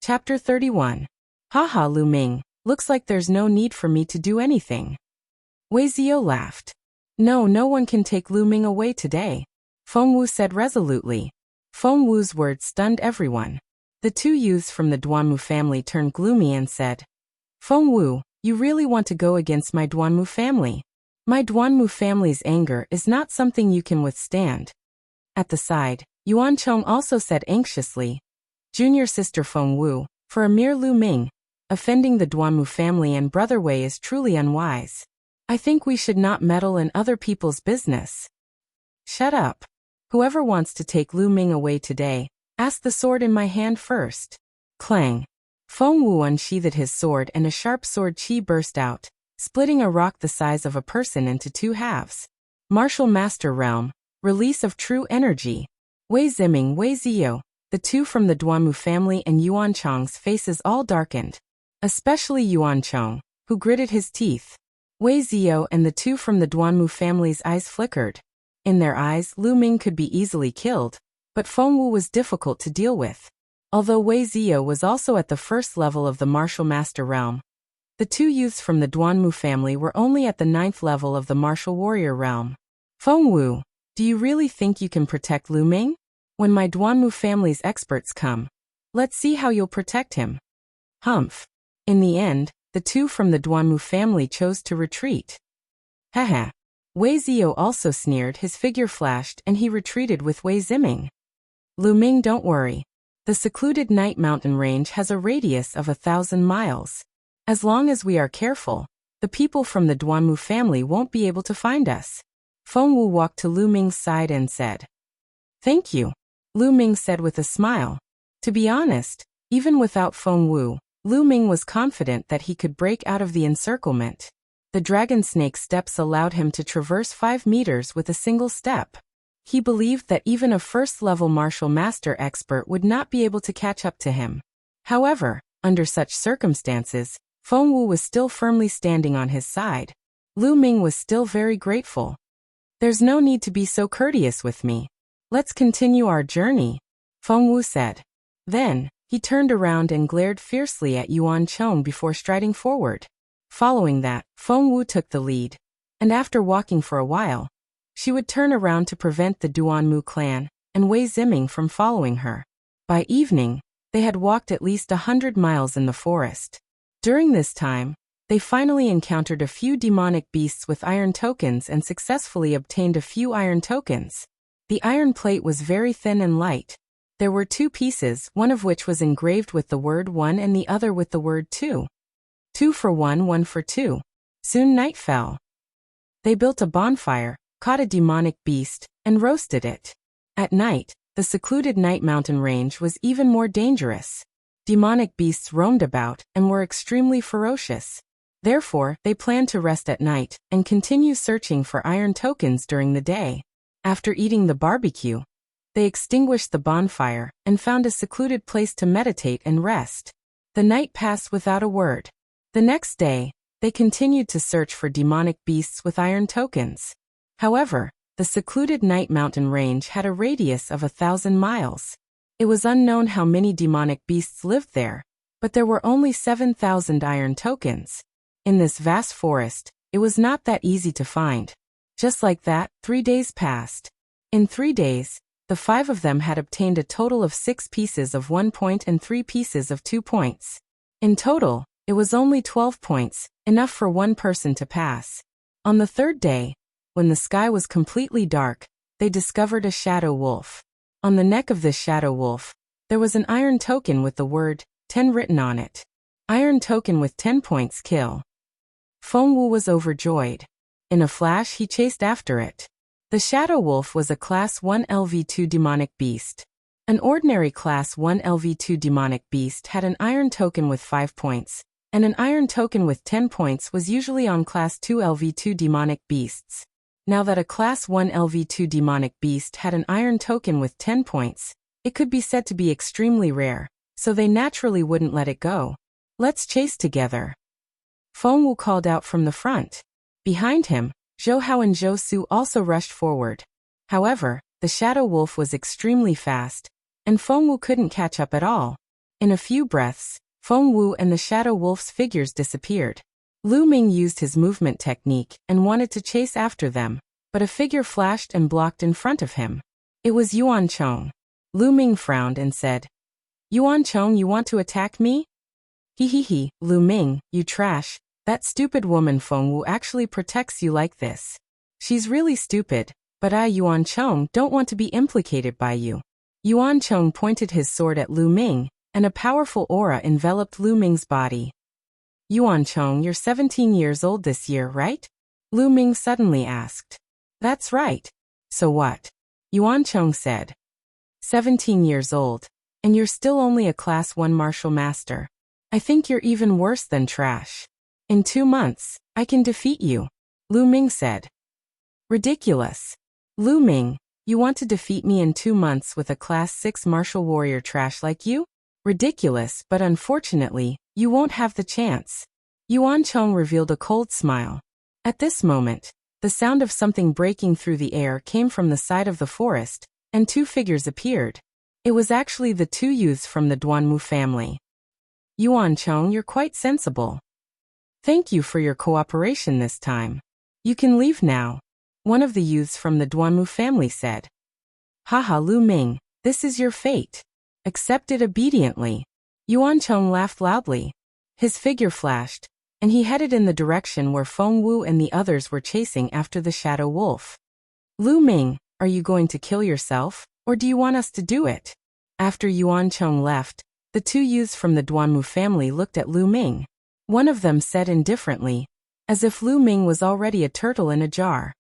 Chapter 31. Haha, Lu Ming, looks like there's no need for me to do anything. Wei Ziyou laughed. No one can take Lu Ming away today, Feng Wu said resolutely. Feng Wu's words stunned everyone. The two youths from the Duanmu family turned gloomy and said, Feng Wu, you really want to go against my Duanmu family? My Duanmu family's anger is not something you can withstand. At the side, Yuan Chong also said anxiously, Junior sister Feng Wu, for a mere Lu Ming, offending the Duanmu family and brother Wei is truly unwise. I think we should not meddle in other people's business. Shut up. Whoever wants to take Lu Ming away today, ask the sword in my hand first. Clang. Feng Wu unsheathed his sword and a sharp sword chi burst out, splitting a rock the size of a person into two halves. Martial Master Realm, release of true energy. Wei Ziming, Wei Ziyou, the two from the Duanmu family and Yuan Chong's faces all darkened. Especially Yuan Chong, who gritted his teeth. Wei Ziyou and the two from the Duanmu family's eyes flickered. In their eyes, Lu Ming could be easily killed, but Feng Wu was difficult to deal with. Although Wei Ziyou was also at the first level of the Martial Master Realm, the two youths from the Duanmu family were only at the 9th level of the Martial Warrior Realm. Feng Wu, do you really think you can protect Lu Ming? When my Duanmu family's experts come, let's see how you'll protect him. Humph. In the end, the two from the Duanmu family chose to retreat. Haha. Wei Ziyou also sneered, his figure flashed and he retreated with Wei Ziming. Lu Ming, don't worry. The secluded Night Mountain range has a radius of 1,000 miles. As long as we are careful, the people from the Duanmu family won't be able to find us. Feng Wu walked to Lu Ming's side and said, Thank you, Lu Ming said with a smile. To be honest, even without Feng Wu, Lu Ming was confident that he could break out of the encirclement. The dragon snake steps allowed him to traverse 5 meters with a single step. He believed that even a first-level martial master expert would not be able to catch up to him. However, under such circumstances, Feng Wu was still firmly standing on his side. Lu Ming was still very grateful. There's no need to be so courteous with me. Let's continue our journey, Feng Wu said. Then, he turned around and glared fiercely at Yuan Chong before striding forward. Following that, Feng Wu took the lead, and after walking for a while, she would turn around to prevent the Duanmu clan and Wei Ziming from following her. By evening, they had walked at least 100 miles in the forest. During this time, they finally encountered a few demonic beasts with iron tokens and successfully obtained a few iron tokens. The iron plate was very thin and light. There were 2 pieces, one of which was engraved with the word 1 and the other with the word 2. 2 for 1, 1 for 2. Soon night fell. They built a bonfire, caught a demonic beast, and roasted it. At night, the secluded Night Mountain range was even more dangerous. Demonic beasts roamed about and were extremely ferocious. Therefore, they planned to rest at night and continue searching for iron tokens during the day. After eating the barbecue, they extinguished the bonfire and found a secluded place to meditate and rest. The night passed without a word. The next day, they continued to search for demonic beasts with iron tokens. However, the secluded Night Mountain range had a radius of 1,000 miles. It was unknown how many demonic beasts lived there, but there were only 7,000 iron tokens. In this vast forest, it was not that easy to find. Just like that, 3 days passed. In 3 days, the 5 of them had obtained a total of 6 pieces of 1 point and 3 pieces of 2 points. In total, it was only 12 points, enough for one person to pass. On the 3rd day, when the sky was completely dark, they discovered a shadow wolf. On the neck of this shadow wolf, there was an iron token with the word 10 written on it. Iron token with 10 points kill. Feng Wu was overjoyed. In a flash he chased after it. The shadow wolf was a Class 1 LV2 demonic beast. An ordinary Class 1 LV2 demonic beast had an iron token with 5 points, and an iron token with 10 points was usually on Class 2 LV2 demonic beasts. Now that a Class 1 LV2 demonic beast had an iron token with 10 points, it could be said to be extremely rare, so they naturally wouldn't let it go. Let's chase together. Feng Wu called out from the front. Behind him, Zhou Hao and Zhou Su also rushed forward. However, the shadow wolf was extremely fast, and Feng Wu couldn't catch up at all. In a few breaths, Feng Wu and the Shadow Wolf's figures disappeared. Lu Ming used his movement technique and wanted to chase after them, but a figure flashed and blocked in front of him. It was Yuan Chong. Lu Ming frowned and said, "Yuan Chong, you want to attack me?" He, Lu Ming, you trash. That stupid woman Feng Wu actually protects you like this. She's really stupid, but I, Yuan Chong, don't want to be implicated by you. Yuan Chong pointed his sword at Lu Ming, and a powerful aura enveloped Lu Ming's body. Yuan Chong, you're 17 years old this year, right? Lu Ming suddenly asked. That's right. So what? Yuan Chong said. 17 years old, and you're still only a Class 1 martial master. I think you're even worse than trash. In 2 months, I can defeat you, Lu Ming said. Ridiculous. Lu Ming, you want to defeat me in 2 months with a Class 6 martial warrior trash like you? Ridiculous, but unfortunately, you won't have the chance. Yuan Chong revealed a cold smile. At this moment, the sound of something breaking through the air came from the side of the forest, and 2 figures appeared. It was actually the 2 youths from the Duanmu family. Yuan Chong, you're quite sensible. Thank you for your cooperation this time. You can leave now, one of the youths from the Duanmu family said. Haha, Lu Ming, this is your fate. Accept it obediently. Yuan Chong laughed loudly. His figure flashed, and he headed in the direction where Feng Wu and the others were chasing after the Shadow Wolf. Lu Ming, are you going to kill yourself, or do you want us to do it? After Yuan Chong left, the 2 youths from the Duanmu family looked at Lu Ming. One of them said indifferently, as if Lu Ming was already a turtle in a jar.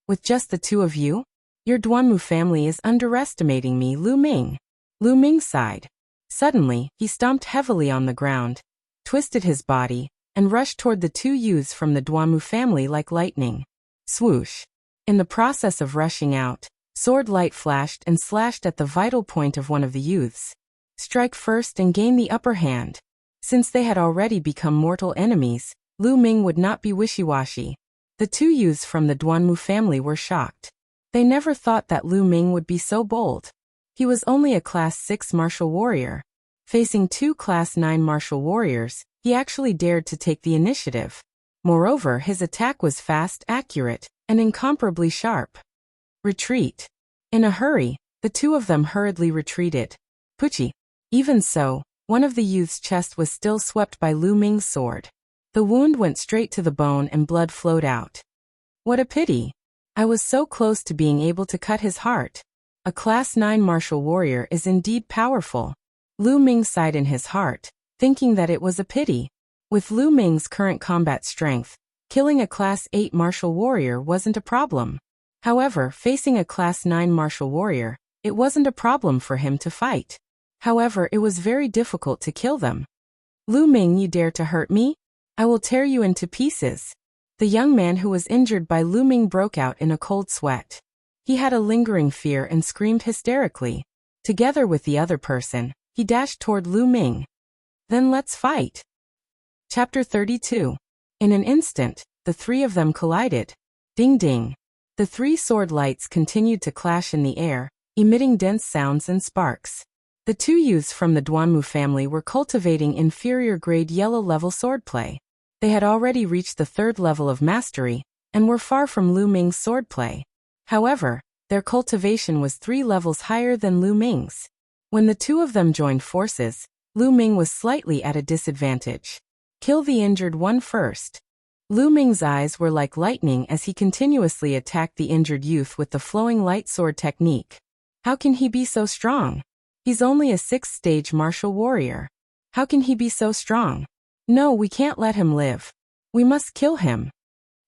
With just the 2 of you? Your Duanmu family is underestimating me, Lu Ming. Lu Ming sighed. Suddenly, he stomped heavily on the ground, twisted his body, and rushed toward the 2 youths from the Duanmu family like lightning. Swoosh. In the process of rushing out, sword light flashed and slashed at the vital point of one of the youths. Strike first and gain the upper hand. Since they had already become mortal enemies, Lu Ming would not be wishy-washy. The 2 youths from the Duanmu family were shocked. They never thought that Lu Ming would be so bold. He was only a Class 6 martial warrior. Facing 2 Class 9 martial warriors, he actually dared to take the initiative. Moreover, his attack was fast, accurate, and incomparably sharp. Retreat. In a hurry, the 2 of them hurriedly retreated. Puchi. Even so, one of the youth's chest was still swept by Lu Ming's sword. The wound went straight to the bone and blood flowed out. What a pity. I was so close to being able to cut his heart. A Class 9 martial warrior is indeed powerful. Lu Ming sighed in his heart, thinking that it was a pity. With Lu Ming's current combat strength, killing a Class 8 martial warrior wasn't a problem. However, facing a Class 9 martial warrior, it wasn't a problem for him to fight. However, it was very difficult to kill them. Lu Ming, you dare to hurt me? I will tear you into pieces. The young man who was injured by Lu Ming broke out in a cold sweat. He had a lingering fear and screamed hysterically. Together with the other person, he dashed toward Lu Ming. Then let's fight. Chapter 32. In an instant, the 3 of them collided. Ding ding. The 3 sword lights continued to clash in the air, emitting dense sounds and sparks. The 2 youths from the Duanmu family were cultivating inferior-grade yellow-level swordplay. They had already reached the 3rd level of mastery, and were far from Lu Ming's swordplay. However, their cultivation was 3 levels higher than Lu Ming's. When the 2 of them joined forces, Lu Ming was slightly at a disadvantage. Kill the injured one first. Lu Ming's eyes were like lightning as he continuously attacked the injured youth with the flowing light sword technique. How can he be so strong? He's only a 6th-stage martial warrior. How can he be so strong? No, we can't let him live. We must kill him.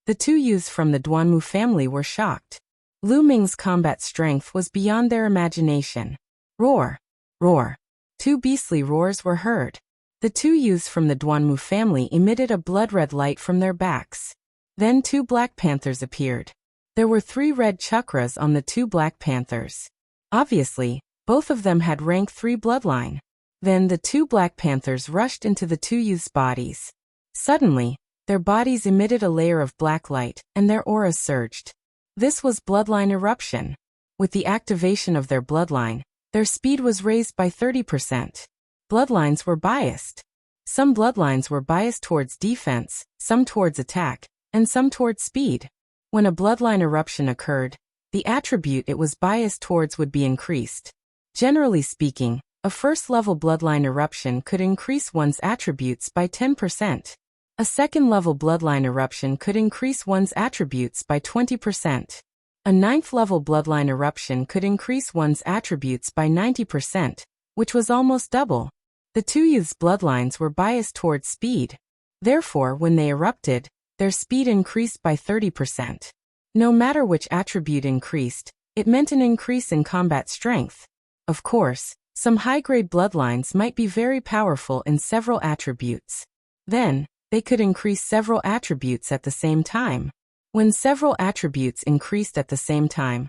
The 2 youths from the Duanmu family were shocked. Lu Ming's combat strength was beyond their imagination. Roar! Roar! 2 beastly roars were heard. The 2 youths from the Duanmu family emitted a blood-red light from their backs. Then 2 black panthers appeared. There were 3 red chakras on the 2 black panthers. Obviously, both of them had rank 3 bloodline. Then the 2 black panthers rushed into the 2 youths' bodies. Suddenly, their bodies emitted a layer of black light, and their auras surged. This was bloodline eruption. With the activation of their bloodline, their speed was raised by 30%. Bloodlines were biased. Some bloodlines were biased towards defense, some towards attack, and some towards speed. When a bloodline eruption occurred, the attribute it was biased towards would be increased. Generally speaking, a first-level bloodline eruption could increase one's attributes by 10%. A second-level bloodline eruption could increase one's attributes by 20%. A ninth-level bloodline eruption could increase one's attributes by 90%, which was almost double. The two youths' bloodlines were biased towards speed. Therefore, when they erupted, their speed increased by 30%. No matter which attribute increased, it meant an increase in combat strength. Of course, some high-grade bloodlines might be very powerful in several attributes. Then, they could increase several attributes at the same time. When several attributes increased at the same time,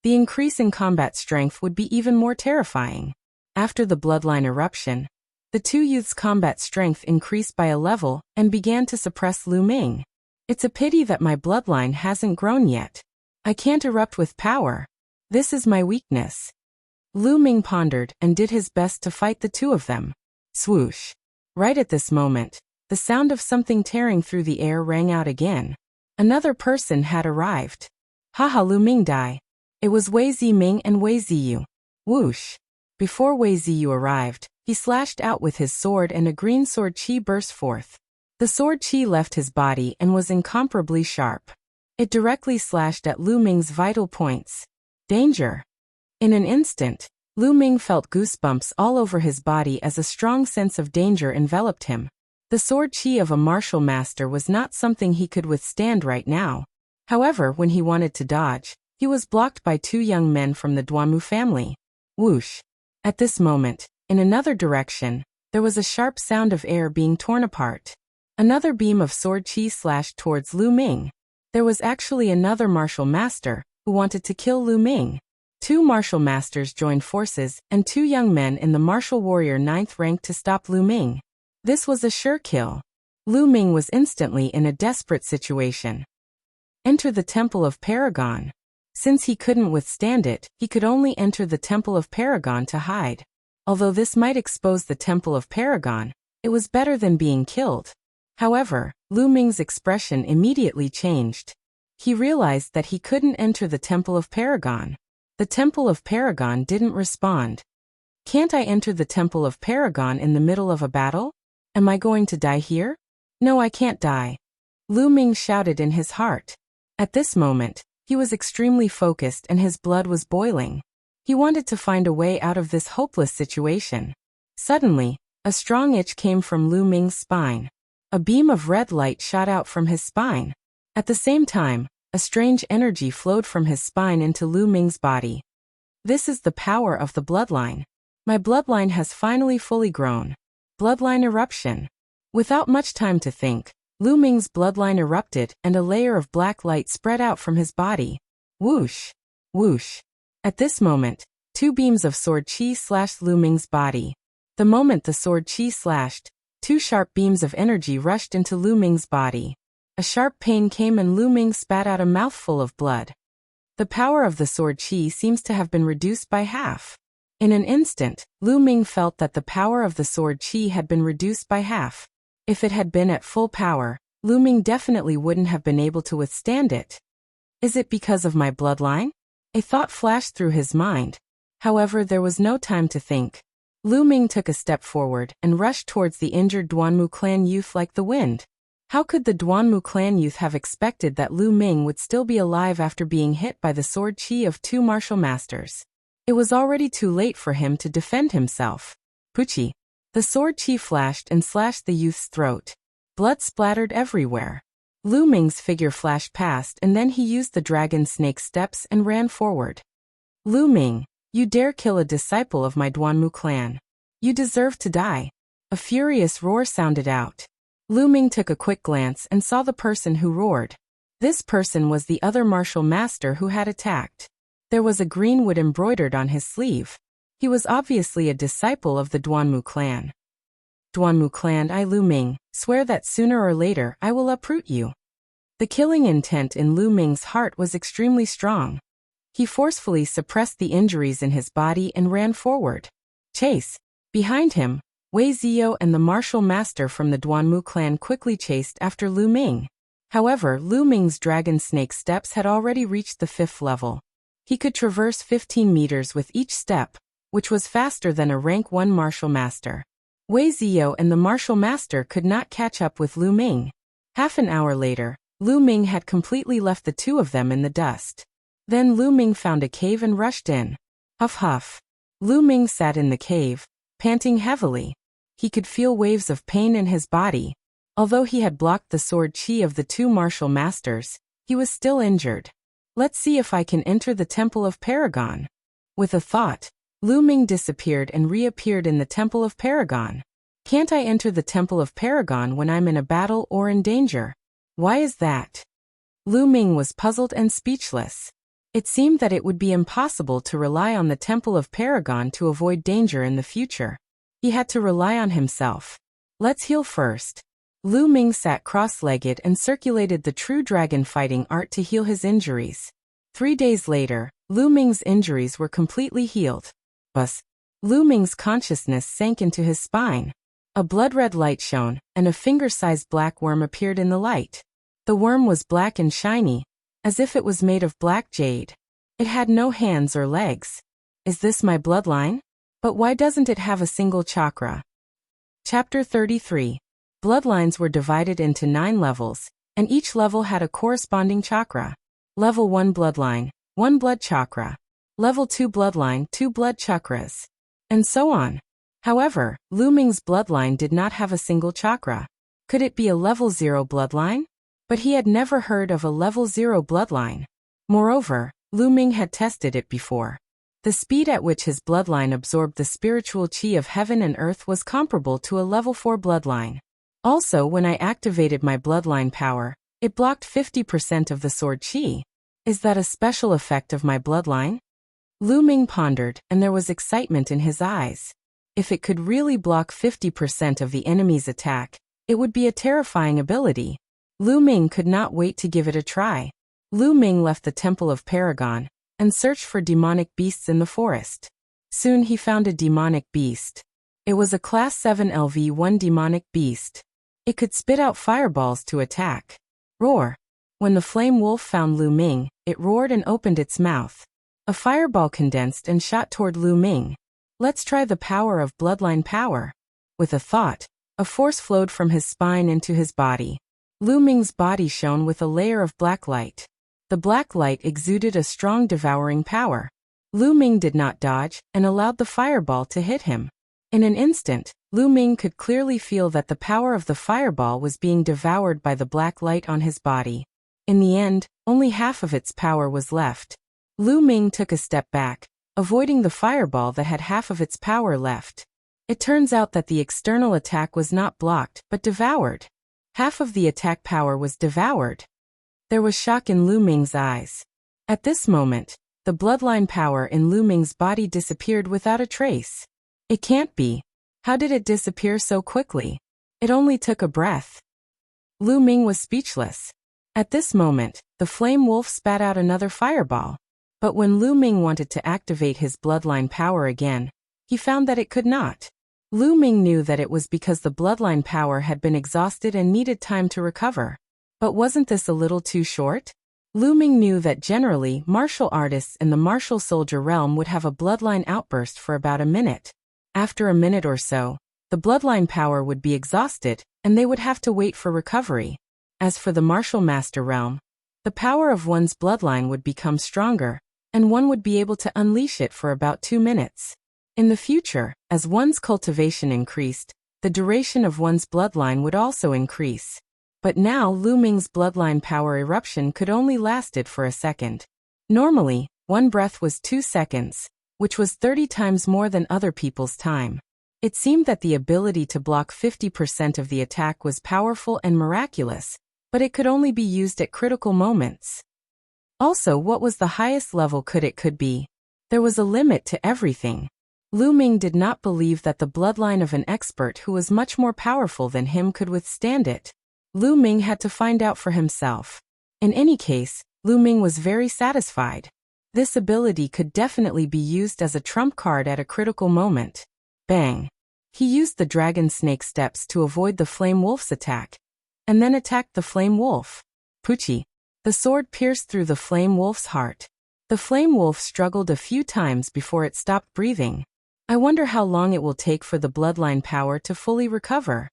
the increase in combat strength would be even more terrifying. After the bloodline eruption, the two youths' combat strength increased by a level and began to suppress Lu Ming. It's a pity that my bloodline hasn't grown yet. I can't erupt with power. This is my weakness. Lu Ming pondered and did his best to fight the two of them. Swoosh. Right at this moment, the sound of something tearing through the air rang out again. Another person had arrived. Haha, Lu Ming die. It was Wei Ziming and Wei Ziyu. Whoosh. Before Wei Ziyu arrived, he slashed out with his sword and a green sword chi burst forth. The sword chi left his body and was incomparably sharp. It directly slashed at Lu Ming's vital points. Danger. In an instant, Lu Ming felt goosebumps all over his body as a strong sense of danger enveloped him. The sword chi of a martial master was not something he could withstand right now. However, when he wanted to dodge, he was blocked by two young men from the Duanmu family. Whoosh. At this moment, in another direction, there was a sharp sound of air being torn apart. Another beam of sword chi slashed towards Lu Ming. There was actually another martial master who wanted to kill Lu Ming. Two martial masters joined forces and two young men in the martial warrior 9th rank to stop Lu Ming. This was a sure kill. Lu Ming was instantly in a desperate situation. Enter the Temple of Paragon. Since he couldn't withstand it, he could only enter the Temple of Paragon to hide. Although this might expose the Temple of Paragon, it was better than being killed. However, Lu Ming's expression immediately changed. He realized that he couldn't enter the Temple of Paragon. The Temple of Paragon didn't respond. Can't I enter the Temple of Paragon in the middle of a battle? Am I going to die here? No, I can't die. Lu Ming shouted in his heart. At this moment, he was extremely focused and his blood was boiling. He wanted to find a way out of this hopeless situation. Suddenly, a strong itch came from Lu Ming's spine. A beam of red light shot out from his spine. At the same time, a strange energy flowed from his spine into Lu Ming's body. This is the power of the bloodline. My bloodline has finally fully grown. Bloodline eruption. Without much time to think, Lu Ming's bloodline erupted and a layer of black light spread out from his body. Whoosh. Whoosh. At this moment, two beams of sword chi slashed Lu Ming's body. The moment the sword chi slashed, two sharp beams of energy rushed into Lu Ming's body. A sharp pain came and Lu Ming spat out a mouthful of blood. The power of the sword chi seems to have been reduced by half. In an instant, Lu Ming felt that the power of the sword chi had been reduced by half. If it had been at full power, Lu Ming definitely wouldn't have been able to withstand it. Is it because of my bloodline? A thought flashed through his mind. However, there was no time to think. Lu Ming took a step forward and rushed towards the injured Duanmu clan youth like the wind. How could the Duanmu clan youth have expected that Lu Ming would still be alive after being hit by the sword chi of two martial masters? It was already too late for him to defend himself. Puchi. The sword chi flashed and slashed the youth's throat. Blood splattered everywhere. Lu Ming's figure flashed past and then he used the dragon snake steps and ran forward. Lu Ming, you dare kill a disciple of my Duanmu clan. You deserve to die. A furious roar sounded out. Lu Ming took a quick glance and saw the person who roared. This person was the other martial master who had attacked. There was a green wood embroidered on his sleeve. He was obviously a disciple of the Duanmu clan. Duanmu clan, I Lu Ming, swear that sooner or later I will uproot you. The killing intent in Lu Ming's heart was extremely strong. He forcefully suppressed the injuries in his body and ran forward. Chase. Behind him, Wei Ziyo and the martial master from the Duanmu clan quickly chased after Lu Ming. However, Lu Ming's dragon snake steps had already reached the 5th level. He could traverse 15 meters with each step, which was faster than a rank 1 martial master. Wei Ziyo and the martial master could not catch up with Lu Ming. Half an hour later, Lu Ming had completely left the two of them in the dust. Then Lu Ming found a cave and rushed in. Huff huff. Lu Ming sat in the cave, panting heavily. He could feel waves of pain in his body. Although he had blocked the sword chi of the two martial masters, he was still injured. Let's see if I can enter the Temple of Paragon. With a thought, Lu Ming disappeared and reappeared in the Temple of Paragon. Can't I enter the Temple of Paragon when I'm in a battle or in danger? Why is that? Lu Ming was puzzled and speechless. It seemed that it would be impossible to rely on the Temple of Paragon to avoid danger in the future. He had to rely on himself. Let's heal first. Lu Ming sat cross-legged and circulated the true dragon fighting art to heal his injuries. 3 days later, Lu Ming's injuries were completely healed. Thus, Lu Ming's consciousness sank into his spine. A blood-red light shone, and a finger-sized black worm appeared in the light. The worm was black and shiny, as if it was made of black jade. It had no hands or legs. Is this my bloodline? But why doesn't it have a single chakra? Chapter 33. Bloodlines were divided into 9 levels, and each level had a corresponding chakra. Level 1 bloodline, 1 blood chakra. Level 2 bloodline, 2 blood chakras. And so on. However, Lu Ming's bloodline did not have a single chakra. Could it be a level 0 bloodline? But he had never heard of a level 0 bloodline. Moreover, Lu Ming had tested it before. The speed at which his bloodline absorbed the spiritual chi of heaven and earth was comparable to a level 4 bloodline. Also, when I activated my bloodline power, it blocked 50% of the sword chi. Is that a special effect of my bloodline? Lu Ming pondered, and there was excitement in his eyes. If it could really block 50% of the enemy's attack, it would be a terrifying ability. Lu Ming could not wait to give it a try. Lu Ming left the Temple of Paragon and searched for demonic beasts in the forest. Soon he found a demonic beast. It was a Class 7 LV-1 demonic beast. It could spit out fireballs to attack. Roar. When the flame wolf found Lu Ming, it roared and opened its mouth. A fireball condensed and shot toward Lu Ming. Let's try the power of bloodline power. With a thought, a force flowed from his spine into his body. Lu Ming's body shone with a layer of black light. The black light exuded a strong devouring power. Lu Ming did not dodge and allowed the fireball to hit him. In an instant, Lu Ming could clearly feel that the power of the fireball was being devoured by the black light on his body. In the end, only half of its power was left. Lu Ming took a step back, avoiding the fireball that had half of its power left. It turns out that the external attack was not blocked, but devoured. Half of the attack power was devoured. There was shock in Lu Ming's eyes. At this moment, the bloodline power in Lu Ming's body disappeared without a trace. It can't be. How did it disappear so quickly? It only took a breath. Lu Ming was speechless. At this moment, the flame wolf spat out another fireball. But when Lu Ming wanted to activate his bloodline power again, he found that it could not. Lu Ming knew that it was because the bloodline power had been exhausted and needed time to recover. But wasn't this a little too short? Lu Ming knew that generally martial artists in the martial soldier realm would have a bloodline outburst for about a minute. After a minute or so, the bloodline power would be exhausted, and they would have to wait for recovery. As for the martial master realm, the power of one's bloodline would become stronger, and one would be able to unleash it for about 2 minutes. In the future, as one's cultivation increased, the duration of one's bloodline would also increase. But now Lu Ming's bloodline power eruption could only lasted for a second. Normally, one breath was 2 seconds, which was 30 times more than other people's time. It seemed that the ability to block 50% of the attack was powerful and miraculous, but it could only be used at critical moments. Also, what was the highest level could be? There was a limit to everything. Lu Ming did not believe that the bloodline of an expert who was much more powerful than him could withstand it. Lu Ming had to find out for himself. In any case, Lu Ming was very satisfied. This ability could definitely be used as a trump card at a critical moment. Bang! He used the dragon snake steps to avoid the flame wolf's attack, and then attacked the flame wolf. Pucci. The sword pierced through the flame wolf's heart. The flame wolf struggled a few times before it stopped breathing. I wonder how long it will take for the bloodline power to fully recover.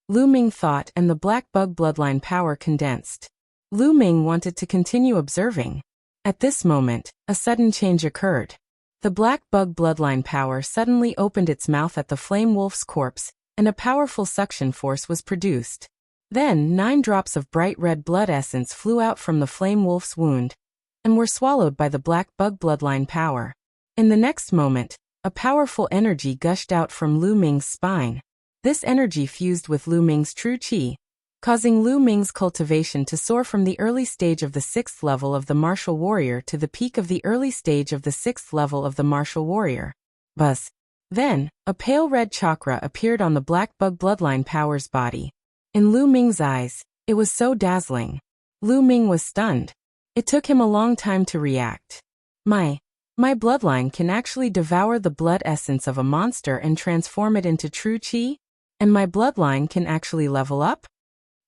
Lu Ming thought, and the black bug bloodline power condensed. Lu Ming wanted to continue observing. At this moment, a sudden change occurred. The black bug bloodline power suddenly opened its mouth at the flame wolf's corpse, and a powerful suction force was produced. Then 9 drops of bright red blood essence flew out from the flame wolf's wound, and were swallowed by the black bug bloodline power. In the next moment, a powerful energy gushed out from Lu Ming's spine. This energy fused with Lu Ming's true qi, causing Lu Ming's cultivation to soar from the early stage of the 6th level of the martial warrior to the peak of the early stage of the 6th level of the martial warrior. Buzz. Then, a pale red chakra appeared on the black bug bloodline power's body. In Lu Ming's eyes, it was so dazzling. Lu Ming was stunned. It took him a long time to react. My bloodline can actually devour the blood essence of a monster and transform it into true qi? And my bloodline can actually level up?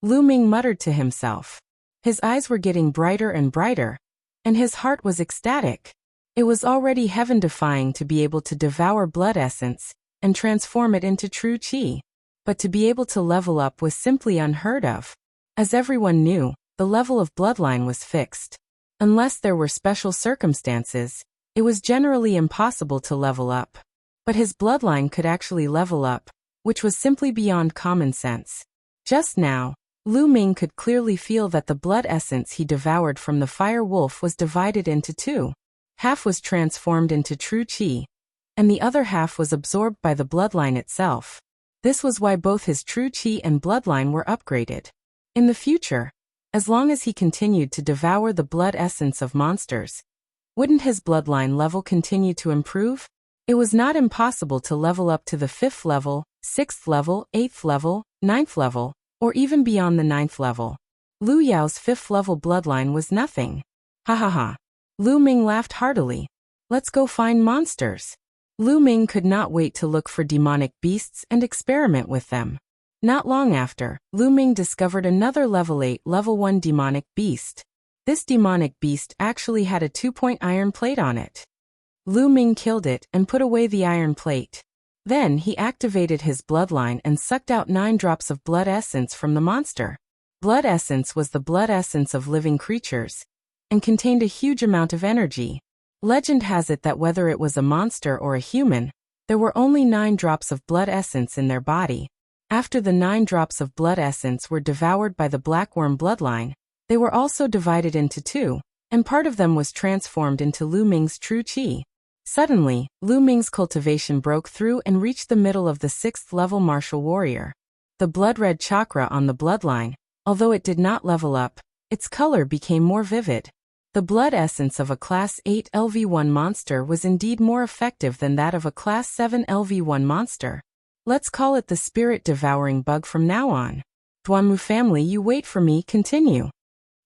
Lu Ming muttered to himself. His eyes were getting brighter and brighter, and his heart was ecstatic. It was already heaven-defying to be able to devour blood essence and transform it into true qi. But to be able to level up was simply unheard of. As everyone knew, the level of bloodline was fixed. Unless there were special circumstances, it was generally impossible to level up. But his bloodline could actually level up, which was simply beyond common sense. Just now, Lu Ming could clearly feel that the blood essence he devoured from the fire wolf was divided into 2. Half was transformed into true qi, and the other half was absorbed by the bloodline itself. This was why both his true qi and bloodline were upgraded. In the future, as long as he continued to devour the blood essence of monsters, wouldn't his bloodline level continue to improve? It was not impossible to level up to the 5th level, 6th level, 8th level, 9th level, or even beyond the 9th level. Lu Yao's 5th level bloodline was nothing. Ha ha ha. Lu Ming laughed heartily. Let's go find monsters. Lu Ming could not wait to look for demonic beasts and experiment with them. Not long after, Lu Ming discovered another level 8 level 1 demonic beast. This demonic beast actually had a 2-point iron plate on it. Lu Ming killed it and put away the iron plate. Then he activated his bloodline and sucked out 9 drops of blood essence from the monster. Blood essence was the blood essence of living creatures, and contained a huge amount of energy. Legend has it that whether it was a monster or a human, there were only 9 drops of blood essence in their body. After the 9 drops of blood essence were devoured by the blackworm bloodline, they were also divided into 2, and part of them was transformed into Lu Ming's true qi. Suddenly, Lu Ming's cultivation broke through and reached the middle of the 6th level martial warrior. The blood-red chakra on the bloodline, although it did not level up, its color became more vivid. The blood essence of a Class 8 LV1 monster was indeed more effective than that of a Class 7 LV1 monster. Let's call it the spirit-devouring bug from now on. Duanmu family, you wait for me, continue.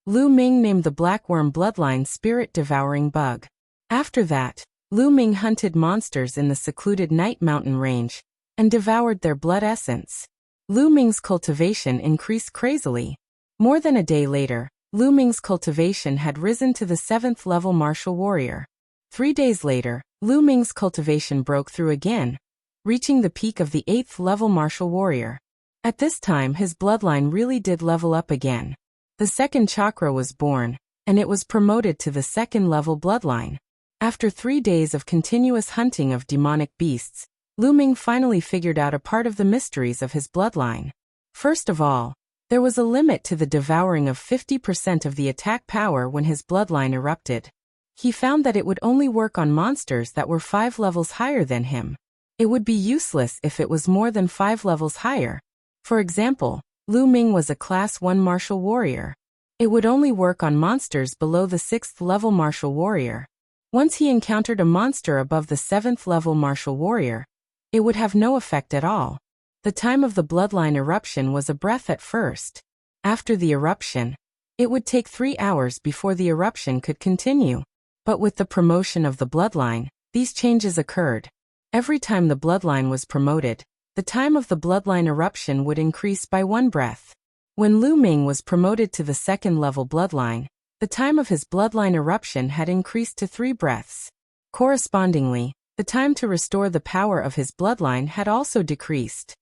Lu Ming named the blackworm bloodline spirit-devouring bug. After that, Lu Ming hunted monsters in the secluded Night Mountain range and devoured their blood essence. Lu Ming's cultivation increased crazily. More than a day later, Lu Ming's cultivation had risen to the 7th level martial warrior. 3 days later, Lu Ming's cultivation broke through again, reaching the peak of the 8th level martial warrior. At this time his bloodline really did level up again. The 2nd chakra was born, and it was promoted to the 2nd level bloodline. After 3 days of continuous hunting of demonic beasts, Lu Ming finally figured out a part of the mysteries of his bloodline. First of all, there was a limit to the devouring of 50% of the attack power when his bloodline erupted. He found that it would only work on monsters that were 5 levels higher than him. It would be useless if it was more than 5 levels higher. For example, Lu Ming was a Class 1 martial warrior. It would only work on monsters below the 6th level martial warrior. Once he encountered a monster above the 7th level martial warrior, it would have no effect at all. The time of the bloodline eruption was a breath at first. After the eruption, it would take 3 hours before the eruption could continue. But with the promotion of the bloodline, these changes occurred. Every time the bloodline was promoted, the time of the bloodline eruption would increase by 1 breath. When Lu Ming was promoted to the second-level bloodline, the time of his bloodline eruption had increased to 3 breaths. Correspondingly, the time to restore the power of his bloodline had also decreased.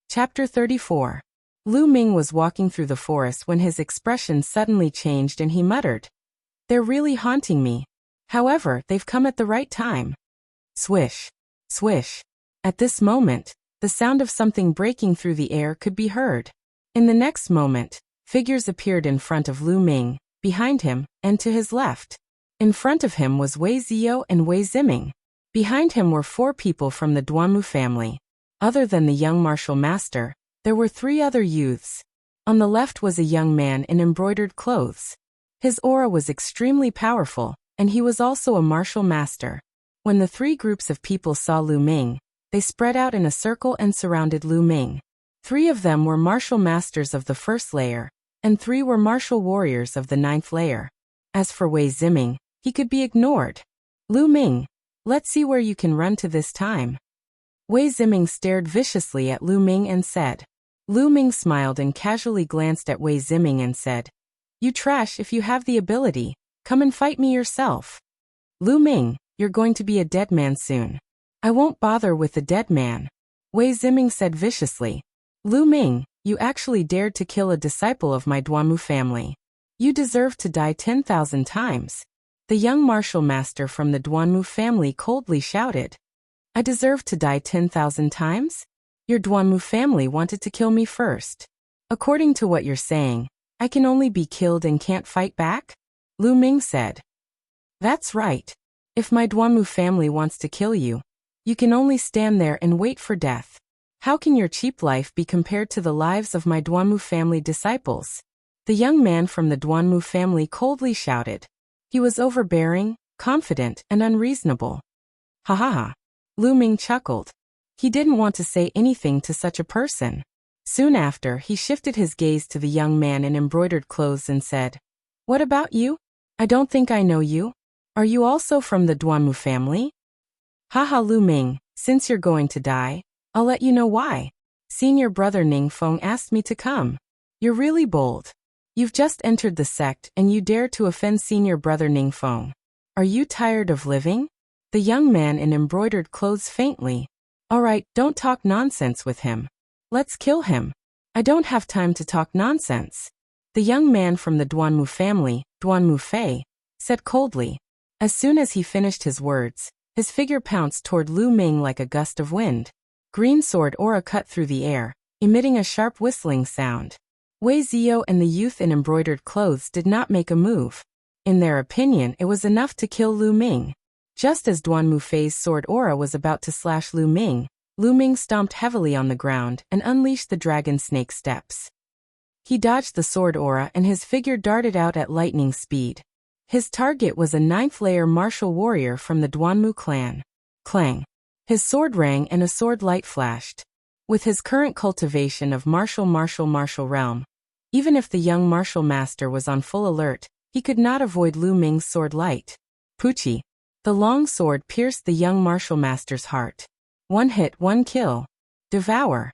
Chapter 34. Lu Ming was walking through the forest when his expression suddenly changed and he muttered, "They're really haunting me. However, they've come at the right time." Swish, swish. At this moment, the sound of something breaking through the air could be heard. In the next moment, figures appeared in front of Lu Ming, behind him, and to his left. In front of him was Wei Ziyou and Wei Ziming. Behind him were 4 people from the Duanmu family. Other than the young martial master, there were 3 other youths. On the left was a young man in embroidered clothes. His aura was extremely powerful, and he was also a martial master. When the 3 groups of people saw Lu Ming, they spread out in a circle and surrounded Lu Ming. 3 of them were martial masters of the 1st layer, and 3 were martial warriors of the 9th layer. As for Wei Ziming, he could be ignored. "Lu Ming, let's see where you can run to this time." Wei Ziming stared viciously at Lu Ming and said. Lu Ming smiled and casually glanced at Wei Ziming and said, "You trash if you have the ability, come and fight me yourself." "Lu Ming, you're going to be a dead man soon." "I won't bother with the dead man," Wei Ziming said viciously. "Lu Ming, you actually dared to kill a disciple of my Duanmu family. You deserve to die 10,000 times. The young martial master from the Duanmu family coldly shouted. "I deserve to die 10,000 times? Your Duanmu family wanted to kill me first. According to what you're saying, I can only be killed and can't fight back?" Lu Ming said. "That's right. If my Duanmu family wants to kill you, you can only stand there and wait for death. How can your cheap life be compared to the lives of my Duanmu family disciples?" The young man from the Duanmu family coldly shouted. He was overbearing, confident, and unreasonable. "Ha ha ha." Lu Ming chuckled. He didn't want to say anything to such a person. Soon after, he shifted his gaze to the young man in embroidered clothes and said, "What about you? I don't think I know you. Are you also from the Duanmu family?" "Haha, Lu Ming, since you're going to die, I'll let you know why. Senior brother Ning Feng asked me to come. You're really bold. You've just entered the sect and you dare to offend senior brother Ning Feng. Are you tired of living?" The young man in embroidered clothes faintly. "All right, don't talk nonsense with him. Let's kill him." "I don't have time to talk nonsense," the young man from the Duanmu family, Duanmu Fei, said coldly. As soon as he finished his words, his figure pounced toward Lu Ming like a gust of wind. Green sword aura cut through the air, emitting a sharp whistling sound. Wei Ziyou and the youth in embroidered clothes did not make a move. In their opinion, it was enough to kill Lu Ming. Just as Duanmu Fei's sword aura was about to slash Lu Ming stomped heavily on the ground and unleashed the dragon snake steps. He dodged the sword aura and his figure darted out at lightning speed. His target was a 9th layer martial warrior from the Duanmu clan. Clang. His sword rang and a sword light flashed. With his current cultivation of martial realm, even if the young martial master was on full alert, he could not avoid Lu Ming's sword light. Puchi. The long sword pierced the young martial master's heart. 1 hit, 1 kill. Devour.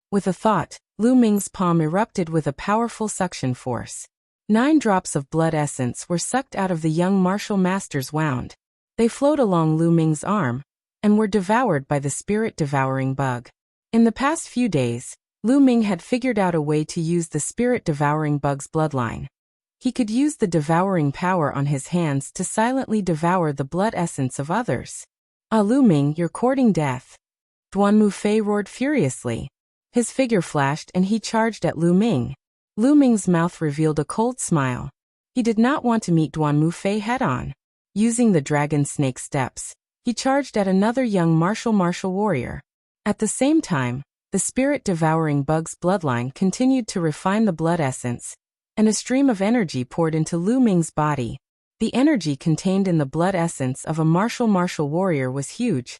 With a thought, Lu Ming's palm erupted with a powerful suction force. 9 drops of blood essence were sucked out of the young martial master's wound. They flowed along Lu Ming's arm, and were devoured by the spirit-devouring bug. In the past few days, Lu Ming had figured out a way to use the spirit-devouring bug's bloodline. He could use the devouring power on his hands to silently devour the blood essence of others. "Ah, Lu Ming, you're courting death." Duanmu Fei roared furiously. His figure flashed and he charged at Lu Ming. Lu Ming's mouth revealed a cold smile. He did not want to meet Duanmu Fei head-on. Using the dragon snake steps, he charged at another young martial warrior. At the same time, the spirit-devouring bug's bloodline continued to refine the blood essence, and a stream of energy poured into Lu Ming's body. The energy contained in the blood essence of a martial warrior was huge,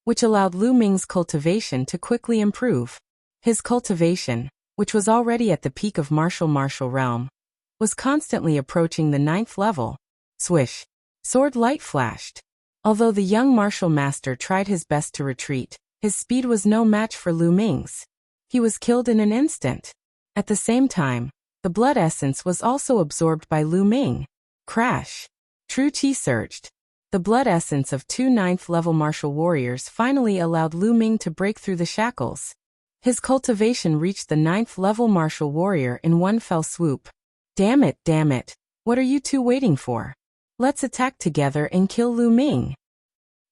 which allowed Lu Ming's cultivation to quickly improve. His cultivation, which was already at the peak of martial realm, was constantly approaching the 9th level. Swish. Sword light flashed. Although the young martial master tried his best to retreat, His speed was no match for Lu Ming's. He was killed in an instant. At the same time, the blood essence was also absorbed by Lu Ming. Crash. True Qi surged. The blood essence of two 9th-level martial warriors finally allowed Lu Ming to break through the shackles. His cultivation reached the 9th-level martial warrior in one fell swoop. Damn it, what are you two waiting for? Let's attack together and kill Lu Ming.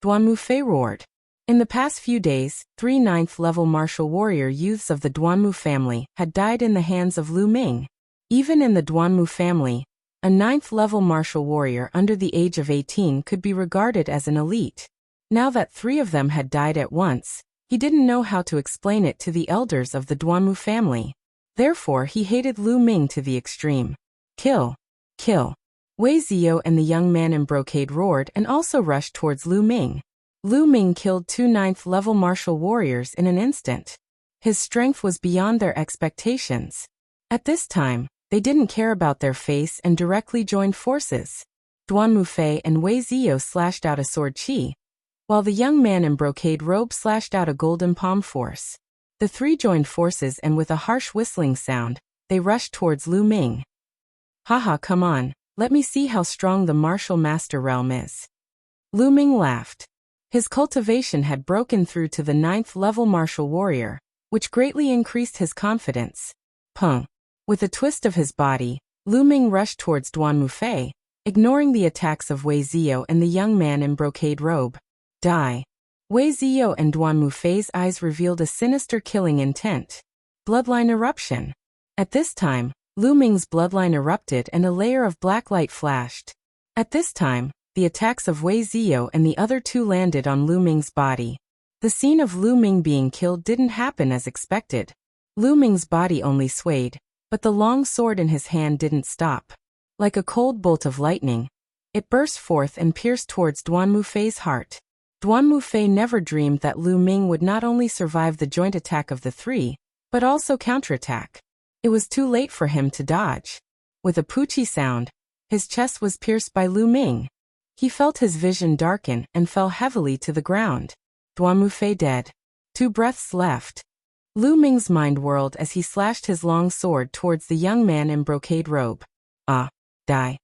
Duan Mufei roared. In the past few days, 3 9th-level martial warrior youths of the Duanmu family had died in the hands of Lu Ming. Even in the Duanmu family, a 9th-level martial warrior under the age of 18 could be regarded as an elite. Now that 3 of them had died at once, he didn't know how to explain it to the elders of the Duanmu family. Therefore, he hated Lu Ming to the extreme. Kill. Kill. Wei Ziyo and the young man in brocade roared and also rushed towards Lu Ming. Lu Ming killed 2 9th-level martial warriors in an instant. His strength was beyond their expectations. At this time, they didn't care about their face and directly joined forces. Duan Mufei and Wei Ziyo slashed out a sword qi, while the young man in brocade robe slashed out a golden palm force. The 3 joined forces and with a harsh whistling sound, they rushed towards Lu Ming. Haha, come on, let me see how strong the martial master realm is. Lu Ming laughed. His cultivation had broken through to the 9th-level martial warrior, which greatly increased his confidence. Pung. With a twist of his body, Lu Ming rushed towards Duan Mufei, ignoring the attacks of Wei Ziyo and the young man in brocade robe. Die. Wei Ziyo and Duan Mufei's eyes revealed a sinister killing intent. Bloodline eruption. At this time, Lu Ming's bloodline erupted and a layer of black light flashed. At this time, the attacks of Wei Ziyo and the other 2 landed on Lu Ming's body. The scene of Lu Ming being killed didn't happen as expected. Lu Ming's body only swayed, but the long sword in his hand didn't stop. Like a cold bolt of lightning, it burst forth and pierced towards Duan Mufei's heart. Duan Mufei never dreamed that Lu Ming would not only survive the joint attack of the 3, but also counterattack. It was too late for him to dodge. With a poochie sound, his chest was pierced by Lu Ming. He felt his vision darken and fell heavily to the ground. Duan Mufei dead. 2 breaths left. Lu Ming's mind whirled as he slashed his long sword towards the young man in brocade robe. Die.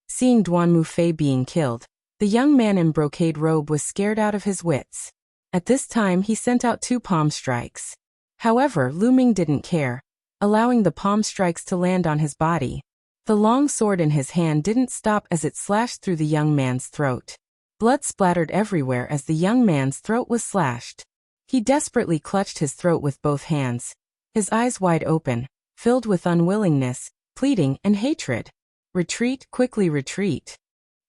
Seeing Duan Mufei being killed, the young man in brocade robe was scared out of his wits. At this time he sent out 2 palm strikes. However, Lu Ming didn't care, allowing the palm strikes to land on his body. The long sword in his hand didn't stop as it slashed through the young man's throat. Blood splattered everywhere as the young man's throat was slashed. He desperately clutched his throat with both hands, his eyes wide open, filled with unwillingness, pleading, and hatred. Retreat, quickly retreat.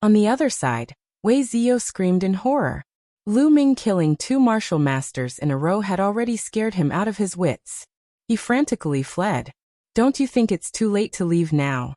On the other side, Wei Ziyo screamed in horror. Lu Ming killing 2 martial masters in a row had already scared him out of his wits. He frantically fled. Don't you think it's too late to leave now?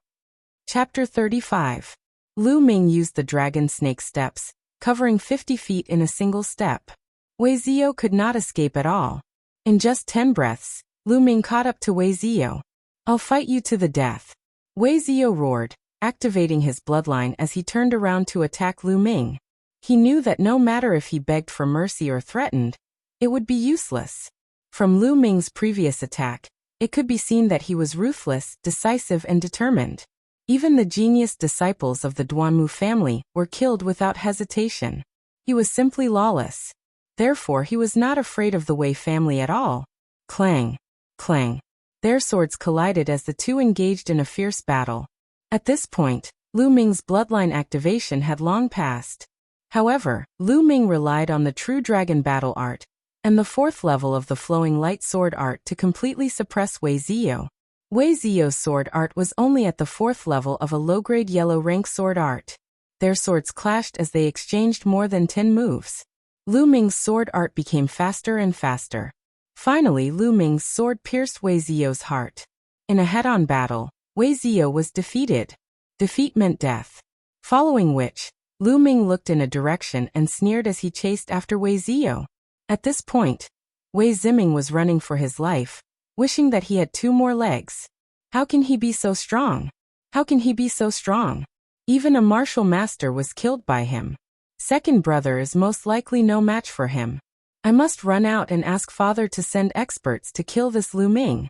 Chapter 35. Lu Ming used the dragon snake steps, covering 50 feet in a single step. Wei Ziyo could not escape at all. In just 10 breaths, Lu Ming caught up to Wei Ziyo. I'll fight you to the death. Wei Ziyo roared, activating his bloodline as he turned around to attack Lu Ming. He knew that no matter if he begged for mercy or threatened, it would be useless. From Lu Ming's previous attack, it could be seen that he was ruthless, decisive, and determined. Even the genius disciples of the Duanmu family were killed without hesitation. He was simply lawless. Therefore, he was not afraid of the Wei family at all. Clang! Clang! Their swords collided as the 2 engaged in a fierce battle. At this point, Lu Ming's bloodline activation had long passed. However, Lu Ming relied on the true dragon battle art and the 4th level of the flowing light sword art to completely suppress Wei Ziyo. Wei Ziyo's sword art was only at the 4th level of a low-grade yellow rank sword art. Their swords clashed as they exchanged more than 10 moves. Lu Ming's sword art became faster and faster. Finally, Lu Ming's sword pierced Wei Ziyo's heart. In a head-on battle, Wei Ziyo was defeated. Defeat meant death. Following which, Lu Ming looked in a direction and sneered as he chased after Wei Ziyo. At this point, Wei Ziming was running for his life, wishing that he had 2 more legs. How can he be so strong? How can he be so strong? Even a martial master was killed by him. Second brother is most likely no match for him. I must run out and ask father to send experts to kill this Lu Ming.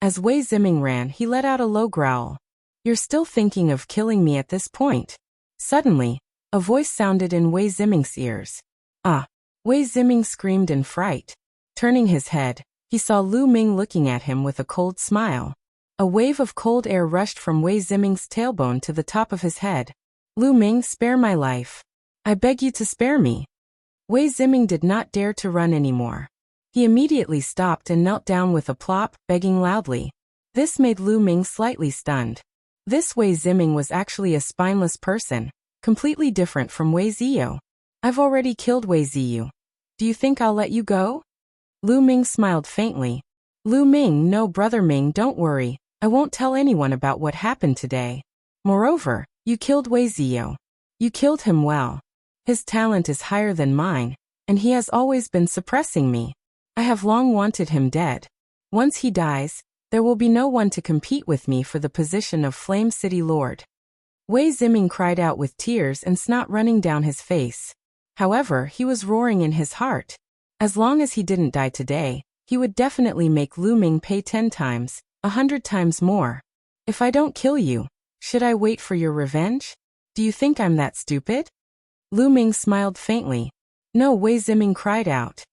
As Wei Ziming ran, he let out a low growl. You're still thinking of killing me at this point. Suddenly, a voice sounded in Wei Ziming's ears. Ah! Wei Ziming screamed in fright. Turning his head, he saw Lu Ming looking at him with a cold smile. A wave of cold air rushed from Wei Ziming's tailbone to the top of his head. Lu Ming, spare my life. I beg you to spare me. Wei Ziming did not dare to run anymore. He immediately stopped and knelt down with a plop, begging loudly. This made Lu Ming slightly stunned. This Wei Ziming was actually a spineless person, completely different from Wei Ziyu. I've already killed Wei Ziyu. Do you think I'll let you go? Lu Ming smiled faintly. Lu Ming, no, brother Ming, don't worry. I won't tell anyone about what happened today. Moreover, you killed Wei Ziyu. You killed him well. His talent is higher than mine, and he has always been suppressing me. I have long wanted him dead. Once he dies, there will be no one to compete with me for the position of Flame City Lord. Wei Ziming cried out with tears and snot running down his face. However, he was roaring in his heart. As long as he didn't die today, he would definitely make Lu Ming pay 10 times, 100 times more. If I don't kill you, should I wait for your revenge? Do you think I'm that stupid? Lu Ming smiled faintly. No, Wei Ziming cried out.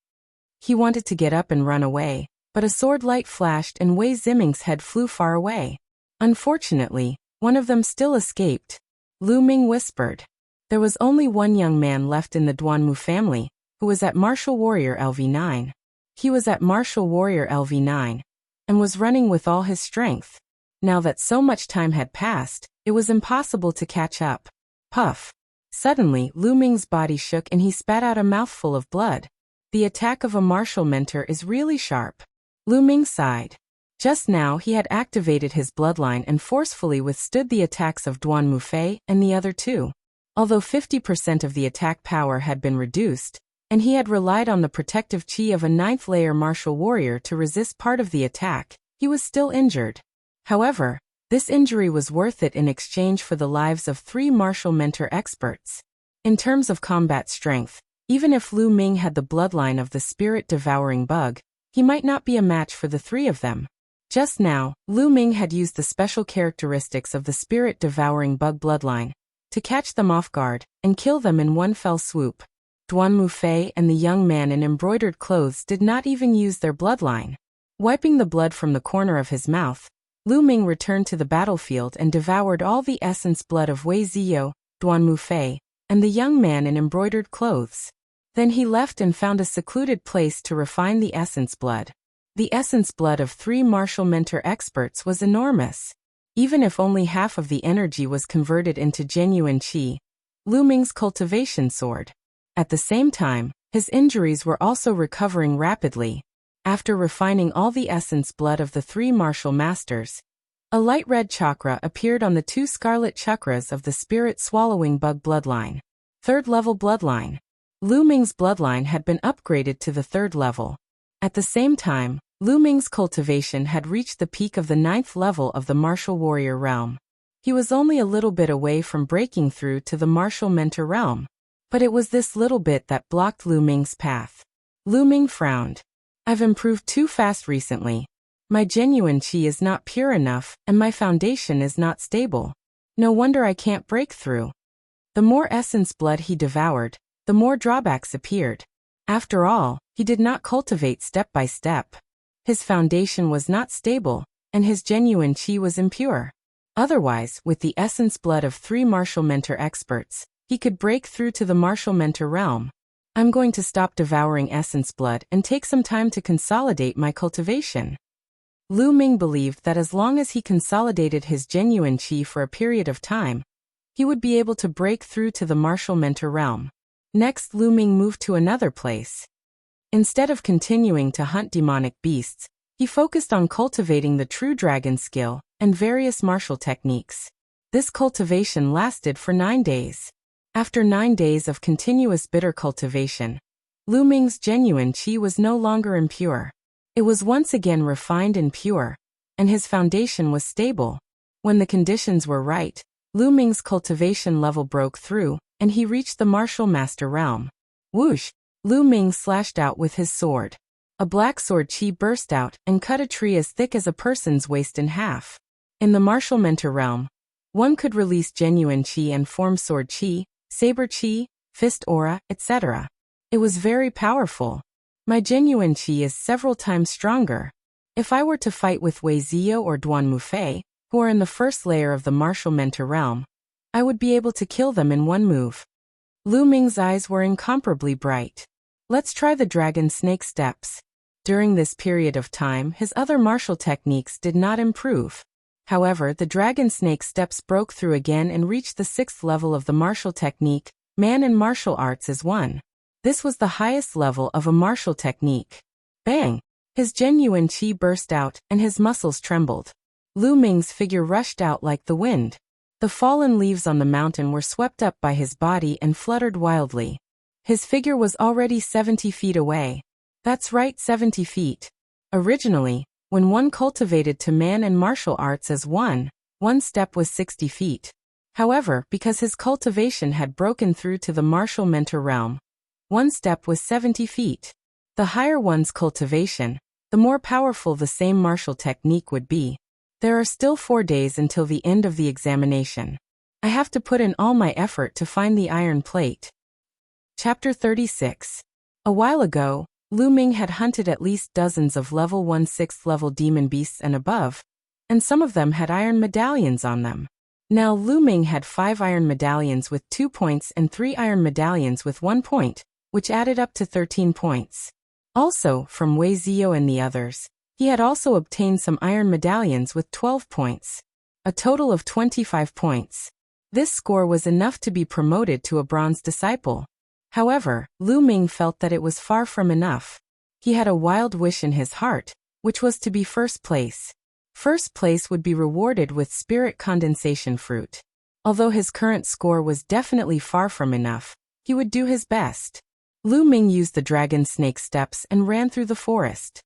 He wanted to get up and run away, but a sword light flashed and Wei Ziming's head flew far away. Unfortunately, one of them still escaped. Lu Ming whispered. There was only one young man left in the Duanmu family, who was at Martial Warrior LV9. He was at Martial Warrior LV9, and was running with all his strength. Now that so much time had passed, it was impossible to catch up. Puff. Suddenly, Lu Ming's body shook and he spat out a mouthful of blood. The attack of a martial mentor is really sharp. Lu Ming sighed. Just now he had activated his bloodline and forcefully withstood the attacks of Duan Mufei and the other two. Although 50% of the attack power had been reduced, and he had relied on the protective chi of a 9th layer martial warrior to resist part of the attack, he was still injured. However, this injury was worth it in exchange for the lives of 3 martial mentor experts. In terms of combat strength, even if Lu Ming had the bloodline of the spirit-devouring bug, he might not be a match for the 3 of them. Just now, Lu Ming had used the special characteristics of the spirit-devouring bug bloodline to catch them off guard and kill them in one fell swoop. Duan Mufei and the young man in embroidered clothes did not even use their bloodline. Wiping the blood from the corner of his mouth, Lu Ming returned to the battlefield and devoured all the essence blood of Wei Ziyu, Duan Mufei, and the young man in embroidered clothes. Then he left and found a secluded place to refine the essence blood. The essence blood of 3 martial mentor experts was enormous. Even if only half of the energy was converted into genuine qi, Lu Ming's cultivation soared. At the same time, his injuries were also recovering rapidly. After refining all the essence blood of the 3 martial masters, a light red chakra appeared on the 2 scarlet chakras of the spirit-swallowing bug bloodline. 3rd level bloodline. Lu Ming's bloodline had been upgraded to the 3rd level. At the same time, Lu Ming's cultivation had reached the peak of the 9th level of the martial warrior realm. He was only a little bit away from breaking through to the martial mentor realm. But it was this little bit that blocked Lu Ming's path. Lu Ming frowned. I've improved too fast recently. My genuine qi is not pure enough, and my foundation is not stable. No wonder I can't break through. The more essence blood he devoured, the more drawbacks appeared. After all, he did not cultivate step by step. His foundation was not stable, and his genuine qi was impure. Otherwise, with the essence blood of 3 martial mentor experts, he could break through to the martial mentor realm. I'm going to stop devouring essence blood and take some time to consolidate my cultivation. Lu Ming believed that as long as he consolidated his genuine qi for a period of time, he would be able to break through to the martial mentor realm. Next, Lu Ming moved to another place. Instead of continuing to hunt demonic beasts, he focused on cultivating the true dragon skill and various martial techniques. This cultivation lasted for 9 days. After 9 days of continuous bitter cultivation, Lu Ming's genuine qi was no longer impure. It was once again refined and pure, and his foundation was stable. When the conditions were right, Lu Ming's cultivation level broke through, and he reached the martial master realm. Whoosh! Lu Ming slashed out with his sword. A black sword chi burst out and cut a tree as thick as a person's waist in half. In the martial mentor realm, one could release genuine chi and form sword chi, saber chi, fist aura, etc. It was very powerful. My genuine chi is several times stronger. If I were to fight with Wei Ziyo or Duan Mufei, who are in the first layer of the martial mentor realm, I would be able to kill them in one move. Lu Ming's eyes were incomparably bright. Let's try the dragon snake steps. During this period of time, his other martial techniques did not improve. However, the dragon snake steps broke through again and reached the 6th level of the martial technique, man in martial arts is one. This was the highest level of a martial technique. Bang! His genuine chi burst out and his muscles trembled. Lu Ming's figure rushed out like the wind. The fallen leaves on the mountain were swept up by his body and fluttered wildly. His figure was already 70 feet away. That's right, 70 feet. Originally, when one cultivated to man and martial arts as one step was 60 feet. However, because his cultivation had broken through to the martial mentor realm, one step was 70 feet. The higher one's cultivation, the more powerful the same martial technique would be. There are still 4 days until the end of the examination. I have to put in all my effort to find the iron plate. Chapter 36. A while ago, Lu Ming had hunted at least dozens of level 1 6th level demon beasts and above, and some of them had iron medallions on them. Now Lu Ming had 5 iron medallions with 2 points and 3 iron medallions with 1 point, which added up to 13 points. Also, from Wei Ziyo and the others, he had also obtained some iron medallions with 12 points. A total of 25 points. This score was enough to be promoted to a bronze disciple. However, Lu Ming felt that it was far from enough. He had a wild wish in his heart, which was to be first place. First place would be rewarded with spirit condensation fruit. Although his current score was definitely far from enough, he would do his best. Lu Ming used the dragon snake steps and ran through the forest.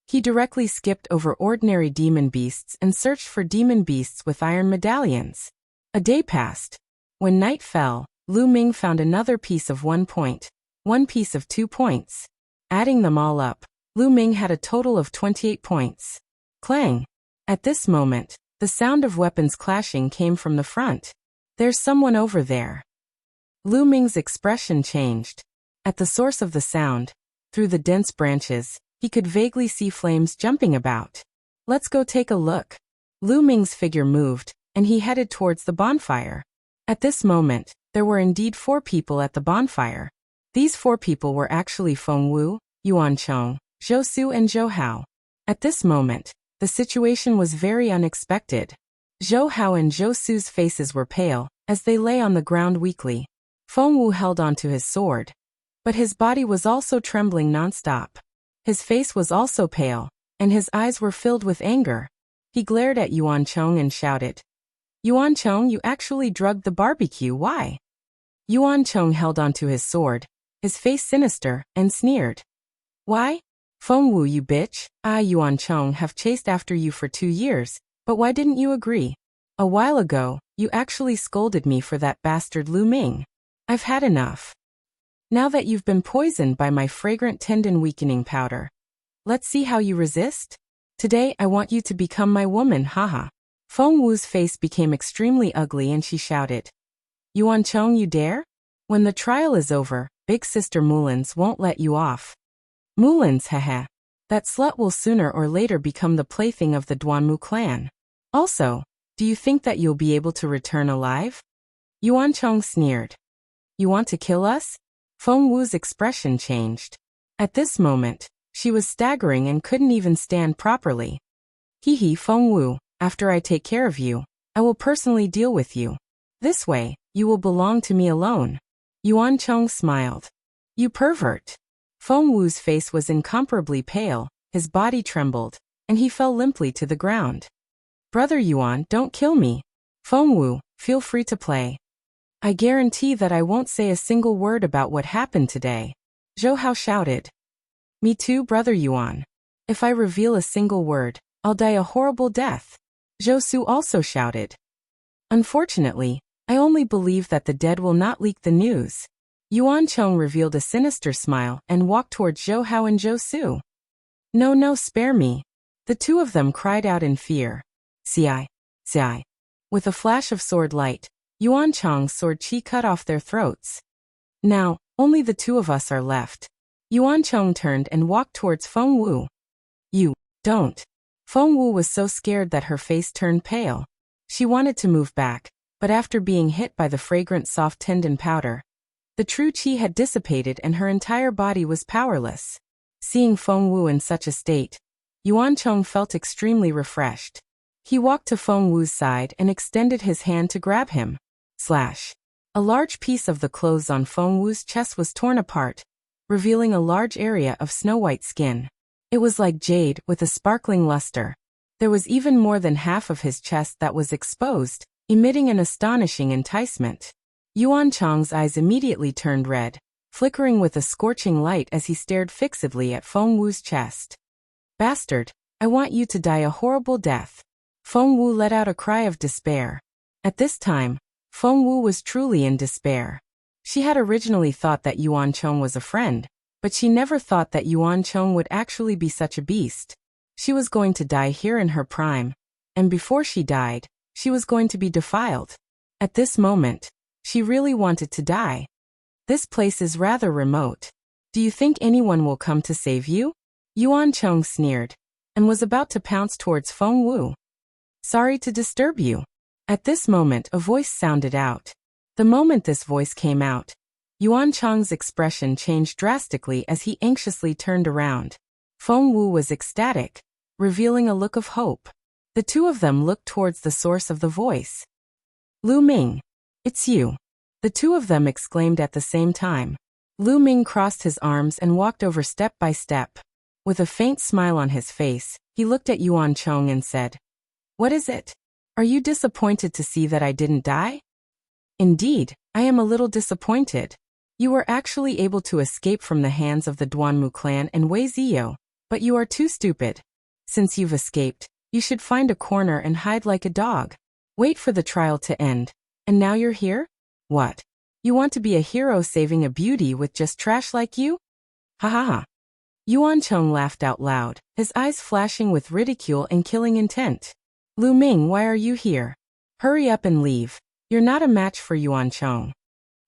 He directly skipped over ordinary demon beasts and searched for demon beasts with iron medallions. A day passed. When night fell, Lu Ming found another piece of 1 point, one piece of 2 points. Adding them all up, Lu Ming had a total of 28 points. Clang! At this moment, the sound of weapons clashing came from the front. There's someone over there. Lu Ming's expression changed. At the source of the sound, through the dense branches, he could vaguely see flames jumping about. Let's go take a look. Lu Ming's figure moved, and he headed towards the bonfire. At this moment, there were indeed 4 people at the bonfire. These 4 people were actually Feng Wu, Yuan Chong, Zhou Su and Zhou Hao. At this moment, the situation was very unexpected. Zhou Hao and Zhou Su's faces were pale, as they lay on the ground weakly. Feng Wu held onto his sword, but his body was also trembling non-stop. His face was also pale, and his eyes were filled with anger. He glared at Yuan Chong and shouted, "Yuan Chong, you actually drugged the barbecue, why?" Yuan Chong held onto his sword, his face sinister, and sneered. "Why? Feng Wu, you bitch, I, Yuan Chong, have chased after you for 2 years, but why didn't you agree? A while ago, you actually scolded me for that bastard Lu Ming. I've had enough. Now that you've been poisoned by my fragrant tendon weakening powder, let's see how you resist? Today I want you to become my woman, haha." Feng Wu's face became extremely ugly and she shouted, "Yuan Chong, you dare? When the trial is over, big sister Mulan's won't let you off." "Mulan's, haha. That slut will sooner or later become the plaything of the Duanmu clan. Also, do you think that you'll be able to return alive?" Yuan Chong sneered. "You want to kill us?" Feng Wu's expression changed. At this moment, she was staggering and couldn't even stand properly. "Hee Feng Wu, after I take care of you, I will personally deal with you. This way, you will belong to me alone." Yuan Chong smiled. "You pervert." Feng Wu's face was incomparably pale, his body trembled, and he fell limply to the ground. "Brother Yuan, don't kill me. Feng Wu, feel free to play. I guarantee that I won't say a single word about what happened today." Zhou Hao shouted. "Me too, Brother Yuan. If I reveal a single word, I'll die a horrible death." Zhou Su also shouted. "Unfortunately, I only believe that the dead will not leak the news. Yuan Chong revealed a sinister smile and walked towards Zhou Hao and Zhou Su. No, no, spare me. The two of them cried out in fear. Ci. With a flash of sword light, Yuan Chong's sword chi cut off their throats. Now, only the two of us are left. Yuan Chong turned and walked towards Feng Wu. You, don't. Feng Wu was so scared that her face turned pale. She wanted to move back, but after being hit by the fragrant soft tendon powder, the true chi had dissipated and her entire body was powerless. Seeing Feng Wu in such a state, Yuan Chong felt extremely refreshed. He walked to Feng Wu's side and extended his hand to grab him. Slash. A large piece of the clothes on Feng Wu's chest was torn apart, revealing a large area of snow-white skin. It was like jade with a sparkling luster. There was even more than half of his chest that was exposed, emitting an astonishing enticement. Yuan Chong's eyes immediately turned red, flickering with a scorching light as he stared fixedly at Feng Wu's chest. Bastard, I want you to die a horrible death. Feng Wu let out a cry of despair. At this time, Feng Wu was truly in despair. She had originally thought that Yuan Chong was a friend, but she never thought that Yuan Chong would actually be such a beast. She was going to die here in her prime, and before she died, she was going to be defiled. At this moment, she really wanted to die. This place is rather remote. Do you think anyone will come to save you? Yuan Chong sneered, and was about to pounce towards Feng Wu. Sorry to disturb you. At this moment a voice sounded out. The moment this voice came out, Yuan Chong's expression changed drastically as he anxiously turned around. Feng Wu was ecstatic, revealing a look of hope. The two of them looked towards the source of the voice. Lu Ming. It's you. The two of them exclaimed at the same time. Lu Ming crossed his arms and walked over step by step. With a faint smile on his face, he looked at Yuan Chong and said, What is it? Are you disappointed to see that I didn't die? Indeed, I am a little disappointed. You were actually able to escape from the hands of the Duanmu clan and Wei Ziyo, but you are too stupid. Since you've escaped, you should find a corner and hide like a dog. Wait for the trial to end. And now you're here? What? You want to be a hero saving a beauty with just trash like you? Ha ha ha. Yuan Chong laughed out loud, his eyes flashing with ridicule and killing intent. Lu Ming, why are you here? Hurry up and leave. You're not a match for Yuan Chong.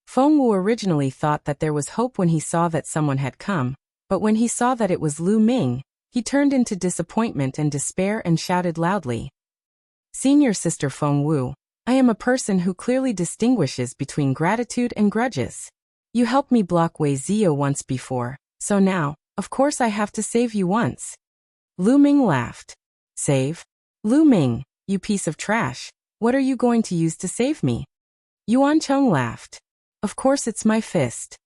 Feng Wu originally thought that there was hope when he saw that someone had come, but when he saw that it was Lu Ming, he turned into disappointment and despair and shouted loudly. Senior Sister Feng Wu, I am a person who clearly distinguishes between gratitude and grudges. You helped me block Wei Ziyo once before, so now, of course I have to save you once. Lu Ming laughed. Save? Lu Ming, you piece of trash, what are you going to use to save me? Yuan Chong laughed. Of course it's my fist.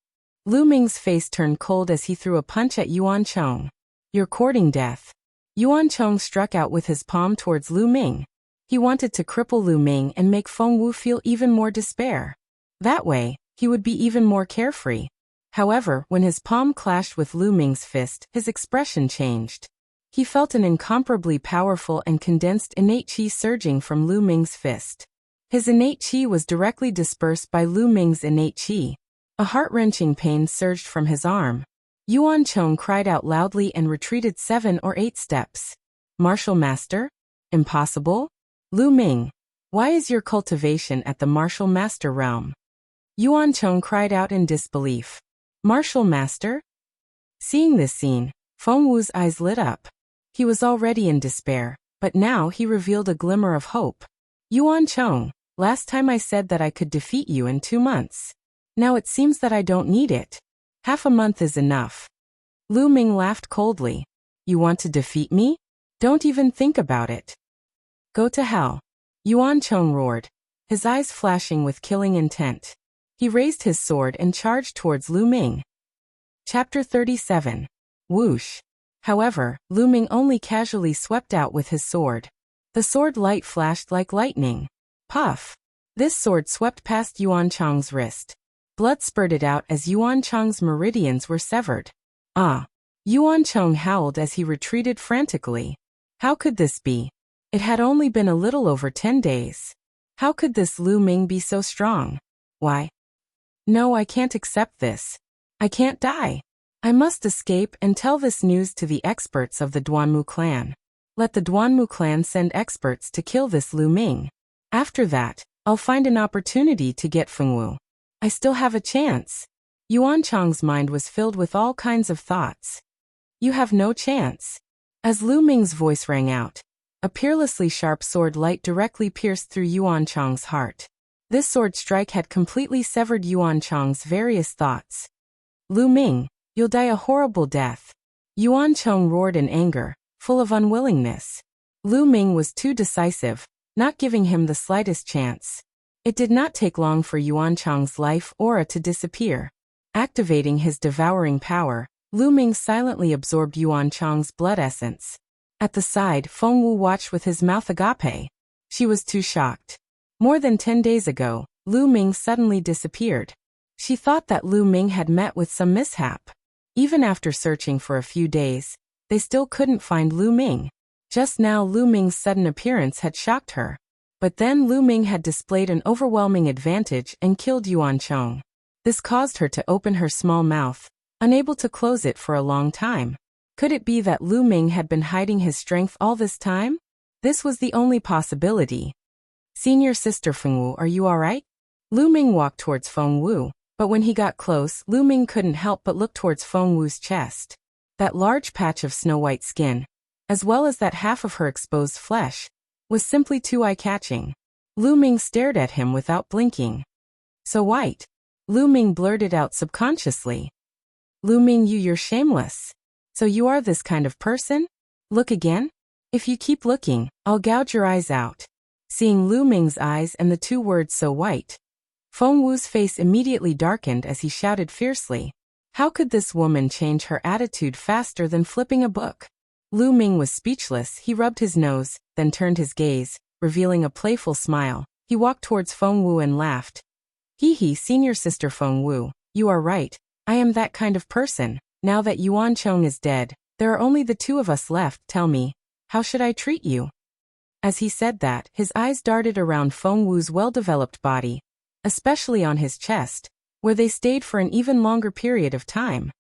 Lu Ming's face turned cold as he threw a punch at Yuan Chong. You're courting death. Yuan Chong struck out with his palm towards Lu Ming. He wanted to cripple Lu Ming and make Feng Wu feel even more despair. That way, he would be even more carefree. However, when his palm clashed with Lu Ming's fist, his expression changed. He felt an incomparably powerful and condensed innate chi surging from Lu Ming's fist. His innate chi was directly dispersed by Lu Ming's innate chi. A heart-wrenching pain surged from his arm. Yuan Chong cried out loudly and retreated 7 or 8 steps. Martial Master? Impossible? Lu Ming, why is your cultivation at the Martial Master realm? Yuan Chong cried out in disbelief. Martial Master? Seeing this scene, Feng Wu's eyes lit up. He was already in despair, but now he revealed a glimmer of hope. Yuan Chong, last time I said that I could defeat you in 2 months. Now it seems that I don't need it. Half a month is enough. Lu Ming laughed coldly. You want to defeat me? Don't even think about it. Go to hell. Yuan Chong roared, his eyes flashing with killing intent. He raised his sword and charged towards Lu Ming. Chapter 37. Whoosh. However, Lu Ming only casually swept out with his sword. The sword light flashed like lightning. Puff. This sword swept past Yuan Chong's wrist. Blood spurted out as Yuan Chong's meridians were severed. Ah! Yuan Chong howled as he retreated frantically. How could this be? It had only been a little over 10 days. How could this Lu Ming be so strong? Why? No, I can't accept this. I can't die. I must escape and tell this news to the experts of the Duanmu clan. Let the Duanmu clan send experts to kill this Lu Ming. After that, I'll find an opportunity to get Fengwu. I still have a chance. Yuan Chang's mind was filled with all kinds of thoughts. You have no chance. As Lu Ming's voice rang out, a peerlessly sharp sword light directly pierced through Yuan Chang's heart. This sword strike had completely severed Yuan Chang's various thoughts. Lu Ming, you'll die a horrible death. Yuan Chang roared in anger, full of unwillingness. Lu Ming was too decisive, not giving him the slightest chance. It did not take long for Yuan Chang's life aura to disappear. Activating his devouring power, Lu Ming silently absorbed Yuan Chang's blood essence. At the side, Fengwu watched with his mouth agape. She was too shocked. More than 10 days ago, Lu Ming suddenly disappeared. She thought that Lu Ming had met with some mishap. Even after searching for a few days, they still couldn't find Lu Ming. Just now Lu Ming's sudden appearance had shocked her. But then Lu Ming had displayed an overwhelming advantage and killed Yuan Chang. This caused her to open her small mouth, unable to close it for a long time. Could it be that Lu Ming had been hiding his strength all this time? This was the only possibility. Senior Sister Fengwu, are you alright? Lu Ming walked towards Fengwu, but when he got close, Lu Ming couldn't help but look towards Fengwu's chest. That large patch of snow-white skin, as well as that half of her exposed flesh, was simply too eye-catching. Lu Ming stared at him without blinking. So white. Lu Ming blurted out subconsciously. Lu Ming, you're shameless. So you are this kind of person? Look again? If you keep looking, I'll gouge your eyes out. Seeing Lu Ming's eyes and the two words so white, Fengwu's face immediately darkened as he shouted fiercely. How could this woman change her attitude faster than flipping a book? Lu Ming was speechless. He rubbed his nose, then turned his gaze, revealing a playful smile. He walked towards Fengwu and laughed. Hee, Senior Sister Fengwu, you are right. I am that kind of person. Now that Yuan Chang is dead, there are only the two of us left. Tell me, how should I treat you? As he said that, his eyes darted around Fengwu's well-developed body, especially on his chest, where they stayed for an even longer period of time.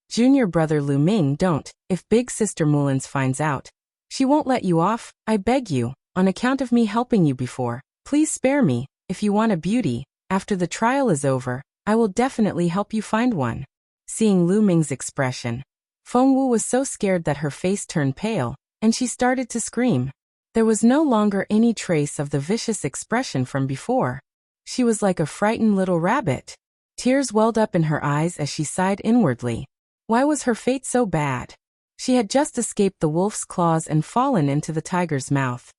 Junior brother Lu Ming, don't. If Big Sister Mullins finds out, she won't let you off. I beg you, on account of me helping you before, please spare me. If you want a beauty, after the trial is over, I will definitely help you find one. Seeing Lu Ming's expression, Fengwu was so scared that her face turned pale, and she started to scream. There was no longer any trace of the vicious expression from before. She was like a frightened little rabbit. Tears welled up in her eyes as she sighed inwardly. Why was her fate so bad? She had just escaped the wolf's claws and fallen into the tiger's mouth.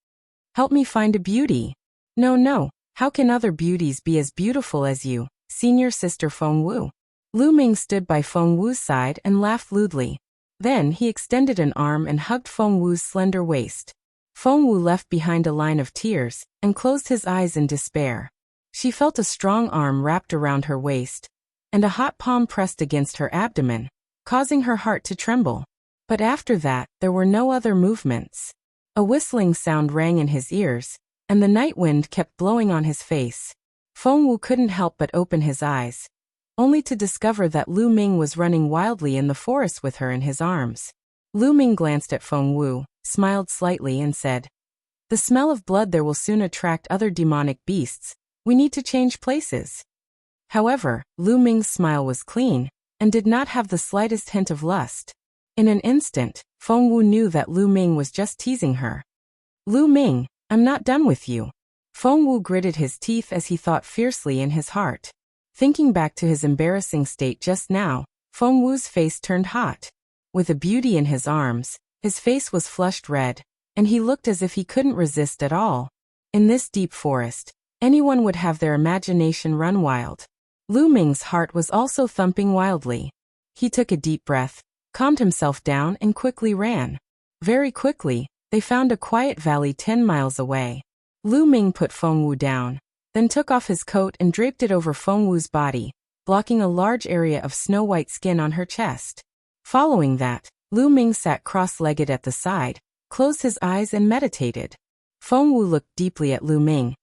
Help me find a beauty. No, how can other beauties be as beautiful as you, Senior Sister Fengwu? Lu Ming stood by Fengwu's side and laughed lewdly. Then he extended an arm and hugged Fengwu's slender waist. Fengwu left behind a line of tears and closed his eyes in despair. She felt a strong arm wrapped around her waist, and a hot palm pressed against her abdomen, causing her heart to tremble. But after that, there were no other movements. A whistling sound rang in his ears, and the night wind kept blowing on his face. Fengwu couldn't help but open his eyes, only to discover that Lu Ming was running wildly in the forest with her in his arms. Lu Ming glanced at Fengwu, smiled slightly and said, "The smell of blood there will soon attract other demonic beasts. We need to change places." However, Lu Ming's smile was clean, and did not have the slightest hint of lust. In an instant, Fengwu knew that Lu Ming was just teasing her. "Lu Ming, I'm not done with you." Fengwu gritted his teeth as he thought fiercely in his heart. Thinking back to his embarrassing state just now, Fengwu's face turned hot. With a beauty in his arms, his face was flushed red, and he looked as if he couldn't resist at all. In this deep forest, anyone would have their imagination run wild. Lu Ming's heart was also thumping wildly. He took a deep breath, calmed himself down and quickly ran. Very quickly, they found a quiet valley 10 miles away. Lu Ming put Fengwu down, then took off his coat and draped it over Fengwu's body, blocking a large area of snow-white skin on her chest. Following that, Lu Ming sat cross-legged at the side, closed his eyes and meditated. Fengwu looked deeply at Lu Ming,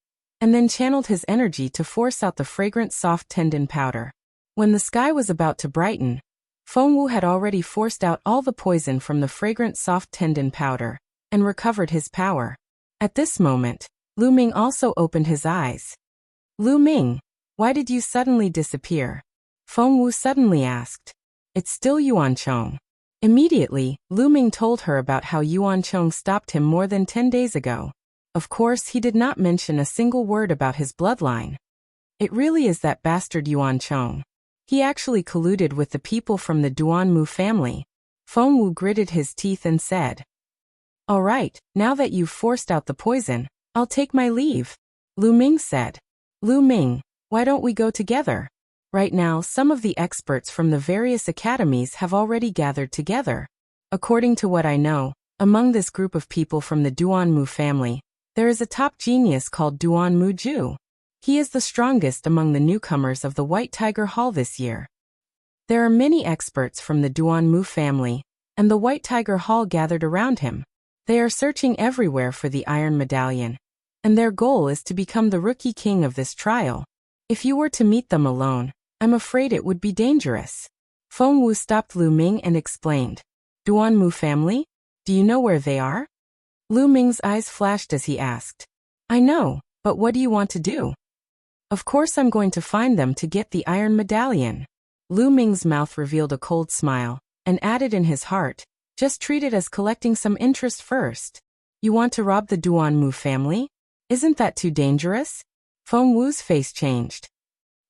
and then channeled his energy to force out the fragrant soft tendon powder. When the sky was about to brighten, Fengwu had already forced out all the poison from the fragrant soft tendon powder, and recovered his power. At this moment, Lu Ming also opened his eyes. Lu Ming, why did you suddenly disappear? Fengwu suddenly asked. It's still Yuan Chong. Immediately, Lu Ming told her about how Yuan Chong stopped him more than 10 days ago. Of course, he did not mention a single word about his bloodline. It really is that bastard Yuan Chong. He actually colluded with the people from the Duanmu family. Fengwu gritted his teeth and said, All right, now that you've forced out the poison, I'll take my leave. Lu Ming said. Lu Ming, why don't we go together? Right now, some of the experts from the various academies have already gathered together. According to what I know, among this group of people from the Duanmu family, there is a top genius called Duanmu Ju. He is the strongest among the newcomers of the White Tiger Hall this year. There are many experts from the Duanmu family, and the White Tiger Hall gathered around him. They are searching everywhere for the Iron Medallion, and their goal is to become the rookie king of this trial. If you were to meet them alone, I'm afraid it would be dangerous. Fengwu stopped Lu Ming and explained. Duanmu family? Do you know where they are? Lu Ming's eyes flashed as he asked. I know, but what do you want to do? Of course I'm going to find them to get the Iron Medallion. Lu Ming's mouth revealed a cold smile, and added in his heart, just treat it as collecting some interest first. You want to rob the Duanmu family? Isn't that too dangerous? Fengwu's face changed.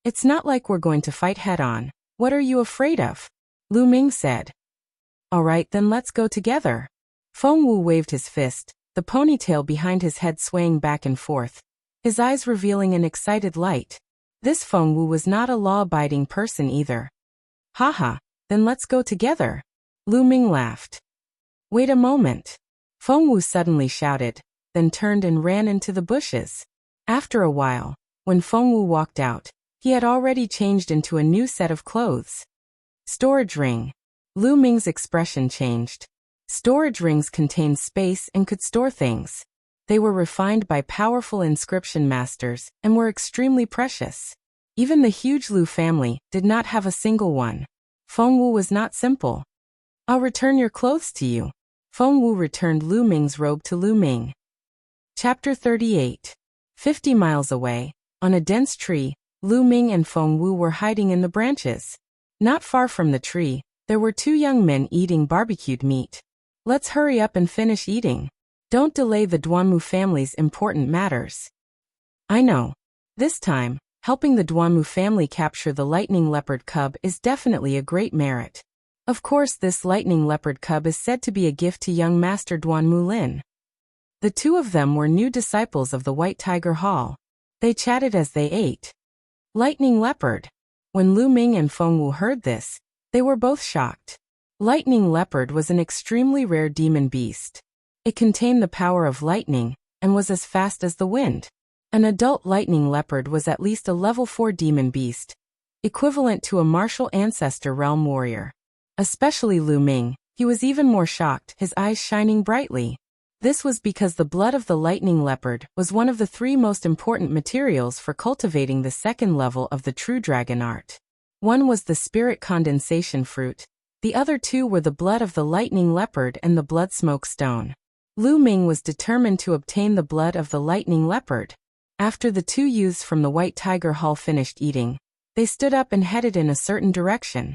It's not like we're going to fight head-on. What are you afraid of? Lu Ming said. All right, then let's go together. Fengwu waved his fist, the ponytail behind his head swaying back and forth, his eyes revealing an excited light. This Fengwu was not a law-abiding person either. Haha, then let's go together. Lu Ming laughed. Wait a moment. Fengwu suddenly shouted, then turned and ran into the bushes. After a while, when Fengwu walked out, he had already changed into a new set of clothes. Storage ring. Lu Ming's expression changed. Storage rings contained space and could store things. They were refined by powerful inscription masters and were extremely precious. Even the huge Lu family did not have a single one. Fengwu was not simple. I'll return your clothes to you. Fengwu returned Lu Ming's robe to Lu Ming. Chapter 38. 50 miles away, on a dense tree, Lu Ming and Fengwu were hiding in the branches. Not far from the tree, there were two young men eating barbecued meat. Let's hurry up and finish eating. Don't delay the Duanmu family's important matters. I know. This time, helping the Duanmu family capture the lightning leopard cub is definitely a great merit. Of course, this lightning leopard cub is said to be a gift to young Master Duanmu Lin. The two of them were new disciples of the White Tiger Hall. They chatted as they ate. Lightning leopard. When Lu Ming and Fengwu heard this, they were both shocked. Lightning leopard was an extremely rare demon beast. It contained the power of lightning, and was as fast as the wind. An adult lightning leopard was at least a level 4 demon beast, equivalent to a martial ancestor realm warrior. Especially Lu Ming, he was even more shocked, his eyes shining brightly. This was because the blood of the lightning leopard was one of the 3 most important materials for cultivating the second level of the true dragon art. One was the spirit condensation fruit. The other 2 were the blood of the lightning leopard and the blood smoke stone. Lu Ming was determined to obtain the blood of the lightning leopard. After the 2 youths from the White Tiger Hall finished eating, they stood up and headed in a certain direction.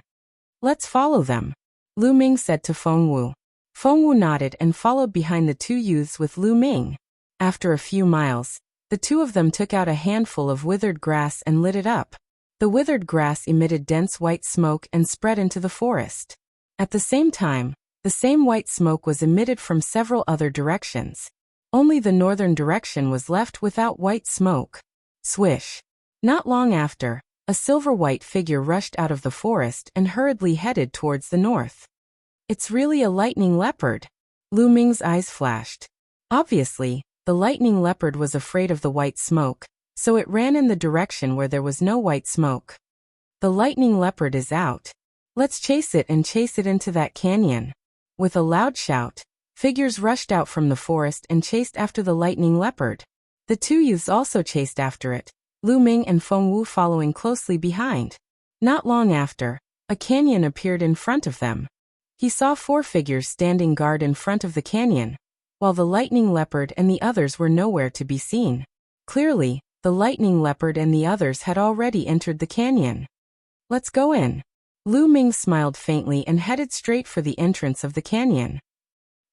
Let's follow them, Lu Ming said to Fengwu. Fengwu nodded and followed behind the 2 youths with Lu Ming. After a few miles, the 2 of them took out a handful of withered grass and lit it up. The withered grass emitted dense white smoke and spread into the forest. At the same time, the same white smoke was emitted from several other directions. Only the northern direction was left without white smoke. Swish. Not long after, a silver-white figure rushed out of the forest and hurriedly headed towards the north. It's really a lightning leopard. Lu Ming's eyes flashed. Obviously, the lightning leopard was afraid of the white smoke, so it ran in the direction where there was no white smoke. The lightning leopard is out. Let's chase it and chase it into that canyon. With a loud shout, figures rushed out from the forest and chased after the lightning leopard. The two youths also chased after it, Lu Ming and Feng Wu following closely behind. Not long after, a canyon appeared in front of them. He saw 4 figures standing guard in front of the canyon, while the lightning leopard and the others were nowhere to be seen. Clearly, the lightning leopard and the others had already entered the canyon. Let's go in. Lu Ming smiled faintly and headed straight for the entrance of the canyon.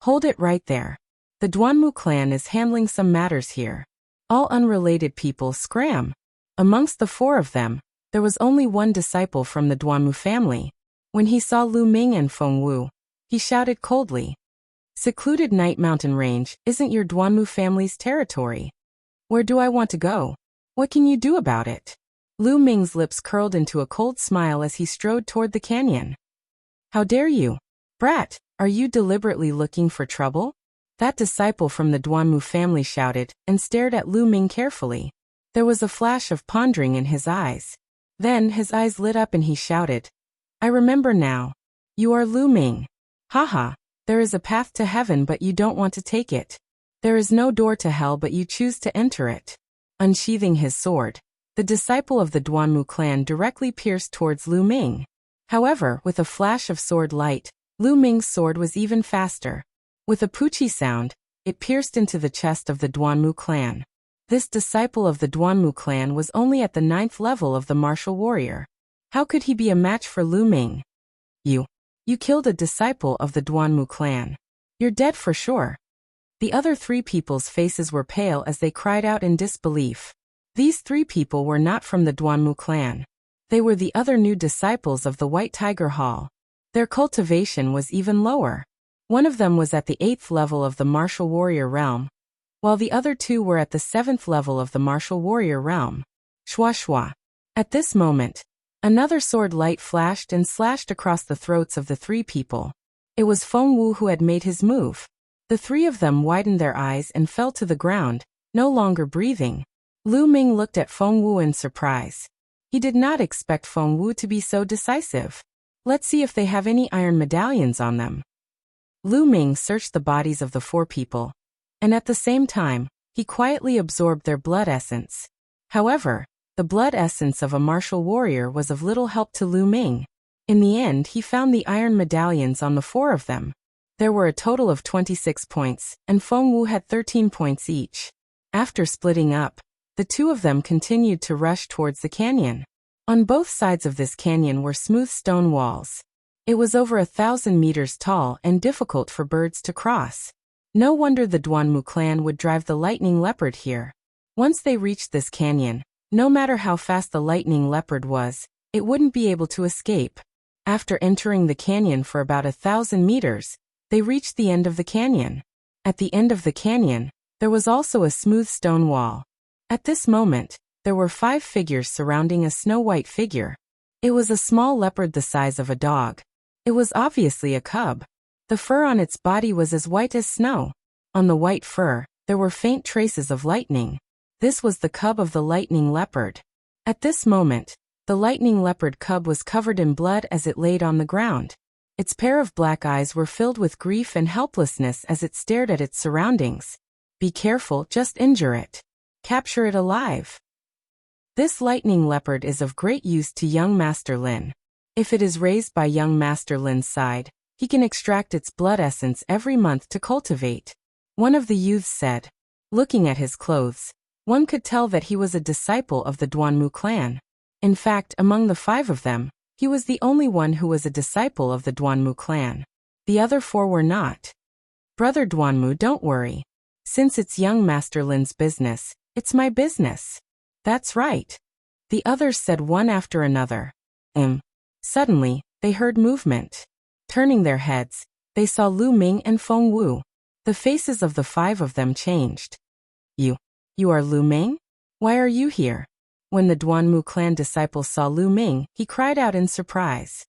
Hold it right there. The Duanmu clan is handling some matters here. All unrelated people scram. Amongst the 4 of them, there was only one disciple from the Duanmu family. When he saw Lu Ming and Feng Wu, he shouted coldly, "Secluded Night Mountain Range isn't your Duanmu family's territory. Where do I want to go? What can you do about it?" Lu Ming's lips curled into a cold smile as he strode toward the canyon. "How dare you? Brat, are you deliberately looking for trouble?" That disciple from the Duanmu family shouted and stared at Lu Ming carefully. There was a flash of pondering in his eyes. Then his eyes lit up and he shouted, "I remember now. You are Lu Ming. Haha, there is a path to heaven but you don't want to take it. There is no door to hell but you choose to enter it." Unsheathing his sword, the disciple of the Duanmu clan directly pierced towards Lu Ming. However, with a flash of sword light, Lu Ming's sword was even faster. With a poochie sound, it pierced into the chest of the Duanmu clan. This disciple of the Duanmu clan was only at the 9th level of the martial warrior. How could he be a match for Lu Ming? You killed a disciple of the Duanmu clan. You're dead for sure." The other 3 people's faces were pale as they cried out in disbelief. These 3 people were not from the Duanmu clan. They were the other new disciples of the White Tiger Hall. Their cultivation was even lower. One of them was at the 8th level of the martial warrior realm, while the other 2 were at the 7th level of the martial warrior realm. Shwa shwa. At this moment, another sword light flashed and slashed across the throats of the 3 people. It was Feng Wu who had made his move. The 3 of them widened their eyes and fell to the ground, no longer breathing. Lu Ming looked at Feng Wu in surprise. He did not expect Feng Wu to be so decisive. Let's see if they have any iron medallions on them. Lu Ming searched the bodies of the 4 people, and at the same time, he quietly absorbed their blood essence. However, the blood essence of a martial warrior was of little help to Lu Ming. In the end, he found the iron medallions on the 4 of them. There were a total of 26 points, and Feng Wu had 13 points each. After splitting up, the 2 of them continued to rush towards the canyon. On both sides of this canyon were smooth stone walls. It was over 1,000 meters tall and difficult for birds to cross. No wonder the Duanmu clan would drive the lightning leopard here. Once they reached this canyon, no matter how fast the lightning leopard was, it wouldn't be able to escape. After entering the canyon for about 1,000 meters, they reached the end of the canyon. At the end of the canyon, there was also a smooth stone wall. At this moment, there were 5 figures surrounding a snow-white figure. It was a small leopard the size of a dog. It was obviously a cub. The fur on its body was as white as snow. On the white fur, there were faint traces of lightning. This was the cub of the lightning leopard. At this moment, the lightning leopard cub was covered in blood as it laid on the ground. Its pair of black eyes were filled with grief and helplessness as it stared at its surroundings. Be careful, just injure it. Capture it alive. This lightning leopard is of great use to young Master Lin. If it is raised by young Master Lin's side, he can extract its blood essence every month to cultivate. One of the youths said. Looking at his clothes, one could tell that he was a disciple of the Duanmu clan. In fact, among the 5 of them, he was the only one who was a disciple of the Duanmu clan. The other 4 were not. Brother Duanmu, don't worry. Since it's young Master Lin's business, it's my business. That's right. The others said one after another. Suddenly, they heard movement. Turning their heads, they saw Lu Ming and Feng Wu. The faces of the 5 of them changed. You are Lu Ming? Why are you here? When the Duanmu clan disciple saw Lu Ming, he cried out in surprise.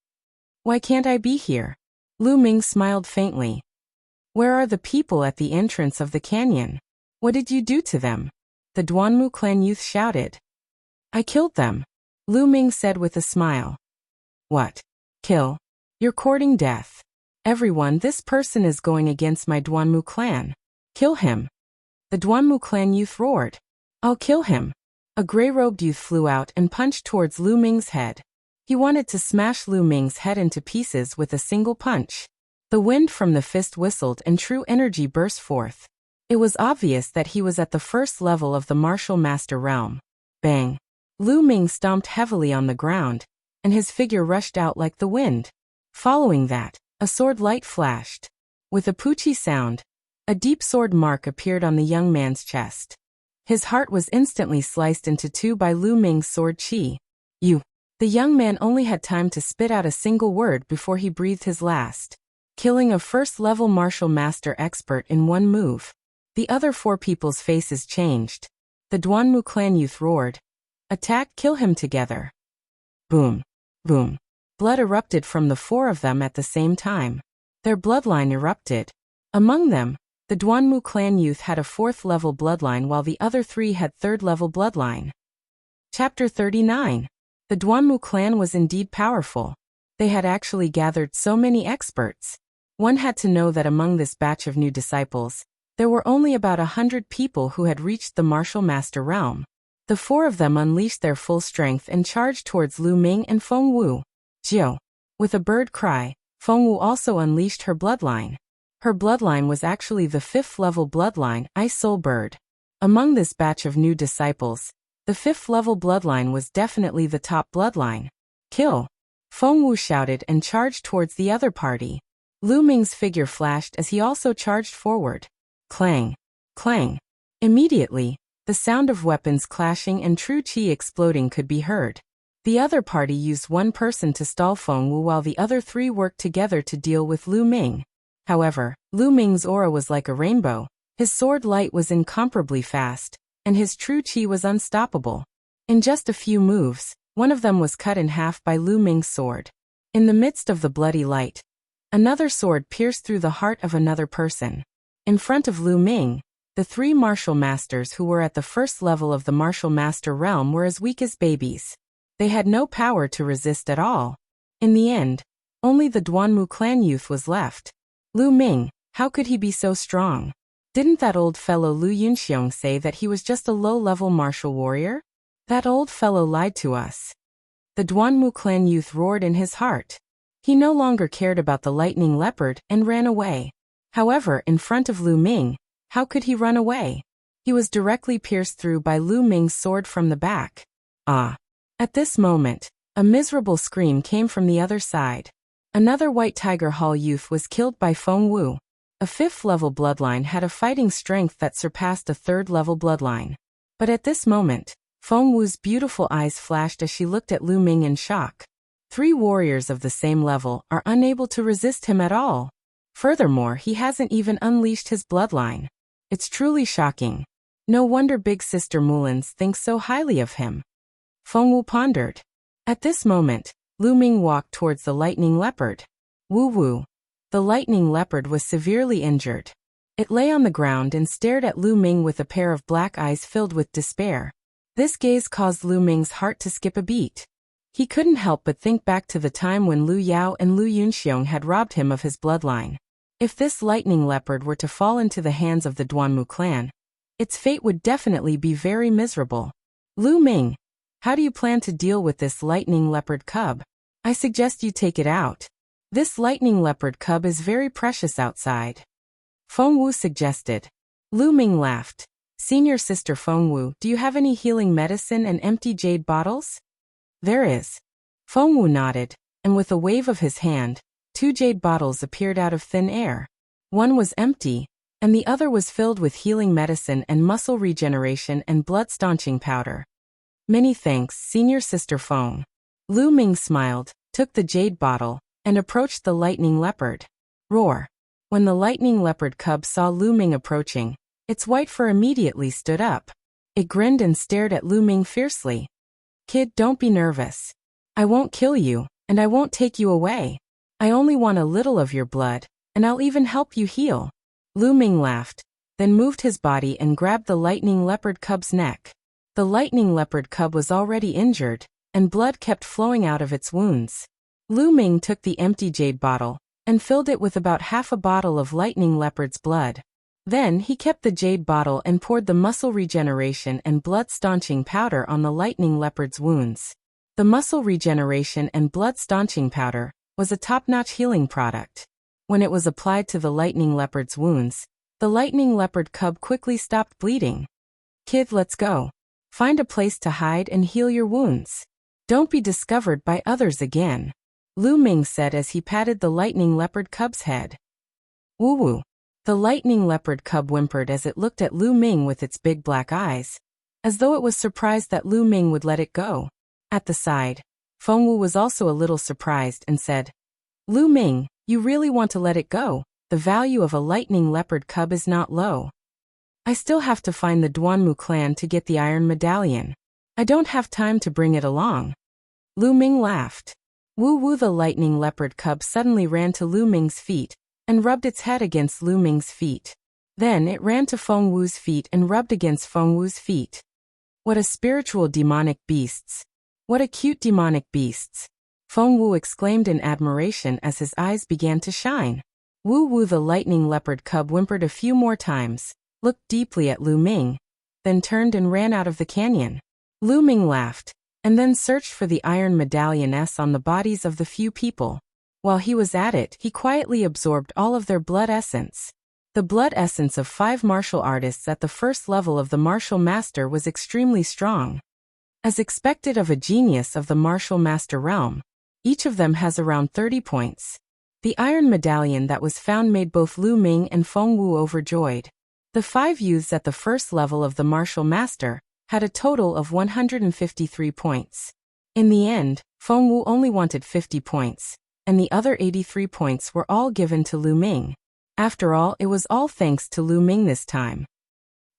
Why can't I be here? Lu Ming smiled faintly. Where are the people at the entrance of the canyon? What did you do to them? The Duanmu clan youth shouted. I killed them, Lu Ming said with a smile. What? Kill? You're courting death. Everyone, this person is going against my Duanmu clan. Kill him. The Duanmu clan youth roared. I'll kill him. A gray-robed youth flew out and punched towards Lu Ming's head. He wanted to smash Lu Ming's head into pieces with a single punch. The wind from the fist whistled and true energy burst forth. It was obvious that he was at the first level of the martial master realm. Bang! Lu Ming stomped heavily on the ground, and his figure rushed out like the wind. Following that, a sword light flashed. With a poochie sound, a deep sword mark appeared on the young man's chest. His heart was instantly sliced into two by Lu Ming's sword chi. You. The young man only had time to spit out a single word before he breathed his last, killing a first-level martial master expert in one move. The other four people's faces changed. The Duanmu clan youth roared, "Attack, kill him together." Boom. Boom. Blood erupted from the four of them at the same time. Their bloodline erupted. Among them, the Duanmu clan youth had a fourth-level bloodline while the other three had third-level bloodline. Chapter 39. The Duanmu clan was indeed powerful. They had actually gathered so many experts. One had to know that among this batch of new disciples, there were only about 100 people who had reached the martial master realm. The four of them unleashed their full strength and charged towards Lu Ming and Feng Wu. Jiu. With a bird cry, Feng Wu also unleashed her bloodline. Her bloodline was actually the fifth-level bloodline, Ice Soul Bird. Among this batch of new disciples, the fifth-level bloodline was definitely the top bloodline. Kill! Feng Wu shouted and charged towards the other party. Lu Ming's figure flashed as he also charged forward. Clang! Clang! Immediately, the sound of weapons clashing and true chi exploding could be heard. The other party used one person to stall Feng Wu while the other three worked together to deal with Lu Ming. However, Lu Ming's aura was like a rainbow, his sword light was incomparably fast, and his true chi was unstoppable. In just a few moves, one of them was cut in half by Lu Ming's sword. In the midst of the bloody light, another sword pierced through the heart of another person. In front of Lu Ming, the three martial masters who were at the first level of the martial master realm were as weak as babies. They had no power to resist at all. In the end, only the Duanmu clan youth was left. Lu Ming, how could he be so strong? Didn't that old fellow Lu Yunxiong say that he was just a low-level martial warrior? That old fellow lied to us. The Duanmu clan youth roared in his heart. He no longer cared about the lightning leopard and ran away. However, in front of Lu Ming, how could he run away? He was directly pierced through by Lu Ming's sword from the back. Ah! At this moment, a miserable scream came from the other side. Another White Tiger Hall youth was killed by Feng Wu. A fifth-level bloodline had a fighting strength that surpassed a third-level bloodline. But at this moment, Feng Wu's beautiful eyes flashed as she looked at Lu Ming in shock. Three warriors of the same level are unable to resist him at all. Furthermore, he hasn't even unleashed his bloodline. It's truly shocking. No wonder Big Sister Mullins thinks so highly of him. Feng Wu pondered. At this moment, Lu Ming walked towards the lightning leopard. Woo-woo. The lightning leopard was severely injured. It lay on the ground and stared at Lu Ming with a pair of black eyes filled with despair. This gaze caused Lu Ming's heart to skip a beat. He couldn't help but think back to the time when Lu Yao and Lu Yunxiong had robbed him of his bloodline. If this lightning leopard were to fall into the hands of the Duanmu clan, its fate would definitely be very miserable. Lu Ming, how do you plan to deal with this lightning leopard cub? I suggest you take it out. This lightning leopard cub is very precious outside. Feng Wu suggested. Lu Ming laughed. Senior Sister Feng Wu, do you have any healing medicine and empty jade bottles? There is. Feng Wu nodded, and with a wave of his hand, 2 jade bottles appeared out of thin air. One was empty, and the other was filled with healing medicine and muscle regeneration and blood-staunching powder. Many thanks, Senior Sister Feng. Lu Ming smiled, took the jade bottle, and approached the lightning leopard. Roar. When the lightning leopard cub saw Lu Ming approaching, its white fur immediately stood up. It grinned and stared at Lu Ming fiercely. Kid, don't be nervous. I won't kill you, and I won't take you away. I only want a little of your blood, and I'll even help you heal. Lu Ming laughed, then moved his body and grabbed the lightning leopard cub's neck. The lightning leopard cub was already injured, and blood kept flowing out of its wounds. Lu Ming took the empty jade bottle, and filled it with about half a bottle of lightning leopard's blood. Then he kept the jade bottle and poured the muscle regeneration and blood-staunching powder on the lightning leopard's wounds. The muscle regeneration and blood-staunching powder was a top-notch healing product. When it was applied to the lightning leopard's wounds, the lightning leopard cub quickly stopped bleeding. Kid, let's go. Find a place to hide and heal your wounds. Don't be discovered by others again, Lu Ming said as he patted the lightning leopard cub's head. Woo-woo. The lightning leopard cub whimpered as it looked at Lu Ming with its big black eyes, as though it was surprised that Lu Ming would let it go. At the side, Fengwu was also a little surprised and said, Lu Ming, you really want to let it go? The value of a lightning leopard cub is not low. I still have to find the Duanmu clan to get the iron medallion. I don't have time to bring it along. Lu Ming laughed. Woo-woo. The lightning leopard cub suddenly ran to Lu Ming's feet and rubbed its head against Lu Ming's feet. Then it ran to Fengwu's feet and rubbed against Fengwu's feet. What a spiritual demonic beasts. What a cute demonic beasts. Fengwu exclaimed in admiration as his eyes began to shine. Woo-woo. The lightning leopard cub whimpered a few more times, looked deeply at Lu Ming, then turned and ran out of the canyon. Lu Ming laughed, and then searched for the iron medallion on the bodies of the few people. While he was at it, he quietly absorbed all of their blood essence. The blood essence of 5 martial artists at the first level of the martial master was extremely strong. As expected of a genius of the martial master realm, each of them has around 30 points. The iron medallion that was found made both Lu Ming and Fengwu overjoyed. The 5 youths at the first level of the martial master had a total of 153 points. In the end, Fengwu only wanted 50 points, and the other 83 points were all given to Lu Ming. After all, it was all thanks to Lu Ming this time.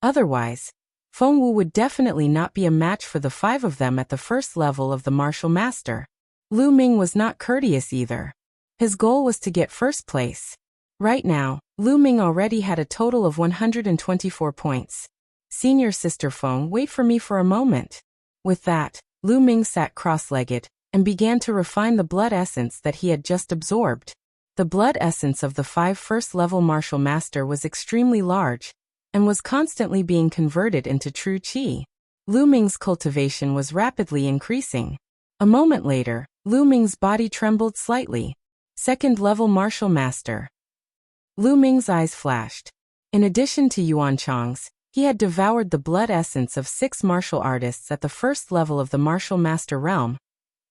Otherwise, Fengwu would definitely not be a match for the 5 of them at the first level of the martial master. Lu Ming was not courteous either. His goal was to get first place. Right now, Lu Ming already had a total of 124 points. Senior sister Feng, wait for me for a moment. With that, Lu Ming sat cross-legged and began to refine the blood essence that he had just absorbed. The blood essence of the 5 first-level martial master was extremely large and was constantly being converted into true qi. Lu Ming's cultivation was rapidly increasing. A moment later, Lu Ming's body trembled slightly. Second-level martial master. Lu Ming's eyes flashed. In addition to Yuan Chang's, he had devoured the blood essence of 6 martial artists at the first level of the martial master realm,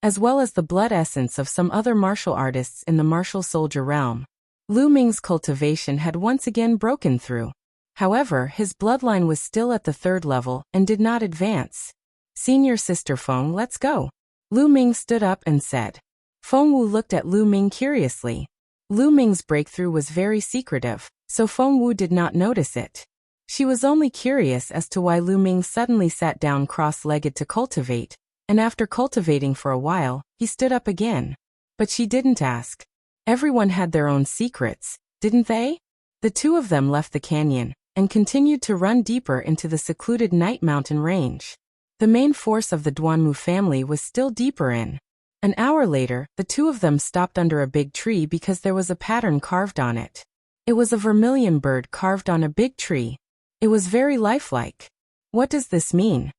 as well as the blood essence of some other martial artists in the martial soldier realm. Lu Ming's cultivation had once again broken through. However, his bloodline was still at the 3rd level and did not advance. Senior sister Feng, let's go. Lu Ming stood up and said. Fengwu looked at Lu Ming curiously. Lu Ming's breakthrough was very secretive, so Fengwu did not notice it. She was only curious as to why Lu Ming suddenly sat down cross-legged to cultivate, and after cultivating for a while, he stood up again. But she didn't ask. Everyone had their own secrets, didn't they? The 2 of them left the canyon and continued to run deeper into the secluded night mountain range. The main force of the Duanmu family was still deeper in. An hour later, the 2 of them stopped under a big tree because there was a pattern carved on it. It was a vermilion bird carved on a big tree. It was very lifelike. What does this mean?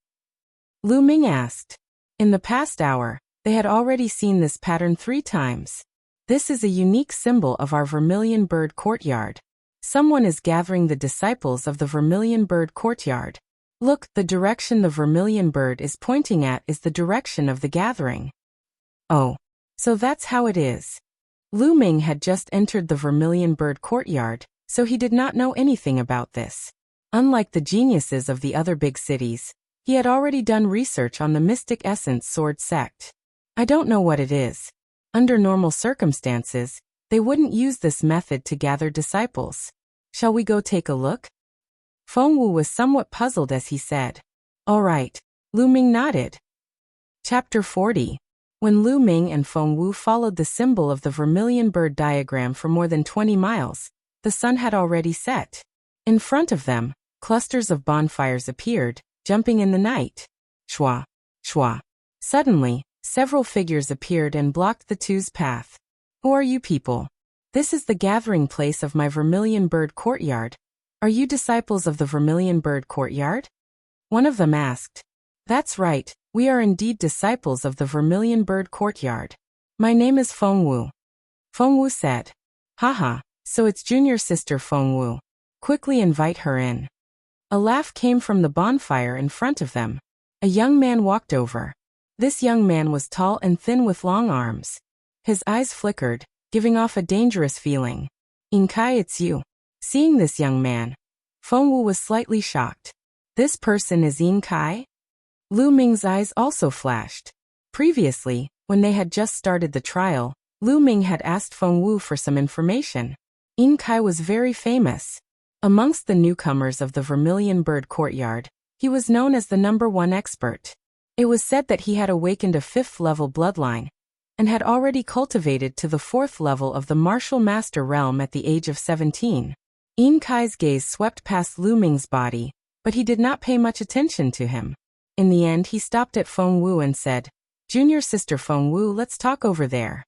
Lu Ming asked. In the past hour, they had already seen this pattern 3 times. This is a unique symbol of our vermilion bird courtyard. Someone is gathering the disciples of the vermilion bird courtyard. Look, the direction the vermilion bird is pointing at is the direction of the gathering. Oh, so that's how it is. Lu Ming had just entered the vermilion bird courtyard, so he did not know anything about this. Unlike the geniuses of the other big cities, he had already done research on the Mystic Essence Sword sect. I don't know what it is. Under normal circumstances, they wouldn't use this method to gather disciples. Shall we go take a look? Fengwu was somewhat puzzled as he said. All right. Lu Ming nodded. Chapter 40. When Lu Ming and Fengwu followed the symbol of the vermilion bird diagram for more than 20 miles, the sun had already set. In front of them, clusters of bonfires appeared, jumping in the night. Shwa, shwa. Suddenly, several figures appeared and blocked the 2's path. Who are you people? This is the gathering place of my vermilion bird courtyard. Are you disciples of the Vermilion Bird Courtyard? One of them asked. That's right, we are indeed disciples of the Vermilion Bird Courtyard. My name is Fengwu. Fengwu said. Haha, so it's junior sister Fengwu. Quickly invite her in. A laugh came from the bonfire in front of them. A young man walked over. This young man was tall and thin with long arms. His eyes flickered, giving off a dangerous feeling. Inkai, it's you. Seeing this young man, Fengwu was slightly shocked. This person is Inkai? Lu Ming's eyes also flashed. Previously, when they had just started the trial, Lu Ming had asked Fengwu for some information. Inkai was very famous. Amongst the newcomers of the Vermilion Bird Courtyard, he was known as the #1 expert. It was said that he had awakened a 5th-level bloodline, and had already cultivated to the 4th level of the martial master realm at the age of 17. Inkai's gaze swept past Lu Ming's body, but he did not pay much attention to him. In the end, he stopped at Fengwu and said, Junior sister Fengwu, let's talk over there.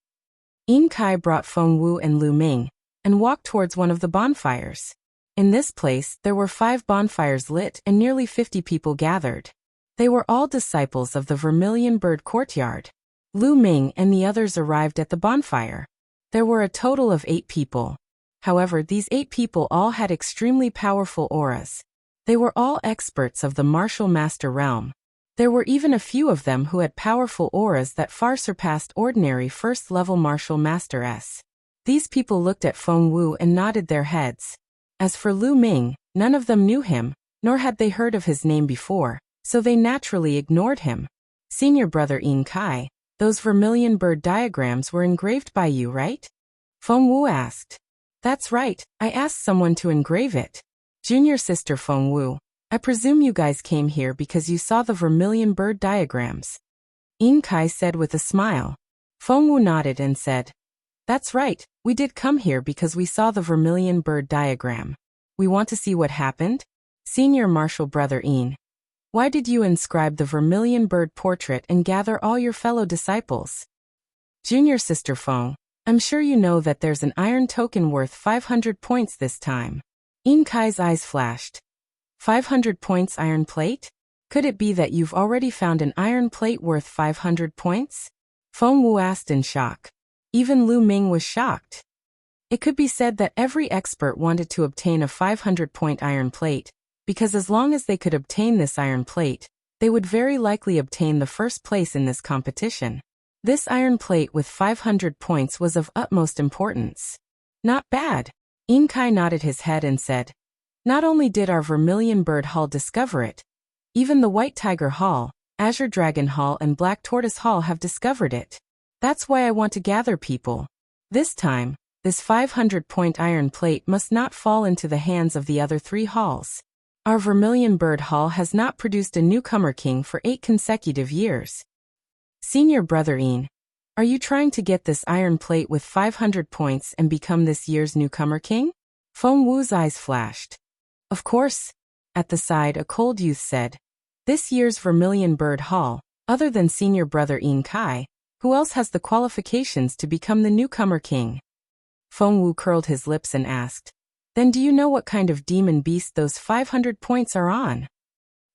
Inkai brought Fengwu and Lu Ming, and walked towards one of the bonfires. In this place, there were 5 bonfires lit and nearly 50 people gathered. They were all disciples of the Vermilion Bird Courtyard. Lu Ming and the others arrived at the bonfire. There were a total of 8 people. However, these 8 people all had extremely powerful auras. They were all experts of the martial master realm. There were even a few of them who had powerful auras that far surpassed ordinary first-level martial masters. These people looked at Fengwu and nodded their heads. As for Lu Ming, none of them knew him, nor had they heard of his name before, so they naturally ignored him. Senior brother Inkai, those Vermilion Bird diagrams were engraved by you, right? Fengwu asked. That's right, I asked someone to engrave it. Junior sister Fengwu, I presume you guys came here because you saw the Vermilion Bird diagrams. Inkai said with a smile. Fengwu nodded and said, That's right, we did come here because we saw the Vermilion Bird diagram. We want to see what happened? Senior martial brother In. Why did you inscribe the Vermilion Bird portrait and gather all your fellow disciples? Junior sister Feng, I'm sure you know that there's an iron token worth 500 points this time. Inkai's eyes flashed. 500 points iron plate? Could it be that you've already found an iron plate worth 500 points? Fengwu asked in shock. Even Lu Ming was shocked. It could be said that every expert wanted to obtain a 500-point iron plate, because as long as they could obtain this iron plate, they would very likely obtain the first place in this competition. This iron plate with 500 points was of utmost importance. Not bad. Inkai nodded his head and said, Not only did our Vermilion Bird Hall discover it, even the White Tiger Hall, Azure Dragon Hall and Black Tortoise Hall have discovered it. That's why I want to gather people. This time, this 500-point iron plate must not fall into the hands of the other 3 halls. Our Vermilion Bird Hall has not produced a newcomer king for 8 consecutive years. Senior brother In, are you trying to get this iron plate with 500 points and become this year's newcomer king? Fengwu's eyes flashed. Of course. At the side, a cold youth said. This year's Vermilion Bird Hall, other than senior brother Inkai, who else has the qualifications to become the newcomer king? Fengwu curled his lips and asked. Then do you know what kind of demon beast those 500 points are on?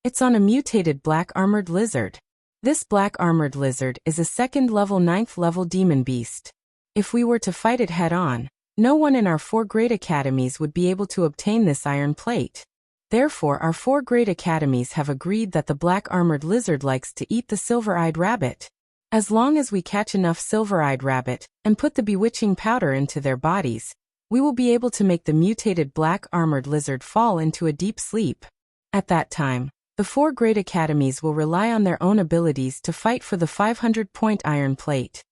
It's on a mutated black armored lizard. This black armored lizard is a 2nd-level 9th-level demon beast. If we were to fight it head-on, no one in our 4 great academies would be able to obtain this iron plate. Therefore, our 4 great academies have agreed that the black armored lizard likes to eat the silver-eyed rabbit. As long as we catch enough silver-eyed rabbit and put the bewitching powder into their bodies, we will be able to make the mutated black armored lizard fall into a deep sleep. At that time, the 4 great academies will rely on their own abilities to fight for the 500-point iron plate.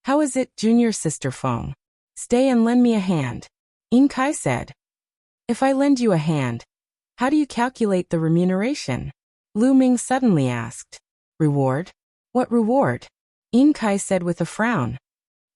How is it, junior sister Feng? Stay and lend me a hand. Inkai said. If I lend you a hand, how do you calculate the remuneration? Lu Ming suddenly asked. Reward? What reward? Inkai said with a frown.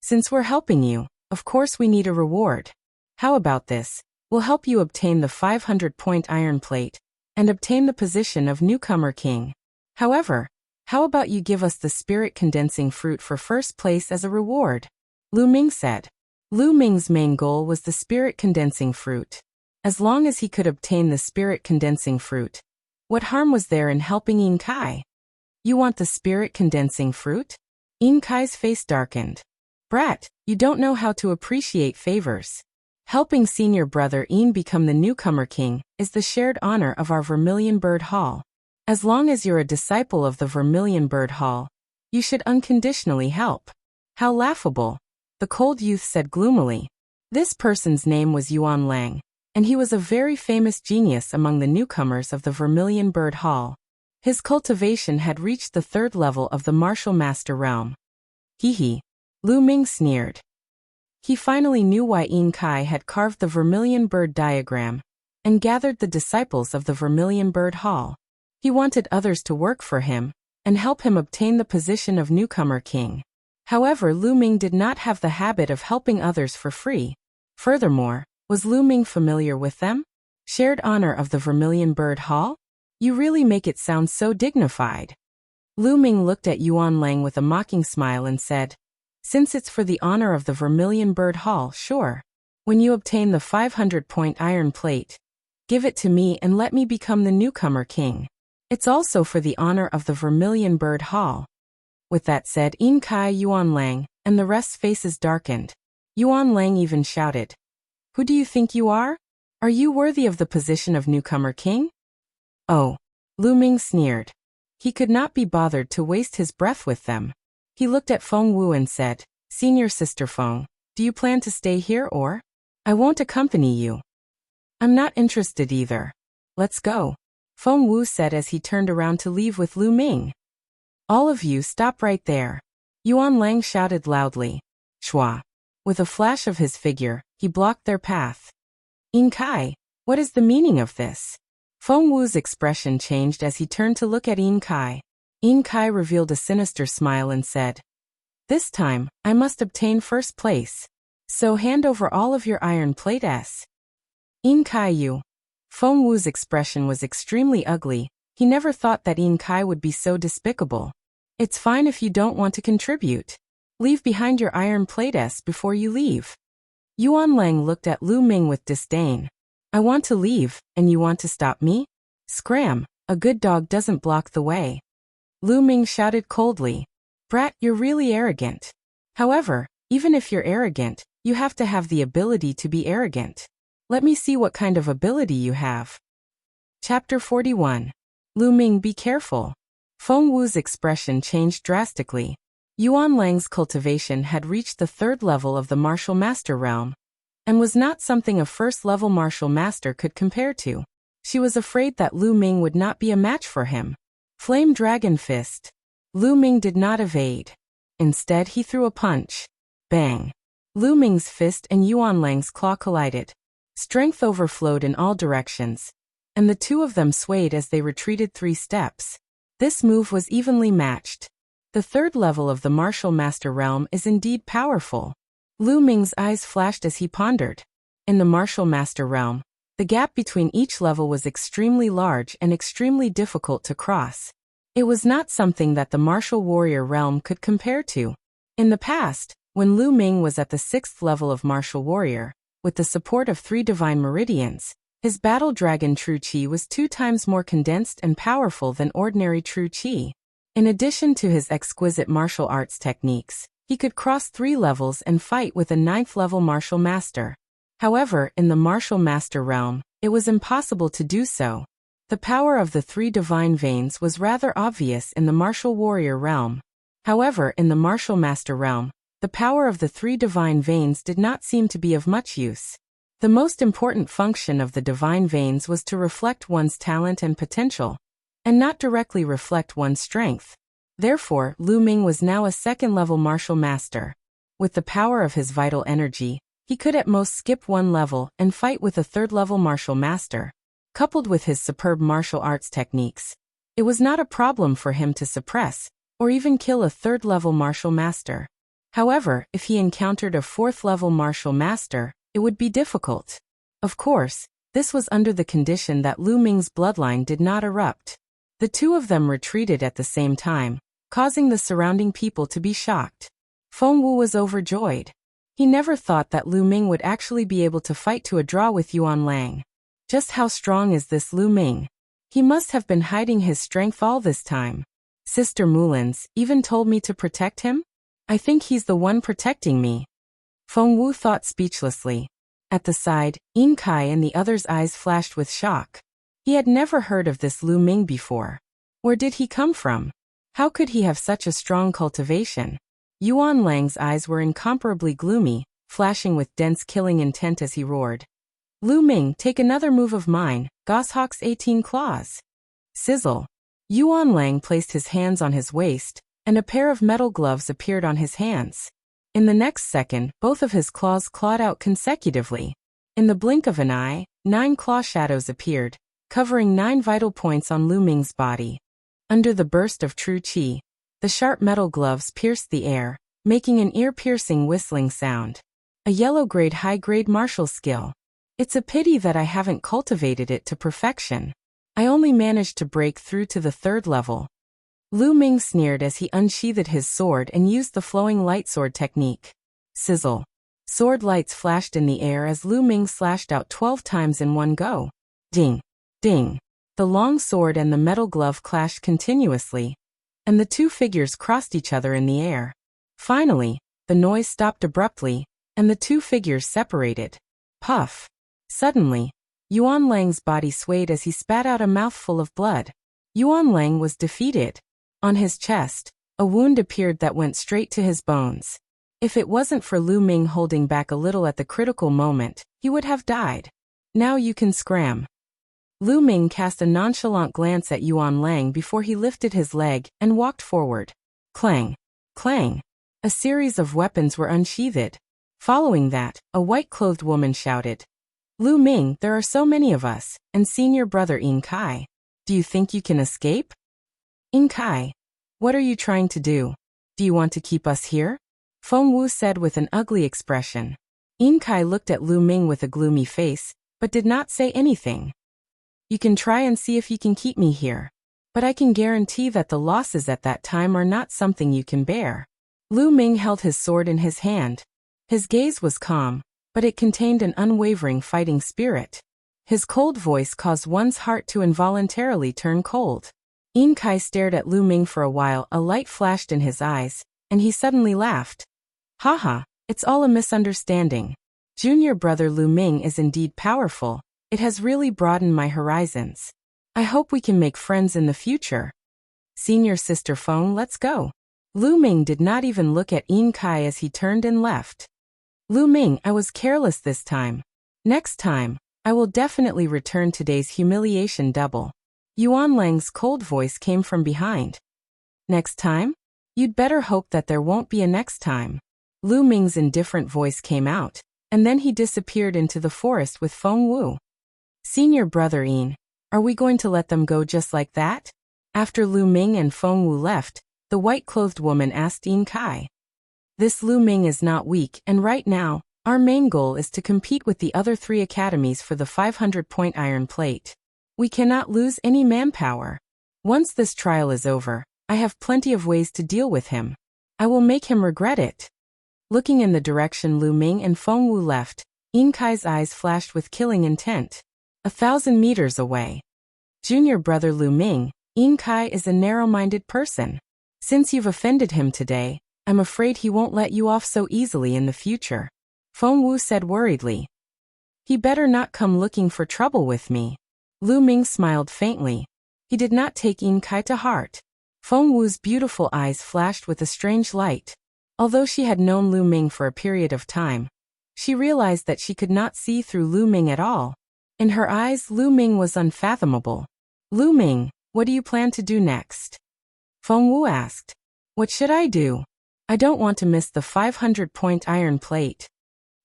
Since we're helping you, of course we need a reward. How about this? We'll help you obtain the 500-point iron plate and obtain the position of newcomer king. However, how about you give us the spirit condensing fruit for first place as a reward? Lu Ming said. Lu Ming's main goal was the spirit condensing fruit. As long as he could obtain the spirit-condensing fruit, what harm was there in helping Yin Kai? You want the spirit-condensing fruit? Yin Kai's face darkened. Brat, you don't know how to appreciate favors. Helping senior brother Yin become the newcomer king is the shared honor of our Vermilion Bird Hall. As long as you're a disciple of the Vermilion Bird Hall, you should unconditionally help. How laughable, the cold youth said gloomily. This person's name was Yuan Lang, and he was a very famous genius among the newcomers of the Vermilion Bird Hall. His cultivation had reached the 3rd level of the Martial Master realm. Hee. Lu Ming sneered. He finally knew why Yin Kai had carved the Vermilion Bird diagram and gathered the disciples of the Vermilion Bird Hall. He wanted others to work for him and help him obtain the position of newcomer king. However, Lu Ming did not have the habit of helping others for free. Furthermore, was Lu Ming familiar with them? Shared honor of the Vermilion Bird Hall? You really make it sound so dignified. Lu Ming looked at Yuan Lang with a mocking smile and said, since it's for the honor of the Vermilion Bird Hall, sure. When you obtain the 500-point iron plate, give it to me and let me become the newcomer king. It's also for the honor of the Vermilion Bird Hall. With that said, Yin Kai, Yuan Lang, and the rest's faces darkened. Yuan Lang even shouted, who do you think you are? Are you worthy of the position of newcomer king? Oh. Lu Ming sneered. He could not be bothered to waste his breath with them. He looked at Feng Wu and said, Senior Sister Feng, do you plan to stay here or? I won't accompany you. I'm not interested either. Let's go. Feng Wu said as he turned around to leave with Lu Ming. All of you stop right there. Yuan Lang shouted loudly. Shua. With a flash of his figure, he blocked their path. Yin Kai, what is the meaning of this? Feng Wu's expression changed as he turned to look at Yin Kai. Yin Kai revealed a sinister smile and said, this time, I must obtain 1st place. So hand over all of your iron plates. Yin Kai you. Feng Wu's expression was extremely ugly. He never thought that Yin Kai would be so despicable. It's fine if you don't want to contribute. Leave behind your iron plates before you leave. Yuan Lang looked at Lu Ming with disdain. I want to leave, and you want to stop me? Scram, a good dog doesn't block the way. Lu Ming shouted coldly. Brat, you're really arrogant. However, even if you're arrogant, you have to have the ability to be arrogant. Let me see what kind of ability you have. Chapter 41. Lu Ming, be careful. Feng Wu's expression changed drastically. Yuan Lang's cultivation had reached the 3rd level of the Martial Master realm, and was not something a 1st-level Martial Master could compare to. She was afraid that Lu Ming would not be a match for him. Flame Dragon Fist. Lu Ming did not evade. Instead, he threw a punch. Bang. Lu Ming's fist and Yuan Lang's claw collided. Strength overflowed in all directions, and the two of them swayed as they retreated 3 steps. This move was evenly matched. The 3rd level of the Martial Master realm is indeed powerful. Lu Ming's eyes flashed as he pondered. In the Martial Master realm, the gap between each level was extremely large and extremely difficult to cross. It was not something that the Martial Warrior realm could compare to. In the past, when Lu Ming was at the 6th level of Martial Warrior, with the support of 3 divine meridians, his battle dragon True Qi was 2 times more condensed and powerful than ordinary True Qi. In addition to his exquisite martial arts techniques, he could cross 3 levels and fight with a 9th-level martial master. However, in the Martial Master realm, it was impossible to do so. The power of the 3 divine veins was rather obvious in the Martial Warrior realm. However, in the Martial Master realm, the power of the 3 divine veins did not seem to be of much use. The most important function of the divine veins was to reflect one's talent and potential, and not directly reflect one's strength. Therefore, Lu Ming was now a 2nd-level martial master. With the power of his vital energy, he could at most skip 1 level and fight with a 3rd-level martial master. Coupled with his superb martial arts techniques, it was not a problem for him to suppress or even kill a 3rd-level martial master. However, if he encountered a 4th-level martial master, it would be difficult. Of course, this was under the condition that Lu Ming's bloodline did not erupt. The 2 of them retreated at the same time, causing the surrounding people to be shocked. Feng Wu was overjoyed. He never thought that Lu Ming would actually be able to fight to a draw with Yuan Lang. Just how strong is this Lu Ming? He must have been hiding his strength all this time. Sister Mulan's even told me to protect him? I think he's the one protecting me. Feng Wu thought speechlessly. At the side, Yin Kai and the other's eyes flashed with shock. He had never heard of this Lu Ming before. Where did he come from? How could he have such a strong cultivation? Yuan Lang's eyes were incomparably gloomy, flashing with dense killing intent as he roared. Lu Ming, take another move of mine, Goshawk's 18 claws. Sizzle. Yuan Lang placed his hands on his waist, and a pair of metal gloves appeared on his hands. In the next second, both of his claws clawed out consecutively. In the blink of an eye, 9 claw shadows appeared, covering 9 vital points on Lu Ming's body. Under the burst of true qi, the sharp metal gloves pierced the air, making an ear-piercing whistling sound. A yellow-grade high-grade martial skill. It's a pity that I haven't cultivated it to perfection. I only managed to break through to the 3rd level. Lu Ming sneered as he unsheathed his sword and used the flowing light sword technique. Sizzle. Sword lights flashed in the air as Lu Ming slashed out 12 times in one go. Ding. Ding. The long sword and the metal glove clashed continuously, and the two figures crossed each other in the air. Finally, the noise stopped abruptly, and the two figures separated. Puff. Suddenly, Yuan Lang's body swayed as he spat out a mouthful of blood. Yuan Lang was defeated. On his chest, a wound appeared that went straight to his bones. If it wasn't for Lu Ming holding back a little at the critical moment, he would have died. Now you can scram. Lu Ming cast a nonchalant glance at Yuan Lang before he lifted his leg and walked forward. Clang. Clang. A series of weapons were unsheathed. Following that, a white-clothed woman shouted, Lu Ming, there are so many of us, and senior brother Yin Kai. Do you think you can escape? Yin Kai, what are you trying to do? Do you want to keep us here? Feng Wu said with an ugly expression. Yin Kai looked at Lu Ming with a gloomy face, but did not say anything. You can try and see if you can keep me here. But I can guarantee that the losses at that time are not something you can bear. Lu Ming held his sword in his hand. His gaze was calm, but it contained an unwavering fighting spirit. His cold voice caused one's heart to involuntarily turn cold. Yin Kai stared at Lu Ming for a while. A light flashed in his eyes, and he suddenly laughed. Haha, it's all a misunderstanding. Junior brother Lu Ming is indeed powerful. It has really broadened my horizons. I hope we can make friends in the future. Senior sister Feng, let's go. Lu Ming did not even look at Yin Kai as he turned and left. Lu Ming, I was careless this time. Next time, I will definitely return today's humiliation double. Yuan Lang's cold voice came from behind. Next time? You'd better hope that there won't be a next time. Lu Ming's indifferent voice came out, and then he disappeared into the forest with Feng Wu. Senior brother Yin, are we going to let them go just like that? After Lu Ming and Feng Wu left, the white-clothed woman asked Yin Kai. This Lu Ming is not weak, and right now, our main goal is to compete with the other 3 academies for the 500-point iron plate. We cannot lose any manpower. Once this trial is over, I have plenty of ways to deal with him. I will make him regret it. Looking in the direction Lu Ming and Feng Wu left, Yin Kai's eyes flashed with killing intent. 1,000 meters away. Junior brother Lu Ming, Yin Kai is a narrow-minded person. Since you've offended him today, I'm afraid he won't let you off so easily in the future. Feng Wu said worriedly. He better not come looking for trouble with me. Lu Ming smiled faintly. He did not take Yin Kai to heart. Feng Wu's beautiful eyes flashed with a strange light. Although she had known Lu Ming for a period of time, she realized that she could not see through Lu Ming at all. In her eyes, Lu Ming was unfathomable. Lu Ming, what do you plan to do next? Feng Wu asked. What should I do? I don't want to miss the 500-point iron plate.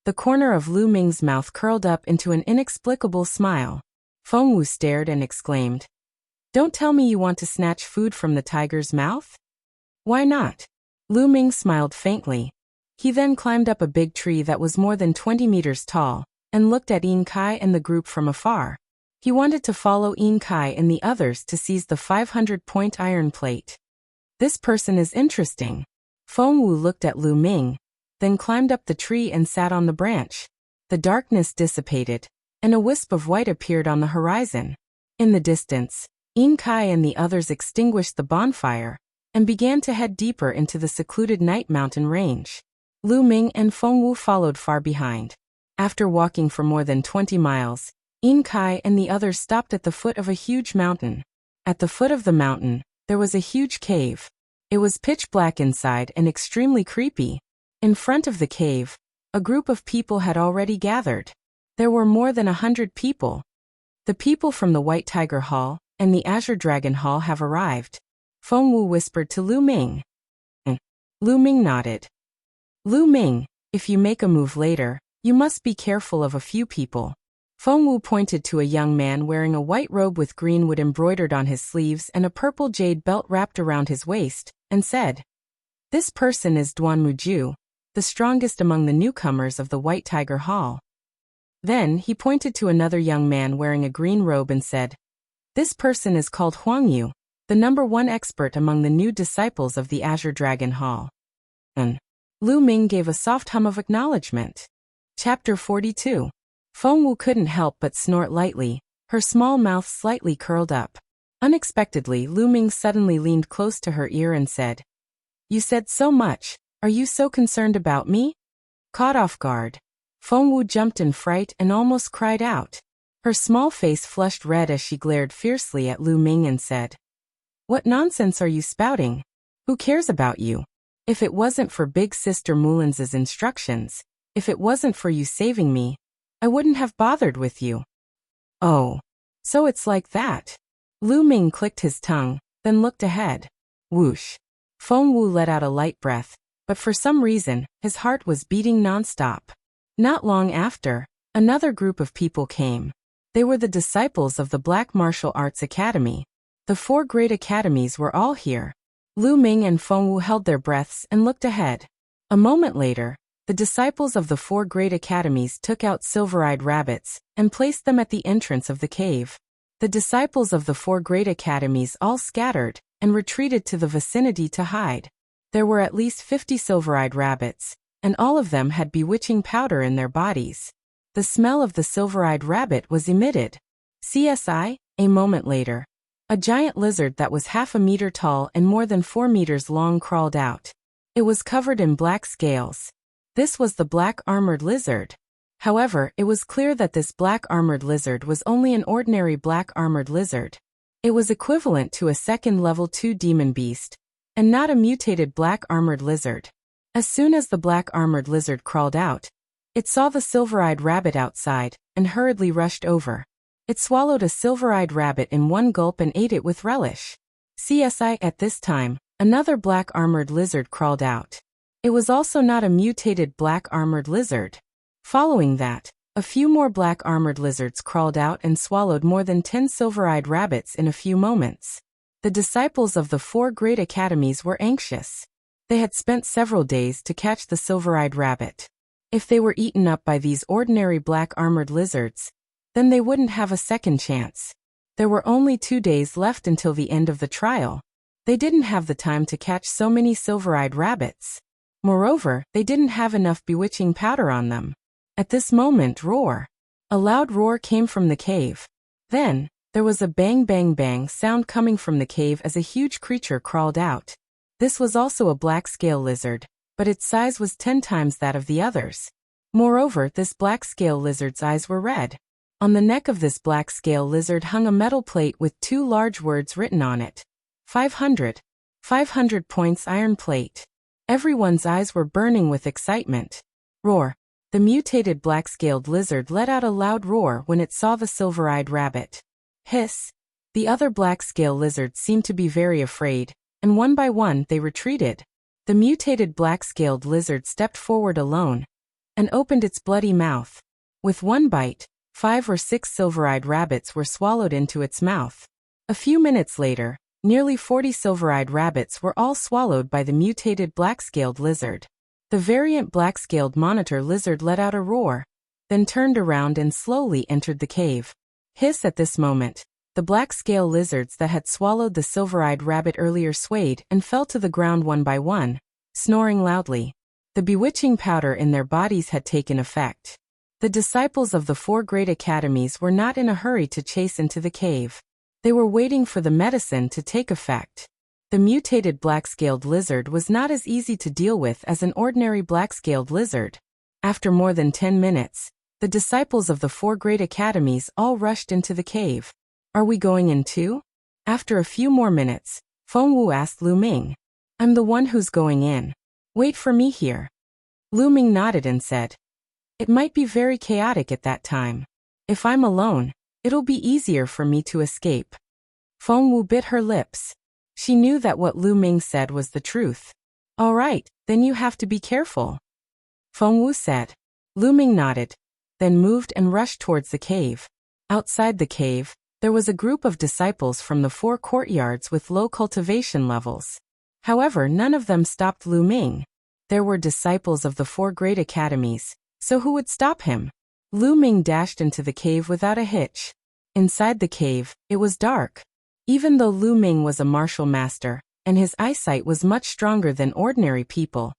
The corner of Lu Ming's mouth curled up into an inexplicable smile. Feng Wu stared and exclaimed. Don't tell me you want to snatch food from the tiger's mouth? Why not? Lu Ming smiled faintly. He then climbed up a big tree that was more than 20 meters tall, and looked at Yin Kai and the group from afar. He wanted to follow Yin Kai and the others to seize the 500-point iron plate. This person is interesting. Feng Wu looked at Lu Ming, then climbed up the tree and sat on the branch. The darkness dissipated, and a wisp of white appeared on the horizon. In the distance, Kai and the others extinguished the bonfire and began to head deeper into the secluded night mountain range. Lu Ming and Fengwu followed far behind. After walking for more than 20 miles, Kai and the others stopped at the foot of a huge mountain. At the foot of the mountain, there was a huge cave. It was pitch black inside and extremely creepy. In front of the cave, a group of people had already gathered. There were more than 100 people. The people from the White Tiger Hall and the Azure Dragon Hall have arrived, Fengwu whispered to Lu Ming. Lu Ming nodded. Lu Ming, if you make a move later, you must be careful of a few people. Fengwu pointed to a young man wearing a white robe with green wood embroidered on his sleeves and a purple jade belt wrapped around his waist, and said, "This person is Duan Muju, the strongest among the newcomers of the White Tiger Hall." Then he pointed to another young man wearing a green robe and said, "This person is called Huang Yu, the #1 expert among the new disciples of the Azure Dragon Hall." And Lu Ming gave a soft hum of acknowledgement. Chapter 42. Fengwu couldn't help but snort lightly, her small mouth slightly curled up. Unexpectedly, Lu Ming suddenly leaned close to her ear and said, "You said so much. Are you so concerned about me?" Caught off guard, Fengwu jumped in fright and almost cried out. Her small face flushed red as she glared fiercely at Lu Ming and said, "What nonsense are you spouting? Who cares about you? If it wasn't for Big Sister Mulin's instructions, if it wasn't for you saving me, I wouldn't have bothered with you." "Oh, so it's like that." Lu Ming clicked his tongue, then looked ahead. Whoosh. Fengwu let out a light breath, but for some reason, his heart was beating nonstop. Not long after, another group of people came. They were the disciples of the Black Martial Arts Academy. The 4 great academies were all here. Lu Ming and Fengwu held their breaths and looked ahead. A moment later, the disciples of the 4 great academies took out silver-eyed rabbits and placed them at the entrance of the cave. The disciples of the 4 great academies all scattered and retreated to the vicinity to hide. There were at least 50 silver-eyed rabbits, and all of them had bewitching powder in their bodies. The smell of the silver-eyed rabbit was emitted. A moment later, a giant lizard that was half a meter tall and more than 4 meters long crawled out. It was covered in black scales. This was the black armored lizard. However, it was clear that this black armored lizard was only an ordinary black armored lizard. It was equivalent to a second level 2 demon beast, and not a mutated black armored lizard. As soon as the black armored lizard crawled out, it saw the silver-eyed rabbit outside and hurriedly rushed over. It swallowed a silver-eyed rabbit in one gulp and ate it with relish. At this time, another black armored lizard crawled out. It was also not a mutated black armored lizard. Following that, a few more black armored lizards crawled out and swallowed more than 10 silver-eyed rabbits in a few moments. The disciples of the 4 great academies were anxious. They had spent several days to catch the silver-eyed rabbit. If they were eaten up by these ordinary black armored lizards, then they wouldn't have a second chance. There were only 2 days left until the end of the trial. They didn't have the time to catch so many silver-eyed rabbits. Moreover, they didn't have enough bewitching powder on them. At this moment, roar. A loud roar came from the cave. Then, there was a bang bang bang sound coming from the cave as a huge creature crawled out. This was also a black scale lizard, but its size was 10 times that of the others. Moreover, this black scale lizard's eyes were red. On the neck of this black scale lizard hung a metal plate with 2 large words written on it. 500. 500 points iron plate. Everyone's eyes were burning with excitement. Roar. The mutated black-scaled lizard let out a loud roar when it saw the silver-eyed rabbit. Hiss. The other black-scale lizards seemed to be very afraid, and one by one they retreated. The mutated black-scaled lizard stepped forward alone and opened its bloody mouth. With one bite, 5 or 6 silver-eyed rabbits were swallowed into its mouth. A few minutes later, nearly 40 silver-eyed rabbits were all swallowed by the mutated black-scaled lizard. The variant black-scaled monitor lizard let out a roar, then turned around and slowly entered the cave. Hiss. At this moment, the black-scale lizards that had swallowed the silver-eyed rabbit earlier swayed and fell to the ground one by one, snoring loudly. The bewitching powder in their bodies had taken effect. The disciples of the 4 great academies were not in a hurry to chase into the cave. They were waiting for the medicine to take effect. The mutated black-scaled lizard was not as easy to deal with as an ordinary black-scaled lizard. After more than 10 minutes, the disciples of the 4 great academies all rushed into the cave. Are we going in too? After a few more minutes, Fengwu asked Lu Ming. I'm the one who's going in. Wait for me here. Lu Ming nodded and said, it might be very chaotic at that time. If I'm alone, it'll be easier for me to escape. Fengwu bit her lips. She knew that what Lu Ming said was the truth. All right, then you have to be careful, Fengwu said. Lu Ming nodded, then moved and rushed towards the cave. Outside the cave, there was a group of disciples from the 4 courtyards with low cultivation levels. However, none of them stopped Lu Ming. There were disciples of the 4 great academies, so who would stop him? Lu Ming dashed into the cave without a hitch. Inside the cave, it was dark. Even though Lu Ming was a martial master, and his eyesight was much stronger than ordinary people,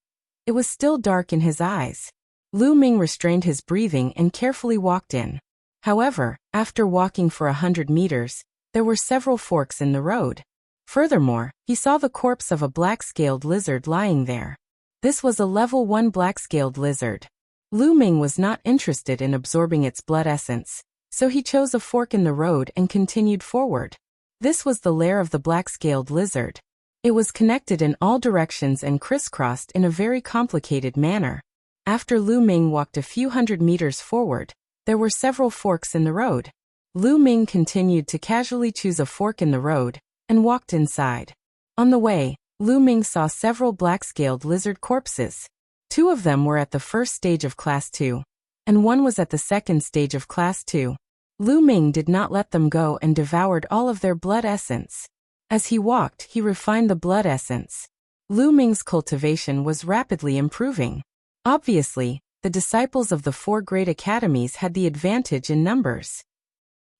it was still dark in his eyes. Lu Ming restrained his breathing and carefully walked in. However, after walking for 100 meters, there were several forks in the road. Furthermore, he saw the corpse of a black-scaled lizard lying there. This was a level 1 black-scaled lizard. Lu Ming was not interested in absorbing its blood essence, so he chose a fork in the road and continued forward. This was the lair of the black-scaled lizard. It was connected in all directions and crisscrossed in a very complicated manner. After Lu Ming walked a few hundred meters forward, there were several forks in the road. Lu Ming continued to casually choose a fork in the road and walked inside. On the way, Lu Ming saw several black-scaled lizard corpses. 2 of them were at the first stage of Class 2, and 1 was at the second stage of Class 2. Lu Ming did not let them go and devoured all of their blood essence. As he walked, he refined the blood essence. Lu Ming's cultivation was rapidly improving. Obviously, the disciples of the 4 great academies had the advantage in numbers.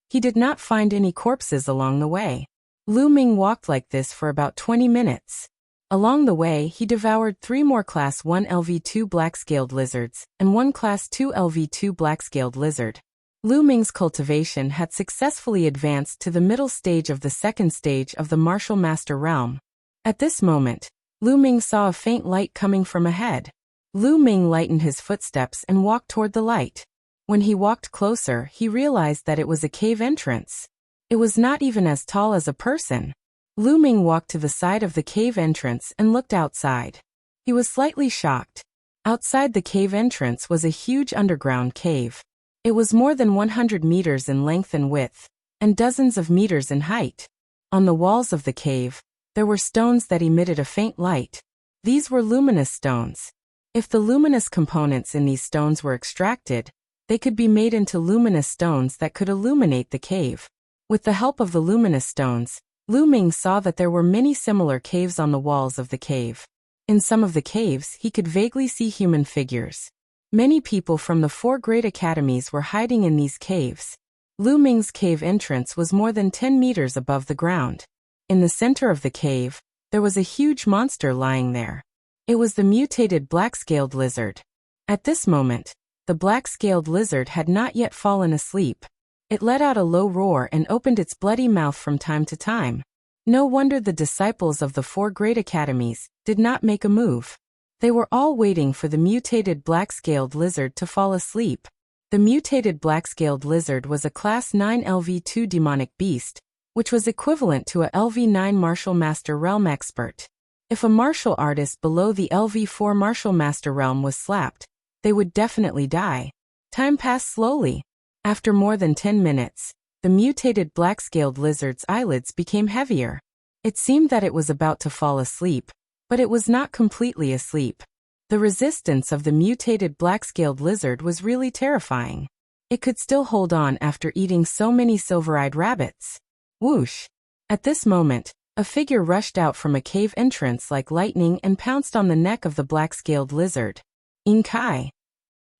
He did not find any corpses along the way. Lu Ming walked like this for about 20 minutes. Along the way, he devoured 3 more Class 1 LV2 black-scaled lizards and 1 Class 2 LV2 black-scaled lizard. Lu Ming's cultivation had successfully advanced to the middle stage of the second stage of the Martial Master Realm. At this moment, Lu Ming saw a faint light coming from ahead. Lu Ming lightened his footsteps and walked toward the light. When he walked closer, he realized that it was a cave entrance. It was not even as tall as a person. Lu Ming walked to the side of the cave entrance and looked outside. He was slightly shocked. Outside the cave entrance was a huge underground cave. It was more than 100 meters in length and width, and dozens of meters in height. On the walls of the cave, there were stones that emitted a faint light. These were luminous stones. If the luminous components in these stones were extracted, they could be made into luminous stones that could illuminate the cave. With the help of the luminous stones, Lu Ming saw that there were many similar caves on the walls of the cave. In some of the caves, he could vaguely see human figures. Many people from the 4 great academies were hiding in these caves. Lu Ming's cave entrance was more than 10 meters above the ground. In the center of the cave, there was a huge monster lying there. It was the mutated black-scaled lizard. At this moment, the black-scaled lizard had not yet fallen asleep. It let out a low roar and opened its bloody mouth from time to time. No wonder the disciples of the 4 great academies did not make a move. They were all waiting for the mutated black-scaled lizard to fall asleep. The mutated black-scaled lizard was a Class 9 LV2 demonic beast, which was equivalent to a LV9 Martial Master Realm expert. If a martial artist below the LV4 Martial Master Realm was slapped, they would definitely die. Time passed slowly. After more than 10 minutes, the mutated black-scaled lizard's eyelids became heavier. It seemed that it was about to fall asleep, but it was not completely asleep. The resistance of the mutated black-scaled lizard was really terrifying. It could still hold on after eating so many silver-eyed rabbits. Whoosh! At this moment, a figure rushed out from a cave entrance like lightning and pounced on the neck of the black-scaled lizard. Inkai.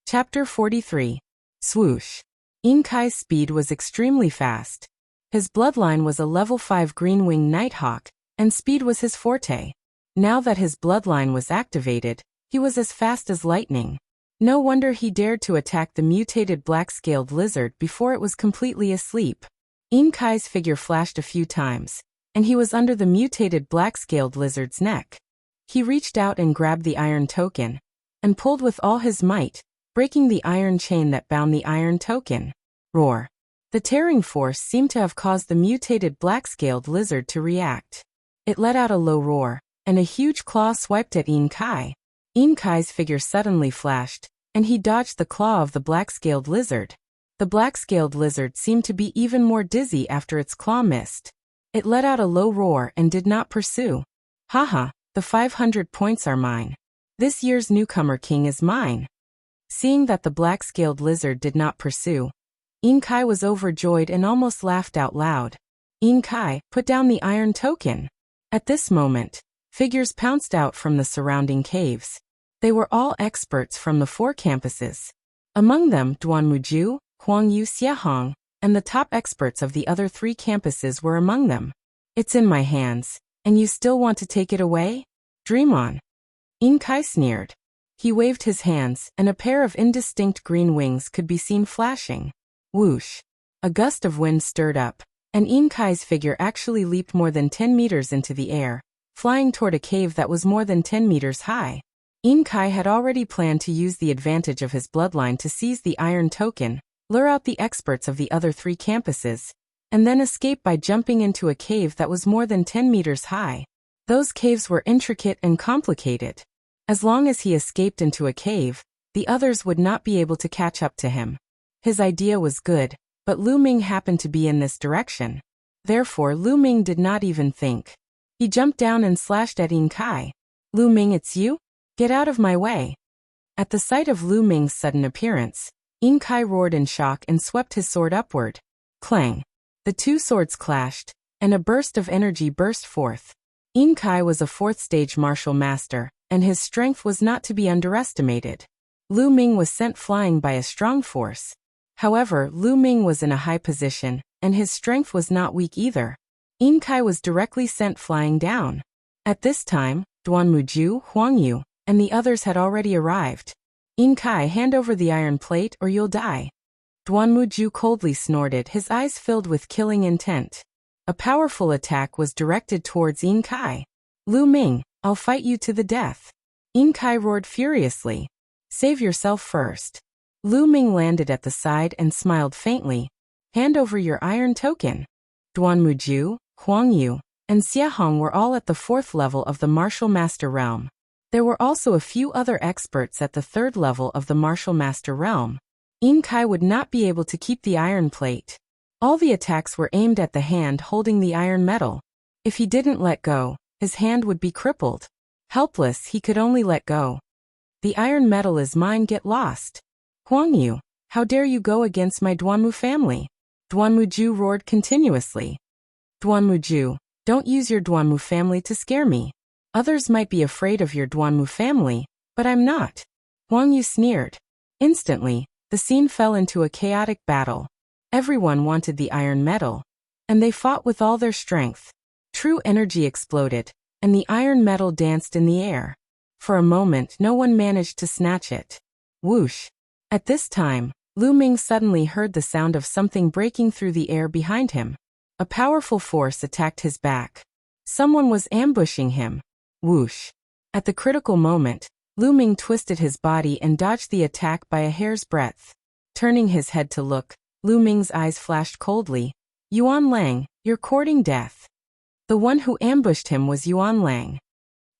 Chapter 43. Swoosh. Inkai's speed was extremely fast. His bloodline was a level 5 green-winged nighthawk, and speed was his forte. Now that his bloodline was activated, he was as fast as lightning. No wonder he dared to attack the mutated black-scaled lizard before it was completely asleep. In Kai's figure flashed a few times, and he was under the mutated black-scaled lizard's neck. He reached out and grabbed the iron token, and pulled with all his might, breaking the iron chain that bound the iron token. Roar. The tearing force seemed to have caused the mutated black-scaled lizard to react. It let out a low roar, and a huge claw swiped at In Kai. In Kai's figure suddenly flashed, and he dodged the claw of the black-scaled lizard. The black-scaled lizard seemed to be even more dizzy after its claw missed. It let out a low roar and did not pursue. Haha, the 500 points are mine. This year's newcomer king is mine. Seeing that the black-scaled lizard did not pursue, In Kai was overjoyed and almost laughed out loud. In Kai, put down the iron token. At this moment, figures pounced out from the surrounding caves. They were all experts from the 4 campuses. Among them, Duanmuju, Huangyu Xiahong, and the top experts of the other 3 campuses were among them. It's in my hands, and you still want to take it away? Dream on. In Kai sneered. He waved his hands, and a pair of indistinct green wings could be seen flashing. Whoosh. A gust of wind stirred up, and In Kai's figure actually leaped more than 10 meters into the air, flying toward a cave that was more than 10 meters high. In Kai had already planned to use the advantage of his bloodline to seize the iron token, lure out the experts of the other 3 campuses, and then escape by jumping into a cave that was more than 10 meters high. Those caves were intricate and complicated. As long as he escaped into a cave, the others would not be able to catch up to him. His idea was good, but Lu Ming happened to be in this direction. Therefore, Lu Ming did not even think. He jumped down and slashed at In Kai. Lu Ming, it's you? Get out of my way. At the sight of Lu Ming's sudden appearance, In Kai roared in shock and swept his sword upward. Clang. The 2 swords clashed, and a burst of energy burst forth. In Kai was a 4th-stage martial master, and his strength was not to be underestimated. Lu Ming was sent flying by a strong force. However, Lu Ming was in a high position, and his strength was not weak either. In Kai was directly sent flying down. At this time, Duanmuju, Huangyu, and the others had already arrived. In Kai, hand over the iron plate or you'll die. Duanmuju coldly snorted, his eyes filled with killing intent. A powerful attack was directed towards In Kai. Lu Ming, I'll fight you to the death. In Kai roared furiously. Save yourself first. Lu Ming landed at the side and smiled faintly. Hand over your iron token. Duanmuju, Huangyu, and Xiahong were all at the 4th level of the martial master realm. There were also a few other experts at the 3rd level of the martial master realm. In Kai would not be able to keep the iron plate. All the attacks were aimed at the hand holding the iron metal. If he didn't let go, his hand would be crippled. Helpless, he could only let go. The iron metal is mine, get lost. Huangyu, how dare you go against my Duanmu family? Duanmuju roared continuously. Duanmuju, don't use your Duanmu family to scare me. Others might be afraid of your Duanmu family, but I'm not. Huangyu sneered. Instantly, the scene fell into a chaotic battle. Everyone wanted the iron metal, and they fought with all their strength. True energy exploded, and the iron metal danced in the air. For a moment, no one managed to snatch it. Whoosh. At this time, Lu Ming suddenly heard the sound of something breaking through the air behind him. A powerful force attacked his back. Someone was ambushing him. Whoosh. At the critical moment, Lu Ming twisted his body and dodged the attack by a hair's breadth. Turning his head to look, Lu Ming's eyes flashed coldly. Yuan Lang, you're courting death. The one who ambushed him was Yuan Lang.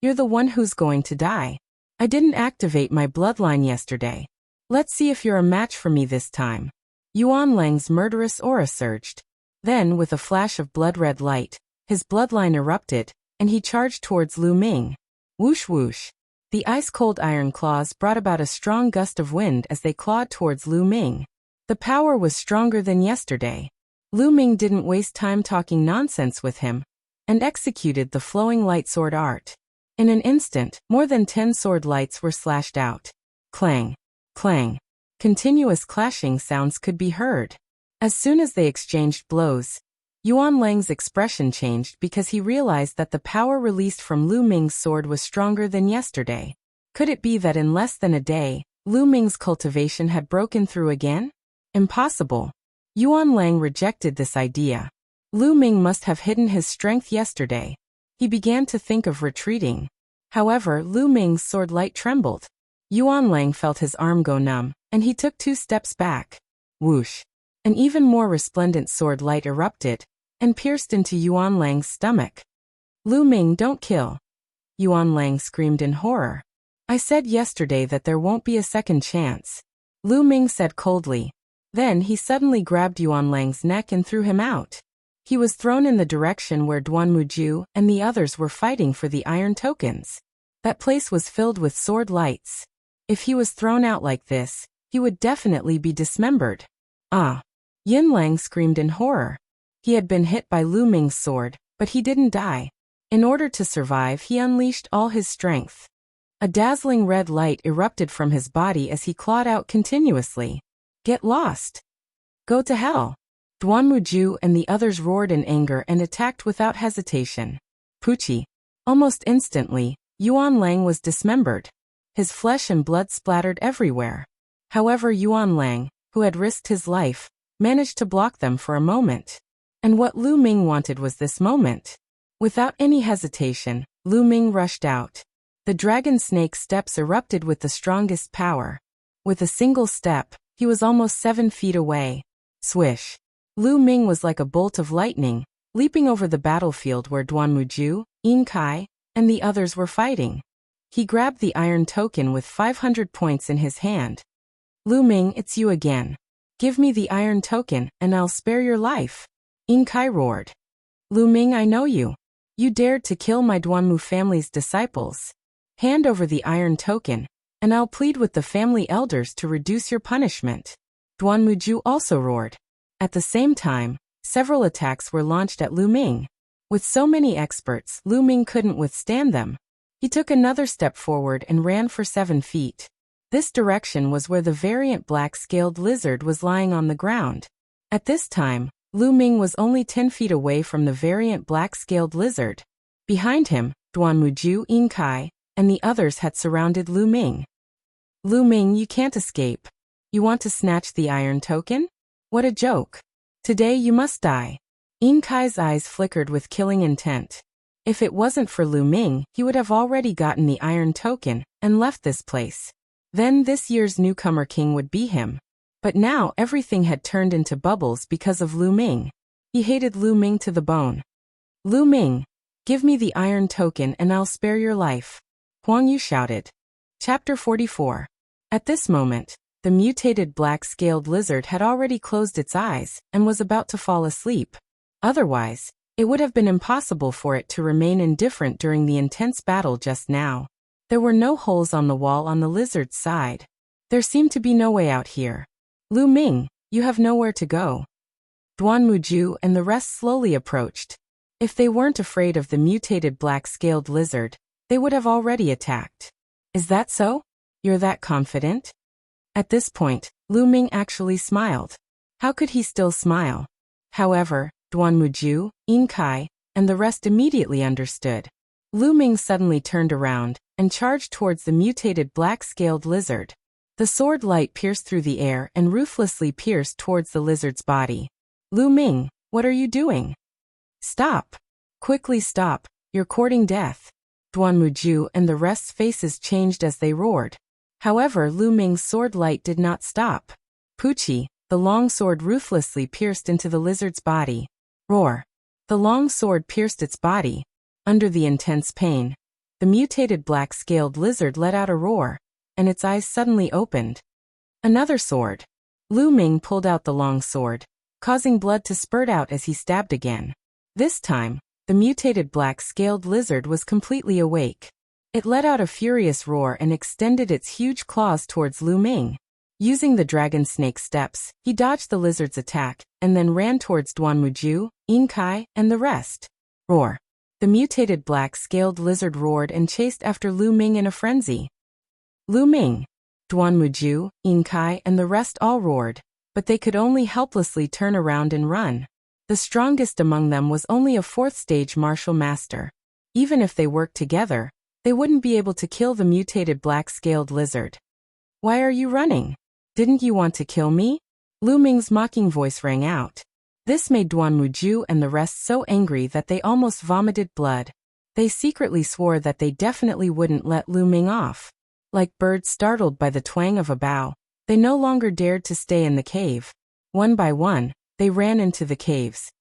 You're the one who's going to die. I didn't activate my bloodline yesterday. Let's see if you're a match for me this time. Yuan Lang's murderous aura surged. Then, with a flash of blood-red light, his bloodline erupted, and he charged towards Lu Ming. Whoosh whoosh. The ice-cold iron claws brought about a strong gust of wind as they clawed towards Lu Ming. The power was stronger than yesterday. Lu Ming didn't waste time talking nonsense with him, and executed the flowing light sword art. In an instant, more than 10 sword lights were slashed out. Clang. Clang. Continuous clashing sounds could be heard. As soon as they exchanged blows, Yuan Lang's expression changed because he realized that the power released from Lu Ming's sword was stronger than yesterday. Could it be that in less than a day, Lu Ming's cultivation had broken through again? Impossible. Yuan Lang rejected this idea. Lu Ming must have hidden his strength yesterday. He began to think of retreating. However, Lu Ming's sword light trembled. Yuan Lang felt his arm go numb, and he took 2 steps back. Whoosh! An even more resplendent sword light erupted, and pierced into Yuan Lang's stomach. Lu Ming, don't kill! Yuan Lang screamed in horror. I said yesterday that there won't be a second chance. Lu Ming said coldly. Then he suddenly grabbed Yuan Lang's neck and threw him out. He was thrown in the direction where Duan Muju and the others were fighting for the iron tokens. That place was filled with sword lights. If he was thrown out like this, he would definitely be dismembered. Ah! Yin Lang screamed in horror. He had been hit by Lu Ming's sword, but he didn't die. In order to survive, he unleashed all his strength. A dazzling red light erupted from his body as he clawed out continuously. Get lost! Go to hell! Duan Muju and the others roared in anger and attacked without hesitation. Poochie! Almost instantly, Yuan Lang was dismembered. His flesh and blood splattered everywhere. However, Yuan Lang, who had risked his life, managed to block them for a moment. And what Lu Ming wanted was this moment. Without any hesitation, Lu Ming rushed out. The dragon snake steps erupted with the strongest power. With a single step, he was almost 7 feet away. Swish! Lu Ming was like a bolt of lightning, leaping over the battlefield where Duan Muju, Yin Kai, and the others were fighting. He grabbed the iron token with 500 points in his hand. Lu Ming, it's you again. Give me the iron token, and I'll spare your life. Yin Kai roared. Lu Ming, I know you. You dared to kill my Duanmu family's disciples. Hand over the iron token, and I'll plead with the family elders to reduce your punishment. Duan Muju also roared. At the same time, several attacks were launched at Lu Ming. With so many experts, Lu Ming couldn't withstand them. He took another step forward and ran for 7 feet. This direction was where the variant black-scaled lizard was lying on the ground. At this time, Lu Ming was only 10 feet away from the variant black-scaled lizard. Behind him, Duan Muju, Yin Kai, and the others had surrounded Lu Ming. Lu Ming, you can't escape. You want to snatch the iron token? What a joke. Today you must die. Yin Kai's eyes flickered with killing intent. If it wasn't for Lu Ming, he would have already gotten the iron token and left this place. Then this year's newcomer king would be him. But now everything had turned into bubbles because of Lu Ming. He hated Lu Ming to the bone. Lu Ming, give me the iron token and I'll spare your life. Huang Yu shouted. Chapter 44. At this moment, the mutated black-scaled lizard had already closed its eyes and was about to fall asleep. Otherwise, it would have been impossible for it to remain indifferent during the intense battle just now. There were no holes on the wall on the lizard's side. There seemed to be no way out here. Lu Ming, you have nowhere to go. Duan Muju and the rest slowly approached. If they weren't afraid of the mutated black-scaled lizard, they would have already attacked. Is that so? You're that confident? At this point, Lu Ming actually smiled. How could he still smile? However, Duan Muju, Yin Kai, and the rest immediately understood. Lu Ming suddenly turned around and charged towards the mutated black-scaled lizard. The sword light pierced through the air and ruthlessly pierced towards the lizard's body. Lu Ming, what are you doing? Stop! Quickly stop, you're courting death. Duan Muju and the rest's faces changed as they roared. However, Lu Ming's sword light did not stop. Poochie, the long sword ruthlessly pierced into the lizard's body. Roar! The long sword pierced its body. Under the intense pain, the mutated black-scaled lizard let out a roar, and its eyes suddenly opened. Another sword. Lu Ming pulled out the long sword, causing blood to spurt out as he stabbed again. This time, the mutated black-scaled lizard was completely awake. It let out a furious roar and extended its huge claws towards Lu Ming. Using the dragon snake steps, he dodged the lizard's attack, and then ran towards Duan Muju, Yin Kai, and the rest. Roar! The mutated black-scaled lizard roared and chased after Lu Ming in a frenzy. Lu Ming, Duan Muju, Yin Kai, and the rest all roared, but they could only helplessly turn around and run. The strongest among them was only a 4th-stage martial master. Even if they worked together, they wouldn't be able to kill the mutated black-scaled lizard. Why are you running? Didn't you want to kill me? Lu Ming's mocking voice rang out. This made Duan Muju and the rest so angry that they almost vomited blood. They secretly swore that they definitely wouldn't let Lu Ming off. Like birds startled by the twang of a bow, they no longer dared to stay in the cave. One by one, they ran into the caves.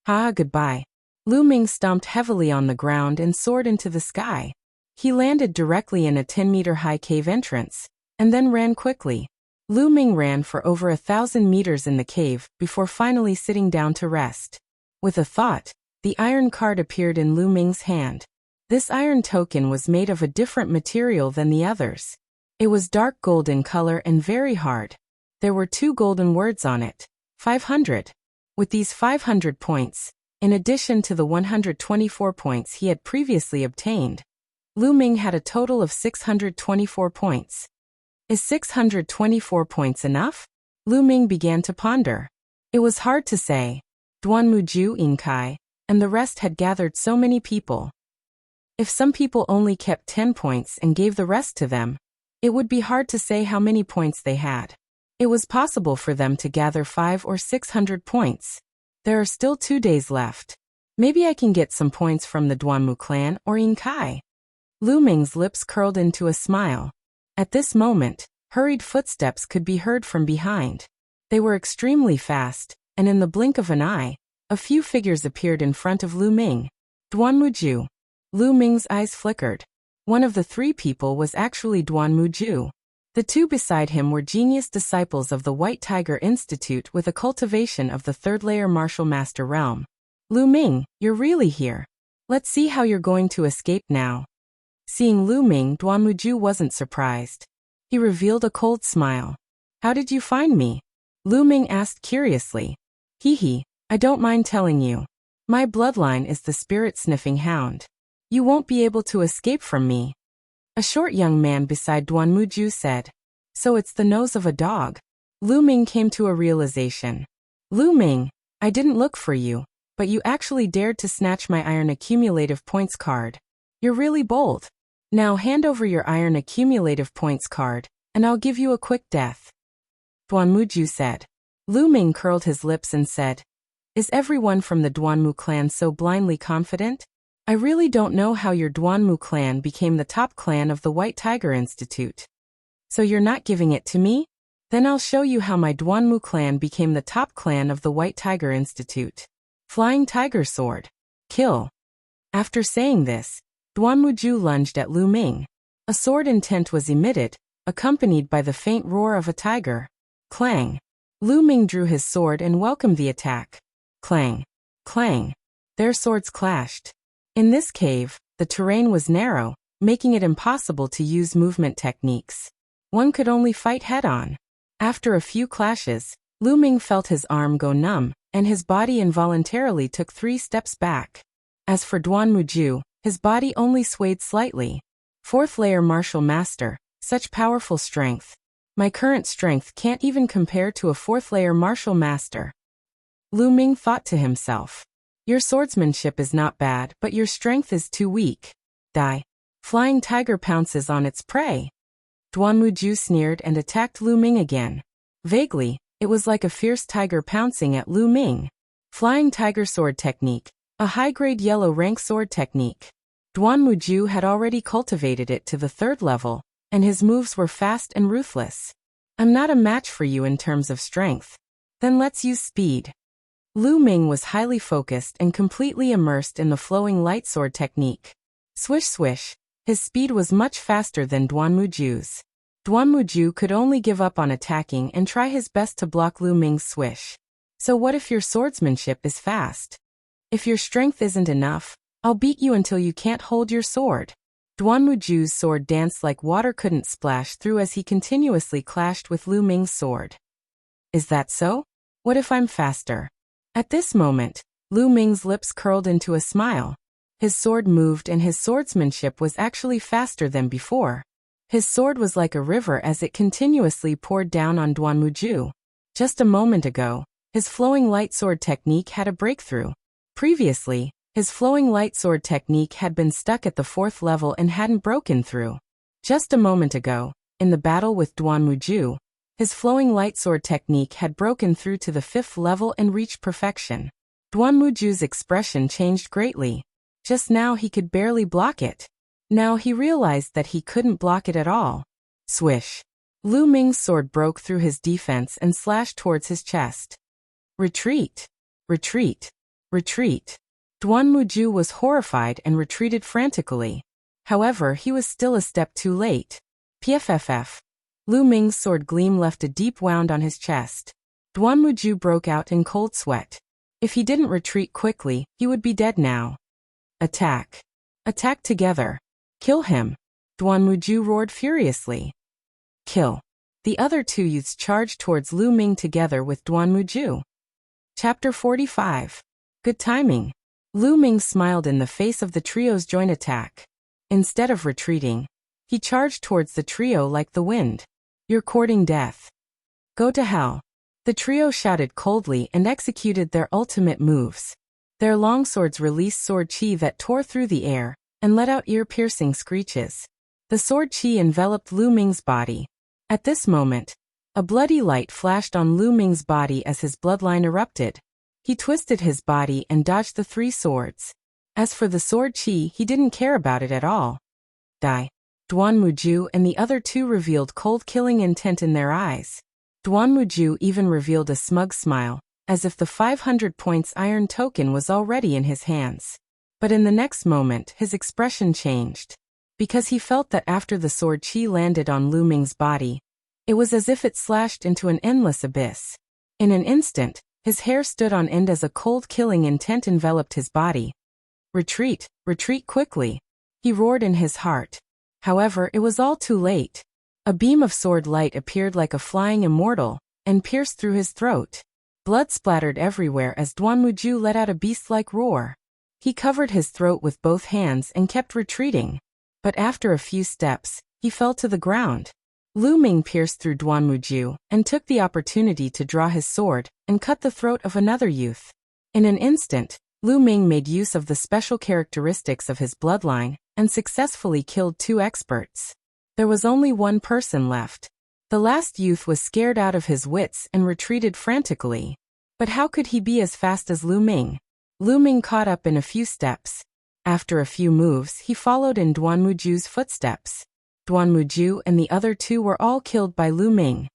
Goodbye. Lu Ming stomped heavily on the ground and soared into the sky. He landed directly in a 10-meter-high cave entrance, and then ran quickly. Lu Ming ran for over 1,000 meters in the cave before finally sitting down to rest. With a thought, the iron card appeared in Lu Ming's hand. This iron token was made of a different material than the others. It was dark gold in color and very hard. There were 2 golden words on it. 500. With these 500 points, in addition to the 124 points he had previously obtained, Lu Ming had a total of 624 points. Is 624 points enough? Lu Ming began to ponder. It was hard to say. Duan Muju, Inkai, and the rest had gathered so many people. If some people only kept 10 points and gave the rest to them, it would be hard to say how many points they had. It was possible for them to gather 500 or 600 points. There are still 2 days left. Maybe I can get some points from the Duanmu clan or Inkai. Lu Ming's lips curled into a smile. At this moment, hurried footsteps could be heard from behind. They were extremely fast, and in the blink of an eye, a few figures appeared in front of Lu Ming. Duan Muju. Lu Ming's eyes flickered. One of the 3 people was actually Duan Muju. The 2 beside him were genius disciples of the White Tiger Institute with a cultivation of the 3rd-layer martial master realm. Lu Ming, you're really here. Let's see how you're going to escape now. Seeing Lu Ming, Duan Muju wasn't surprised. He revealed a cold smile. How did you find me? Lu Ming asked curiously. Hee, I don't mind telling you. My bloodline is the spirit-sniffing hound. You won't be able to escape from me. A short young man beside Duan Muju said. So it's the nose of a dog. Lu Ming came to a realization. Lu Ming, I didn't look for you, but you actually dared to snatch my iron accumulative points card. You're really bold. Now hand over your iron accumulative points card, and I'll give you a quick death. Duan Muju said. Lu Ming curled his lips and said, Is everyone from the Duanmu clan so blindly confident? I really don't know how your Duanmu clan became the top clan of the White Tiger Institute. So you're not giving it to me? Then I'll show you how my Duanmu clan became the top clan of the White Tiger Institute. Flying Tiger Sword. Kill. After saying this, Duan Muju lunged at Lu Ming. A sword intent was emitted, accompanied by the faint roar of a tiger. Clang. Lu Ming drew his sword and welcomed the attack. Clang. Clang. Their swords clashed. In this cave, the terrain was narrow, making it impossible to use movement techniques. One could only fight head-on. After a few clashes, Lu Ming felt his arm go numb, and his body involuntarily took 3 steps back. As for Duan Muju, his body only swayed slightly. 4th-layer martial master, such powerful strength. My current strength can't even compare to a 4th-layer martial master. Lu Ming thought to himself. Your swordsmanship is not bad, but your strength is too weak. Die. Flying tiger pounces on its prey. Duan Muju sneered and attacked Lu Ming again. Vaguely, it was like a fierce tiger pouncing at Lu Ming. Flying tiger sword technique. A high-grade yellow rank sword technique. Duan Muju had already cultivated it to the 3rd level, and his moves were fast and ruthless. I'm not a match for you in terms of strength. Then let's use speed. Lu Ming was highly focused and completely immersed in the flowing light sword technique. Swish swish, his speed was much faster than Duan Muju's. Duan Muju could only give up on attacking and try his best to block Lu Ming's swish. So what if your swordsmanship is fast? If your strength isn't enough, I'll beat you until you can't hold your sword. Duan Muju's sword danced like water couldn't splash through as he continuously clashed with Lu Ming's sword. Is that so? What if I'm faster? At this moment, Lu Ming's lips curled into a smile. His sword moved and his swordsmanship was actually faster than before. His sword was like a river as it continuously poured down on Duan Muju. Just a moment ago, his flowing light sword technique had a breakthrough. Previously, his flowing light sword technique had been stuck at the 4th level and hadn't broken through. Just a moment ago, in the battle with Duan Muju, his flowing light sword technique had broken through to the 5th level and reached perfection. Duan Muju's expression changed greatly. Just now he could barely block it. Now he realized that he couldn't block it at all. Swish. Lu Ming's sword broke through his defense and slashed towards his chest. Retreat! Retreat! Retreat! Duan Muju was horrified and retreated frantically. However, he was still a step too late. Pfff. Lu Ming's sword gleam left a deep wound on his chest. Duan Muju broke out in cold sweat. If he didn't retreat quickly, he would be dead now. Attack! Attack together! Kill him! Duan Muju roared furiously. Kill! The other two youths charged towards Lu Ming together with Duan Muju. Chapter 45. Good timing. Lu Ming smiled in the face of the trio's joint attack. Instead of retreating, he charged towards the trio like the wind. You're courting death. Go to hell. The trio shouted coldly and executed their ultimate moves. Their longswords released sword chi that tore through the air and let out ear-piercing screeches. The sword chi enveloped Lu Ming's body. At this moment, a bloody light flashed on Lu Ming's body as his bloodline erupted. He twisted his body and dodged the 3 swords. As for the sword chi, he didn't care about it at all. Die. Duan Muju and the other two revealed cold killing intent in their eyes. Duan Muju even revealed a smug smile, as if the 500 points iron token was already in his hands. But in the next moment, his expression changed. Because he felt that after the sword chi landed on Lu Ming's body, it was as if it slashed into an endless abyss. In an instant, his hair stood on end as a cold killing intent enveloped his body. Retreat, retreat quickly, he roared in his heart. However, it was all too late. A beam of sword light appeared like a flying immortal, and pierced through his throat. Blood splattered everywhere as Duan Muju let out a beast-like roar. He covered his throat with both hands and kept retreating. But after a few steps, he fell to the ground. Lu Ming pierced through Duan Muju and took the opportunity to draw his sword and cut the throat of another youth. In an instant, Lu Ming made use of the special characteristics of his bloodline and successfully killed 2 experts. There was only one person left. The last youth was scared out of his wits and retreated frantically. But how could he be as fast as Lu Ming? Lu Ming caught up in a few steps. After a few moves, he followed in Duan Muju's footsteps. Duan Muju and the other 2 were all killed by Lu Ming.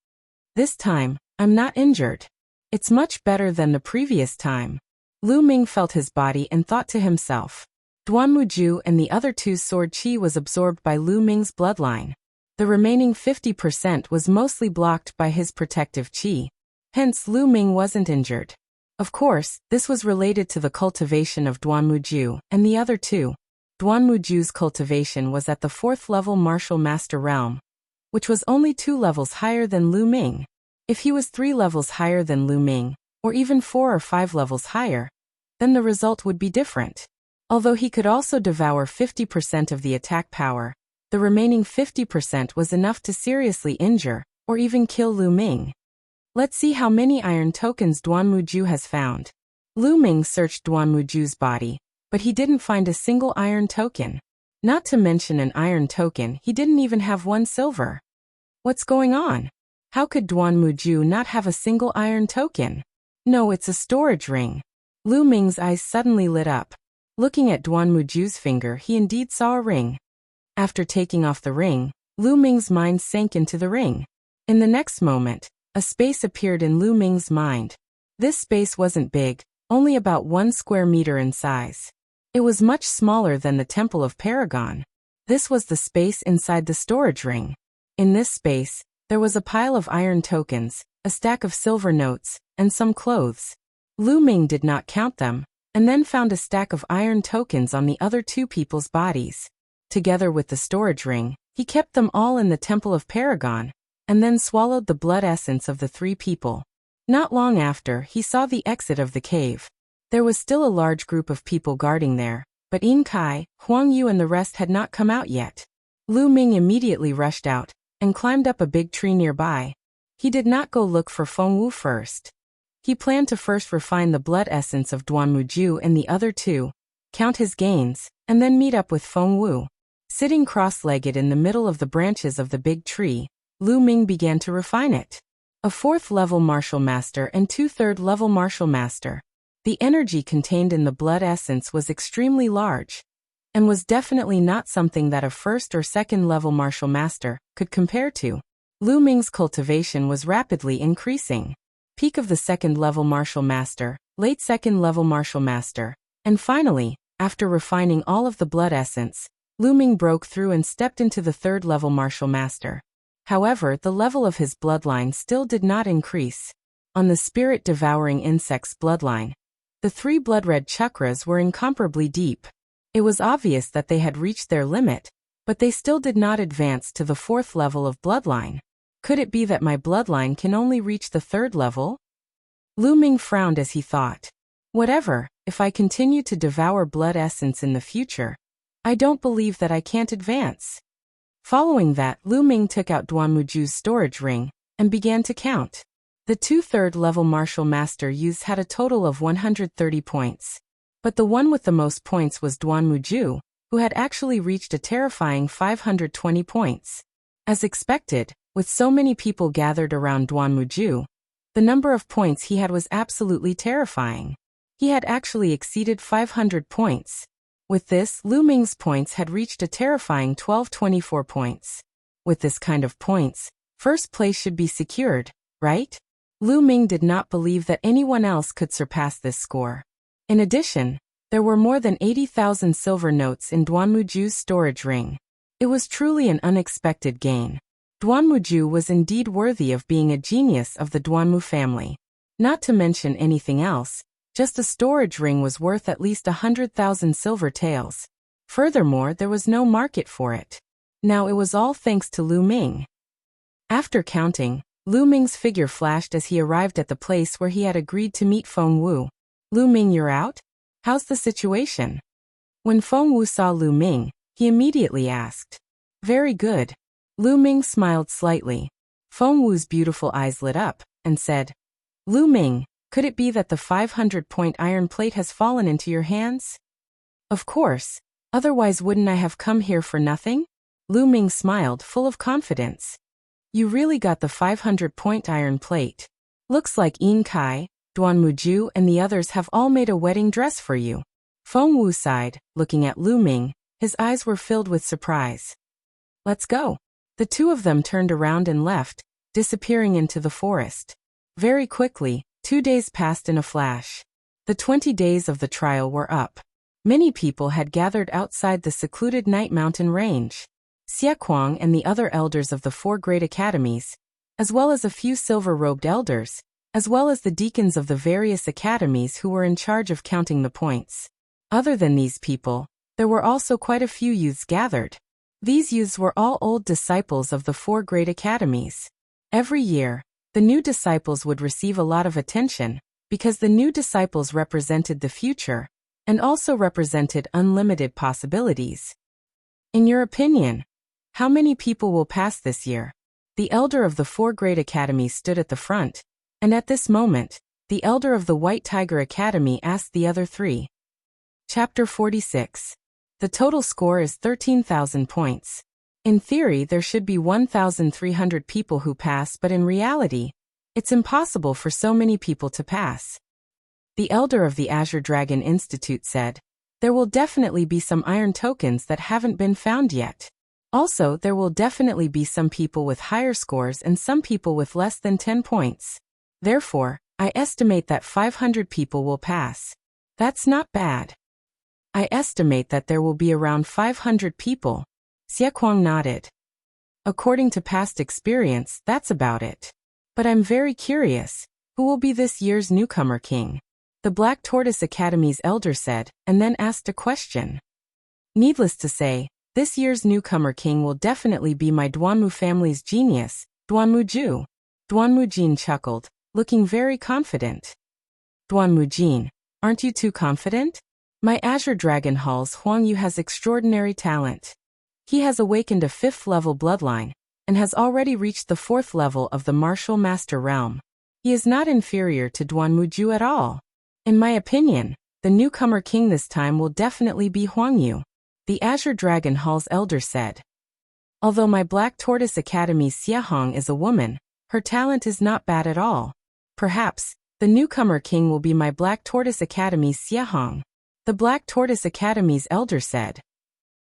This time, I'm not injured. It's much better than the previous time. Lu Ming felt his body and thought to himself. Duan Muju and the other 2's sword chi was absorbed by Lu Ming's bloodline. The remaining 50% was mostly blocked by his protective chi. Hence, Lu Ming wasn't injured. Of course, this was related to the cultivation of Duan Muju and the other 2. Duan Muju's cultivation was at the 4th level martial master realm, which was only 2 levels higher than Lu Ming. If he was 3 levels higher than Lu Ming, or even 4 or 5 levels higher, then the result would be different. Although he could also devour 50% of the attack power, the remaining 50% was enough to seriously injure, or even kill Lu Ming. Let's see how many iron tokens Duan Muju has found. Lu Ming searched Duan Muju's body, but he didn't find a single iron token. Not to mention an iron token, he didn't even have 1 silver. What's going on? How could Duan Muju not have a single iron token? No, it's a storage ring. Lu Ming's eyes suddenly lit up. Looking at Duan Muju's finger, he indeed saw a ring. After taking off the ring, Lu Ming's mind sank into the ring. In the next moment, a space appeared in Lu Ming's mind. This space wasn't big, only about 1 square meter in size. It was much smaller than the Temple of Paragon. This was the space inside the storage ring. In this space, there was a pile of iron tokens, a stack of silver notes, and some clothes. Lu Ming did not count them, and then found a stack of iron tokens on the other 2 people's bodies. Together with the storage ring, he kept them all in the Temple of Paragon, and then swallowed the blood essence of the 3 people. Not long after, he saw the exit of the cave. There was still a large group of people guarding there, but Yin Kai, Huang Yu and the rest had not come out yet. Lu Ming immediately rushed out, and climbed up a big tree nearby. He did not go look for Feng Wu first. He planned to first refine the blood essence of Duan Muju and the other 2, count his gains, and then meet up with Feng Wu. Sitting cross-legged in the middle of the branches of the big tree, Lu Ming began to refine it. A 4th-level martial master and 2 3rd-level martial master. The energy contained in the blood essence was extremely large, and was definitely not something that a 1st or 2nd-level martial master could compare to. Lu Ming's cultivation was rapidly increasing. Peak of the 2nd-level martial master, late 2nd-level martial master, and finally, after refining all of the blood essence, Lu Ming broke through and stepped into the 3rd-level martial master. However, the level of his bloodline still did not increase. On the spirit-devouring insect's bloodline, the 3 blood-red chakras were incomparably deep. It was obvious that they had reached their limit, but they still did not advance to the 4th level of bloodline. Could it be that my bloodline can only reach the 3rd level? Lu Ming frowned as he thought. Whatever, if I continue to devour blood essence in the future, I don't believe that I can't advance. Following that, Lu Ming took out Duanmuju's storage ring and began to count. The 2 3rd-level martial master youths had a total of 130 points. But the one with the most points was Duanmuju, who had actually reached a terrifying 520 points. As expected, with so many people gathered around Duanmuju, the number of points he had was absolutely terrifying. He had actually exceeded 500 points. With this, Lu Ming's points had reached a terrifying 1224 points. With this kind of points, first place should be secured, right? Lu Ming did not believe that anyone else could surpass this score. In addition, there were more than 80,000 silver notes in Duanmuju's storage ring. It was truly an unexpected gain. Duanmuju was indeed worthy of being a genius of the Duanmu family. Not to mention anything else, just a storage ring was worth at least 100,000 silver taels. Furthermore, there was no market for it. Now it was all thanks to Lu Ming. After counting, Lu Ming's figure flashed as he arrived at the place where he had agreed to meet Feng Wu. Lu Ming, you're out? How's the situation? When Feng Wu saw Lu Ming, he immediately asked. Very good. Lu Ming smiled slightly. Feng Wu's beautiful eyes lit up, and said, Lu Ming, could it be that the 500-point iron plate has fallen into your hands? Of course, otherwise wouldn't I have come here for nothing? Lu Ming smiled, full of confidence. You really got the 500-point iron plate. Looks like Yin Kai, Duanmuju and the others have all made a wedding dress for you. Feng Wu sighed, looking at Lu Ming. His eyes were filled with surprise. Let's go. The two of them turned around and left, disappearing into the forest. Very quickly, 2 days passed in a flash. The 20 days of the trial were up. Many people had gathered outside the secluded Night Mountain range. Xie Kuang and the other elders of the 4 great academies, as well as a few silver-robed elders, as well as the deacons of the various academies who were in charge of counting the points. Other than these people, there were also quite a few youths gathered. These youths were all old disciples of the 4 great academies. Every year, the new disciples would receive a lot of attention, because the new disciples represented the future, and also represented unlimited possibilities. In your opinion, how many people will pass this year? The elder of the 4 great academies stood at the front, and at this moment, the elder of the White Tiger Academy asked the other 3. Chapter 46. The total score is 13,000 points. In theory, there should be 1,300 people who pass, but in reality, it's impossible for so many people to pass. The elder of the Azure Dragon Institute said, there will definitely be some iron tokens that haven't been found yet. Also, there will definitely be some people with higher scores and some people with less than 10 points. Therefore, I estimate that 500 people will pass. That's not bad. I estimate that there will be around 500 people. Xie Kuang nodded. According to past experience, that's about it. But I'm very curious, who will be this year's newcomer king? The Black Tortoise Academy's elder said, and then asked a question. Needless to say, this year's newcomer king will definitely be my Duanmu family's genius, Duanmuju. Duanmujin chuckled, looking very confident. Duanmujin, aren't you too confident? My Azure Dragon Hall's Huang Yu has extraordinary talent. He has awakened a 5th-level bloodline, and has already reached the 4th level of the Martial Master Realm. He is not inferior to Duanmuju at all. In my opinion, the newcomer king this time will definitely be Huang Yu, the Azure Dragon Hall's elder said. Although my Black Tortoise Academy's Xiahong is a woman, her talent is not bad at all. Perhaps, the newcomer king will be my Black Tortoise Academy's Xiahong. The Black Tortoise Academy's elder said.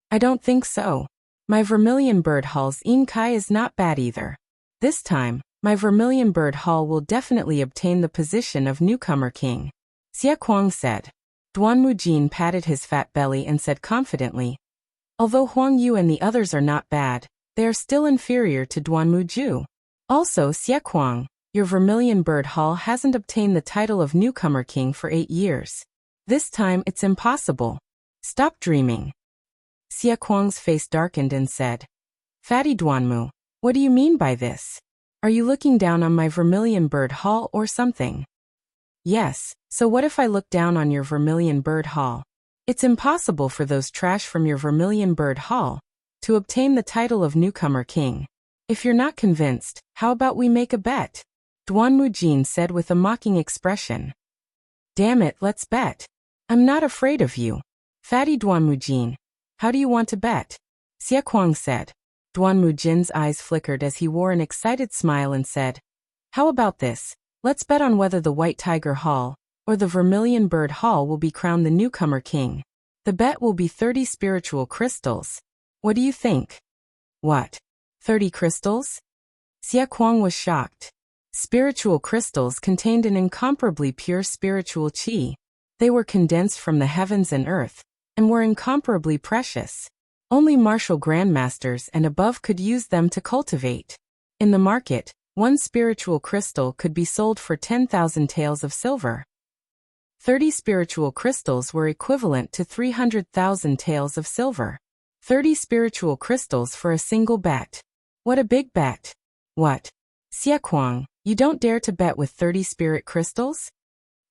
I don't think so. My Vermilion Bird Hall's Yin Kai is not bad either. This time, my Vermilion Bird Hall will definitely obtain the position of newcomer king. Xie Kuang said. Duanmu Jin patted his fat belly and said confidently. Although Huang Yu and the others are not bad, they are still inferior to Duanmu Ju. Also, Xie Kuang, your Vermilion Bird Hall hasn't obtained the title of newcomer king for 8 years. This time it's impossible. Stop dreaming. Xie Kuang's face darkened and said. Fatty Duanmu, what do you mean by this? Are you looking down on my Vermilion Bird Hall or something? Yes, so what if I look down on your Vermilion Bird Hall? It's impossible for those trash from your Vermilion Bird Hall to obtain the title of newcomer king. If you're not convinced, how about we make a bet? Duanmu Jin said with a mocking expression. Damn it, let's bet. I'm not afraid of you. Fatty Duanmu Jin. How do you want to bet? Xie Kuang said. Duanmu Jin's eyes flickered as he wore an excited smile and said, how about this? Let's bet on whether the White Tiger Hall or the Vermilion Bird Hall will be crowned the newcomer king. The bet will be 30 spiritual crystals. What do you think? What? 30 crystals? Xie Kuang was shocked. Spiritual crystals contained an incomparably pure spiritual qi. They were condensed from the heavens and earth, and were incomparably precious. Only martial grandmasters and above could use them to cultivate. In the market, one spiritual crystal could be sold for 10,000 taels of silver. 30 spiritual crystals were equivalent to 300,000 taels of silver. 30 spiritual crystals for a single bet. What a big bet. What? Xie Kuang, you don't dare to bet with 30 spirit crystals?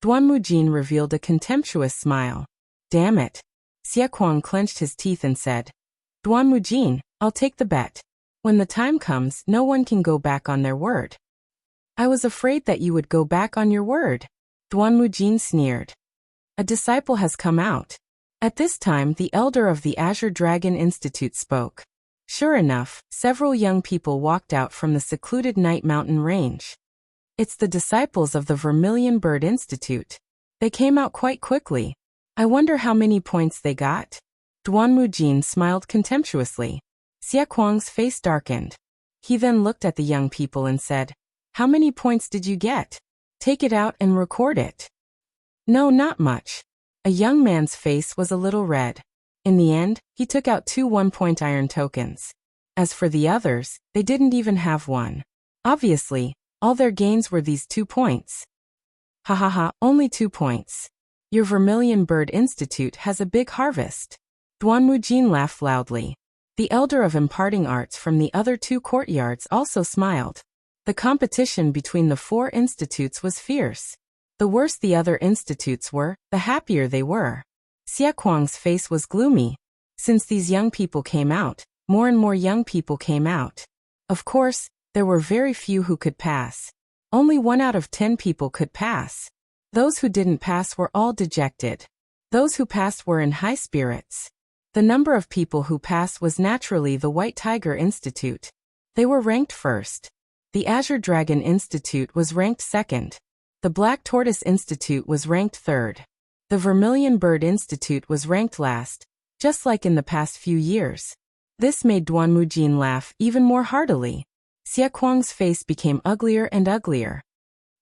Duanmu Jin revealed a contemptuous smile. Damn it. Xie Kuang clenched his teeth and said. Duanmu Jin, I'll take the bet. When the time comes, no one can go back on their word. I was afraid that you would go back on your word. Duanmu Jin sneered. A disciple has come out. At this time, the elder of the Azure Dragon Institute spoke. Sure enough, several young people walked out from the secluded Night Mountain range. It's the disciples of the Vermilion Bird Institute. They came out quite quickly. I wonder how many points they got? Duanmu Jin smiled contemptuously. Xie Kuang's face darkened. He then looked at the young people and said, how many points did you get? Take it out and record it. No, not much. A young man's face was a little red. In the end, he took out 2 one-point iron tokens. As for the others, they didn't even have one. Obviously, all their gains were these 2 points. Ha ha ha, only 2 points. Your Vermilion Bird Institute has a big harvest. Duanmu Jin laughed loudly. The elder of imparting arts from the other 2 courtyards also smiled. The competition between the 4 institutes was fierce. The worse the other institutes were, the happier they were. Xie Kuang's face was gloomy. Since these young people came out, more and more young people came out. Of course, there were very few who could pass. Only 1 out of 10 people could pass. Those who didn't pass were all dejected. Those who passed were in high spirits. The number of people who passed was naturally the White Tiger Institute. They were ranked first. The Azure Dragon Institute was ranked second. The Black Tortoise Institute was ranked third. The Vermilion Bird Institute was ranked last, just like in the past few years. This made Duanmu Jin laugh even more heartily. Xie Kuang's face became uglier and uglier.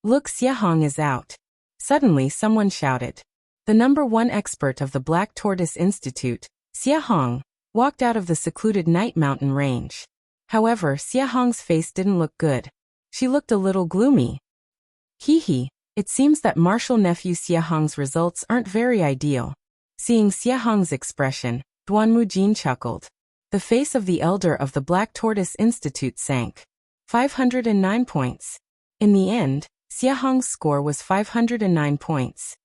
Look, Xiahong is out. Suddenly someone shouted. The number 1 expert of the Black Tortoise Institute, Xiahong, walked out of the secluded Night Mountain range. However, Xiahong's face didn't look good. She looked a little gloomy. Hee, it seems that martial nephew Xiahong's results aren't very ideal. Seeing Xiahong's expression, Duanmu Jin chuckled. The face of the elder of the Black Tortoise Institute sank. 509 points. In the end, Xiahong's score was 509 points.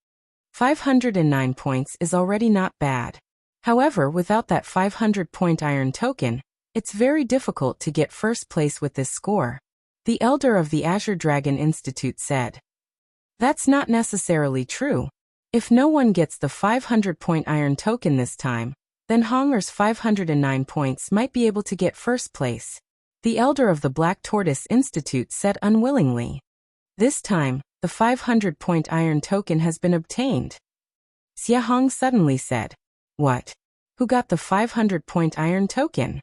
509 points is already not bad. However, without that 500-point iron token, it's very difficult to get first place with this score. The elder of the Azure Dragon Institute said. That's not necessarily true. If no one gets the 500-point iron token this time, then Honger's 509 points might be able to get first place. The elder of the Black Tortoise Institute said unwillingly. This time, the 500-point iron token has been obtained. Xia Hong suddenly said. What? Who got the 500-point iron token?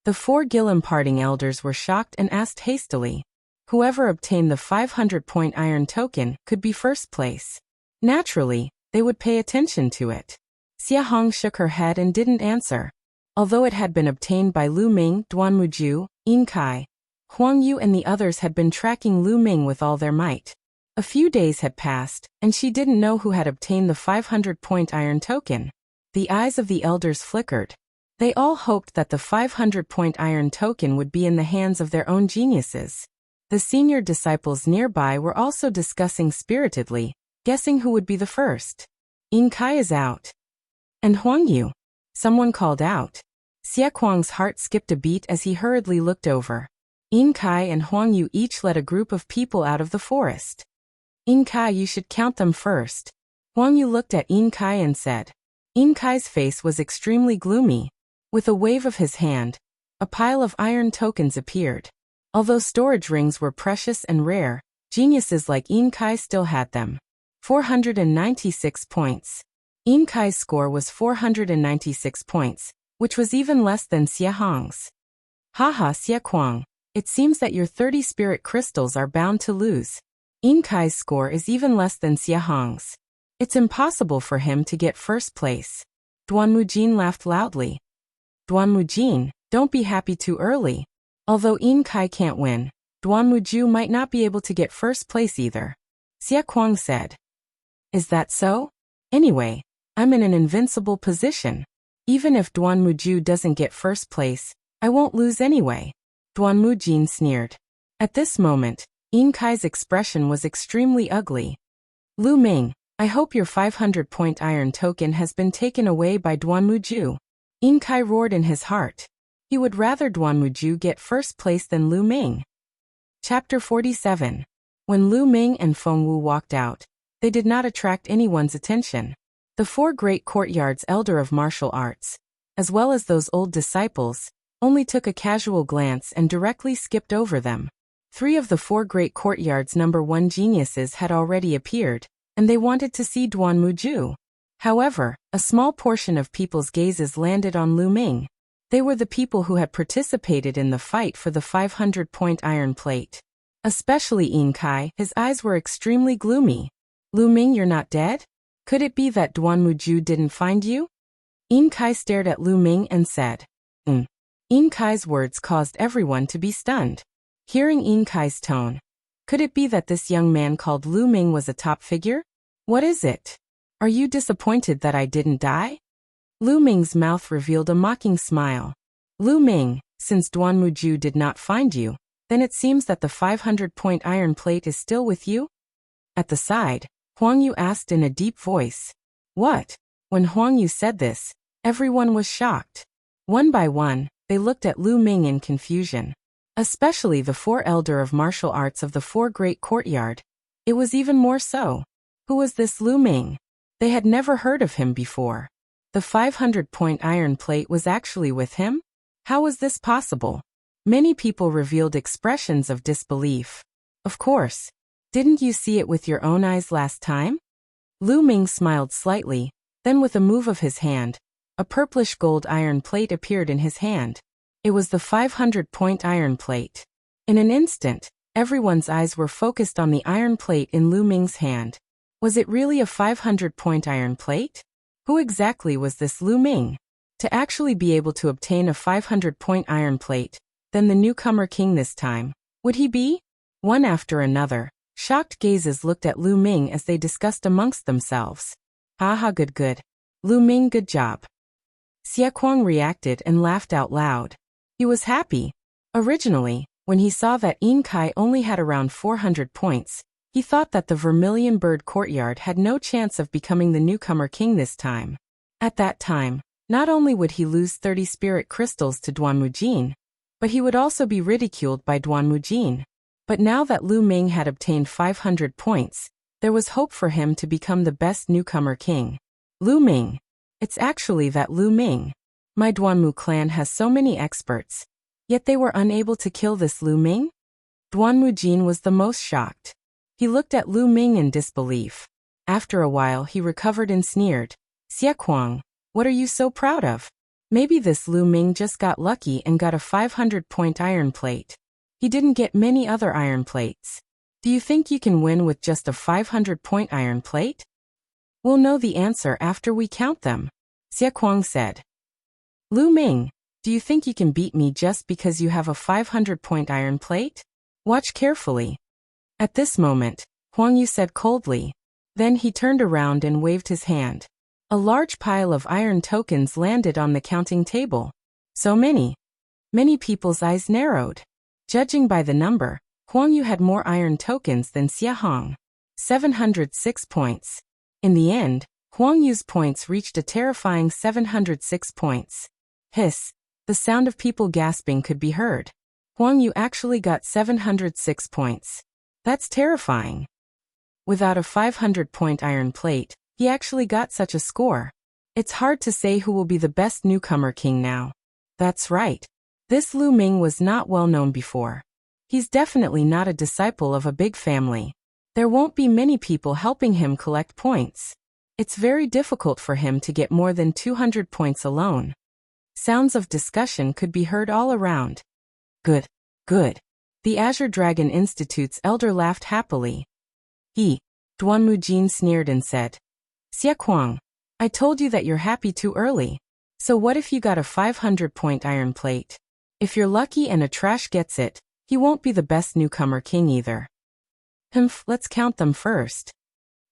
The 4 Gil-imparting elders were shocked and asked hastily. Whoever obtained the 500-point iron token could be first place. Naturally, they would pay attention to it. Xia Hong shook her head and didn't answer. Although it had been obtained by Lu Ming, Duanmuju, Yin Kai, Huang Yu and the others had been tracking Lu Ming with all their might. A few days had passed, and she didn't know who had obtained the 500-point iron token. The eyes of the elders flickered. They all hoped that the 500-point iron token would be in the hands of their own geniuses. The senior disciples nearby were also discussing spiritedly, guessing who would be the first. Yin Kai is out. And Huang Yu. Someone called out. Xie Kuang's heart skipped a beat as he hurriedly looked over. Yin Kai and Huang Yu each led a group of people out of the forest. Yin Kai, you should count them first. Huang Yu looked at Yin Kai and said. Yin Kai's face was extremely gloomy. With a wave of his hand, a pile of iron tokens appeared. Although storage rings were precious and rare, geniuses like Yin Kai still had them. 496 points. Yin Kai's score was 496 points, which was even less than Xie Hong's. Haha, Xie Kuang, it seems that your 30 spirit crystals are bound to lose. Yin Kai's score is even less than Xie Hong's. It's impossible for him to get first place. Duanmujin laughed loudly. Duanmujin, don't be happy too early. Although Yin Kai can't win, Duanmuju might not be able to get first place either. Xie Kuang said. Is that so? Anyway, I'm in an invincible position. Even if Duanmuju doesn't get first place, I won't lose anyway. Duanmujin sneered. At this moment, Yin Kai's expression was extremely ugly. Lu Ming, I hope your 500-point iron token has been taken away by Duanmuju. Yin Kai roared in his heart. He would rather Duanmuju get first place than Lu Ming. Chapter 47. When Lu Ming and Feng Wu walked out, they did not attract anyone's attention. The 4 great courtyards elder of martial arts, as well as those old disciples, only took a casual glance and directly skipped over them. 3 of the 4 great courtyards number 1 geniuses had already appeared, and they wanted to see Duanmuju. However, a small portion of people's gazes landed on Lu Ming. They were the people who had participated in the fight for the 500-point iron plate. Especially Yin Kai, his eyes were extremely gloomy. Lu Ming, you're not dead? Could it be that Duanmuju didn't find you? Yin Kai stared at Lu Ming and said. Yin Kai's words caused everyone to be stunned. Hearing Yin Kai's tone, could it be that this young man called Lu Ming was a top figure? What is it? Are you disappointed that I didn't die? Lu Ming's mouth revealed a mocking smile. Lu Ming, since Duanmuju did not find you, then it seems that the 500-point iron plate is still with you? At the side, Huang Yu asked in a deep voice. What? When Huang Yu said this, everyone was shocked. One by one, they looked at Lu Ming in confusion. Especially the 4 elder of martial arts of the 4 great courtyard. It was even more so. Who was this Lu Ming? They had never heard of him before. The 500-point iron plate was actually with him? How was this possible? Many people revealed expressions of disbelief. Of course. Didn't you see it with your own eyes last time? Lu Ming smiled slightly, then with a move of his hand, a purplish gold iron plate appeared in his hand. It was the 500-point iron plate. In an instant, everyone's eyes were focused on the iron plate in Lu Ming's hand. Was it really a 500-point iron plate? Who exactly was this Lu Ming? To actually be able to obtain a 500-point iron plate, then the newcomer king this time. Would he be? One after another, shocked gazes looked at Lu Ming as they discussed amongst themselves. Haha, good. Lu Ming, good job. Xie Kuang reacted and laughed out loud. He was happy. Originally, when he saw that Yin Kai only had around 400 points, he thought that the Vermilion Bird Courtyard had no chance of becoming the newcomer king this time. At that time, not only would he lose 30 spirit crystals to Duanmujin, but he would also be ridiculed by Duanmujin. But now that Lu Ming had obtained 500 points, there was hope for him to become the best newcomer king. Lu Ming. It's actually that Lu Ming. My Duanmu clan has so many experts, yet they were unable to kill this Lu Ming? Duanmu Jin was the most shocked. He looked at Lu Ming in disbelief. After a while he recovered and sneered. Xie Kuang, what are you so proud of? Maybe this Lu Ming just got lucky and got a 500-point iron plate. He didn't get many other iron plates. Do you think you can win with just a 500-point iron plate? We'll know the answer after we count them, Xie Kuang said. Lu Ming, do you think you can beat me just because you have a 500-point iron plate? Watch carefully. At this moment, Huang Yu said coldly. Then he turned around and waved his hand. A large pile of iron tokens landed on the counting table. So many. Many people's eyes narrowed. Judging by the number, Huang Yu had more iron tokens than Xie Hong. 706 points. In the end, Huang Yu's points reached a terrifying 706 points. Hiss. The sound of people gasping could be heard. Huang Yu actually got 706 points. That's terrifying. Without a 500-point iron plate, he actually got such a score. It's hard to say who will be the best newcomer king now. That's right. This Lu Ming was not well known before. He's definitely not a disciple of a big family. There won't be many people helping him collect points. It's very difficult for him to get more than 200 points alone. Sounds of discussion could be heard all around. Good, good. The Azure Dragon Institute's elder laughed happily. Duanmu Jin sneered and said, Xie Kuang, I told you that you're happy too early. So what if you got a 500-point iron plate? If you're lucky and a trash gets it, he won't be the best newcomer king either. Let's count them first.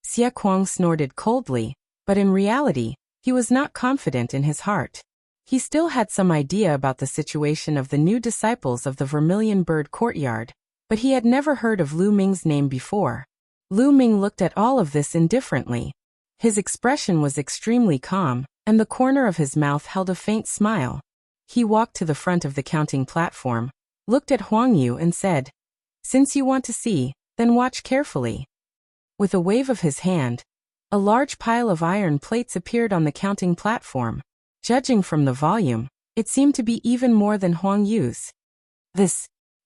Xie Kuang snorted coldly, but in reality, he was not confident in his heart. He still had some idea about the situation of the new disciples of the Vermilion Bird Courtyard, but he had never heard of Lu Ming's name before. Lu Ming looked at all of this indifferently. His expression was extremely calm, and the corner of his mouth held a faint smile. He walked to the front of the counting platform, looked at Huang Yu and said, Since you want to see, then watch carefully. With a wave of his hand, a large pile of iron plates appeared on the counting platform. Judging from the volume, it seemed to be even more than Huang Yu's.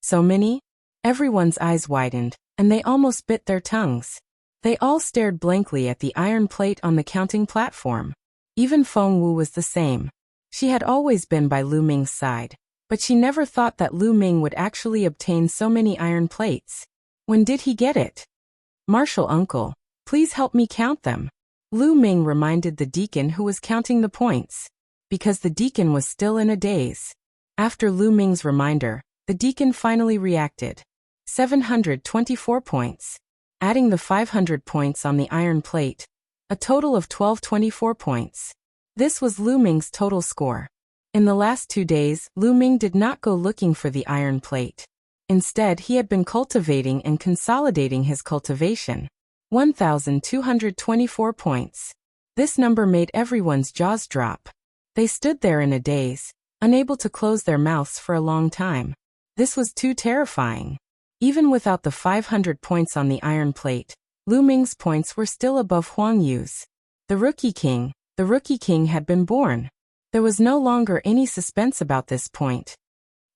So many? Everyone's eyes widened, and they almost bit their tongues. They all stared blankly at the iron plate on the counting platform. Even Feng Wu was the same. She had always been by Lu Ming's side, but she never thought that Lu Ming would actually obtain so many iron plates. When did he get it? Martial uncle, please help me count them. Lu Ming reminded the deacon who was counting the points, because the deacon was still in a daze. After Lu Ming's reminder, the deacon finally reacted. 724 points. Adding the 500 points on the iron plate, a total of 1224 points. This was Lu Ming's total score. In the last 2 days, Lu Ming did not go looking for the iron plate. Instead, he had been cultivating and consolidating his cultivation. 1,224 points. This number made everyone's jaws drop. They stood there in a daze, unable to close their mouths for a long time. This was too terrifying. Even without the 500 points on the iron plate, Lu Ming's points were still above Huang Yu's. The Rookie King had been born. There was no longer any suspense about this point.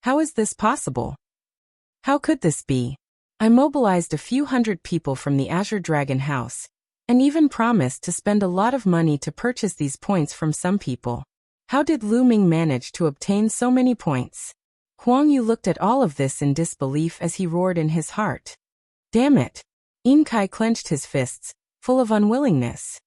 How is this possible? How could this be? I mobilized a few hundred people from the Azure Dragon House, and even promised to spend a lot of money to purchase these points from some people. How did Lu Ming manage to obtain so many points? Huang Yu looked at all of this in disbelief as he roared in his heart. Damn it! Yin Kai clenched his fists, full of unwillingness.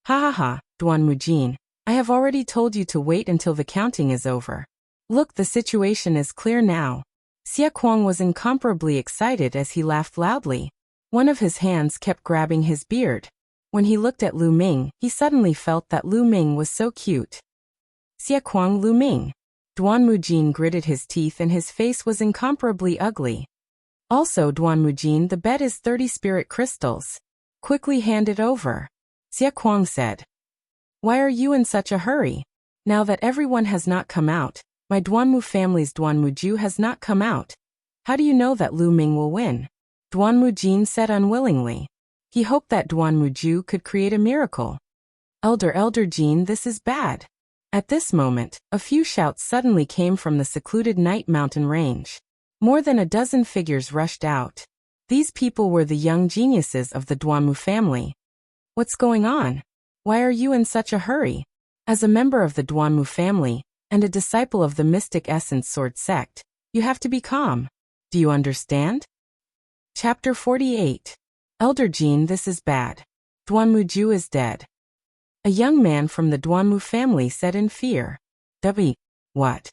Ha ha ha, Duanmu Jin, I have already told you to wait until the counting is over. Look, the situation is clear now. Xie Kuang was incomparably excited as he laughed loudly. One of his hands kept grabbing his beard. When he looked at Lu Ming, he suddenly felt that Lu Ming was so cute. Xie Kuang Lu Ming. Duanmu Jin gritted his teeth and his face was incomparably ugly. Also, Duanmu Jin, the bet is 30 spirit crystals. Quickly hand it over. Xie Kuang said. Why are you in such a hurry? Now that everyone has not come out, my Duanmu family's Duanmu Ju has not come out. How do you know that Lu Ming will win? Duanmu Jin said unwillingly. He hoped that Duanmu Ju could create a miracle. Elder Jin, this is bad. At this moment, a few shouts suddenly came from the secluded night mountain range. More than a dozen figures rushed out. These people were the young geniuses of the Duanmu family. What's going on? Why are you in such a hurry? As a member of the Duanmu family, and a disciple of the Mystic Essence Sword sect, you have to be calm. Do you understand? Chapter 48. Elder Jean, this is bad. Duanmu Ju is dead. A young man from the Duanmu family said in fear. What?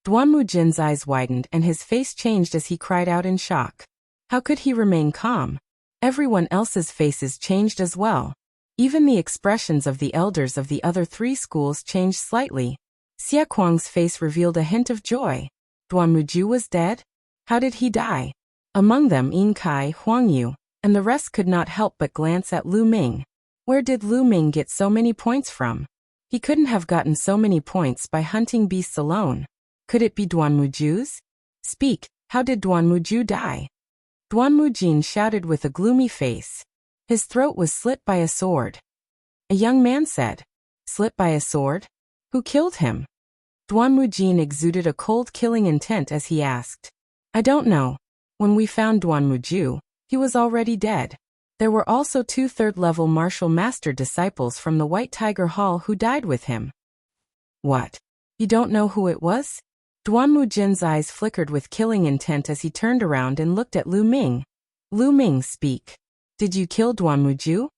Duanmu Jin's eyes widened and his face changed as he cried out in shock. How could he remain calm? Everyone else's faces changed as well. Even the expressions of the elders of the other 3 schools changed slightly. Xie Kuang's face revealed a hint of joy. Duanmu Ju was dead? How did he die? Among them Yin Kai, Huang Yu, and the rest could not help but glance at Lu Ming. Where did Lu Ming get so many points from? He couldn't have gotten so many points by hunting beasts alone. Could it be Duanmu Ju's? Speak, how did Duanmu Ju die? Duanmu Jin shouted with a gloomy face. His throat was slit by a sword. A young man said, Slit by a sword? Who killed him? Duanmu Jin exuded a cold killing intent as he asked. I don't know. When we found Duanmu Ju, he was already dead. There were also 2 third-level martial master disciples from the White Tiger Hall who died with him. What? You don't know who it was? Duanmu Jin's eyes flickered with killing intent as he turned around and looked at Lu Ming. Lu Ming, speak. Did you kill Duanmu Ju?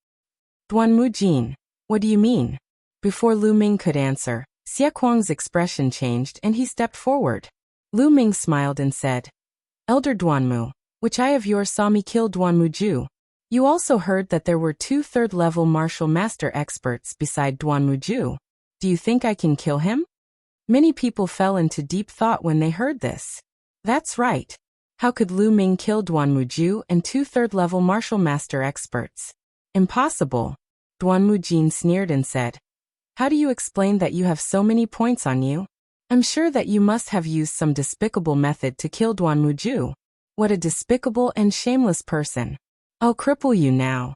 Duanmu Jin, what do you mean? Before Lu Ming could answer, Xie Kuang's expression changed and he stepped forward. Lu Ming smiled and said, Elder Duanmu, which eye of yours saw me kill Duanmu Ju? You also heard that there were 2 third-level martial master experts beside Duanmu Ju. Do you think I can kill him? Many people fell into deep thought when they heard this. That's right. How could Lu Ming kill Duanmu Ju and 2 third-level martial master experts? Impossible. Duanmu Jin sneered and said, How do you explain that you have so many points on you? I'm sure that you must have used some despicable method to kill Duanmu Ju. What a despicable and shameless person. I'll cripple you now.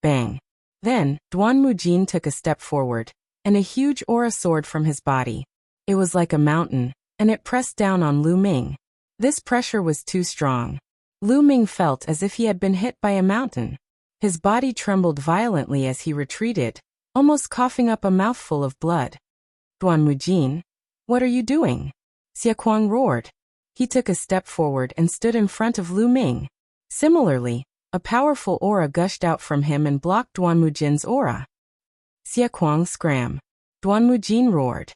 Bang. Then, Duanmu Jin took a step forward, and a huge aura soared from his body. It was like a mountain, and it pressed down on Lu Ming. This pressure was too strong. Lu Ming felt as if he had been hit by a mountain. His body trembled violently as he retreated, almost coughing up a mouthful of blood. Duanmu Jin, what are you doing? Xie Kuang roared. He took a step forward and stood in front of Lu Ming. Similarly, a powerful aura gushed out from him and blocked Duanmu Jin's aura. Xie Kuang scram. Duanmu Jin roared.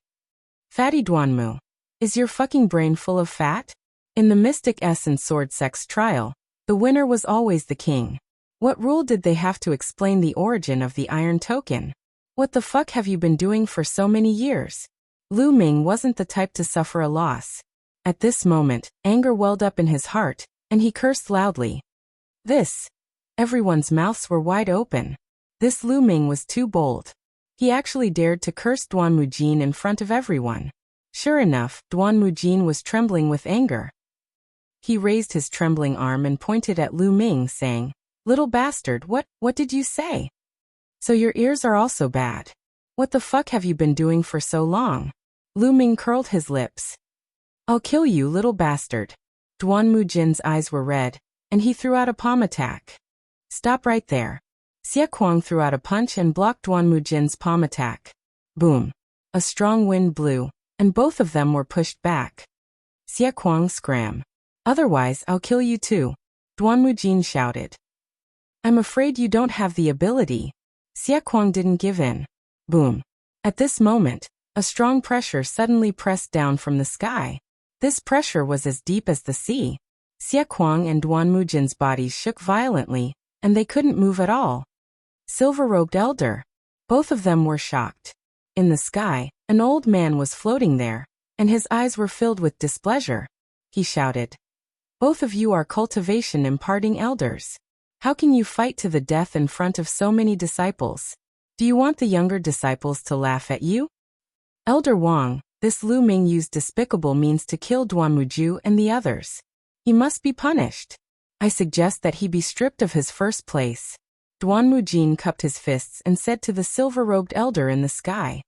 Fatty Duanmu, is your fucking brain full of fat? In the Mystic Essence Sword Sect's trial, the winner was always the king. What rule did they have to explain the origin of the iron token? What the fuck have you been doing for so many years? Lu Ming wasn't the type to suffer a loss. At this moment, anger welled up in his heart, and he cursed loudly. Everyone's mouths were wide open. This Lu Ming was too bold. He actually dared to curse Duanmu Jin in front of everyone. Sure enough, Duanmu Jin was trembling with anger. He raised his trembling arm and pointed at Lu Ming, saying, Little bastard, what did you say? So your ears are also bad. What the fuck have you been doing for so long? Lu Ming curled his lips. I'll kill you, little bastard. Duanmu Jin's eyes were red, and he threw out a palm attack. Stop right there. Xie Kuang threw out a punch and blocked Duanmu Jin's palm attack. Boom. A strong wind blew, and both of them were pushed back. Xie Kuang scram. Otherwise, I'll kill you too. Duanmu Jin shouted. I'm afraid you don't have the ability. Xie Kuang didn't give in. Boom. At this moment, a strong pressure suddenly pressed down from the sky. This pressure was as deep as the sea. Xie Kuang and Duanmu Jin's bodies shook violently, and they couldn't move at all. Silver-robed elder. Both of them were shocked. In the sky, an old man was floating there, and his eyes were filled with displeasure. He shouted, Both of you are cultivation-imparting elders. How can you fight to the death in front of so many disciples? Do you want the younger disciples to laugh at you? Elder Wang, this Lu Ming used despicable means to kill Duanmu Ju and the others. He must be punished. I suggest that he be stripped of his first place. Duanmu Jin cupped his fists and said to the silver-robed elder in the sky.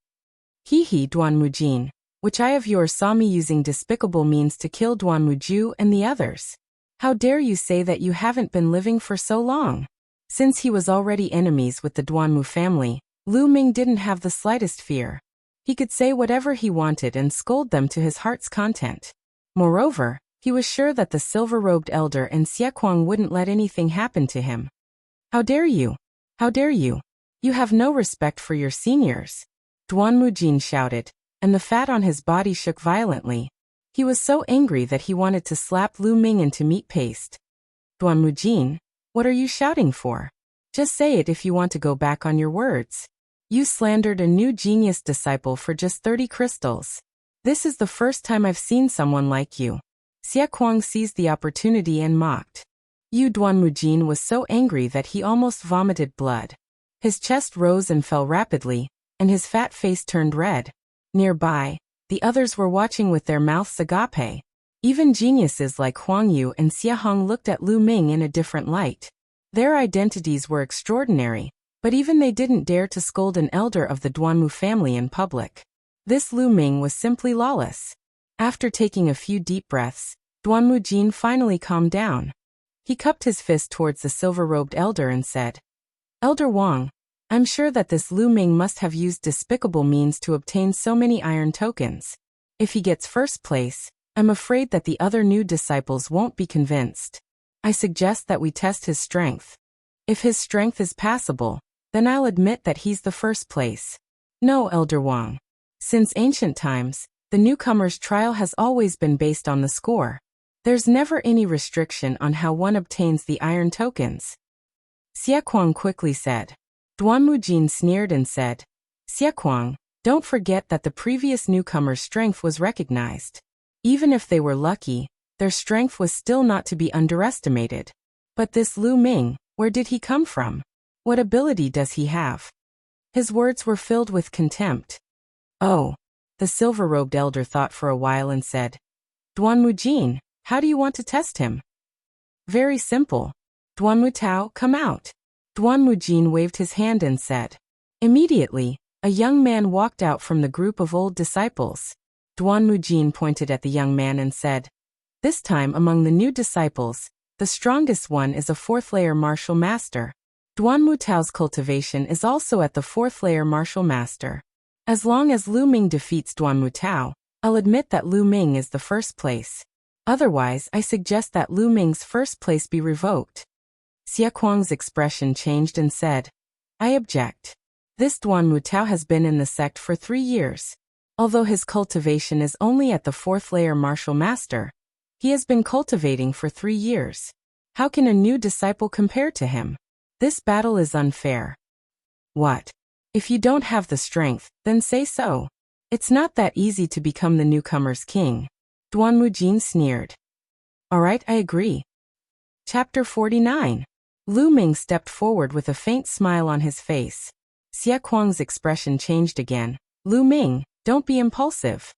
He, Duan Mujin. Which eye of yours saw me using despicable means to kill Duan Muju and the others? How dare you say that you haven't been living for so long? Since he was already enemies with the Duanmu family, Lu Ming didn't have the slightest fear. He could say whatever he wanted and scold them to his heart's content. Moreover, he was sure that the silver-robed elder and Xie Kuang wouldn't let anything happen to him. How dare you? How dare you? You have no respect for your seniors. Duan Mujin shouted, and the fat on his body shook violently. He was so angry that he wanted to slap Lu Ming into meat paste. Duan Mujin, what are you shouting for? Just say it if you want to go back on your words. You slandered a new genius disciple for just 30 crystals. This is the first time I've seen someone like you. Xie Kuang seized the opportunity and mocked. Duan Mujin was so angry that he almost vomited blood. His chest rose and fell rapidly, and his fat face turned red. Nearby, the others were watching with their mouths agape. Even geniuses like Huang Yu and Xie Hong looked at Lu Ming in a different light. Their identities were extraordinary, but even they didn't dare to scold an elder of the Duanmu family in public. This Lu Ming was simply lawless. After taking a few deep breaths, Duan Mujin finally calmed down. He cupped his fist towards the silver-robed elder and said, Elder Wang, I'm sure that this Lu Ming must have used despicable means to obtain so many iron tokens. If he gets first place, I'm afraid that the other new disciples won't be convinced. I suggest that we test his strength. If his strength is passable, then I'll admit that he's the first place. No, Elder Wang. Since ancient times, the newcomer's trial has always been based on the score. There's never any restriction on how one obtains the iron tokens. Xie Kuang quickly said. Duan Mujin sneered and said, Xie Kuang, don't forget that the previous newcomer's strength was recognized. Even if they were lucky, their strength was still not to be underestimated. But this Lu Ming, where did he come from? What ability does he have? His words were filled with contempt. Oh. The silver-robed elder thought for a while and said, Duan Mujin, how do you want to test him? Very simple. Duan Mutao, come out. Duan Mujin waved his hand and said. Immediately, a young man walked out from the group of old disciples. Duan Mujin pointed at the young man and said, This time among the new disciples, the strongest one is a fourth-layer martial master. Duan Mutao's cultivation is also at the fourth-layer martial master. As long as Lu Ming defeats Duan Mutao, I'll admit that Lu Ming is the first place. Otherwise, I suggest that Lu Ming's first place be revoked. Xie Kuang's expression changed and said, I object. This Duan Mutao has been in the sect for 3 years. Although his cultivation is only at the fourth-layer martial master, he has been cultivating for 3 years. How can a new disciple compare to him? This battle is unfair. What? If you don't have the strength, then say so. It's not that easy to become the newcomer's king. Duan Mujin sneered. Alright, I agree. Chapter 49. Lu Ming stepped forward with a faint smile on his face. Xie Kuang's expression changed again. Lu Ming, don't be impulsive.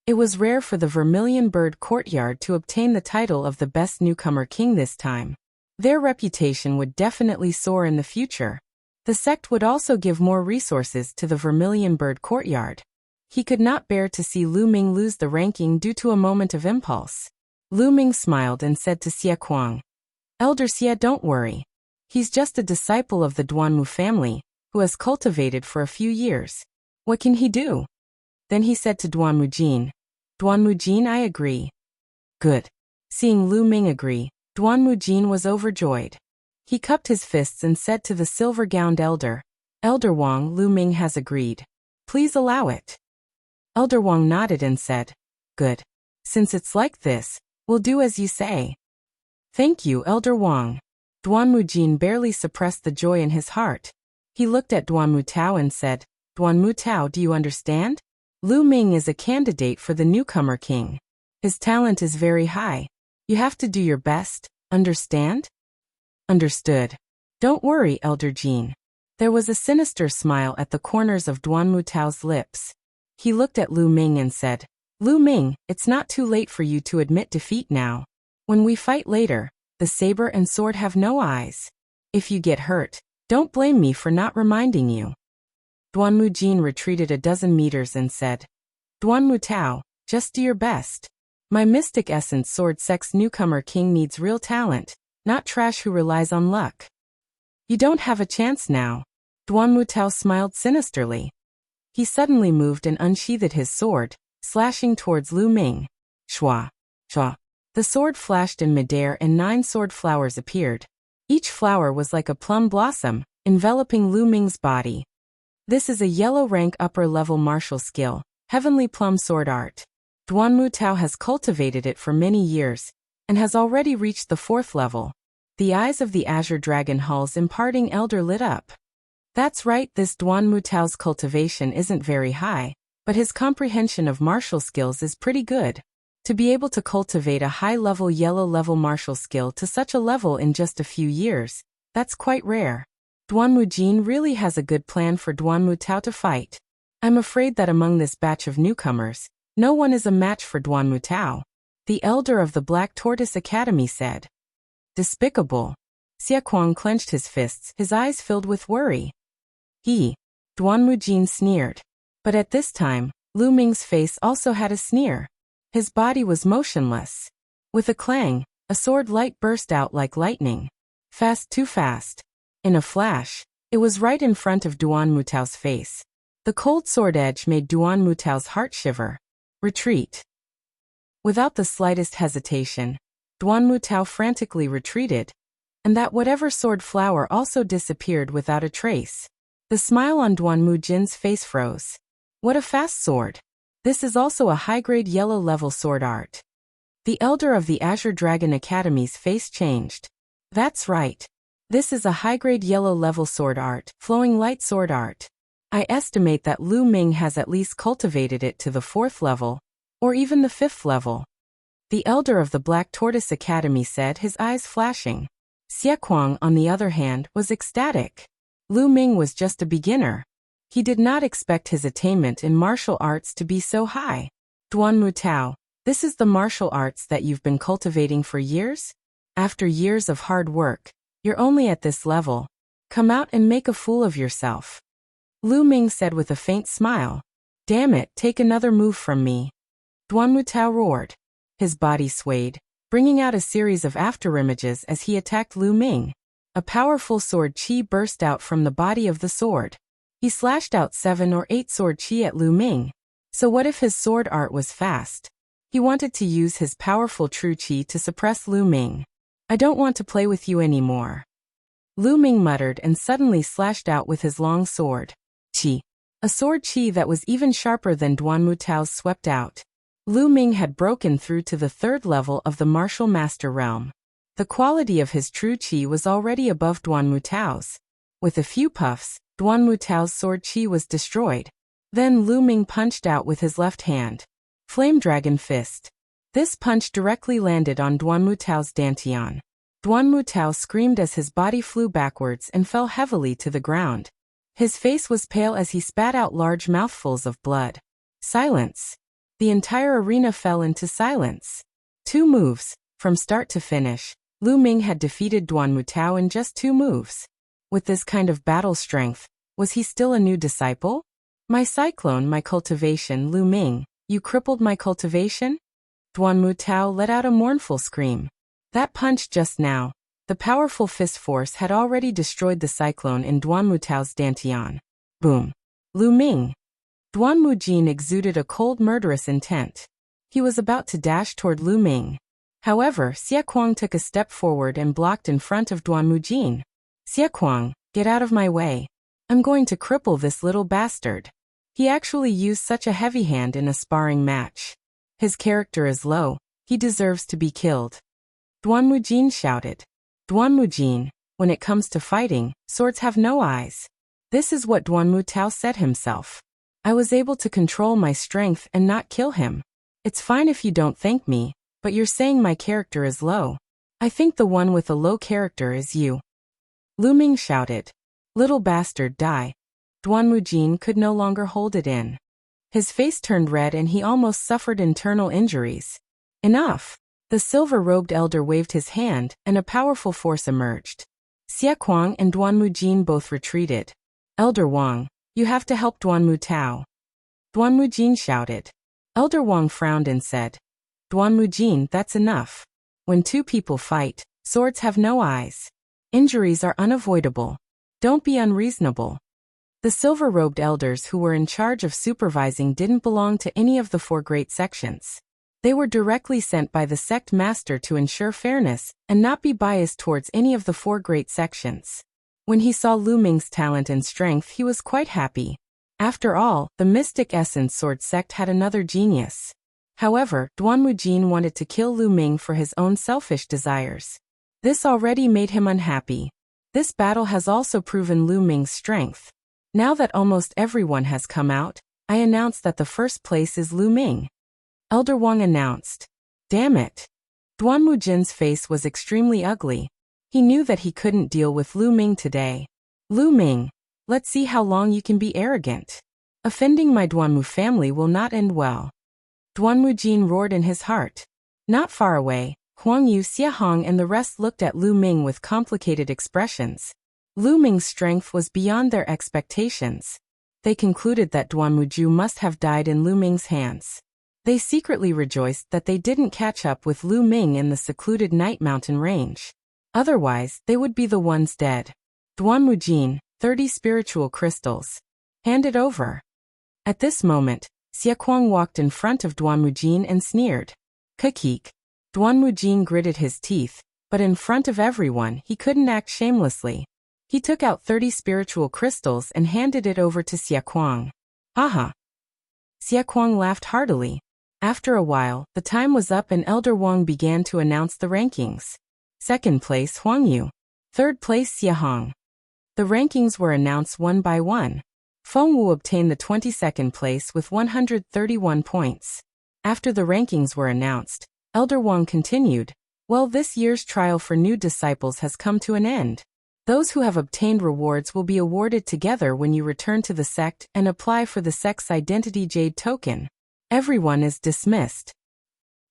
It was rare for the Vermilion Bird Courtyard to obtain the title of the best newcomer king this time. Their reputation would definitely soar in the future. The sect would also give more resources to the Vermilion Bird Courtyard. He could not bear to see Lu Ming lose the ranking due to a moment of impulse. Lu Ming smiled and said to Xie Kuang, Elder Xie, don't worry. He's just a disciple of the Duanmu family, who has cultivated for a few years. What can he do? Then he said to Duan Mujin, Duan Mujin, I agree. Good. Seeing Lu Ming agree, Duan Mujin was overjoyed. He cupped his fists and said to the silver-gowned elder, Elder Wang, Lu Ming has agreed. Please allow it. Elder Wang nodded and said, Good. Since it's like this, we'll do as you say. Thank you, Elder Wang. Duan Mujin barely suppressed the joy in his heart. He looked at Duan Mutao and said, Duan Mutao, do you understand? Lu Ming is a candidate for the newcomer king. His talent is very high. You have to do your best, understand? Understood. Don't worry, Elder Jean. There was a sinister smile at the corners of Duan Mutao's lips. He looked at Lu Ming and said, Lu Ming, it's not too late for you to admit defeat now. When we fight later, the saber and sword have no eyes. If you get hurt, don't blame me for not reminding you. Duanmu Jin retreated a dozen meters and said, Duanmu Tao, just do your best. My mystic essence sword sex newcomer king needs real talent, not trash who relies on luck. You don't have a chance now. Duanmu Tao smiled sinisterly. He suddenly moved and unsheathed his sword, slashing towards Lu Ming. Shua, shua. The sword flashed in midair and 9 sword flowers appeared. Each flower was like a plum blossom, enveloping Lu Ming's body. This is a yellow rank upper-level martial skill, Heavenly Plum Sword Art. Duanmu Tao has cultivated it for many years, and has already reached the 4th level. The eyes of the Azure Dragon Hall's imparting elder lit up. That's right, this Duanmu Tao's cultivation isn't very high, but his comprehension of martial skills is pretty good. To be able to cultivate a high-level yellow-level martial skill to such a level in just a few years, that's quite rare. Duanmu Jin really has a good plan for Duanmu Tao to fight. I'm afraid that among this batch of newcomers, no one is a match for Duanmu Tao. The elder of the Black Tortoise Academy said. Despicable. Xie Kuang clenched his fists, his eyes filled with worry. Duanmu Jin sneered. But at this time, Lu Ming's face also had a sneer. His body was motionless. With a clang, a sword light burst out like lightning. Fast, too fast. In a flash, it was right in front of Duanmu Tao's face. The cold sword edge made Duanmu Tao's heart shiver. Retreat. Without the slightest hesitation, Duanmu Tao frantically retreated, and that whatever sword flower also disappeared without a trace. The smile on Duanmu Jin's face froze. What a fast sword! This is also a high-grade yellow-level sword art. The elder of the Azure Dragon Academy's face changed. That's right. This is a high-grade yellow-level sword art, flowing light sword art. I estimate that Lu Ming has at least cultivated it to the 4th level, or even the 5th level. The elder of the Black Tortoise Academy said, his eyes flashing. Xie Kuang, on the other hand, was ecstatic. Lu Ming was just a beginner. He did not expect his attainment in martial arts to be so high. Duanmu Tao, this is the martial arts that you've been cultivating for years? After years of hard work, you're only at this level. Come out and make a fool of yourself. Lu Ming said with a faint smile. Damn it, take another move from me. Duanmu Tao roared. His body swayed, bringing out a series of afterimages as he attacked Lu Ming. A powerful sword chi burst out from the body of the sword. He slashed out 7 or 8 sword chi at Lu Ming. So what if his sword art was fast? He wanted to use his powerful true chi to suppress Lu Ming. I don't want to play with you anymore. Lu Ming muttered and suddenly slashed out with his long sword. Chi. A sword chi that was even sharper than Duanmu Tao's swept out. Lu Ming had broken through to the 3rd level of the martial master realm. The quality of his true chi was already above Duanmu Tao's. With a few puffs, Duanmu Tao's sword chi was destroyed. Then Lu Ming punched out with his left hand. Flame Dragon Fist. This punch directly landed on Duanmu Tao's dantian. Duanmu Tao screamed as his body flew backwards and fell heavily to the ground. His face was pale as he spat out large mouthfuls of blood. Silence. The entire arena fell into silence. 2 moves. From start to finish, Lu Ming had defeated Duanmu Tao in just 2 moves. With this kind of battle strength, was he still a new disciple? My cyclone, my cultivation, Lu Ming, you crippled my cultivation? Duanmu Tao let out a mournful scream. That punch just now, the powerful fist force had already destroyed the cyclone in Duanmu Tao's dantian. Boom. Lu Ming. Duanmu Jin exuded a cold murderous intent. He was about to dash toward Lu Ming. However, Xie Kuang took a step forward and blocked in front of Duanmu Jin. Xie Kuang, get out of my way. I'm going to cripple this little bastard. He actually used such a heavy hand in a sparring match. His character is low. He deserves to be killed. Duanmu Jin shouted. Duanmu Jin, when it comes to fighting, swords have no eyes. This is what Duanmu Tao said himself. I was able to control my strength and not kill him. It's fine if you don't thank me, but you're saying my character is low. I think the one with a low character is you. Lu Ming shouted. Little bastard, die. Duanmu Jin could no longer hold it in. His face turned red and he almost suffered internal injuries. Enough. The silver-robed elder waved his hand and a powerful force emerged. Xie Kuang and Duanmu Jin both retreated. Elder Wang, You have to help Duanmu Tao. Duanmu Jin shouted. Elder Wang frowned and said, Duanmu Jin, that's enough. When two people fight, swords have no eyes. Injuries are unavoidable. Don't be unreasonable. The silver-robed elders who were in charge of supervising didn't belong to any of the 4 great sections. They were directly sent by the sect master to ensure fairness and not be biased towards any of the 4 great sections. When he saw Lu Ming's talent and strength, he was quite happy. After all, the Mystic Essence Sword sect had another genius. However, Duanmu Jin wanted to kill Lu Ming for his own selfish desires. This already made him unhappy. This battle has also proven Lu Ming's strength. Now that almost everyone has come out, I announce that the first place is Lu Ming. Elder Wang announced. Damn it. Duanmu Jin's face was extremely ugly. He knew that he couldn't deal with Lu Ming today. Lu Ming, let's see how long you can be arrogant. Offending my Duanmu family will not end well. Duanmu Jin roared in his heart. Not far away, Huang Yu, Xie Hong and the rest looked at Lu Ming with complicated expressions. Lu Ming's strength was beyond their expectations. They concluded that Duanmu Ju must have died in Lu Ming's hands. They secretly rejoiced that they didn't catch up with Lu Ming in the secluded Night Mountain range. Otherwise, they would be the ones dead. Duanmu Jin, 30 spiritual crystals. Hand it over. At this moment, Xie Kuang walked in front of Duanmu Jin and sneered. Kakik. Duanmu Jin gritted his teeth, but in front of everyone he couldn't act shamelessly. He took out 30 spiritual crystals and handed it over to Xie Kuang. Haha. Xie Kuang laughed heartily. After a while, the time was up and Elder Wang began to announce the rankings. Second place Huang Yu. Third place Xie Hong. The rankings were announced one by one. Feng Wu obtained the 22nd place with 131 points. After the rankings were announced, Elder Wang continued, well, this year's trial for new disciples has come to an end. Those who have obtained rewards will be awarded together when you return to the sect and apply for the sect's identity jade token. Everyone is dismissed.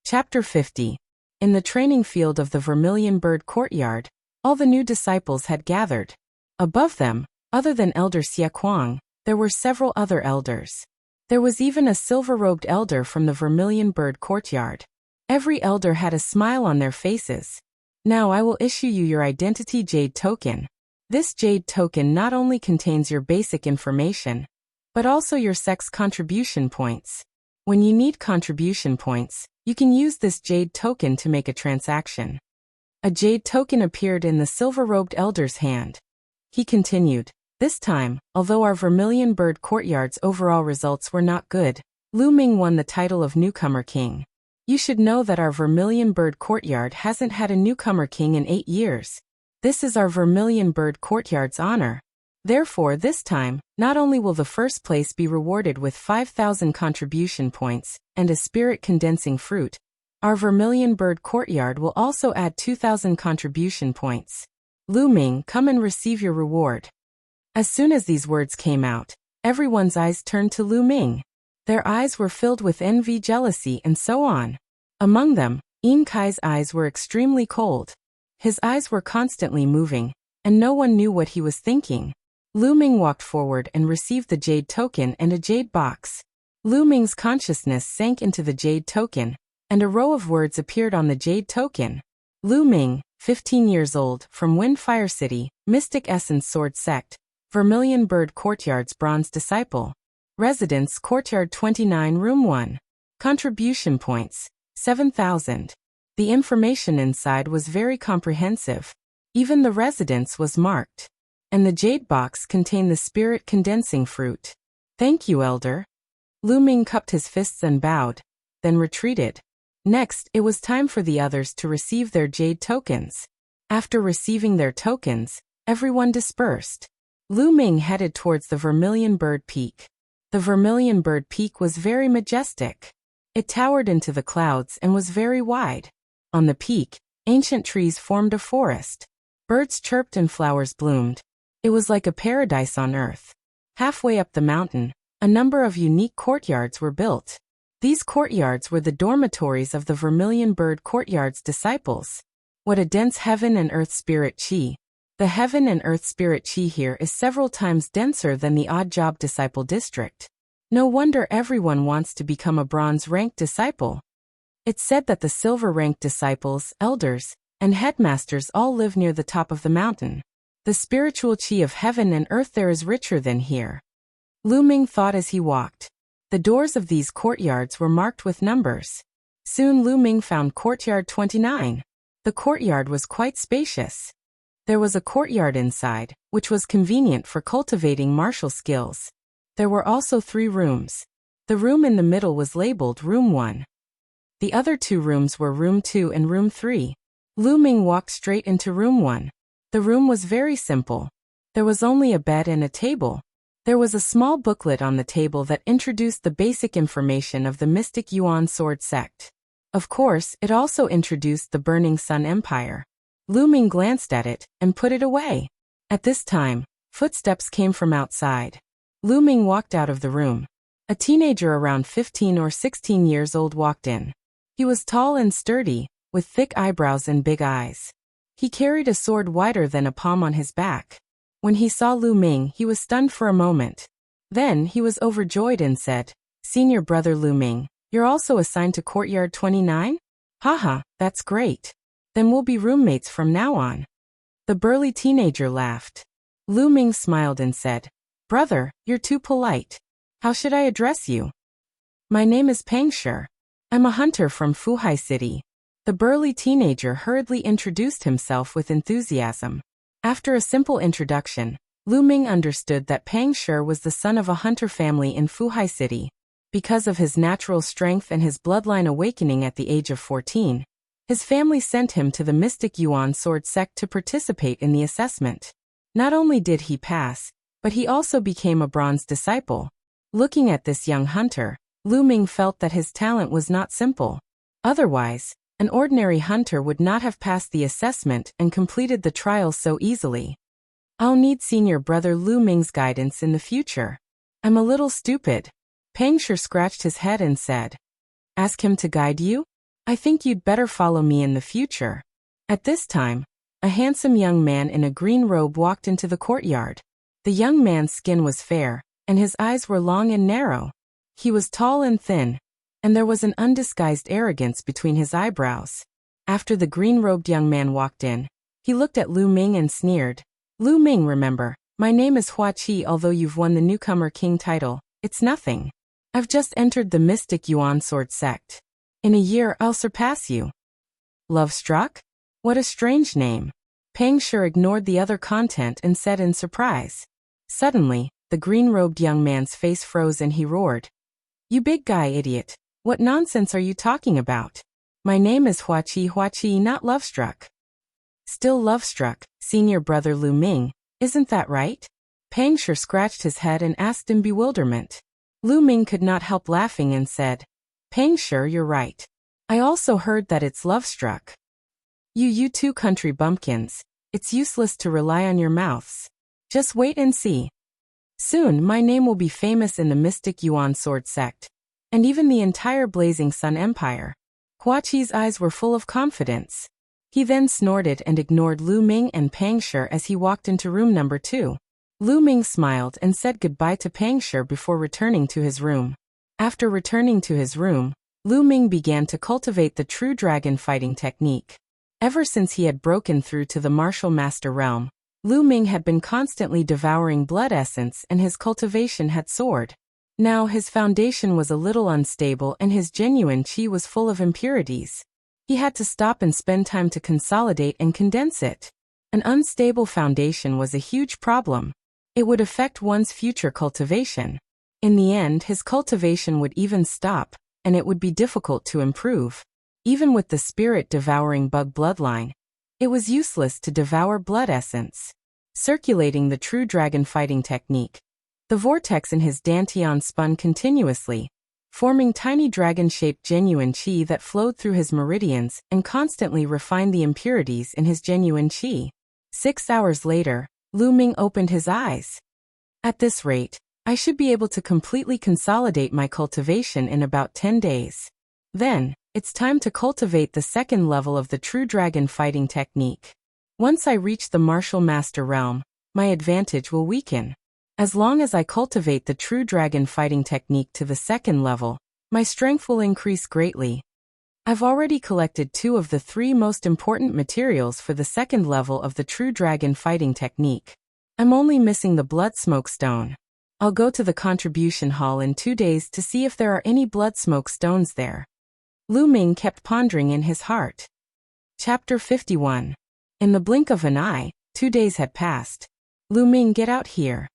Chapter 50. In the training field of the Vermilion Bird Courtyard, all the new disciples had gathered. Above them, other than Elder Xie Kuang, there were several other elders. There was even a silver-robed elder from the Vermilion Bird Courtyard. Every elder had a smile on their faces. Now I will issue you your identity jade token. This jade token not only contains your basic information, but also your sect's contribution points. When you need contribution points, you can use this jade token to make a transaction. A jade token appeared in the silver-robed elder's hand. He continued, this time, although our Vermilion Bird Courtyard's overall results were not good, Lu Ming won the title of Newcomer King. You should know that our Vermilion Bird Courtyard hasn't had a newcomer king in 8 years. This is our Vermilion Bird Courtyard's honor. Therefore, this time, not only will the first place be rewarded with 5,000 contribution points and a spirit condensing fruit, our Vermilion Bird Courtyard will also add 2,000 contribution points. Lu Ming, come and receive your reward. As soon as these words came out, everyone's eyes turned to Lu Ming. Their eyes were filled with envy, jealousy, and so on. Among them, Yin Kai's eyes were extremely cold. His eyes were constantly moving, and no one knew what he was thinking. Lu Ming walked forward and received the jade token and a jade box. Lu Ming's consciousness sank into the jade token, and a row of words appeared on the jade token. Lu Ming, 15 years old, from Windfire City, Mystic Essence Sword Sect, Vermilion Bird Courtyard's Bronze Disciple. Residence Courtyard 29 Room 1. Contribution points, 7,000. The information inside was very comprehensive. Even the residence was marked. And the jade box contained the spirit condensing fruit. Thank you, Elder. Lu Ming cupped his fists and bowed, then retreated. Next, it was time for the others to receive their jade tokens. After receiving their tokens, everyone dispersed. Lu Ming headed towards the Vermilion Bird Peak. The Vermilion Bird Peak was very majestic. It towered into the clouds and was very wide. On the peak, ancient trees formed a forest. Birds chirped and flowers bloomed. It was like a paradise on earth. Halfway up the mountain, a number of unique courtyards were built. These courtyards were the dormitories of the Vermilion Bird Courtyard's disciples. What a dense heaven and earth spirit chi. The heaven and earth spirit chi here is several times denser than the odd job disciple district. No wonder everyone wants to become a bronze-ranked disciple. It's said that the silver-ranked disciples, elders, and headmasters all live near the top of the mountain. The spiritual chi of heaven and earth there is richer than here. Lu Ming thought as he walked. The doors of these courtyards were marked with numbers. Soon Lu Ming found courtyard 29. The courtyard was quite spacious. There was a courtyard inside, which was convenient for cultivating martial skills. There were also 3 rooms. The room in the middle was labeled Room 1. The other 2 rooms were Room 2 and Room 3. Lu Ming walked straight into Room 1. The room was very simple. There was only a bed and a table. There was a small booklet on the table that introduced the basic information of the mystic Yuan sword sect. Of course, it also introduced the Burning Sun Empire. Lu Ming glanced at it and put it away. At this time, footsteps came from outside. Lu Ming walked out of the room. A teenager around 15 or 16 years old walked in. He was tall and sturdy, with thick eyebrows and big eyes. He carried a sword wider than a palm on his back. When he saw Lu Ming, he was stunned for a moment. Then he was overjoyed and said, "Senior brother Lu Ming, you're also assigned to courtyard 29? Haha, that's great. Then we'll be roommates from now on." The burly teenager laughed. Lu Ming smiled and said, "Brother, you're too polite. How should I address you?" "My name is Peng Shi. I'm a hunter from Fuhai City." The burly teenager hurriedly introduced himself with enthusiasm. After a simple introduction, Lu Ming understood that Peng Shi was the son of a hunter family in Fuhai City. Because of his natural strength and his bloodline awakening at the age of 14, his family sent him to the mystic Yuan sword sect to participate in the assessment. Not only did he pass, but he also became a bronze disciple. Looking at this young hunter, Lu Ming felt that his talent was not simple. Otherwise, an ordinary hunter would not have passed the assessment and completed the trial so easily. "I'll need senior brother Lu Ming's guidance in the future. I'm a little stupid." Peng Shi scratched his head and said, "Ask him to guide you? I think you'd better follow me in the future." At this time, a handsome young man in a green robe walked into the courtyard. The young man's skin was fair, and his eyes were long and narrow. He was tall and thin, and there was an undisguised arrogance between his eyebrows. After the green-robed young man walked in, he looked at Lu Ming and sneered. "Lu Ming, remember, my name is Hua Qi. Although you've won the newcomer king title, it's nothing. I've just entered the mystic Yuan sword sect. In a year I'll surpass you." "Love struck? What a strange name." Peng Shi ignored the other content and said in surprise. Suddenly, the green-robed young man's face froze and he roared, "You big guy idiot, what nonsense are you talking about? My name is Hua Qi, not Lovestruck." "Still Lovestruck, senior brother Lu Ming, isn't that right?" Peng Shi scratched his head and asked in bewilderment. Lu Ming could not help laughing and said, "Peng Shi, you're right. I also heard that it's Lovestruck. You two country bumpkins, it's useless to rely on your mouths. Just wait and see. Soon my name will be famous in the mystic Yuan sword sect, and even the entire Blazing Sun Empire." Hua Qi's eyes were full of confidence. He then snorted and ignored Lu Ming and Peng Shi as he walked into room number 2. Lu Ming smiled and said goodbye to Peng Shi before returning to his room. After returning to his room, Lu Ming began to cultivate the true dragon fighting technique. Ever since he had broken through to the martial master realm, Lu Ming had been constantly devouring blood essence and his cultivation had soared. Now his foundation was a little unstable and his genuine chi was full of impurities. He had to stop and spend time to consolidate and condense it. An unstable foundation was a huge problem. It would affect one's future cultivation. In the end, his cultivation would even stop, and it would be difficult to improve. Even with the spirit-devouring bug bloodline, it was useless to devour blood essence. Circulating the true dragon fighting technique, the vortex in his dantian spun continuously, forming tiny dragon-shaped genuine chi that flowed through his meridians and constantly refined the impurities in his genuine chi. 6 hours later, Lu Ming opened his eyes. "At this rate, I should be able to completely consolidate my cultivation in about 10 days. Then, it's time to cultivate the second level of the true dragon fighting technique." Once I reach the martial master realm, my advantage will weaken. As long as I cultivate the true dragon fighting technique to the second level, my strength will increase greatly. I've already collected 2 of the 3 most important materials for the second level of the true dragon fighting technique. I'm only missing the blood smoke stone. I'll go to the contribution hall in 2 days to see if there are any blood smoke stones there. Lu Ming kept pondering in his heart. Chapter 51. In the blink of an eye, 2 days had passed. Lu Ming, get out here.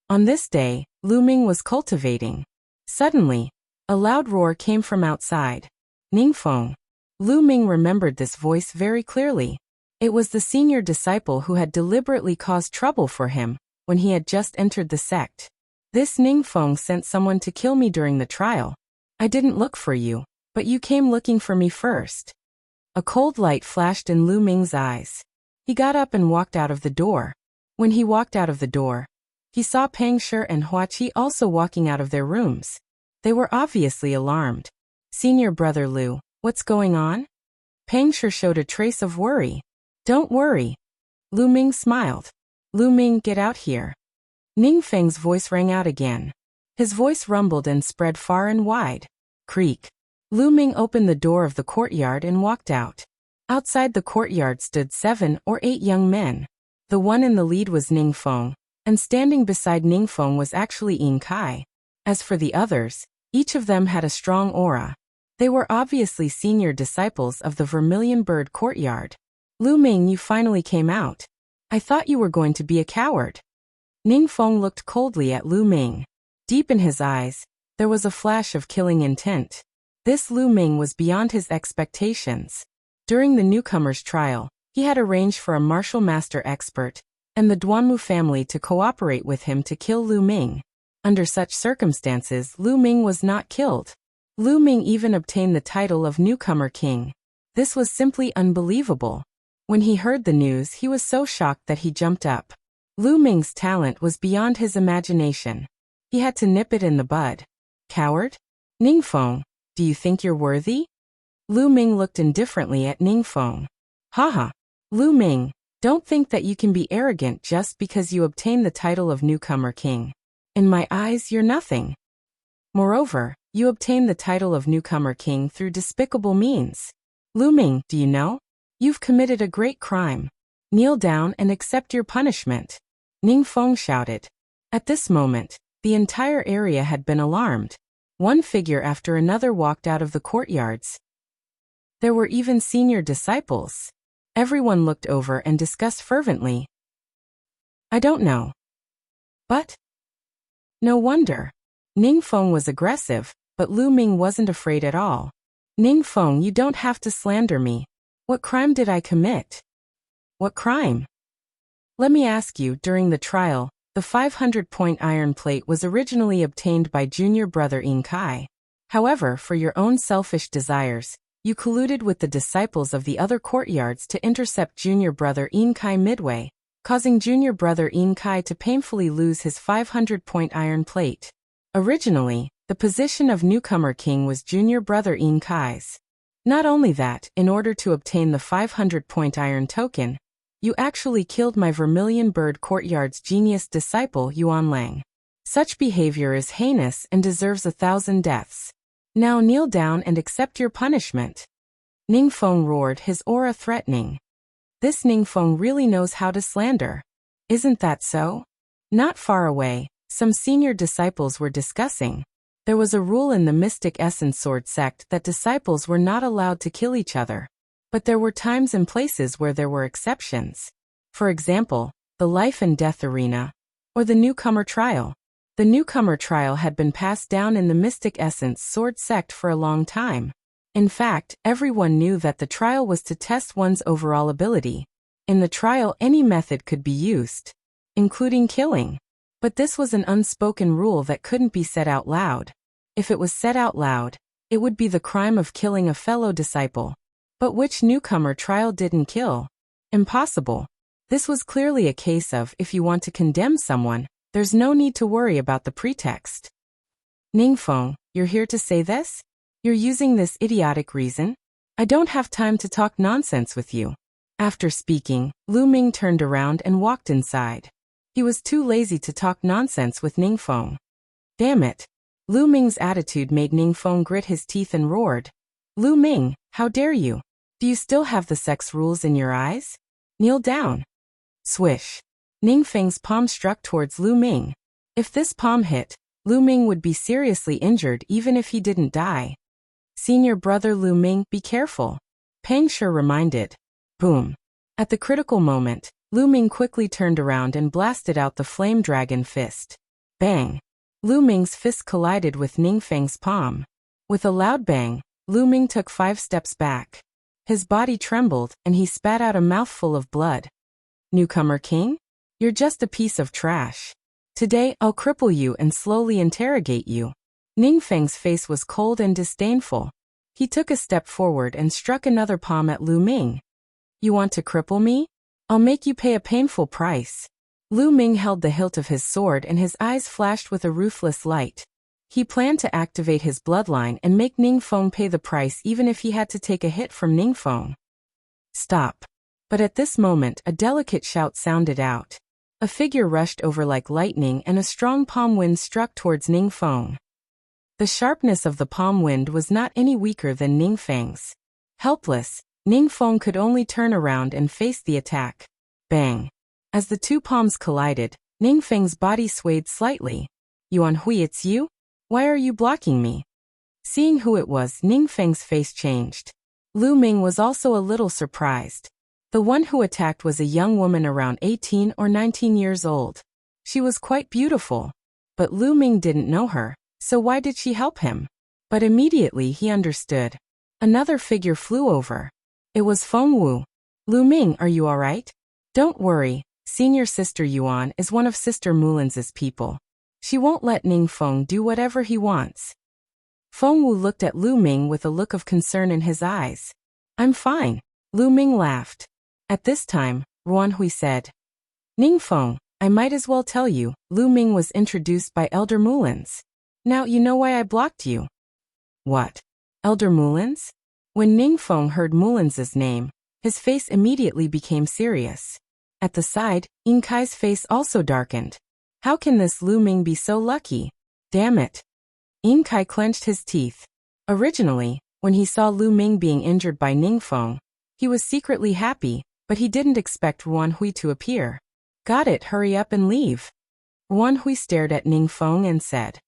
On this day, Lu Ming was cultivating. Suddenly, a loud roar came from outside. Ningfeng. Lu Ming remembered this voice very clearly. It was the senior disciple who had deliberately caused trouble for him when he had just entered the sect. This Ningfeng sent someone to kill me during the trial. I didn't look for you, but you came looking for me first. A cold light flashed in Lu Ming's eyes. He got up and walked out of the door. When he walked out of the door, he saw Pang Shi and Hua Qi also walking out of their rooms. They were obviously alarmed. Senior brother Lu, what's going on? Pang Shi showed a trace of worry. Don't worry. Lu Ming smiled. Lu Ming, get out here. Ningfeng's voice rang out again. His voice rumbled and spread far and wide. Creak. Lu Ming opened the door of the courtyard and walked out. Outside the courtyard stood 7 or 8 young men. The one in the lead was Ningfeng, and standing beside Ningfeng was actually Yin Kai. As for the others, each of them had a strong aura. They were obviously senior disciples of the Vermilion Bird Courtyard. Lu Ming, you finally came out. I thought you were going to be a coward. Ningfeng looked coldly at Lu Ming. Deep in his eyes, there was a flash of killing intent. This Lu Ming was beyond his expectations. During the newcomer's trial, he had arranged for a martial master expert and the Duanmu family to cooperate with him to kill Lu Ming. Under such circumstances, Lu Ming was not killed. Lu Ming even obtained the title of newcomer king. This was simply unbelievable. When he heard the news, he was so shocked that he jumped up. Lu Ming's talent was beyond his imagination. He had to nip it in the bud. Coward? Ningfeng, do you think you're worthy? Lu Ming looked indifferently at Ningfeng. Haha. Lu Ming, don't think that you can be arrogant just because you obtain the title of newcomer king. In my eyes, you're nothing. Moreover, you obtained the title of newcomer king through despicable means. Lu Ming, do you know? You've committed a great crime. Kneel down and accept your punishment. Ningfeng shouted. At this moment, the entire area had been alarmed. One figure after another walked out of the courtyards. There were even senior disciples. Everyone looked over and discussed fervently. I don't know. But? No wonder. Ningfeng was aggressive, but Lu Ming wasn't afraid at all. Ningfeng, you don't have to slander me. What crime did I commit? What crime? Let me ask you, during the trial, the 500-point iron plate was originally obtained by junior brother Yin Kai. However, for your own selfish desires, you colluded with the disciples of the other courtyards to intercept junior brother Yin Kai midway, causing junior brother Yin Kai to painfully lose his 500-point iron plate. Originally, the position of newcomer king was junior brother Yin Kai's. Not only that, in order to obtain the 500-point iron token, you actually killed my Vermilion Bird Courtyard's genius disciple Yuan Lang. Such behavior is heinous and deserves 1,000 deaths. Now kneel down and accept your punishment. Ningfeng roared, his aura threatening. This Ningfeng really knows how to slander. Isn't that so? Not far away, some senior disciples were discussing. There was a rule in the Mystic Essence Sword sect that disciples were not allowed to kill each other. But there were times and places where there were exceptions. For example, the life and death arena, or the newcomer trial. The newcomer trial had been passed down in the Mystic Essence Sword sect for a long time. In fact, everyone knew that the trial was to test one's overall ability. In the trial, any method could be used, including killing. But this was an unspoken rule that couldn't be said out loud. If it was said out loud, it would be the crime of killing a fellow disciple. But which newcomer trial didn't kill? Impossible. This was clearly a case of, if you want to condemn someone, there's no need to worry about the pretext. Ningfeng, you're here to say this? You're using this idiotic reason? I don't have time to talk nonsense with you. After speaking, Lu Ming turned around and walked inside. He was too lazy to talk nonsense with Ningfeng. Damn it. Lu Ming's attitude made Ningfeng grit his teeth and roared. Lu Ming, how dare you? Do you still have the sex rules in your eyes? Kneel down. Swish. Ningfeng's palm struck towards Lu Ming. If this palm hit, Lu Ming would be seriously injured even if he didn't die. Senior brother Lu Ming, be careful. Pang Shi reminded. Boom. At the critical moment, Lu Ming quickly turned around and blasted out the flame dragon fist. Bang. Lu Ming's fist collided with Ningfeng's palm. With a loud bang, Lu Ming took 5 steps back. His body trembled and he spat out a mouthful of blood. Newcomer King? You're just a piece of trash. Today I'll cripple you and slowly interrogate you. Ningfeng's face was cold and disdainful. He took a step forward and struck another palm at Lu Ming. You want to cripple me? I'll make you pay a painful price. Lu Ming held the hilt of his sword and his eyes flashed with a ruthless light. He planned to activate his bloodline and make Ningfeng pay the price even if he had to take a hit from Ningfeng. Stop. But at this moment a delicate shout sounded out. A figure rushed over like lightning and a strong palm wind struck towards Ningfeng. The sharpness of the palm wind was not any weaker than Ningfeng's. Helpless, Ningfeng could only turn around and face the attack. Bang. As the two palms collided, Ningfeng's body swayed slightly. Yuan Hui, it's you? Why are you blocking me? Seeing who it was, Ningfeng's face changed. Lu Ming was also a little surprised. The one who attacked was a young woman around 18 or 19 years old. She was quite beautiful. But Lu Ming didn't know her, so why did she help him? But immediately he understood. Another figure flew over. It was Feng Wu. Lu Ming, are you alright? Don't worry, senior sister Yuan is one of Sister Mulin's people. She won't let Ningfeng do whatever he wants. Feng Wu looked at Lu Ming with a look of concern in his eyes. I'm fine. Lu Ming laughed. At this time, Yuan Hui said. Ningfeng, I might as well tell you, Lu Ming was introduced by Elder Mulin's. Now you know why I blocked you. What? Elder Mulin's? When Ningfeng heard Mulin's name, his face immediately became serious. At the side, Yinkai's face also darkened. How can this Lu Ming be so lucky? Damn it. Yinkai clenched his teeth. Originally, when he saw Lu Ming being injured by Ningfeng, he was secretly happy, but he didn't expect Yuan Hui to appear. Got it, hurry up and leave. Yuan Hui stared at Ningfeng and said.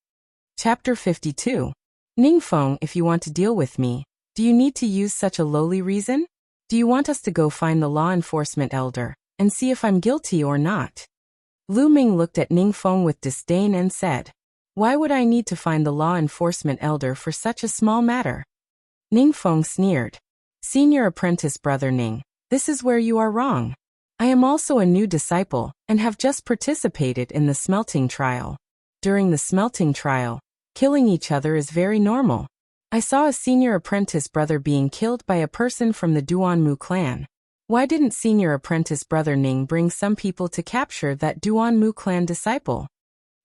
Chapter 52. Ningfeng, if you want to deal with me, do you need to use such a lowly reason? Do you want us to go find the law enforcement elder and see if I'm guilty or not? Lu Ming looked at Ningfeng with disdain and said. Why would I need to find the law enforcement elder for such a small matter? Ningfeng sneered. Senior apprentice brother Ning, this is where you are wrong. I am also a new disciple and have just participated in the smelting trial. During the smelting trial, killing each other is very normal. I saw a senior apprentice brother being killed by a person from the Duanmu clan. Why didn't senior apprentice brother Ning bring some people to capture that Duanmu clan disciple?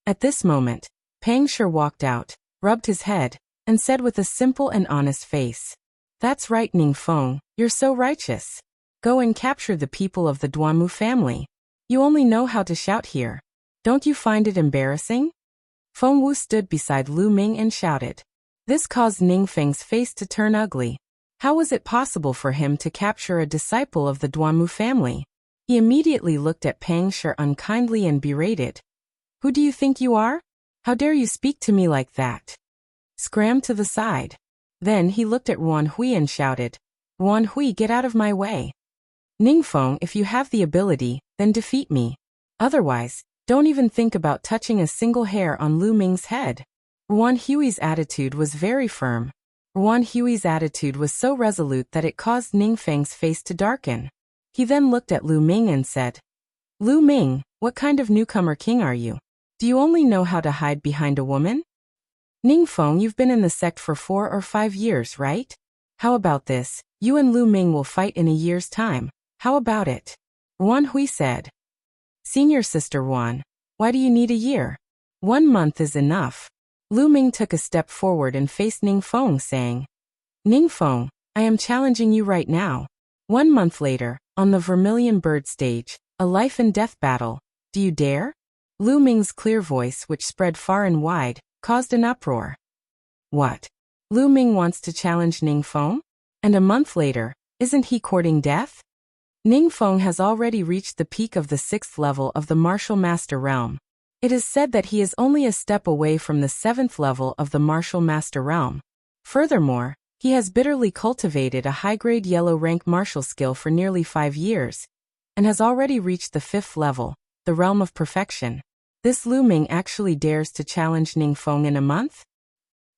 At this moment, Pang Shi walked out, rubbed his head, and said with a simple and honest face. That's right, Ningfeng, you're so righteous. Go and capture the people of the Duanmu family. You only know how to shout here. Don't you find it embarrassing? Feng Wu stood beside Lu Ming and shouted. This caused Ningfeng's face to turn ugly. How was it possible for him to capture a disciple of the Duanmu family? He immediately looked at Pang Shi unkindly and berated. Who do you think you are? How dare you speak to me like that? Scram to the side. Then he looked at Yuan Hui and shouted, Yuan Hui, get out of my way. Ningfeng, if you have the ability, then defeat me. Otherwise, don't even think about touching a single hair on Lu Ming's head. Yuan Hui's attitude was very firm. Yuan Hui's attitude was so resolute that it caused Ningfeng's face to darken. He then looked at Lu Ming and said, Lu Ming, what kind of newcomer king are you? Do you only know how to hide behind a woman? Ningfeng, you've been in the sect for 4 or 5 years, right? How about this? You and Lu Ming will fight in a year's time. How about it? Yuan Hui said. Senior sister Yuan, why do you need a year? 1 month is enough. Lu Ming took a step forward and faced Ningfeng, saying, Ningfeng, I am challenging you right now. 1 month later, On the Vermilion Bird stage, a life and death battle. Do you dare? Lu Ming's clear voice, which spread far and wide, caused an uproar. What? Lu Ming wants to challenge Ningfeng? And a month later, isn't he courting death? Ningfeng has already reached the peak of the 6th level of the Martial Master Realm. It is said that he is only a step away from the 7th level of the Martial Master Realm. Furthermore, he has bitterly cultivated a high-grade yellow rank martial skill for nearly 5 years, and has already reached the 5th level, the realm of perfection. This Lu Ming actually dares to challenge Ningfeng in a month?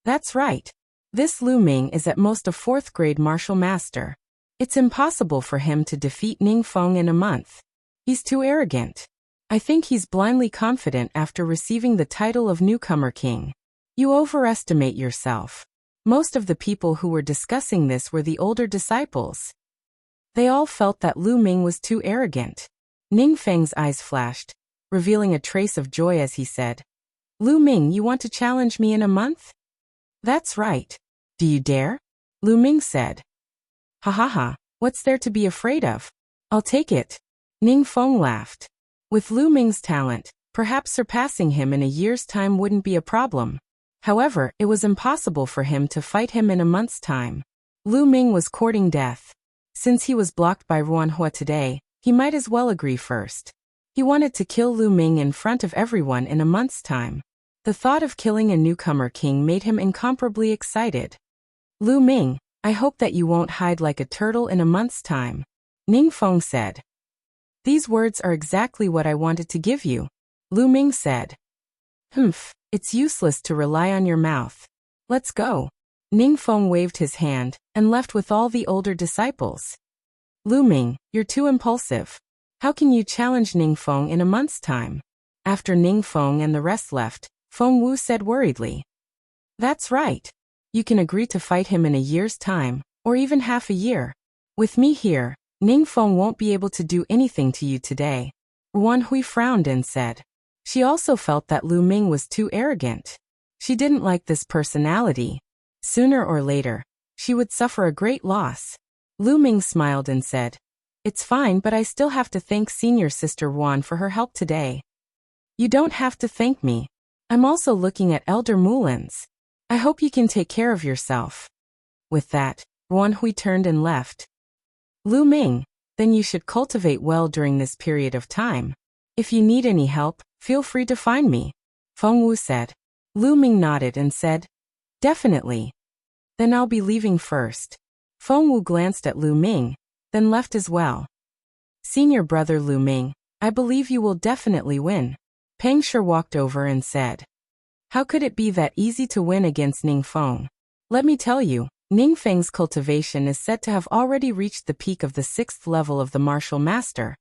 That's right. This Lu Ming is at most a 4th grade martial master. It's impossible for him to defeat Ningfeng in a month. He's too arrogant. I think he's blindly confident after receiving the title of Newcomer King. You overestimate yourself. Most of the people who were discussing this were the older disciples. They all felt that Lu Ming was too arrogant. Ningfeng's eyes flashed, revealing a trace of joy as he said, Lu Ming, you want to challenge me in a month? That's right. Do you dare? Lu Ming said. Ha ha ha, what's there to be afraid of? I'll take it. Ningfeng laughed. With Lu Ming's talent, perhaps surpassing him in a year's time wouldn't be a problem. However, it was impossible for him to fight him in a month's time. Lu Ming was courting death. Since he was blocked by Ruanhua today, he might as well agree first. He wanted to kill Lu Ming in front of everyone in a month's time. The thought of killing a newcomer king made him incomparably excited. Lu Ming, I hope that you won't hide like a turtle in a month's time. Ningfeng said. These words are exactly what I wanted to give you. Lu Ming said. Humph, it's useless to rely on your mouth. Let's go. Ningfeng waved his hand and left with all the older disciples. Lu Ming, you're too impulsive. How can you challenge Ningfeng in a month's time? After Ningfeng and the rest left, Feng Wu said worriedly. That's right. You can agree to fight him in a year's time, or even half a year. With me here, Ningfeng won't be able to do anything to you today. Ruan Hui frowned and said. She also felt that Lu Ming was too arrogant. She didn't like this personality. Sooner or later, she would suffer a great loss. Lu Ming smiled and said, It's fine, but I still have to thank senior sister Ruan for her help today. You don't have to thank me. I'm also looking at Elder Mulin's. I hope you can take care of yourself. With that, Ruan Hui turned and left. Lu Ming, then you should cultivate well during this period of time. If you need any help, feel free to find me. Feng Wu said. Lu Ming nodded and said, Definitely. Then I'll be leaving first. Feng Wu glanced at Lu Ming, then left as well. Senior brother Lu Ming, I believe you will definitely win. Peng Shi walked over and said. How could it be that easy to win against Ningfeng? Let me tell you, Ningfeng's cultivation is said to have already reached the peak of the 6th level of the martial master.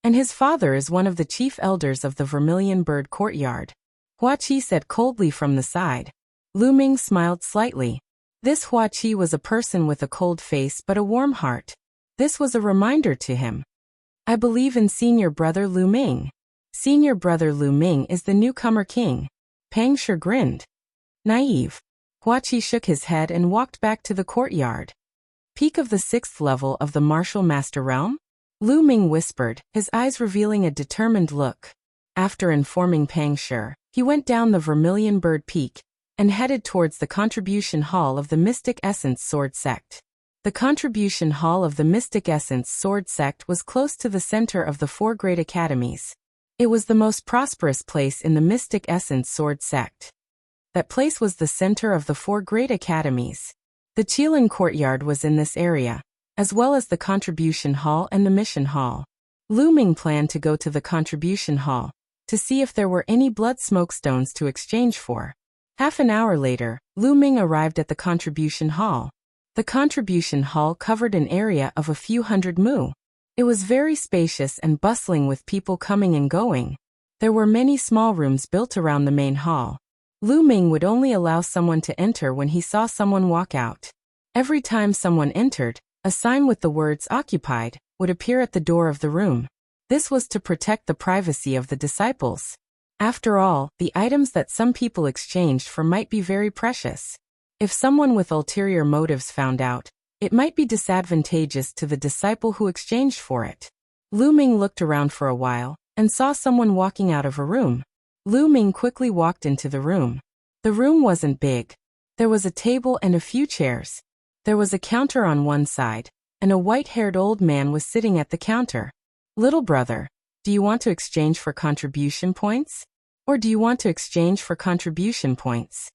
And his father is one of the chief elders of the Vermilion Bird Courtyard. Hua Qi said coldly from the side. Lu Ming smiled slightly. This Hua Qi was a person with a cold face but a warm heart. This was a reminder to him. I believe in senior brother Lu Ming. Senior brother Lu Ming is the newcomer king. Peng Shi grinned. Naive. Hua Qi shook his head and walked back to the courtyard. Peak of the 6th level of the martial master realm? Lu Ming whispered, his eyes revealing a determined look. After informing Peng Shi, he went down the Vermilion Bird Peak and headed towards the Contribution Hall of the Mystic Essence Sword Sect. The Contribution Hall of the Mystic Essence Sword Sect was close to the center of the 4 great academies. It was the most prosperous place in the Mystic Essence Sword Sect. That place was the center of the 4 great academies. The Qilin Courtyard was in this area, as well as the Contribution Hall and the Mission Hall. Lu Ming planned to go to the Contribution Hall to see if there were any blood smoke stones to exchange for. Half an hour later, Lu Ming arrived at the Contribution Hall. The Contribution Hall covered an area of a few hundred mu. It was very spacious and bustling with people coming and going. There were many small rooms built around the main hall. Lu Ming would only allow someone to enter when he saw someone walk out. Every time someone entered, a sign with the words "occupied" would appear at the door of the room. This was to protect the privacy of the disciples. After all, the items that some people exchanged for might be very precious. If someone with ulterior motives found out, It might be disadvantageous to the disciple who exchanged for it. Lu Ming looked around for a while and saw someone walking out of a room. Lu Ming quickly walked into the room. The room wasn't big. There was a table and a few chairs. There was a counter on one side, and a white-haired old man was sitting at the counter. Little brother, do you want to exchange for contribution points? Or do you want to exchange for contribution points?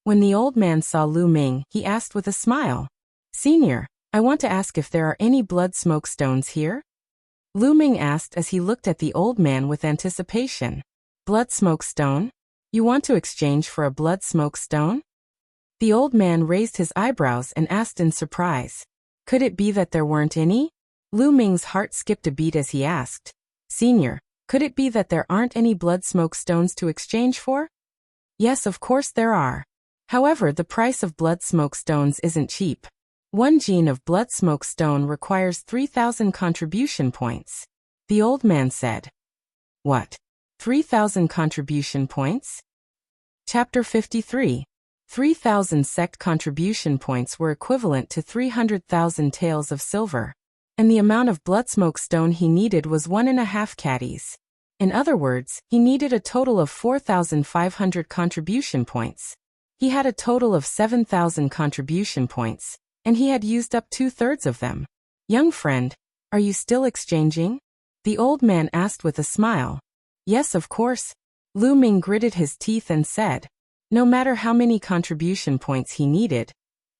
When the old man saw Lu Ming, he asked with a smile. Senior, I want to ask if there are any blood smoke stones here? Lu Ming asked as he looked at the old man with anticipation. Blood smoke stone? You want to exchange for a blood smoke stone? The old man raised his eyebrows and asked in surprise. Could it be that there weren't any? Lu Ming's heart skipped a beat as he asked. Senior, could it be that there aren't any blood smoke stones to exchange for? Yes, of course there are. However, the price of blood smoke stones isn't cheap. 1 gene of blood smoke stone requires 3,000 contribution points. The old man said. What? 3,000 contribution points? Chapter 53. 3,000 sect contribution points were equivalent to 300,000 taels of silver. And the amount of blood smoke stone he needed was 1.5 caddies. In other words, he needed a total of 4,500 contribution points. He had a total of 7,000 contribution points, and he had used up 2/3 of them. Young friend, are you still exchanging? The old man asked with a smile. Yes, of course. Lu Ming gritted his teeth and said. No matter how many contribution points he needed,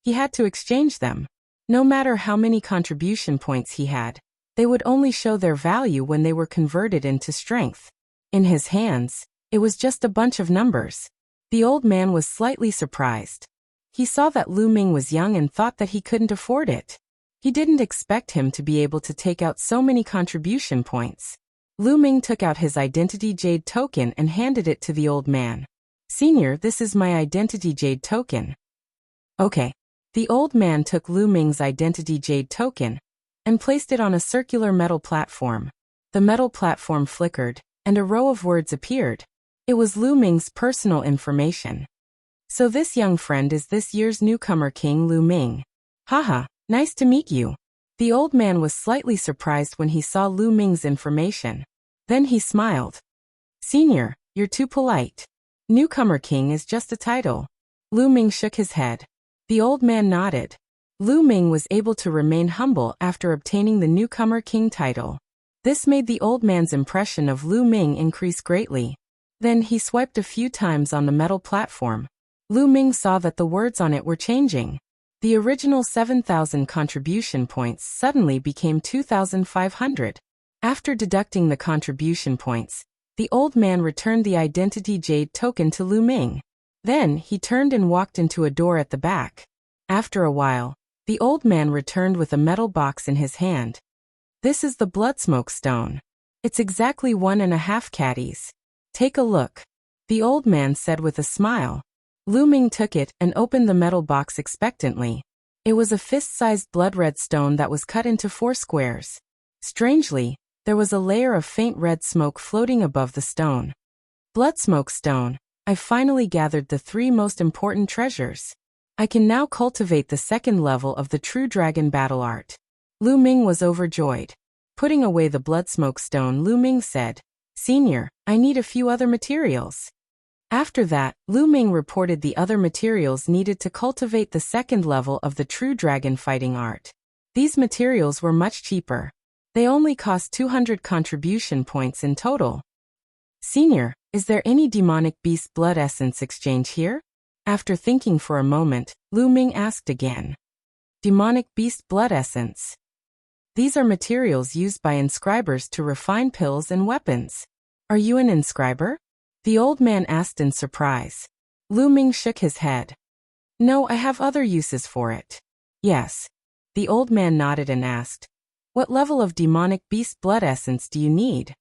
he had to exchange them. No matter how many contribution points he had, they would only show their value when they were converted into strength. In his hands, it was just a bunch of numbers. The old man was slightly surprised. He saw that Lu Ming was young and thought that he couldn't afford it. He didn't expect him to be able to take out so many contribution points. Lu Ming took out his identity jade token and handed it to the old man. Senior, this is my identity jade token. Okay. The old man took Lu Ming's identity jade token and placed it on a circular metal platform. The metal platform flickered, and a row of words appeared. It was Lu Ming's personal information. So this young friend is this year's newcomer King Lu Ming. Haha, nice to meet you. The old man was slightly surprised when he saw Lu Ming's information. Then he smiled. Senior, you're too polite. Newcomer King is just a title. Lu Ming shook his head. The old man nodded. Lu Ming was able to remain humble after obtaining the Newcomer King title. This made the old man's impression of Lu Ming increase greatly. Then he swiped a few times on the metal platform. Lu Ming saw that the words on it were changing. The original 7,000 contribution points suddenly became 2,500. After deducting the contribution points, the old man returned the identity jade token to Lu Ming. Then he turned and walked into a door at the back. After a while, the old man returned with a metal box in his hand. This is the blood smoke stone. It's exactly 1.5 caddies. Take a look. The old man said with a smile. Lu Ming took it and opened the metal box expectantly. It was a fist-sized blood-red stone that was cut into 4 squares. Strangely, there was a layer of faint red smoke floating above the stone. Blood smoke stone. I finally gathered the 3 most important treasures. I can now cultivate the 2nd level of the true dragon battle art. Lu Ming was overjoyed. Putting away the blood smoke stone, Lu Ming said, Senior, I need a few other materials. After that, Lu Ming reported the other materials needed to cultivate the 2nd level of the true dragon fighting art. These materials were much cheaper. They only cost 200 contribution points in total. Senior, is there any demonic beast blood essence exchange here? After thinking for a moment, Lu Ming asked again. Demonic beast blood essence. These are materials used by inscribers to refine pills and weapons. Are you an inscriber? The old man asked in surprise. Lu Ming shook his head. No, I have other uses for it. Yes. The old man nodded and asked, what level of demonic beast blood essence do you need?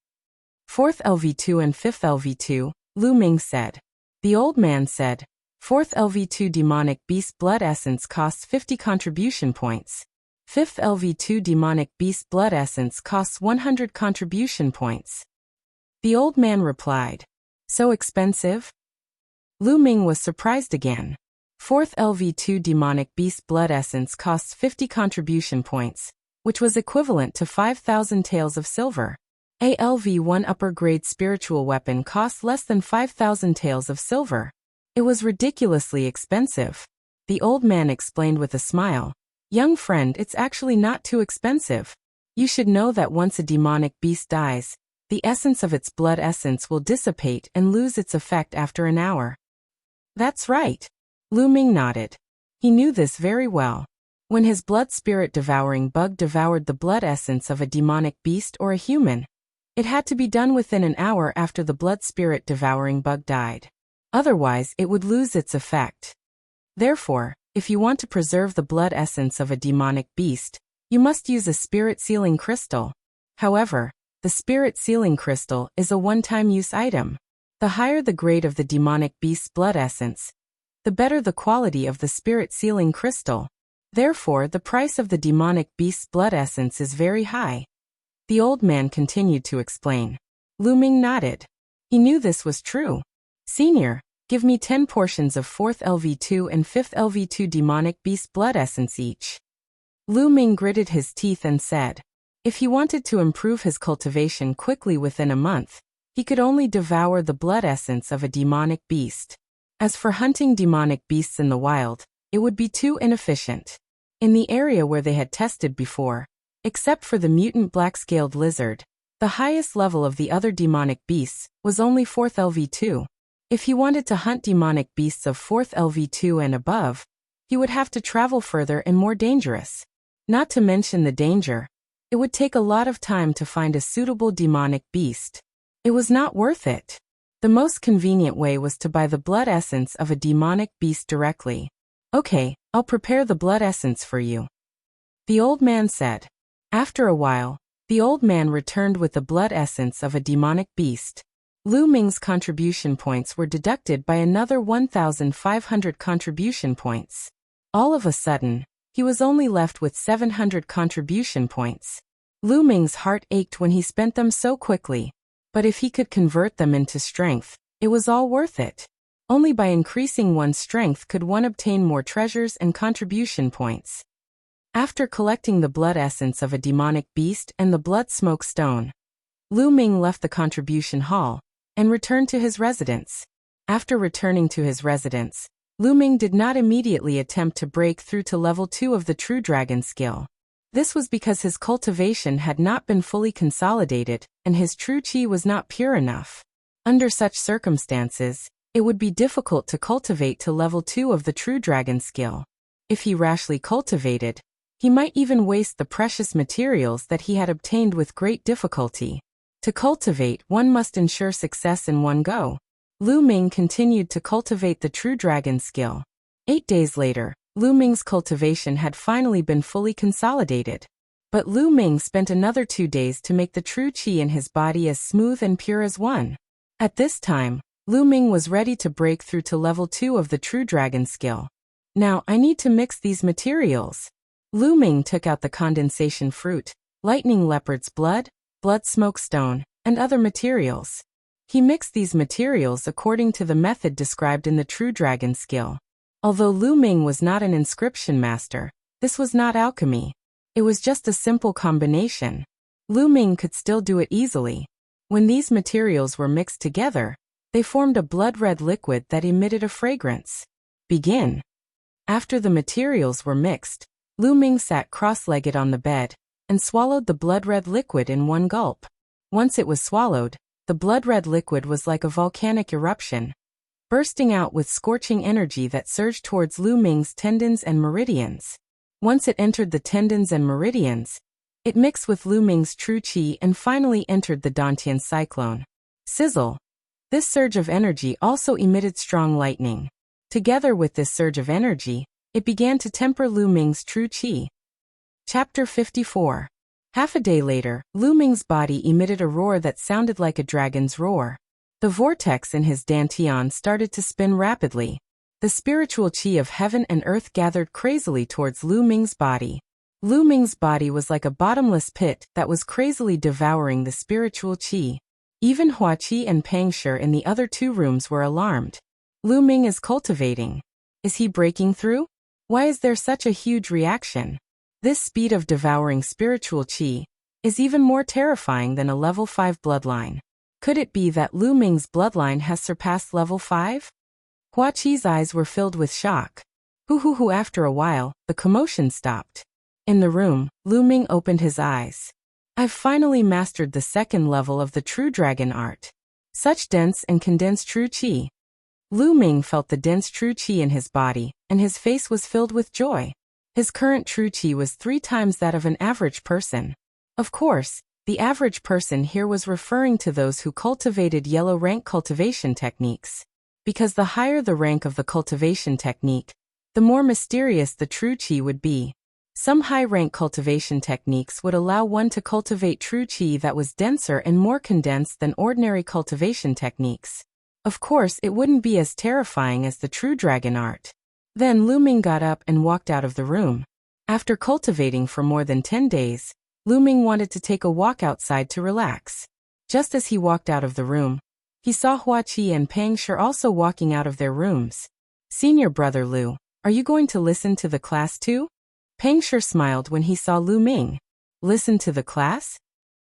4th LV2 and 5th LV2, Lu Ming said. The old man said, 4th LV2 demonic beast blood essence costs 50 contribution points. 5th LV2 demonic beast blood essence costs 100 contribution points. The old man replied. So expensive? Lu Ming was surprised again. 4th LV2 Demonic Beast Blood Essence costs 50 contribution points, which was equivalent to 5,000 taels of silver. A LV1 Upper Grade Spiritual Weapon costs less than 5,000 taels of silver. It was ridiculously expensive. The old man explained with a smile. Young friend, it's actually not too expensive. You should know that once a demonic beast dies, the essence of its blood essence will dissipate and lose its effect after an hour. That's right. Lu Ming nodded. He knew this very well. When his blood spirit devouring bug devoured the blood essence of a demonic beast or a human, it had to be done within an hour after the blood spirit devouring bug died. Otherwise, it would lose its effect. Therefore, if you want to preserve the blood essence of a demonic beast, you must use a spirit sealing crystal. However, the spirit sealing crystal is a one-time use item. The higher the grade of the demonic beast's blood essence, the better the quality of the spirit sealing crystal. Therefore, the price of the demonic beast's blood essence is very high. The old man continued to explain. Lu Ming nodded. He knew this was true. Senior, give me 10 portions of 4th LV2 and 5th LV2 demonic beast blood essence each. Lu Ming gritted his teeth and said, if he wanted to improve his cultivation quickly within a month, he could only devour the blood essence of a demonic beast. As for hunting demonic beasts in the wild, it would be too inefficient. In the area where they had tested before, except for the mutant black-scaled lizard, the highest level of the other demonic beasts was only 4th LV2. If he wanted to hunt demonic beasts of 4th LV2 and above, he would have to travel further and more dangerous. Not to mention the danger, it would take a lot of time to find a suitable demonic beast. It was not worth it. The most convenient way was to buy the blood essence of a demonic beast directly. Okay, I'll prepare the blood essence for you, the old man said. After a while, the old man returned with the blood essence of a demonic beast. Lu Ming's contribution points were deducted by another 1,500 contribution points. All of a sudden, he was only left with 700 contribution points. Lu Ming's heart ached when he spent them so quickly, but if he could convert them into strength, it was all worth it. Only by increasing one's strength could one obtain more treasures and contribution points. After collecting the blood essence of a demonic beast and the blood smoke stone, Lu Ming left the contribution hall and returned to his residence. After returning to his residence, Lu Ming did not immediately attempt to break through to level 2 of the True Dragon skill. This was because his cultivation had not been fully consolidated and his true chi was not pure enough. Under such circumstances, it would be difficult to cultivate to level 2 of the True Dragon skill. If he rashly cultivated, he might even waste the precious materials that he had obtained with great difficulty. To cultivate, one must ensure success in one go. Lu Ming continued to cultivate the True Dragon skill. 8 days later, Lu Ming's cultivation had finally been fully consolidated. But Lu Ming spent another 2 days to make the true chi in his body as smooth and pure as one. At this time, Lu Ming was ready to break through to level 2 of the True Dragon skill. Now, I need to mix these materials. Lu Ming took out the condensation fruit, lightning leopard's blood, blood smoke stone, and other materials. He mixed these materials according to the method described in the True Dragon skill. Although Lu Ming was not an inscription master, this was not alchemy. It was just a simple combination. Lu Ming could still do it easily. When these materials were mixed together, they formed a blood-red liquid that emitted a fragrance. Begin. After the materials were mixed, Lu Ming sat cross-legged on the bed and swallowed the blood-red liquid in one gulp. Once it was swallowed, the blood-red liquid was like a volcanic eruption, bursting out with scorching energy that surged towards Lu Ming's tendons and meridians. Once it entered the tendons and meridians, it mixed with Lu Ming's true chi and finally entered the Dantian cyclone. Sizzle. This surge of energy also emitted strong lightning. Together with this surge of energy, it began to temper Lu Ming's true chi. Chapter 54. Half a day later, Lu Ming's body emitted a roar that sounded like a dragon's roar. The vortex in his dantian started to spin rapidly. The spiritual chi of heaven and earth gathered crazily towards Lu Ming's body. Lu Ming's body was like a bottomless pit that was crazily devouring the spiritual chi. Even Hua Qi and Pang Shi in the other 2 rooms were alarmed. Lu Ming is cultivating. Is he breaking through? Why is there such a huge reaction? This speed of devouring spiritual qi is even more terrifying than a level 5 bloodline. Could it be that Lu Ming's bloodline has surpassed level 5? Hua Qi's eyes were filled with shock. After a while, the commotion stopped. In the room, Lu Ming opened his eyes. I've finally mastered the second level of the true dragon art. Such dense and condensed true qi. Lu Ming felt the dense true qi in his body, and his face was filled with joy. His current true qi was 3 times that of an average person. Of course, the average person here was referring to those who cultivated yellow rank cultivation techniques. Because the higher the rank of the cultivation technique, the more mysterious the true qi would be. Some high-rank cultivation techniques would allow one to cultivate true qi that was denser and more condensed than ordinary cultivation techniques. Of course, it wouldn't be as terrifying as the true dragon art. Then Lu Ming got up and walked out of the room. After cultivating for more than 10 days, Lu Ming wanted to take a walk outside to relax. Just as he walked out of the room, he saw Hua Qi and Pang Shi also walking out of their rooms. Senior brother Lu, are you going to listen to the class too? Pang Shi smiled when he saw Lu Ming. Listen to the class?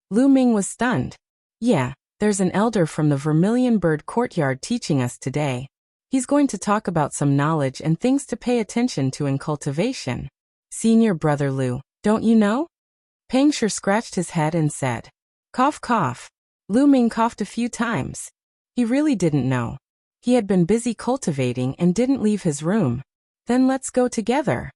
Lu Ming was stunned. Yeah, there's an elder from the Vermilion Bird Courtyard teaching us today. He's going to talk about some knowledge and things to pay attention to in cultivation. Senior brother Lu, don't you know? Pang Shi scratched his head and said, cough cough. Lu Ming coughed a few times. He really didn't know. He had been busy cultivating and didn't leave his room. Then let's go together.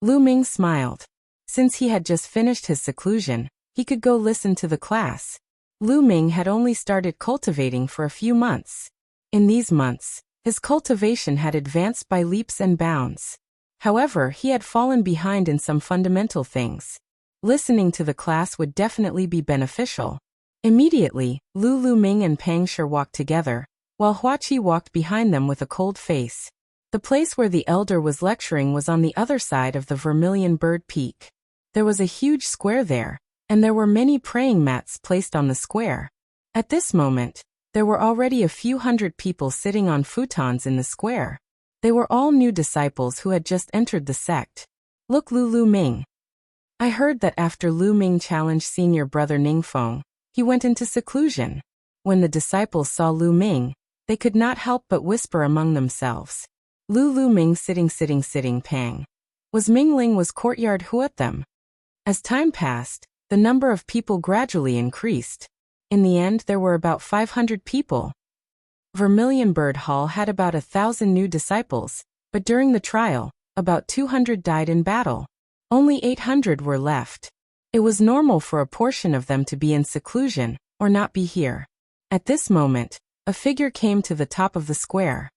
Lu Ming smiled. Since he had just finished his seclusion, he could go listen to the class. Lu Ming had only started cultivating for a few months. In these months, his cultivation had advanced by leaps and bounds. However, he had fallen behind in some fundamental things. Listening to the class would definitely be beneficial. Immediately, Lu Ming and Pang Shi walked together, while Hua Qi walked behind them with a cold face. The place where the elder was lecturing was on the other side of the Vermilion Bird Peak. There was a huge square there, and there were many praying mats placed on the square. At this moment, there were already a few hundred people sitting on futons in the square. They were all new disciples who had just entered the sect. Look, Lu Ming. I heard that after Lu Ming challenged senior brother Ningfeng, he went into seclusion. When the disciples saw Lu Ming, they could not help but whisper among themselves. Lu Ming sitting Pang. Was Mingling was courtyard huat them. As time passed, the number of people gradually increased. In the end, there were about 500 people. Vermilion Bird Hall had about 1,000 new disciples, but during the trial, about 200 died in battle. Only 800 were left. It was normal for a portion of them to be in seclusion, or not be here. At this moment, a figure came to the top of the square.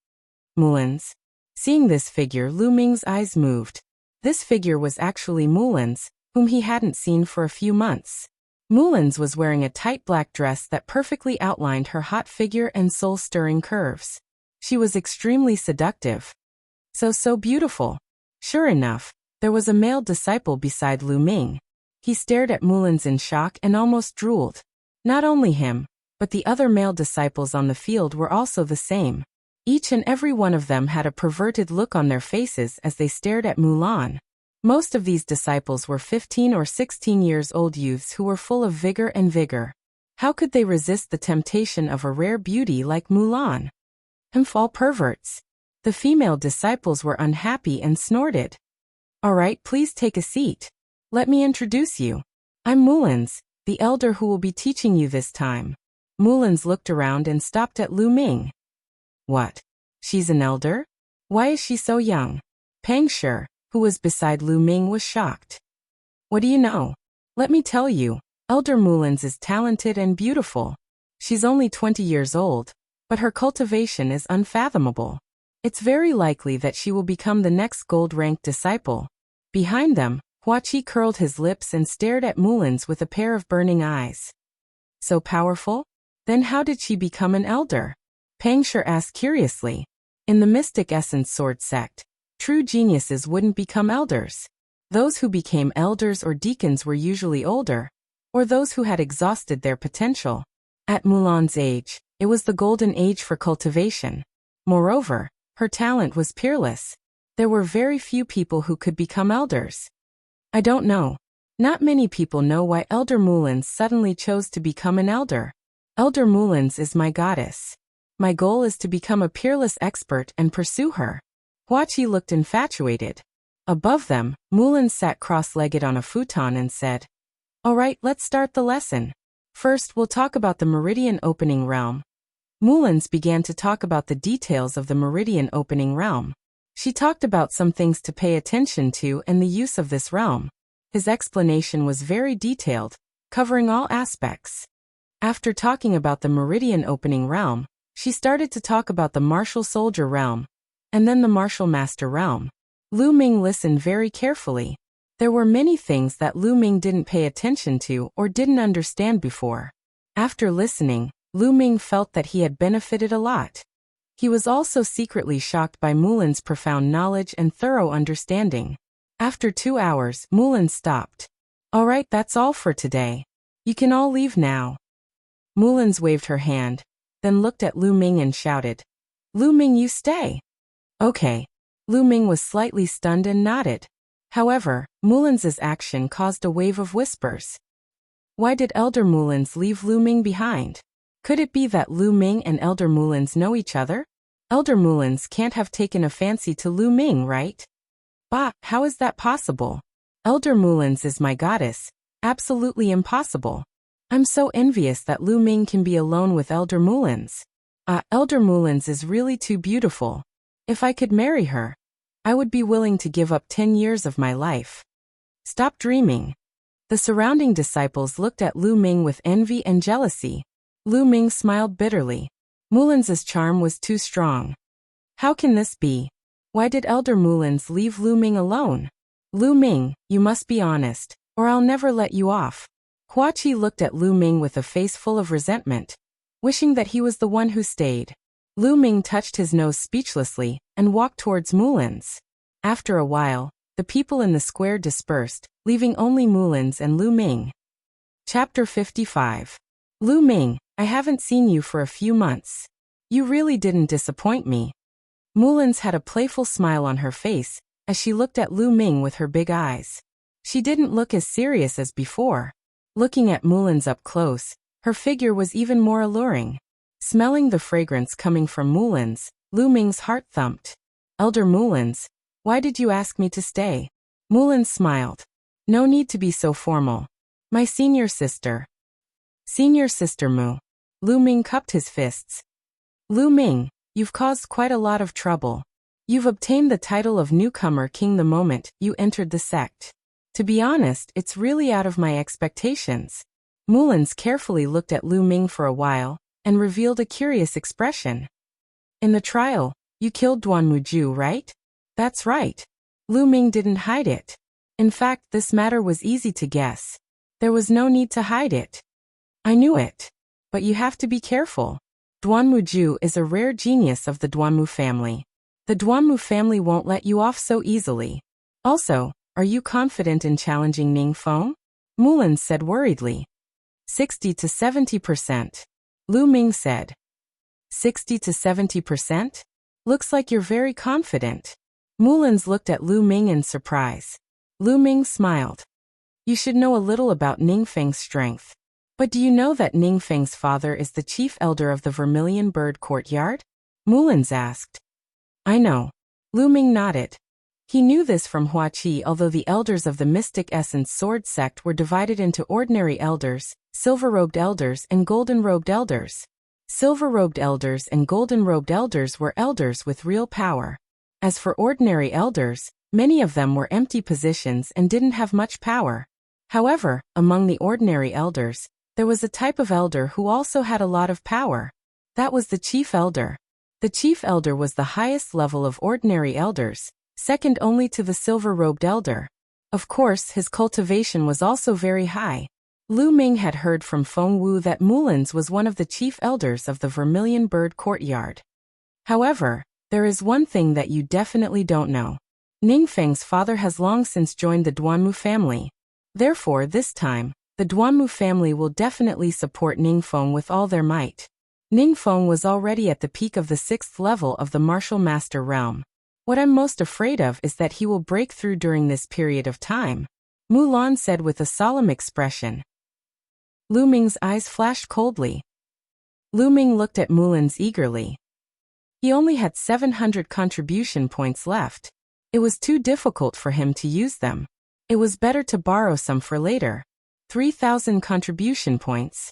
Mulan's. Seeing this figure, Lu Ming's eyes moved. This figure was actually Mulan's, whom he hadn't seen for a few months. Mulan's was wearing a tight black dress that perfectly outlined her hot figure and soul-stirring curves. She was extremely seductive. So beautiful. Sure enough, there was a male disciple beside Lu Ming. He stared at Mulan's in shock and almost drooled. Not only him, but the other male disciples on the field were also the same. Each and every one of them had a perverted look on their faces as they stared at Mulan. Most of these disciples were 15 or 16 years old youths who were full of vigor. How could they resist the temptation of a rare beauty like Mulan? All perverts. The female disciples were unhappy and snorted. All right, please take a seat. Let me introduce you. I'm Mulan's, the elder who will be teaching you this time. Mulan's looked around and stopped at Lu Ming. What? She's an elder? Why is she so young? Pang Shi, who was beside Lu Ming, was shocked. What do you know? Let me tell you, Elder Mulan's is talented and beautiful. She's only 20 years old, but her cultivation is unfathomable. It's very likely that she will become the next gold-ranked disciple. Behind them, Hua Qi curled his lips and stared at Mulan's with a pair of burning eyes. So powerful? Then how did she become an elder? Pang Shi asked curiously. In the Mystic Essence Sword sect, true geniuses wouldn't become elders. Those who became elders or deacons were usually older, or those who had exhausted their potential. At Mulan's age, it was the golden age for cultivation. Moreover, her talent was peerless. There were very few people who could become elders. I don't know. Not many people know why Elder Mullins suddenly chose to become an elder. Elder Mullins is my goddess. My goal is to become a peerless expert and pursue her. Huachi looked infatuated. Above them, Mullins sat cross-legged on a futon and said, "All right, let's start the lesson. First, we'll talk about the Meridian Opening Realm." Mullins began to talk about the details of the Meridian Opening Realm. She talked about some things to pay attention to and the use of this realm. His explanation was very detailed, covering all aspects. After talking about the Meridian Opening Realm, she started to talk about the Martial Soldier Realm, and then the Martial Master Realm. Lu Ming listened very carefully. There were many things that Lu Ming didn't pay attention to or didn't understand before. After listening, Lu Ming felt that he had benefited a lot. He was also secretly shocked by Mullins' profound knowledge and thorough understanding. After 2 hours, Mullins stopped. "All right, that's all for today. You can all leave now." Mullins waved her hand, then looked at Lu Ming and shouted, "Lu Ming, you stay." "Okay." Lu Ming was slightly stunned and nodded. However, Mullins' action caused a wave of whispers. Why did Elder Mullins leave Lu Ming behind? Could it be that Lu Ming and Elder Mullins know each other? Elder Mullins can't have taken a fancy to Lu Ming, right? Bah, how is that possible? Elder Mullins is my goddess. Absolutely impossible. I'm so envious that Lu Ming can be alone with Elder Mullins. Elder Mullins is really too beautiful. If I could marry her, I would be willing to give up 10 years of my life. Stop dreaming. The surrounding disciples looked at Lu Ming with envy and jealousy. Lu Ming smiled bitterly. Mullins' charm was too strong. How can this be? Why did Elder Mullins leave Lu Ming alone? Lu Ming, you must be honest, or I'll never let you off. Huachi looked at Lu Ming with a face full of resentment, wishing that he was the one who stayed. Lu Ming touched his nose speechlessly and walked towards Mullins. After a while, the people in the square dispersed, leaving only Mullins and Lu Ming. Chapter 55. Lu Ming, I haven't seen you for a few months. You really didn't disappoint me. Mullins had a playful smile on her face as she looked at Lu Ming with her big eyes. She didn't look as serious as before. Looking at Mullins up close, her figure was even more alluring. Smelling the fragrance coming from Mullins, Lu Ming's heart thumped. Elder Mullins, why did you ask me to stay? Mullins smiled. No need to be so formal. My senior sister. Senior sister Mu. Lu Ming cupped his fists. Lu Ming, you've caused quite a lot of trouble. You've obtained the title of newcomer king the moment you entered the sect. To be honest, it's really out of my expectations. Mullins carefully looked at Lu Ming for a while and revealed a curious expression. In the trial, you killed Duan Muju, right? That's right. Lu Ming didn't hide it. In fact, this matter was easy to guess. There was no need to hide it. I knew it. But you have to be careful. Duan Muju is a rare genius of the Duanmu family. The Duanmu family won't let you off so easily. Also, are you confident in challenging Ning Feng? Mullins said worriedly. 60 to 70%. Lu Ming said. 60 to 70%? Looks like you're very confident. Mullins looked at Lu Ming in surprise. Lu Ming smiled. You should know a little about Ning Feng's strength. But do you know that Ning Feng's father is the chief elder of the Vermilion Bird Courtyard? Mullins asked. I know. Lu Ming nodded. He knew this from Huachi, although the elders of the Mystic Essence Sword Sect were divided into ordinary elders, silver-robed elders and golden-robed elders. Silver-robed elders and golden-robed elders were elders with real power. As for ordinary elders, many of them were empty positions and didn't have much power. However, among the ordinary elders, there was a type of elder who also had a lot of power. That was the chief elder. The chief elder was the highest level of ordinary elders, second only to the silver-robed elder. Of course, his cultivation was also very high. Lu Ming had heard from Feng Wu that Mullins was one of the chief elders of the Vermilion Bird Courtyard. However, there is one thing that you definitely don't know. Ning Feng's father has long since joined the Duanmu family. Therefore, this time, the Duanmu family will definitely support Ning Feng with all their might. Ning Feng was already at the peak of the 6th level of the Martial Master Realm. What I'm most afraid of is that he will break through during this period of time, Mulan said with a solemn expression. Lu Ming's eyes flashed coldly. Lu Ming looked at Mulan's eagerly. He only had 700 contribution points left. It was too difficult for him to use them. It was better to borrow some for later. 3,000 contribution points.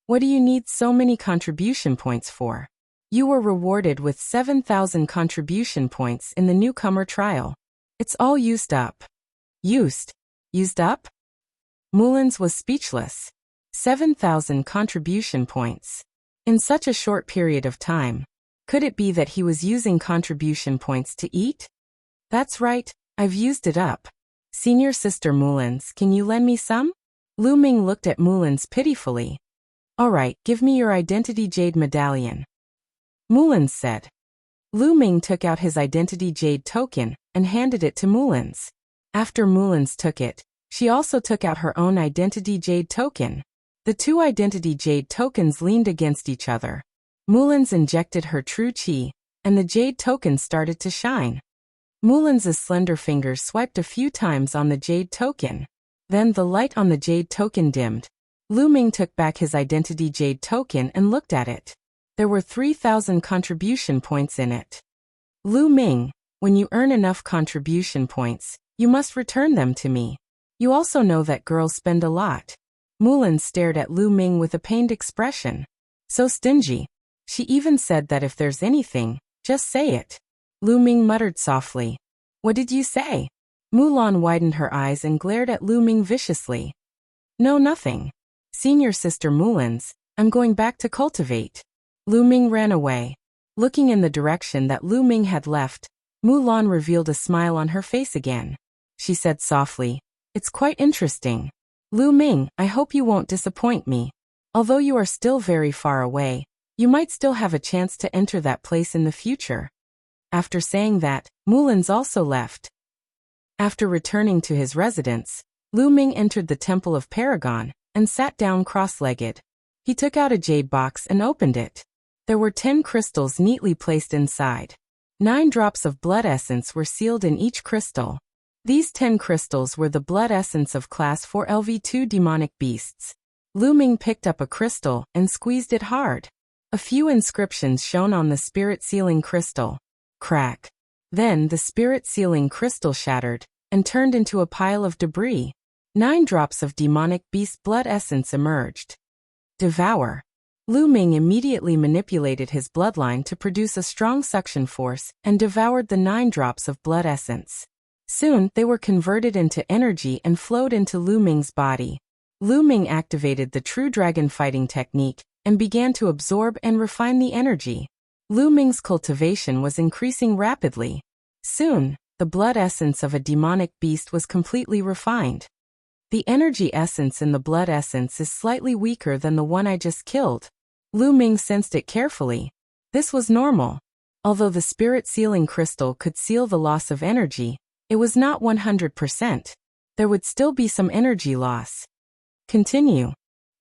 What do you need so many contribution points for? You were rewarded with 7,000 contribution points in the newcomer trial. It's all used up. Used up? Mulan's was speechless. 7,000 contribution points. In such a short period of time. Could it be that he was using contribution points to eat? That's right, I've used it up. Senior sister Mulan's, can you lend me some? Lu Ming looked at Mulan's pitifully. All right, give me your identity jade medallion. Mulan's said. Lu Ming took out his identity jade token and handed it to Mulan's. After Mulan's took it, she also took out her own identity jade token. The two identity jade tokens leaned against each other. Mulan's injected her true chi, and the jade token started to shine. Mulan's slender fingers swiped a few times on the jade token. Then the light on the jade token dimmed. Lu Ming took back his identity jade token and looked at it. There were 3,000 contribution points in it. Lu Ming, when you earn enough contribution points, you must return them to me. You also know that girls spend a lot. Mulan stared at Lu Ming with a pained expression. So stingy. She even said that if there's anything, just say it. Lu Ming muttered softly. What did you say? Mulan widened her eyes and glared at Lu Ming viciously. No, nothing. Senior sister Mulan's, I'm going back to cultivate. Lu Ming ran away. Looking in the direction that Lu Ming had left, Mulan revealed a smile on her face again. She said softly, It's quite interesting. Lu Ming, I hope you won't disappoint me. Although you are still very far away, you might still have a chance to enter that place in the future. After saying that, Mulan's also left. After returning to his residence, Lu Ming entered the Temple of Paragon and sat down cross-legged. He took out a jade box and opened it. There were 10 crystals neatly placed inside. 9 drops of blood essence were sealed in each crystal. These 10 crystals were the blood essence of Class 4 LV2 demonic beasts. Lu Ming picked up a crystal and squeezed it hard. A few inscriptions shone on the spirit sealing crystal. Crack. Then the spirit sealing crystal shattered and turned into a pile of debris. 9 drops of demonic beast blood essence emerged. Devour. Lu Ming immediately manipulated his bloodline to produce a strong suction force and devoured the 9 drops of blood essence. Soon, they were converted into energy and flowed into Lu Ming's body. Lu Ming activated the true dragon fighting technique and began to absorb and refine the energy. Lu Ming's cultivation was increasing rapidly. Soon, the blood essence of a demonic beast was completely refined. The energy essence in the blood essence is slightly weaker than the one I just killed. Lu Ming sensed it carefully. This was normal. Although the spirit sealing crystal could seal the loss of energy, it was not 100%. There would still be some energy loss. Continue.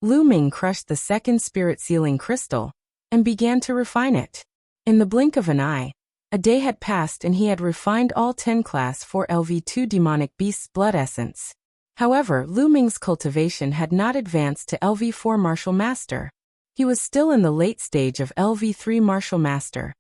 Lu Ming crushed the second spirit sealing crystal and began to refine it. In the blink of an eye, a day had passed and he had refined all 10 Class 4 LV2 demonic beasts' blood essence. However, Lu Ming's cultivation had not advanced to LV4 Martial Master. He was still in the late stage of LV3 Martial Master.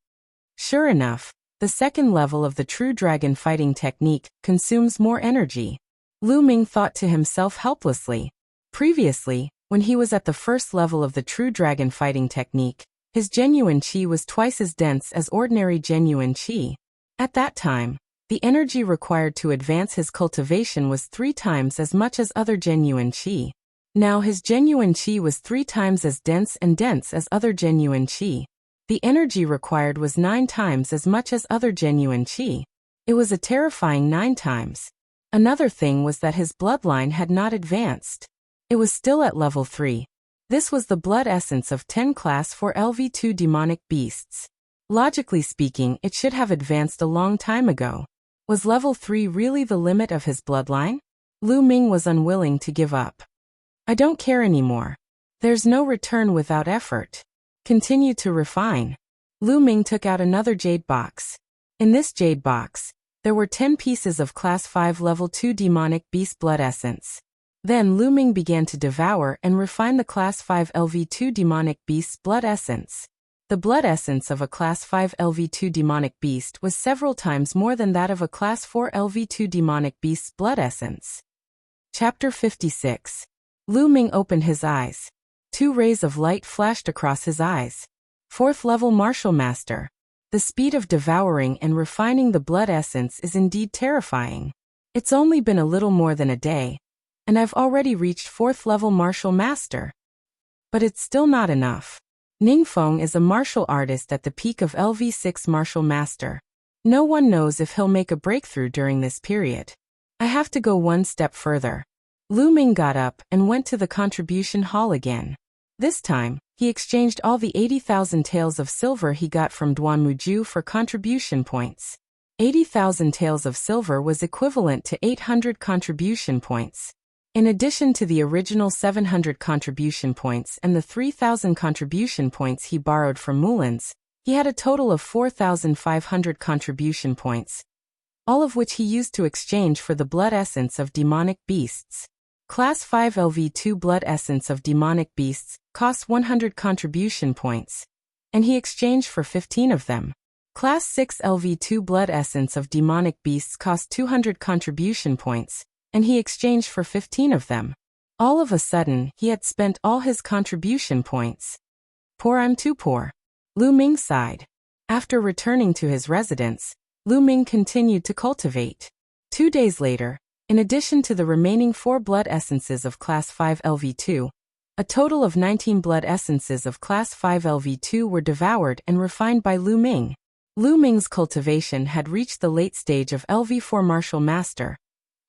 Sure enough, the second level of the true dragon fighting technique consumes more energy. Lu Ming thought to himself helplessly. Previously, when he was at the first level of the true dragon fighting technique, his genuine chi was twice as dense as ordinary genuine chi. At that time, the energy required to advance his cultivation was 3 times as much as other genuine chi. Now his genuine chi was 3 times as dense as other genuine chi. The energy required was 9 times as much as other genuine chi. It was a terrifying 9 times. Another thing was that his bloodline had not advanced. It was still at level 3. This was the blood essence of 10 Class 4 LV2 demonic beasts. Logically speaking, it should have advanced a long time ago. Was level 3 really the limit of his bloodline? Lu Ming was unwilling to give up. I don't care anymore. There's no return without effort. Continue to refine. Lu Ming took out another jade box. In this jade box, there were 10 pieces of Class 5 Level 2 Demonic Beast Blood Essence. Then Lu Ming began to devour and refine the Class 5 LV2 Demonic Beast's blood essence. The blood essence of a Class 5 LV2 Demonic Beast was several times more than that of a Class 4 LV2 Demonic Beast's blood essence. Chapter 56. Lu Ming opened his eyes. 2 rays of light flashed across his eyes. 4th level Martial Master. The speed of devouring and refining the blood essence is indeed terrifying. It's only been a little more than a day, and I've already reached 4th level Martial Master. But it's still not enough. Ningfeng is a martial artist at the peak of LV6 Martial Master. No one knows if he'll make a breakthrough during this period. I have to go one step further. Lu Ming got up and went to the contribution hall again. This time, he exchanged all the 80,000 taels of silver he got from Duan Muju for contribution points. 80,000 taels of silver was equivalent to 800 contribution points. In addition to the original 700 contribution points and the 3,000 contribution points he borrowed from Mulin's, he had a total of 4,500 contribution points, all of which he used to exchange for the blood essence of demonic beasts. Class 5 LV2 blood essence of demonic beasts costs 100 contribution points, and he exchanged for 15 of them. Class 6 LV2 blood essence of demonic beasts cost 200 contribution points, and he exchanged for 15 of them. All of a sudden, he had spent all his contribution points. Poor, I'm too poor. Lu Ming sighed. After returning to his residence, Lu Ming continued to cultivate. 2 days later, in addition to the remaining 4 blood essences of Class 5 LV2, a total of 19 blood essences of Class 5 LV2 were devoured and refined by Lu Ming. Lu Ming's cultivation had reached the late stage of LV4 Martial Master,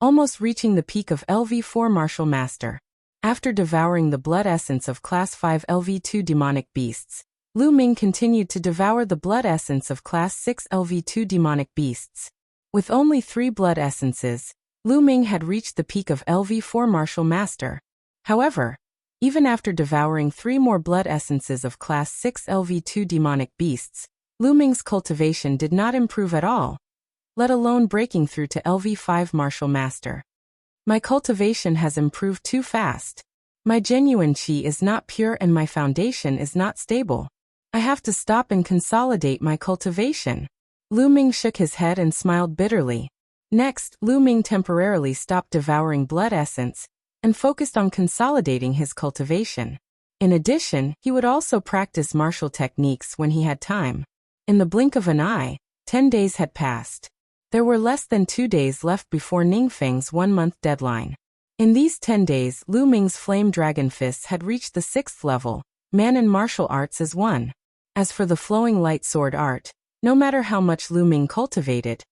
almost reaching the peak of LV4 Martial Master. After devouring the blood essence of Class 5 LV2 Demonic Beasts, Lu Ming continued to devour the blood essence of Class 6 LV2 Demonic Beasts. With only 3 blood essences, Lu Ming had reached the peak of LV4 Martial Master. However, even after devouring 3 more blood essences of Class 6 LV2 Demonic Beasts, Lu Ming's cultivation did not improve at all, let alone breaking through to LV5 Martial Master. My cultivation has improved too fast. My genuine qi is not pure and my foundation is not stable. I have to stop and consolidate my cultivation. Lu Ming shook his head and smiled bitterly. Next, Lu Ming temporarily stopped devouring blood essence and focused on consolidating his cultivation. In addition, he would also practice martial techniques when he had time. In the blink of an eye, 10 days had passed. There were less than 2 days left before Ningfeng's 1-month deadline. In these 10 days, Lu Ming's Flame Dragon Fists had reached the 6th level, man in martial arts as one. As for the Flowing Light Sword art, no matter how much Lu Ming cultivated,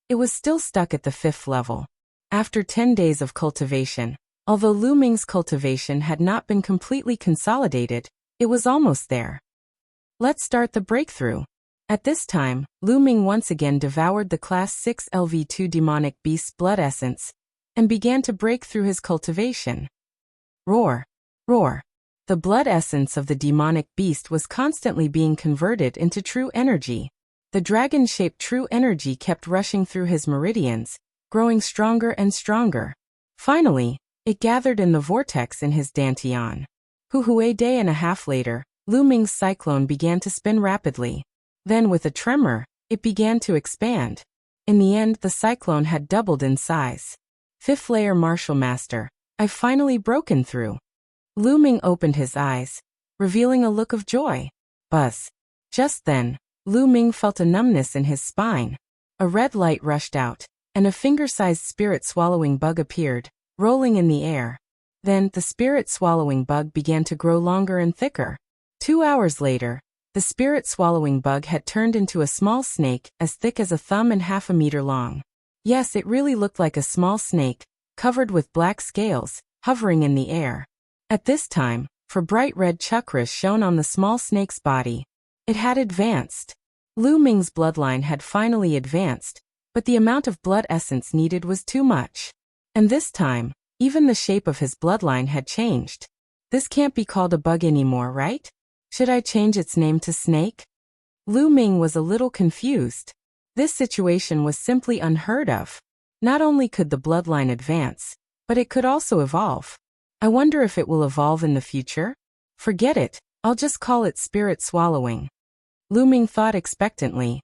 it was still stuck at the 5th level. After 10 days of cultivation, although Lu Ming's cultivation had not been completely consolidated, it was almost there. Let's start the breakthrough. At this time, Lu Ming once again devoured the Class 6 LV2 Demonic Beast's blood essence and began to break through his cultivation. Roar! Roar! The blood essence of the demonic beast was constantly being converted into true energy. The dragon-shaped true energy kept rushing through his meridians, growing stronger and stronger. Finally, it gathered in the vortex in his dantian. A day and a half later, Lu Ming's cyclone began to spin rapidly. Then with a tremor, it began to expand. In the end, the cyclone had doubled in size. 5th layer Martial Master, I've finally broken through. Lu Ming opened his eyes, revealing a look of joy. Buzz. Just then, Lu Ming felt a numbness in his spine. A red light rushed out, and a finger-sized spirit-swallowing bug appeared, rolling in the air. Then, the spirit-swallowing bug began to grow longer and thicker. 2 hours later, the spirit-swallowing bug had turned into a small snake as thick as a thumb and half a meter long. Yes, it really looked like a small snake, covered with black scales, hovering in the air. At this time, for bright red chakras shone on the small snake's body. It had advanced. Lu Ming's bloodline had finally advanced, but the amount of blood essence needed was too much. And this time, even the shape of his bloodline had changed. This can't be called a bug anymore, right? Should I change its name to snake? Lu Ming was a little confused. This situation was simply unheard of. Not only could the bloodline advance, but it could also evolve. I wonder if it will evolve in the future? Forget it, I'll just call it spirit swallowing. Lu Ming thought expectantly.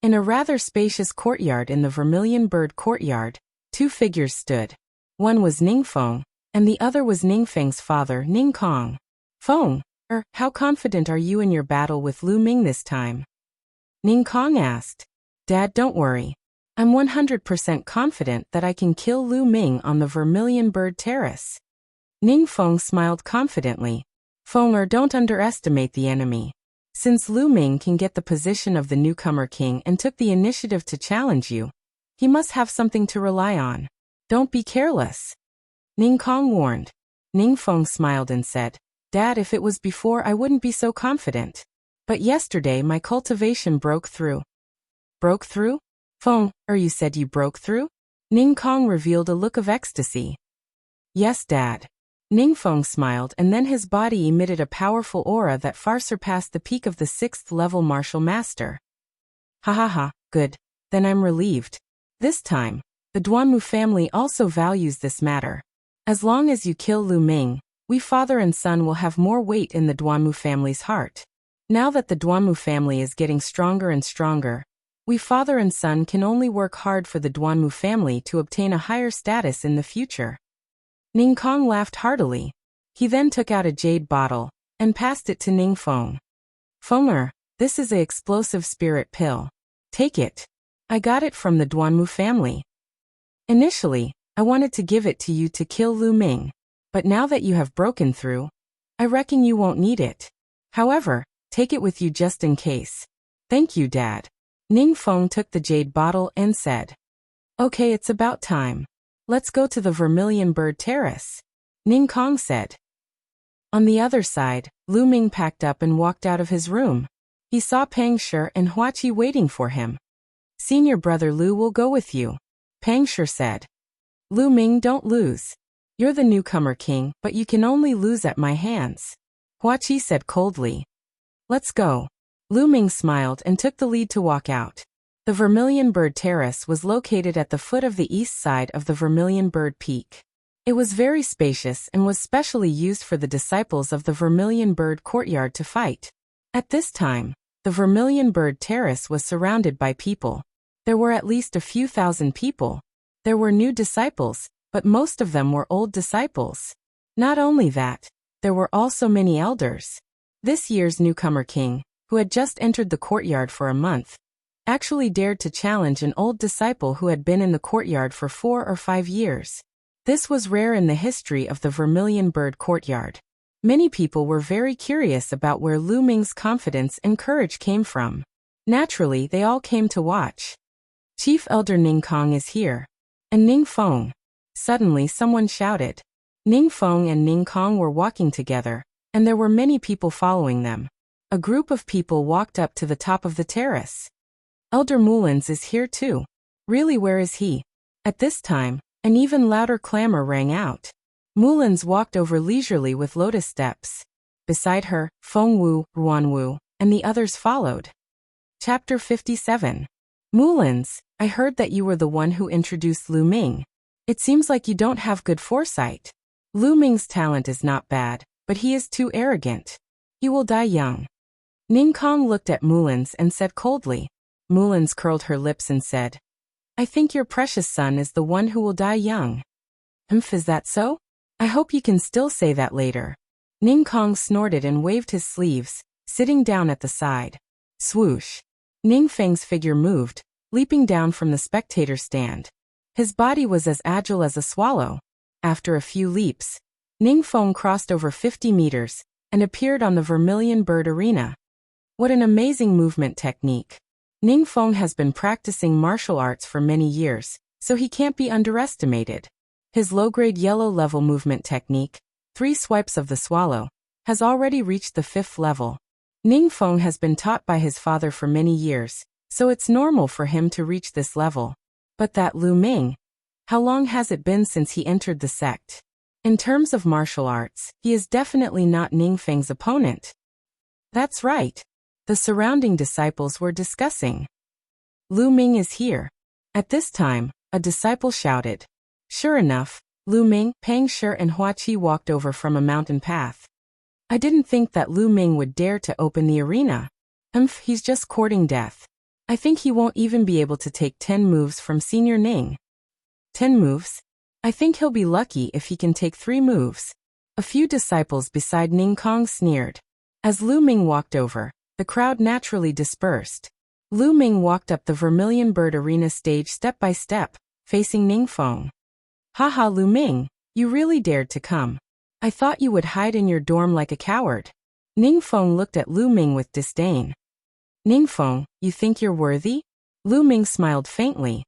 In a rather spacious courtyard in the Vermilion Bird Courtyard, two figures stood. One was Ningfeng, and the other was Ningfeng's father, Ningkong. Feng, how confident are you in your battle with Lu Ming this time? Ningkong asked. Dad, don't worry. I'm 100% confident that I can kill Lu Ming on the Vermilion Bird Terrace. Ningfeng smiled confidently. Feng, don't underestimate the enemy. Since Lu Ming can get the position of the newcomer king and took the initiative to challenge you, he must have something to rely on. Don't be careless. Ningkong warned. Ningfeng smiled and said, Dad, if it was before I wouldn't be so confident. But yesterday my cultivation broke through. Broke through? Feng, you said you broke through? Ningkong revealed a look of ecstasy. Yes, Dad. Ningfeng smiled, and then his body emitted a powerful aura that far surpassed the peak of the 6th level martial master. Ha ha ha, good. Then I'm relieved. This time, the Duanmu family also values this matter. As long as you kill Lu Ming, we father and son will have more weight in the Duanmu family's heart. Now that the Duanmu family is getting stronger and stronger, we father and son can only work hard for the Duanmu family to obtain a higher status in the future. Ningkong laughed heartily. He then took out a jade bottle and passed it to Ningfeng. Feng, this is an explosive spirit pill. Take it. I got it from the Duanmu family. Initially, I wanted to give it to you to kill Lu Ming, but now that you have broken through, I reckon you won't need it. However, take it with you just in case. Thank you, Dad. Ningfeng took the jade bottle and said, Okay, it's about time. Let's go to the Vermilion Bird Terrace. Ningkong said. On the other side, Lu Ming packed up and walked out of his room. He saw Pang Shi and Hua Qi waiting for him. Senior brother Lu will go with you, Pang Shi said. Lu Ming, don't lose. You're the newcomer king, but you can only lose at my hands, Hua Qi said coldly. Let's go. Lu Ming smiled and took the lead to walk out. The Vermilion Bird Terrace was located at the foot of the east side of the Vermilion Bird Peak. It was very spacious and was specially used for the disciples of the Vermilion Bird Courtyard to fight. At this time, the Vermilion Bird Terrace was surrounded by people. There were at least a few thousand people. There were new disciples, but most of them were old disciples. Not only that, there were also many elders. This year's newcomer king, who had just entered the courtyard for a month, actually dared to challenge an old disciple who had been in the courtyard for 4 or 5 years. This was rare in the history of the Vermilion Bird Courtyard. Many people were very curious about where Lu Ming's confidence and courage came from. Naturally, they all came to watch. Chief Elder Ningkong is here. And Ningfeng. Suddenly someone shouted. Ningfeng and Ningkong were walking together, and there were many people following them. A group of people walked up to the top of the terrace. Elder Mullins is here too. Really, where is he? At this time, an even louder clamor rang out. Mullins walked over leisurely with lotus steps. Beside her, Feng Wu, Ruan Wu, and the others followed. Chapter 57. Mullins, I heard that you were the one who introduced Lu Ming. It seems like you don't have good foresight. Lu Ming's talent is not bad, but he is too arrogant. He will die young. Ningkong looked at Mullins and said coldly. Mullins curled her lips and said, I think your precious son is the one who will die young. Is that so? I hope you can still say that later. Ningkong snorted and waved his sleeves, sitting down at the side. Swoosh. Ningfeng's figure moved, leaping down from the spectator stand. His body was as agile as a swallow. After a few leaps, Ningfeng crossed over 50 meters and appeared on the Vermilion Bird Arena. What an amazing movement technique. Ningfeng has been practicing martial arts for many years, so he can't be underestimated. His low-grade yellow-level movement technique, 3 swipes of the swallow, has already reached the 5th level. Ningfeng has been taught by his father for many years, so it's normal for him to reach this level. But that Lu Ming, how long has it been since he entered the sect? In terms of martial arts, he is definitely not Ningfeng's opponent. That's right. The surrounding disciples were discussing. Lu Ming is here. At this time, a disciple shouted. Sure enough, Lu Ming, Pang Shi and Hua Qi walked over from a mountain path. I didn't think that Lu Ming would dare to open the arena. He's just courting death. I think he won't even be able to take 10 moves from Senior Ning. 10 moves? I think he'll be lucky if he can take 3 moves. A few disciples beside Ning Kong sneered. As Lu Ming walked over, the crowd naturally dispersed. Lu Ming walked up the Vermilion Bird Arena stage step by step, facing Ning Feng. Haha, Lu Ming, you really dared to come. I thought you would hide in your dorm like a coward. Ning Feng looked at Lu Ming with disdain. Ning Feng, you think you're worthy? Lu Ming smiled faintly.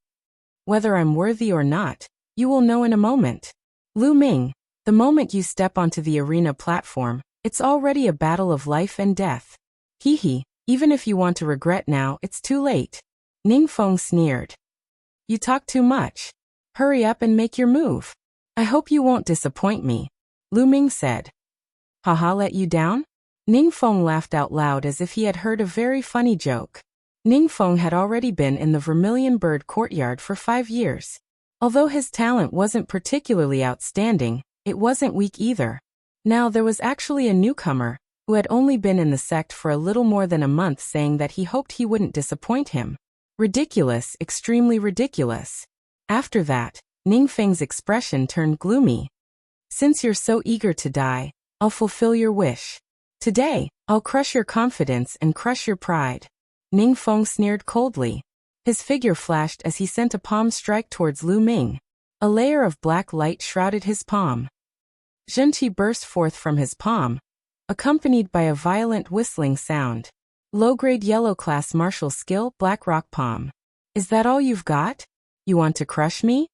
Whether I'm worthy or not, you will know in a moment. Lu Ming, the moment you step onto the arena platform, it's already a battle of life and death. Hee hee. Even if you want to regret now, it's too late. Ning Feng sneered. You talk too much. Hurry up and make your move. I hope you won't disappoint me. Lu Ming said. Haha, let you down? Ning Feng laughed out loud as if he had heard a very funny joke. Ning Feng had already been in the Vermilion Bird courtyard for 5 years. Although his talent wasn't particularly outstanding, it wasn't weak either. Now there was actually a newcomer, who had only been in the sect for a little more than a month, saying that he hoped he wouldn't disappoint him. Ridiculous, extremely ridiculous. After that, Ning Feng's expression turned gloomy. Since you're so eager to die, I'll fulfill your wish. Today, I'll crush your confidence and crush your pride. Ning Feng sneered coldly. His figure flashed as he sent a palm strike towards Lu Ming. A layer of black light shrouded his palm. Zhenqi burst forth from his palm, accompanied by a violent whistling sound. Low-grade yellow-class martial skill, Black Rock Palm. Is that all you've got? You want to crush me?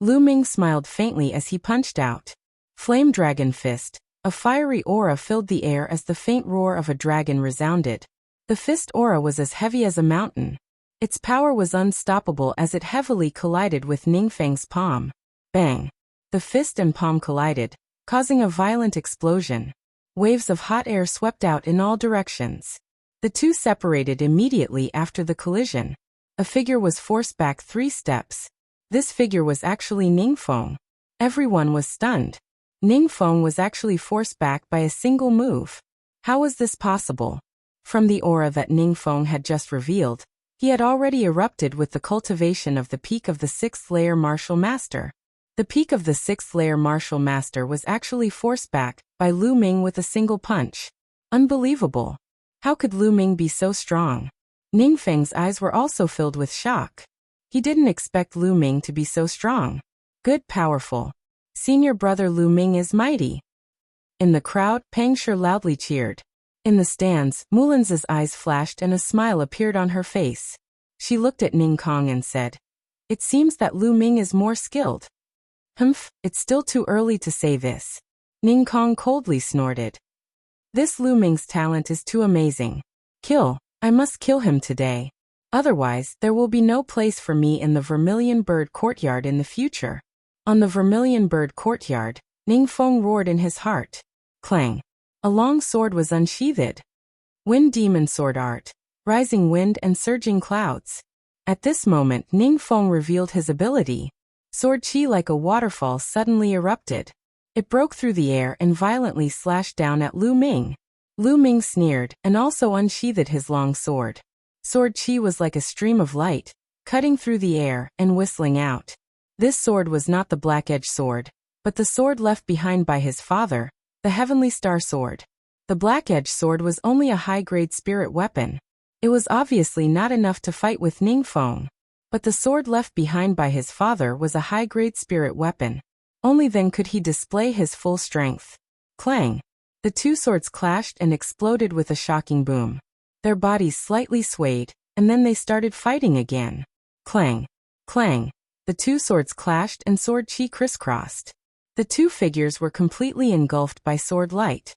Lu Ming smiled faintly as he punched out. Flame Dragon Fist. A fiery aura filled the air as the faint roar of a dragon resounded. The fist aura was as heavy as a mountain. Its power was unstoppable as it heavily collided with Ning Feng's palm. Bang! The fist and palm collided, causing a violent explosion. Waves of hot air swept out in all directions. The two separated immediately after the collision. A figure was forced back 3 steps. This figure was actually Ning Feng. Everyone was stunned. Ning Feng was actually forced back by a single move. How was this possible? From the aura that Ning Feng had just revealed, he had already erupted with the cultivation of the peak of the 6th layer martial master. The peak of the 6th layer martial master was actually forced back by Lu Ming with a single punch. Unbelievable. How could Lu Ming be so strong? Ning Feng's eyes were also filled with shock. He didn't expect Lu Ming to be so strong. Good, powerful. Senior brother Lu Ming is mighty. In the crowd, Pang Shi loudly cheered. In the stands, Mulin's eyes flashed and a smile appeared on her face. She looked at Ning Kong and said, It seems that Lu Ming is more skilled. It's still too early to say this. Ning Kong coldly snorted. This Lu Ming's talent is too amazing. Kill. I must kill him today. Otherwise, there will be no place for me in the Vermilion Bird courtyard in the future. On the Vermilion Bird courtyard, Ning Feng roared in his heart. Clang. A long sword was unsheathed. Wind Demon Sword Art. Rising wind and surging clouds. At this moment, Ning Feng revealed his ability. Sword Chi like a waterfall suddenly erupted. It broke through the air and violently slashed down at Lu Ming. Lu Ming sneered and also unsheathed his long sword. Sword Chi was like a stream of light, cutting through the air and whistling out. This sword was not the Black Edge sword, but the sword left behind by his father, the Heavenly Star Sword. The Black Edge sword was only a high-grade spirit weapon. It was obviously not enough to fight with Ning Feng. But the sword left behind by his father was a high-grade spirit weapon. Only then could he display his full strength. Clang! The two swords clashed and exploded with a shocking boom. Their bodies slightly swayed, and then they started fighting again. Clang! Clang! The two swords clashed and sword chi crisscrossed. The two figures were completely engulfed by sword light.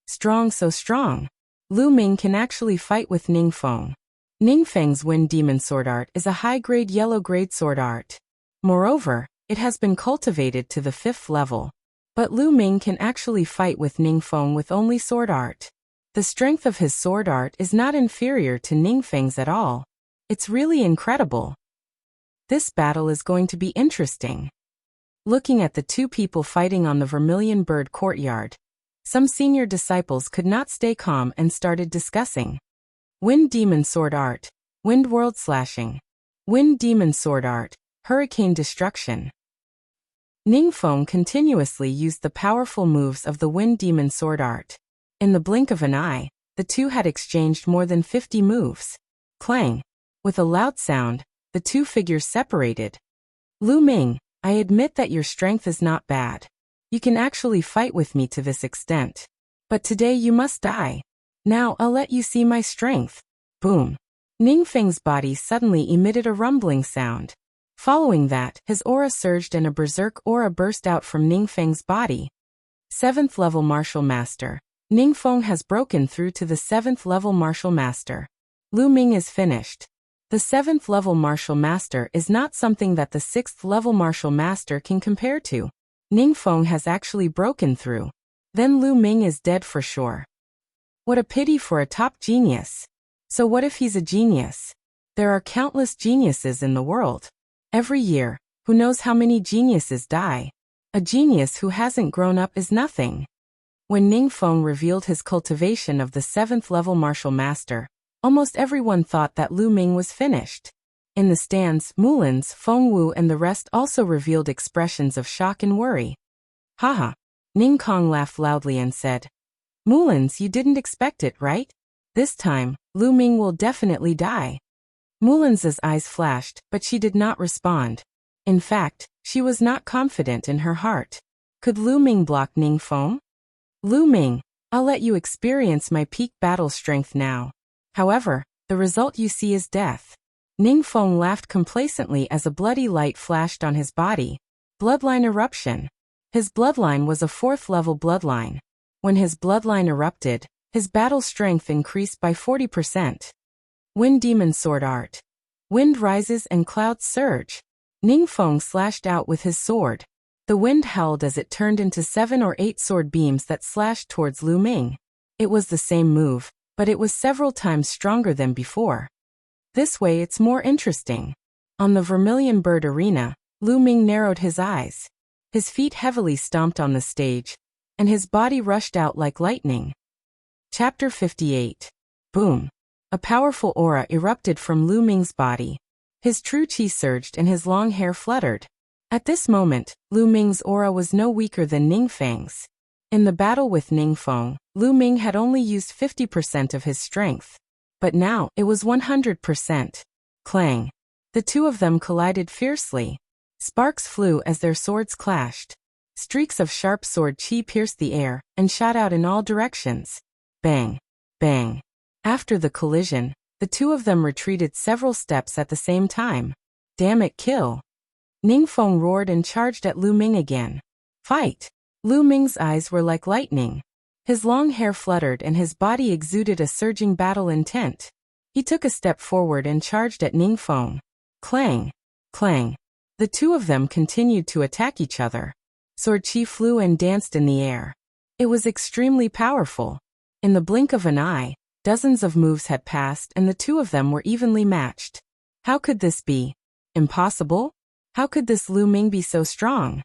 Strong, so strong. Lu Ming can actually fight with Ning Feng. Ning Feng's Wind Demon Sword Art is a high-grade yellow-grade sword art. Moreover, it has been cultivated to the 5th level. But Lu Ming can actually fight with Ning Feng with only sword art. The strength of his sword art is not inferior to Ning Feng's at all. It's really incredible. This battle is going to be interesting. Looking at the two people fighting on the Vermilion Bird courtyard, some senior disciples could not stay calm and started discussing. Wind Demon Sword Art, Wind World Slashing. Wind Demon Sword Art, Hurricane Destruction. Ningfeng continuously used the powerful moves of the Wind Demon Sword Art. In the blink of an eye, the two had exchanged more than 50 moves. Clang! With a loud sound, the two figures separated. Lu Ming, I admit that your strength is not bad. You can actually fight with me to this extent. But today you must die. Now I'll let you see my strength. Boom. Ningfeng's body suddenly emitted a rumbling sound. Following that, his aura surged and a berserk aura burst out from Ningfeng's body. 7th level Martial Master. Ningfeng has broken through to the 7th level Martial Master. Lu Ming is finished. The 7th level Martial Master is not something that the 6th level Martial Master can compare to. Ningfeng has actually broken through. Then Lu Ming is dead for sure. What a pity for a top genius. So what if he's a genius? There are countless geniuses in the world. Every year, who knows how many geniuses die? A genius who hasn't grown up is nothing. When Ningfeng revealed his cultivation of the 7th level Martial Master, almost everyone thought that Lu Ming was finished. In the stands, Mulins, Fengwu and the rest also revealed expressions of shock and worry. Haha. Ningkong laughed loudly and said, Mulins, you didn't expect it, right? This time, Lu Ming will definitely die. Mulins's eyes flashed, but she did not respond. In fact, she was not confident in her heart. Could Lu Ming block Ningfeng? Lu Ming, I'll let you experience my peak battle strength now. However, the result you see is death. Ningfeng laughed complacently as a bloody light flashed on his body. Bloodline eruption. His bloodline was a 4th level bloodline. When his bloodline erupted, his battle strength increased by 40%. Wind Demon Sword Art. Wind rises and clouds surge. Ningfeng slashed out with his sword. The wind howled as it turned into 7 or 8 sword beams that slashed towards Lu Ming. It was the same move, but it was several times stronger than before. This way it's more interesting. On the Vermilion Bird arena, Lu Ming narrowed his eyes. His feet heavily stomped on the stage, and his body rushed out like lightning. Chapter 58. Boom. A powerful aura erupted from Lu Ming's body. His true chi surged and his long hair fluttered. At this moment, Lu Ming's aura was no weaker than Ningfeng's. In the battle with Ningfeng, Lu Ming had only used 50% of his strength. But now, it was 100%. Clang. The two of them collided fiercely. Sparks flew as their swords clashed. Streaks of sharp sword chi pierced the air and shot out in all directions. Bang. Bang. After the collision, the two of them retreated several steps at the same time. Damn it, kill. Ningfeng roared and charged at Lu Ming again. Fight! Lu Ming's eyes were like lightning. His long hair fluttered and his body exuded a surging battle intent. He took a step forward and charged at Ningfeng. Clang! Clang! The two of them continued to attack each other. Sword chi flew and danced in the air. It was extremely powerful. In the blink of an eye, dozens of moves had passed and the two of them were evenly matched. How could this be? Impossible? How could this Lu Ming be so strong?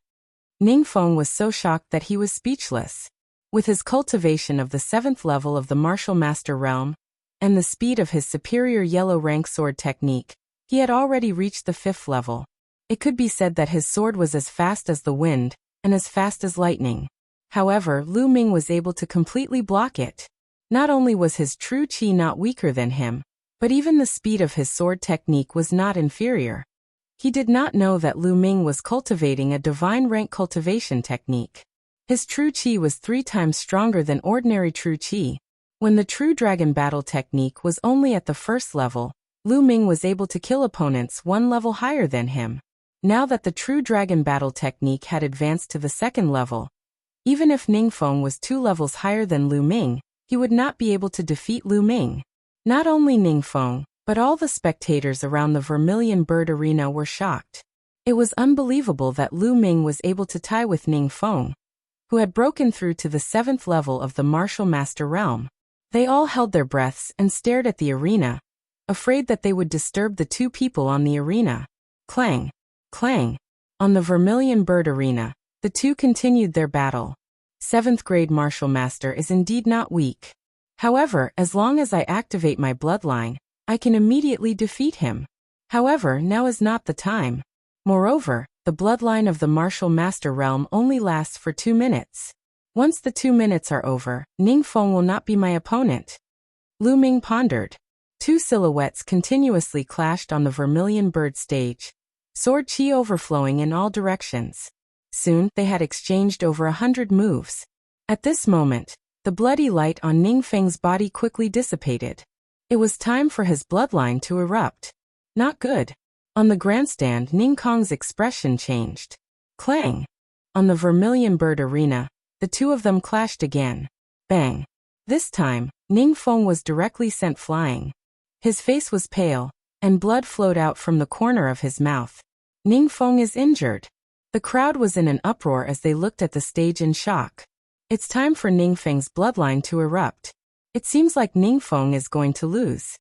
Ningfeng was so shocked that he was speechless. With his cultivation of the 7th level of the Martial Master realm, and the speed of his superior yellow rank sword technique, he had already reached the 5th level. It could be said that his sword was as fast as the wind, and as fast as lightning. However, Lu Ming was able to completely block it. Not only was his true chi not weaker than him, but even the speed of his sword technique was not inferior. He did not know that Lu Ming was cultivating a divine rank cultivation technique. His true chi was 3 times stronger than ordinary true chi. When the true dragon battle technique was only at the 1st level, Lu Ming was able to kill opponents 1 level higher than him. Now that the true dragon battle technique had advanced to the 2nd level, even if Ningfeng was 2 levels higher than Lu Ming, he would not be able to defeat Lu Ming. Not only Ningfeng, but all the spectators around the Vermilion Bird arena were shocked. It was unbelievable that Lu Ming was able to tie with Ningfeng, who had broken through to the 7th level of the Martial Master realm. They all held their breaths and stared at the arena. afraid that they would disturb the two people on the arena. Clang! Clang! On the Vermilion Bird Arena, the two continued their battle. 7th grade martial master is indeed not weak. However, as long as I activate my bloodline, I can immediately defeat him. However, now is not the time. Moreover, the bloodline of the martial master realm only lasts for 2 minutes. Once the 2 minutes are over, Ningfeng will not be my opponent. Lu Ming pondered. Two silhouettes continuously clashed on the Vermilion Bird stage, sword chi overflowing in all directions. Soon, they had exchanged over 100 moves. At this moment, the bloody light on Ningfeng's body quickly dissipated. It was time for his bloodline to erupt. Not good. On the grandstand, Ningkong's expression changed. Clang! On the Vermilion Bird Arena, the two of them clashed again. Bang! This time, Ningfeng was directly sent flying. His face was pale, and blood flowed out from the corner of his mouth. Ningfeng is injured. The crowd was in an uproar as they looked at the stage in shock. It's time for Ningfeng's bloodline to erupt. It seems like Ningfeng is going to lose.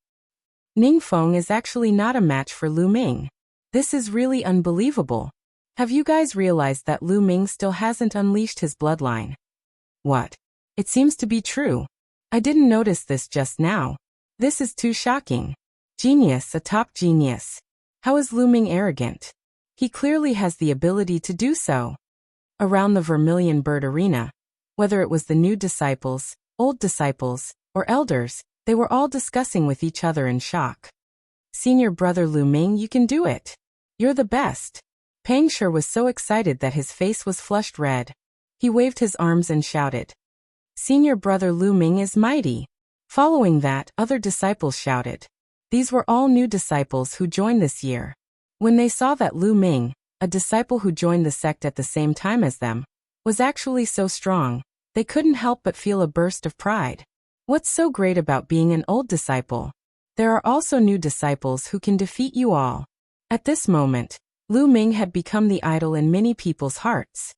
Ningfeng is actually not a match for Lu Ming. This is really unbelievable. Have you guys realized that Lu Ming still hasn't unleashed his bloodline? What? It seems to be true. I didn't notice this just now. This is too shocking. Genius, a top genius. How is Lu Ming arrogant? He clearly has the ability to do so. Around the Vermilion Bird Arena, whether it was the new disciples, old disciples, or elders, they were all discussing with each other in shock. Senior brother Lu Ming, you can do it. You're the best. Pang Shi was so excited that his face was flushed red. He waved his arms and shouted. Senior brother Lu Ming is mighty. Following that, other disciples shouted. These were all new disciples who joined this year. When they saw that Lu Ming, a disciple who joined the sect at the same time as them, was actually so strong, they couldn't help but feel a burst of pride. What's so great about being an old disciple? There are also new disciples who can defeat you all. At this moment, Lu Ming had become the idol in many people's hearts.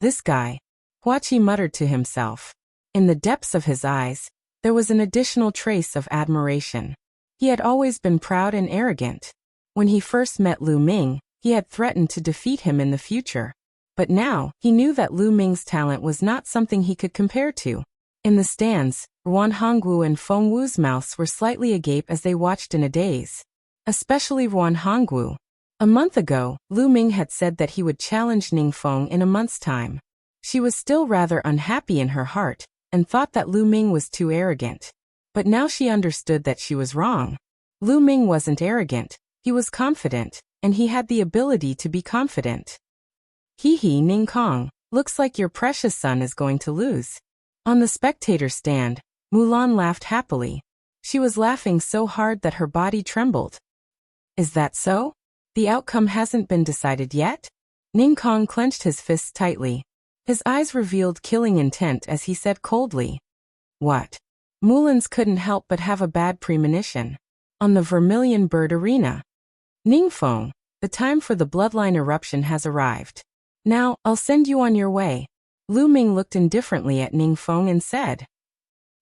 This guy, Huachi muttered to himself. In the depths of his eyes, there was an additional trace of admiration. He had always been proud and arrogant. When he first met Lu Ming, he had threatened to defeat him in the future. But now, he knew that Lu Ming's talent was not something he could compare to. In the stands, Ruan Hongwu and Feng Wu's mouths were slightly agape as they watched in a daze. Especially Ruan Hongwu. A month ago, Lu Ming had said that he would challenge Ningfeng in a month's time. She was still rather unhappy in her heart, and thought that Lu Ming was too arrogant. But now she understood that she was wrong. Lu Ming wasn't arrogant, he was confident, and he had the ability to be confident. Hee hee, Ningkong, looks like your precious son is going to lose. On the spectator stand, Mulan laughed happily. She was laughing so hard that her body trembled. Is that so? The outcome hasn't been decided yet? Ningkong clenched his fists tightly. His eyes revealed killing intent as he said coldly. What? Mulan's couldn't help but have a bad premonition. On the Vermilion Bird Arena. Ningfeng, the time for the bloodline eruption has arrived. Now, I'll send you on your way. Lu Ming looked indifferently at Ningfeng and said.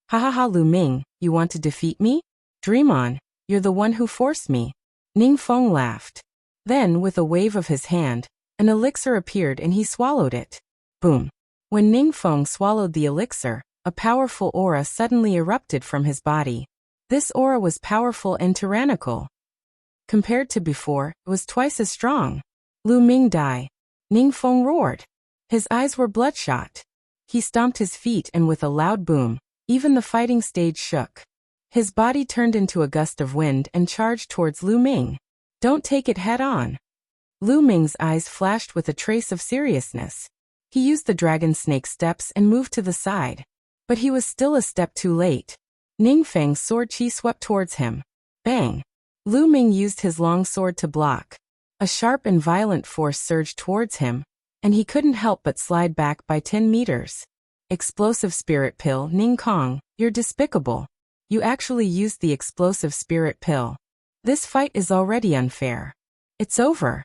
Ha ha ha, Lu Ming, you want to defeat me? Dream on, you're the one who forced me. Ningfeng laughed. Then, with a wave of his hand, an elixir appeared and he swallowed it. Boom. When Ningfeng swallowed the elixir, a powerful aura suddenly erupted from his body. This aura was powerful and tyrannical. Compared to before, it was twice as strong. Lu Ming die. Ningfeng roared. His eyes were bloodshot. He stomped his feet and with a loud boom, even the fighting stage shook. His body turned into a gust of wind and charged towards Lu Ming. Don't take it head on. Lu Ming's eyes flashed with a trace of seriousness. He used the dragon snake steps and moved to the side. But he was still a step too late. Ningfeng's sword chi swept towards him. Bang! Lu Ming used his long sword to block. A sharp and violent force surged towards him, and he couldn't help but slide back by 10 meters. Explosive spirit pill, Ningkong, you're despicable. You actually used the explosive spirit pill. This fight is already unfair. It's over.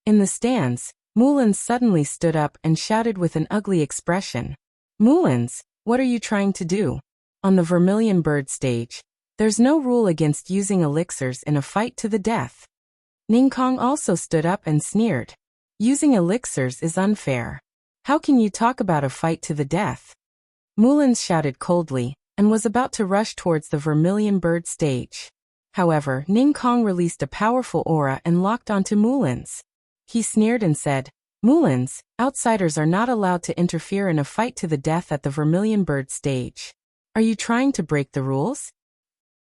In the stands, Mulan suddenly stood up and shouted with an ugly expression. Mulans, what are you trying to do? On the Vermilion Bird stage, There's no rule against using elixirs in a fight to the death. Ning Kong also stood up and sneered. Using elixirs is unfair. How can you talk about a fight to the death? Mullins shouted coldly, and was about to rush towards the vermilion bird stage. However, Ning Kong released a powerful aura and locked onto Mullins. He sneered and said, Mullins, outsiders are not allowed to interfere in a fight to the death at the vermilion bird stage. Are you trying to break the rules?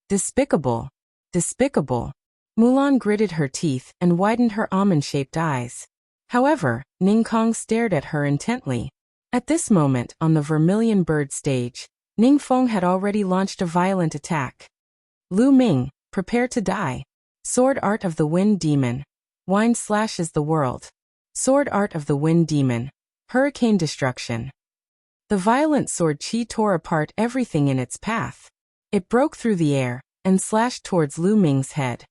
Despicable. Despicable. Mulan gritted her teeth and widened her almond-shaped eyes. However, Ning Kong stared at her intently. At this moment on the vermilion bird stage, Ning Feng had already launched a violent attack. Lu Ming, prepare to die. Sword Art of the Wind Demon. Wind slashes the world. Sword Art of the Wind Demon. Hurricane destruction. The violent sword chi tore apart everything in its path. It broke through the air and slashed towards Lu Ming's head.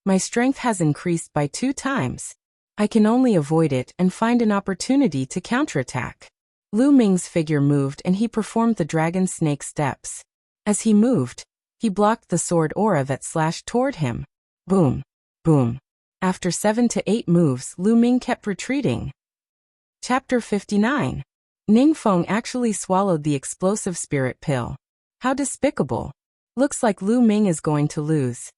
My strength has increased by 2 times. I can only avoid it and find an opportunity to counterattack. Lu Ming's figure moved and he performed the dragon snake steps. As he moved, he blocked the sword aura that slashed toward him. Boom. Boom. After 7 to 8 moves, Lu Ming kept retreating. Chapter 59. Ning Feng actually swallowed the explosive spirit pill. How despicable. Looks like Lu Ming is going to lose.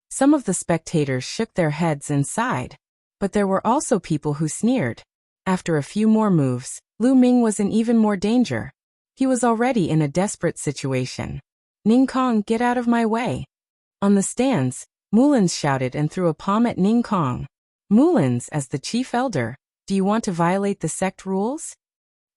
Some of the spectators shook their heads and sighed. But there were also people who sneered. After a few more moves, Lu Ming was in even more danger. He was already in a desperate situation. Ning Kong, get out of my way. On the stands, Mullins shouted and threw a palm at Ning Kong. Mullins, as the chief elder, do you want to violate the sect rules?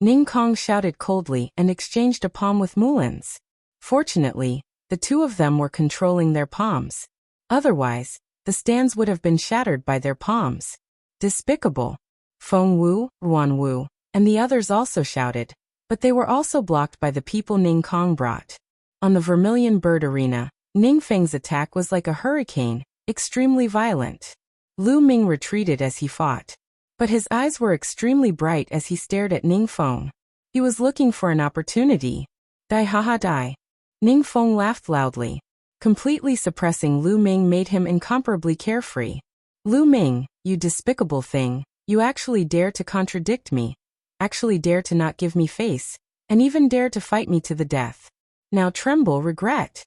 Ning Kong shouted coldly and exchanged a palm with Mullins. Fortunately, the two of them were controlling their palms. Otherwise, the stands would have been shattered by their palms. Despicable. Feng Wu, Ruan Wu, and the others also shouted, but they were also blocked by the people Ning Kong brought. On the Vermilion Bird Arena, Ning Feng's attack was like a hurricane, extremely violent. Lu Ming retreated as he fought. But his eyes were extremely bright as he stared at Ning Feng. He was looking for an opportunity. Die haha die. Ning Feng laughed loudly. Completely suppressing Lu Ming made him incomparably carefree. Lu Ming, you despicable thing, you actually dare to contradict me. Actually dare to not give me face. And even dare to fight me to the death. Now tremble regret.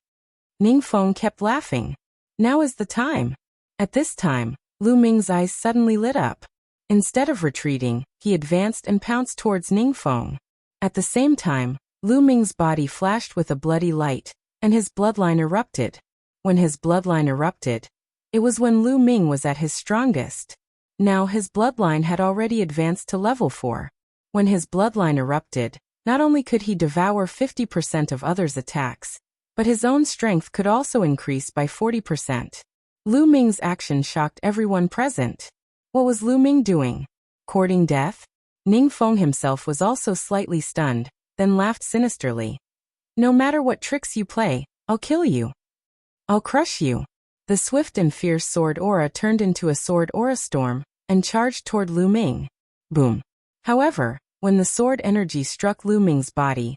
Ning Feng kept laughing. Now is the time. At this time, Lu Ming's eyes suddenly lit up. Instead of retreating, he advanced and pounced towards Ning Feng. At the same time, Lu Ming's body flashed with a bloody light, and his bloodline erupted. When his bloodline erupted, it was when Lu Ming was at his strongest. Now his bloodline had already advanced to level 4. When his bloodline erupted, not only could he devour 50% of others' attacks, but his own strength could also increase by 40%. Lu Ming's action shocked everyone present. What was Lu Ming doing? Courting death? Ning Feng himself was also slightly stunned, then laughed sinisterly. No matter what tricks you play, I'll kill you. I'll crush you. The swift and fierce sword aura turned into a sword aura storm, and charged toward Lu Ming. Boom. However, when the sword energy struck Lu Ming's body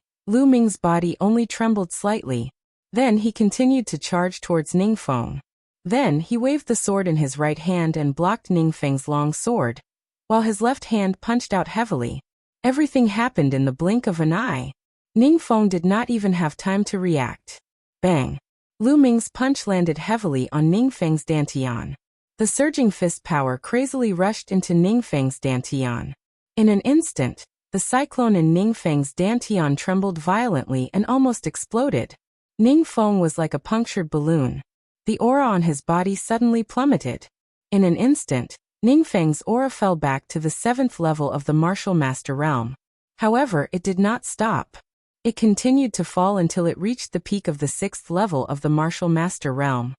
only trembled slightly. Then he continued to charge towards Ning Feng. Then he waved the sword in his right hand and blocked Ning Feng's long sword, while his left hand punched out heavily. Everything happened in the blink of an eye. Ning Feng did not even have time to react. Bang! Lu Ming's punch landed heavily on Ning Feng's dantian. The surging fist power crazily rushed into Ning Feng's dantian. In an instant, the cyclone in Ning Feng's dantian trembled violently and almost exploded. Ning Feng was like a punctured balloon. The aura on his body suddenly plummeted. In an instant, Ning Feng's aura fell back to the 7th level of the Martial Master Realm. However, it did not stop. It continued to fall until it reached the peak of the 6th level of the Martial Master Realm.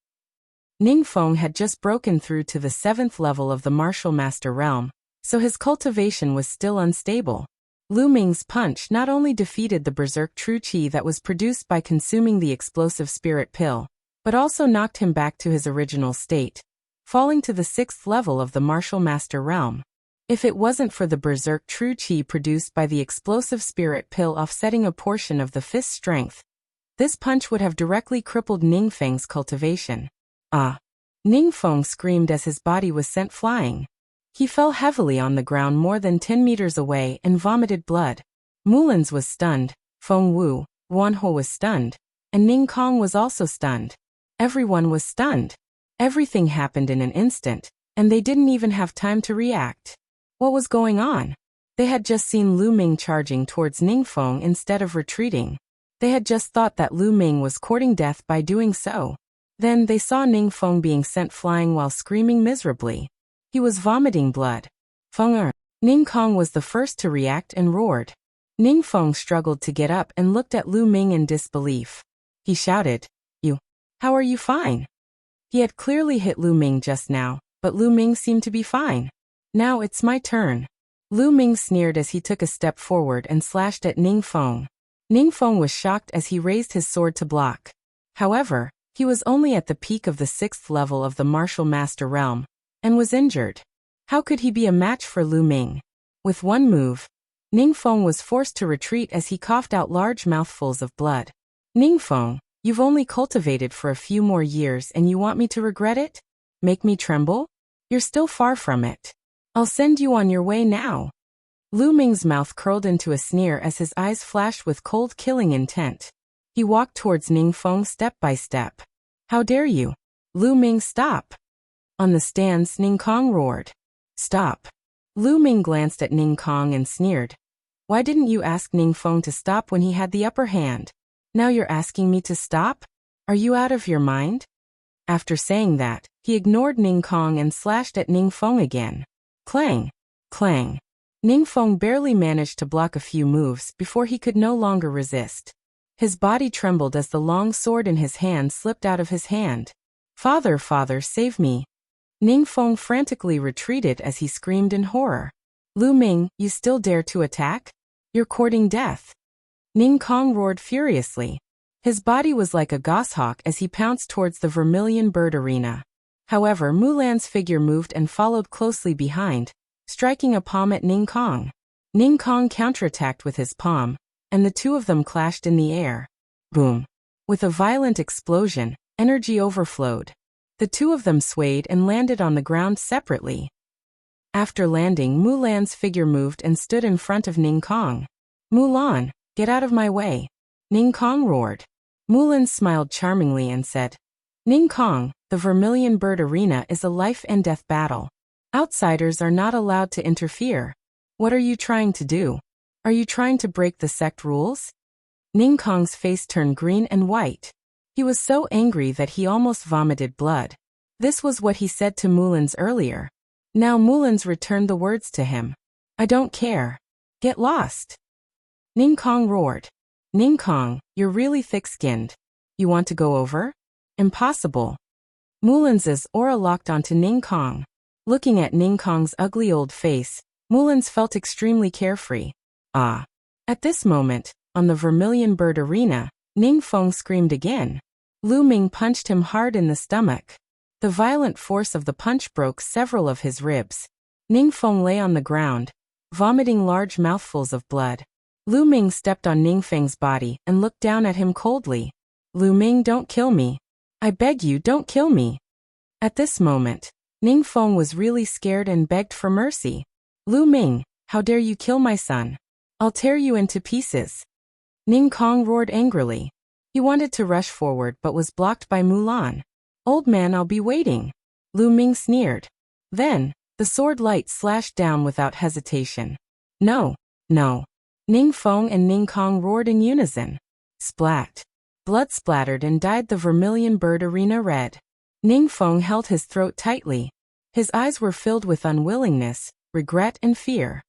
Ning Feng had just broken through to the 7th level of the Martial Master Realm, so his cultivation was still unstable. Lu Ming's punch not only defeated the Berserk True Qi that was produced by consuming the explosive spirit pill, but also knocked him back to his original state, falling to the 6th level of the Martial Master Realm. If it wasn't for the Berserk True Qi produced by the explosive spirit pill offsetting a portion of the fist's strength, This punch would have directly crippled Ningfeng's cultivation. Ah! Ningfeng screamed as his body was sent flying. He fell heavily on the ground more than 10 meters away and vomited blood. Mulans was stunned, Feng Wu, Wanho was stunned, and Ning Kong was also stunned. Everyone was stunned. Everything happened in an instant, and they didn't even have time to react. What was going on? They had just seen Lu Ming charging towards Ningfeng instead of retreating. They had just thought that Lu Ming was courting death by doing so. Then they saw Ningfeng being sent flying while screaming miserably. He was vomiting blood. Feng Ning Kong was the first to react and roared. Ningfeng struggled to get up and looked at Lu Ming in disbelief. He shouted, "You, how are you fine?" He had clearly hit Lu Ming just now, but Lu Ming seemed to be fine. Now it's my turn. Lu Ming sneered as he took a step forward and slashed at Ningfeng. Ningfeng was shocked as he raised his sword to block. However, he was only at the peak of the 6th level of the martial master realm, and was injured. How could he be a match for Lu Ming? With one move, Ningfeng was forced to retreat as he coughed out large mouthfuls of blood. Ningfeng, you've only cultivated for a few more years and you want me to regret it? Make me tremble? You're still far from it. I'll send you on your way now. Lu Ming's mouth curled into a sneer as his eyes flashed with cold killing intent. He walked towards Ningfeng step by step. How dare you? Lu Ming, stop! On the stands, Ning Kong roared. Stop! Lu Ming glanced at Ning Kong and sneered. Why didn't you ask Ningfeng to stop when he had the upper hand? Now you're asking me to stop? Are you out of your mind? After saying that, he ignored Ning Kong and slashed at Ningfeng again. Clang! Clang! Ningfeng barely managed to block a few moves before he could no longer resist. His body trembled as the long sword in his hand slipped out of his hand. Father, father, save me! Ningfeng frantically retreated as he screamed in horror. Lu Ming, you still dare to attack? You're courting death. Ning Kong roared furiously. His body was like a goshawk as he pounced towards the vermilion bird arena. However, Mulan's figure moved and followed closely behind, striking a palm at Ning Kong. Ning Kong counterattacked with his palm, and the two of them clashed in the air. Boom! With a violent explosion, energy overflowed. The two of them swayed and landed on the ground separately. After landing, Mulan's figure moved and stood in front of Ning Kong. Mulan, get out of my way! Ning Kong roared. Mulan smiled charmingly and said, Ning Kong, the Vermilion Bird Arena is a life and death battle. Outsiders are not allowed to interfere. What are you trying to do? Are you trying to break the sect rules? Ning Kong's face turned green and white. He was so angry that he almost vomited blood. This was what he said to Mulan's earlier. Now Mulan's returned the words to him. I don't care. Get lost. Ning Kong roared. Ning Kong, you're really thick-skinned. You want to go over? Impossible. Mulan's aura locked onto Ning Kong. Looking at Ning Kong's ugly old face, Mulan's felt extremely carefree. Ah. At this moment, on the Vermilion Bird Arena, Ningfeng screamed again. Lu Ming punched him hard in the stomach. The violent force of the punch broke several of his ribs. Ningfeng lay on the ground, vomiting large mouthfuls of blood. Lu Ming stepped on Ningfeng's body and looked down at him coldly. Lu Ming, don't kill me. I beg you, don't kill me. At this moment, Ningfeng was really scared and begged for mercy. Lu Ming, how dare you kill my son? I'll tear you into pieces. Ning Kong roared angrily. He wanted to rush forward but was blocked by Mulan. Old man, I'll be waiting. Lu Ming sneered. Then, the sword light slashed down without hesitation. No, no. Ningfeng and Ning Kong roared in unison. Splat. Blood splattered and dyed the Vermilion Bird Arena red. Ningfeng held his throat tightly. His eyes were filled with unwillingness, regret and fear.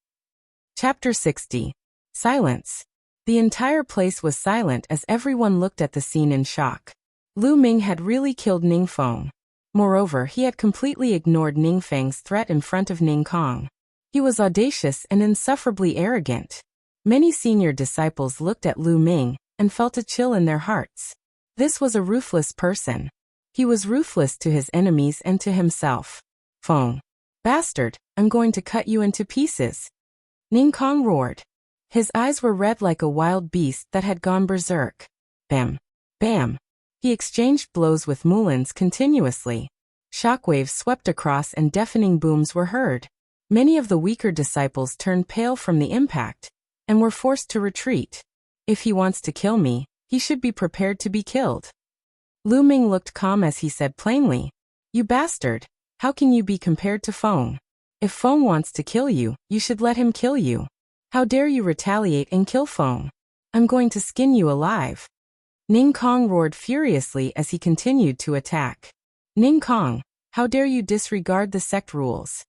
Chapter 60. Silence. The entire place was silent as everyone looked at the scene in shock. Lu Ming had really killed Ningfeng. Moreover, he had completely ignored Ningfeng's threat in front of Ning Kong. He was audacious and insufferably arrogant. Many senior disciples looked at Lu Ming and felt a chill in their hearts. This was a ruthless person. He was ruthless to his enemies and to himself. Feng. Bastard, I'm going to cut you into pieces. Ning Kong roared. His eyes were red like a wild beast that had gone berserk. Bam. Bam! He exchanged blows with Mullins continuously. Shockwaves swept across and deafening booms were heard. Many of the weaker disciples turned pale from the impact and were forced to retreat. If he wants to kill me, he should be prepared to be killed. Lu Ming looked calm as he said plainly, "You bastard, how can you be compared to Feng? If Feng wants to kill you, you should let him kill you. How dare you retaliate and kill Feng? I'm going to skin you alive." Ning Kong roared furiously as he continued to attack. "Ning Kong, how dare you disregard the sect rules?"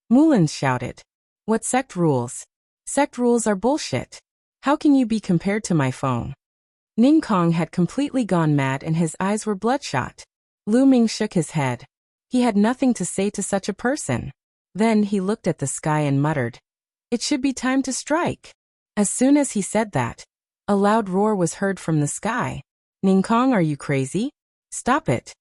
Mullins shouted. "What sect rules? Sect rules are bullshit. How can you be compared to my Feng?" Ning Kong had completely gone mad and his eyes were bloodshot. Lu Ming shook his head. He had nothing to say to such a person. Then he looked at the sky and muttered, "It should be time to strike." As soon as he said that, a loud roar was heard from the sky. "Ning Kong, are you crazy? Stop it."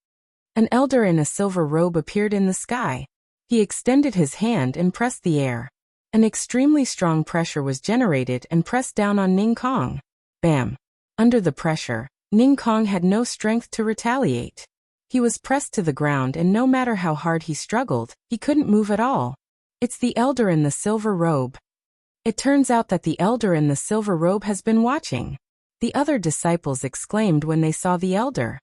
An elder in a silver robe appeared in the sky. He extended his hand and pressed the air. An extremely strong pressure was generated and pressed down on Ning Kong. Bam! Under the pressure, Ning Kong had no strength to retaliate. He was pressed to the ground and no matter how hard he struggled, he couldn't move at all. "It's the elder in the silver robe." It turns out that the elder in the silver robe has been watching. The other disciples exclaimed when they saw the elder.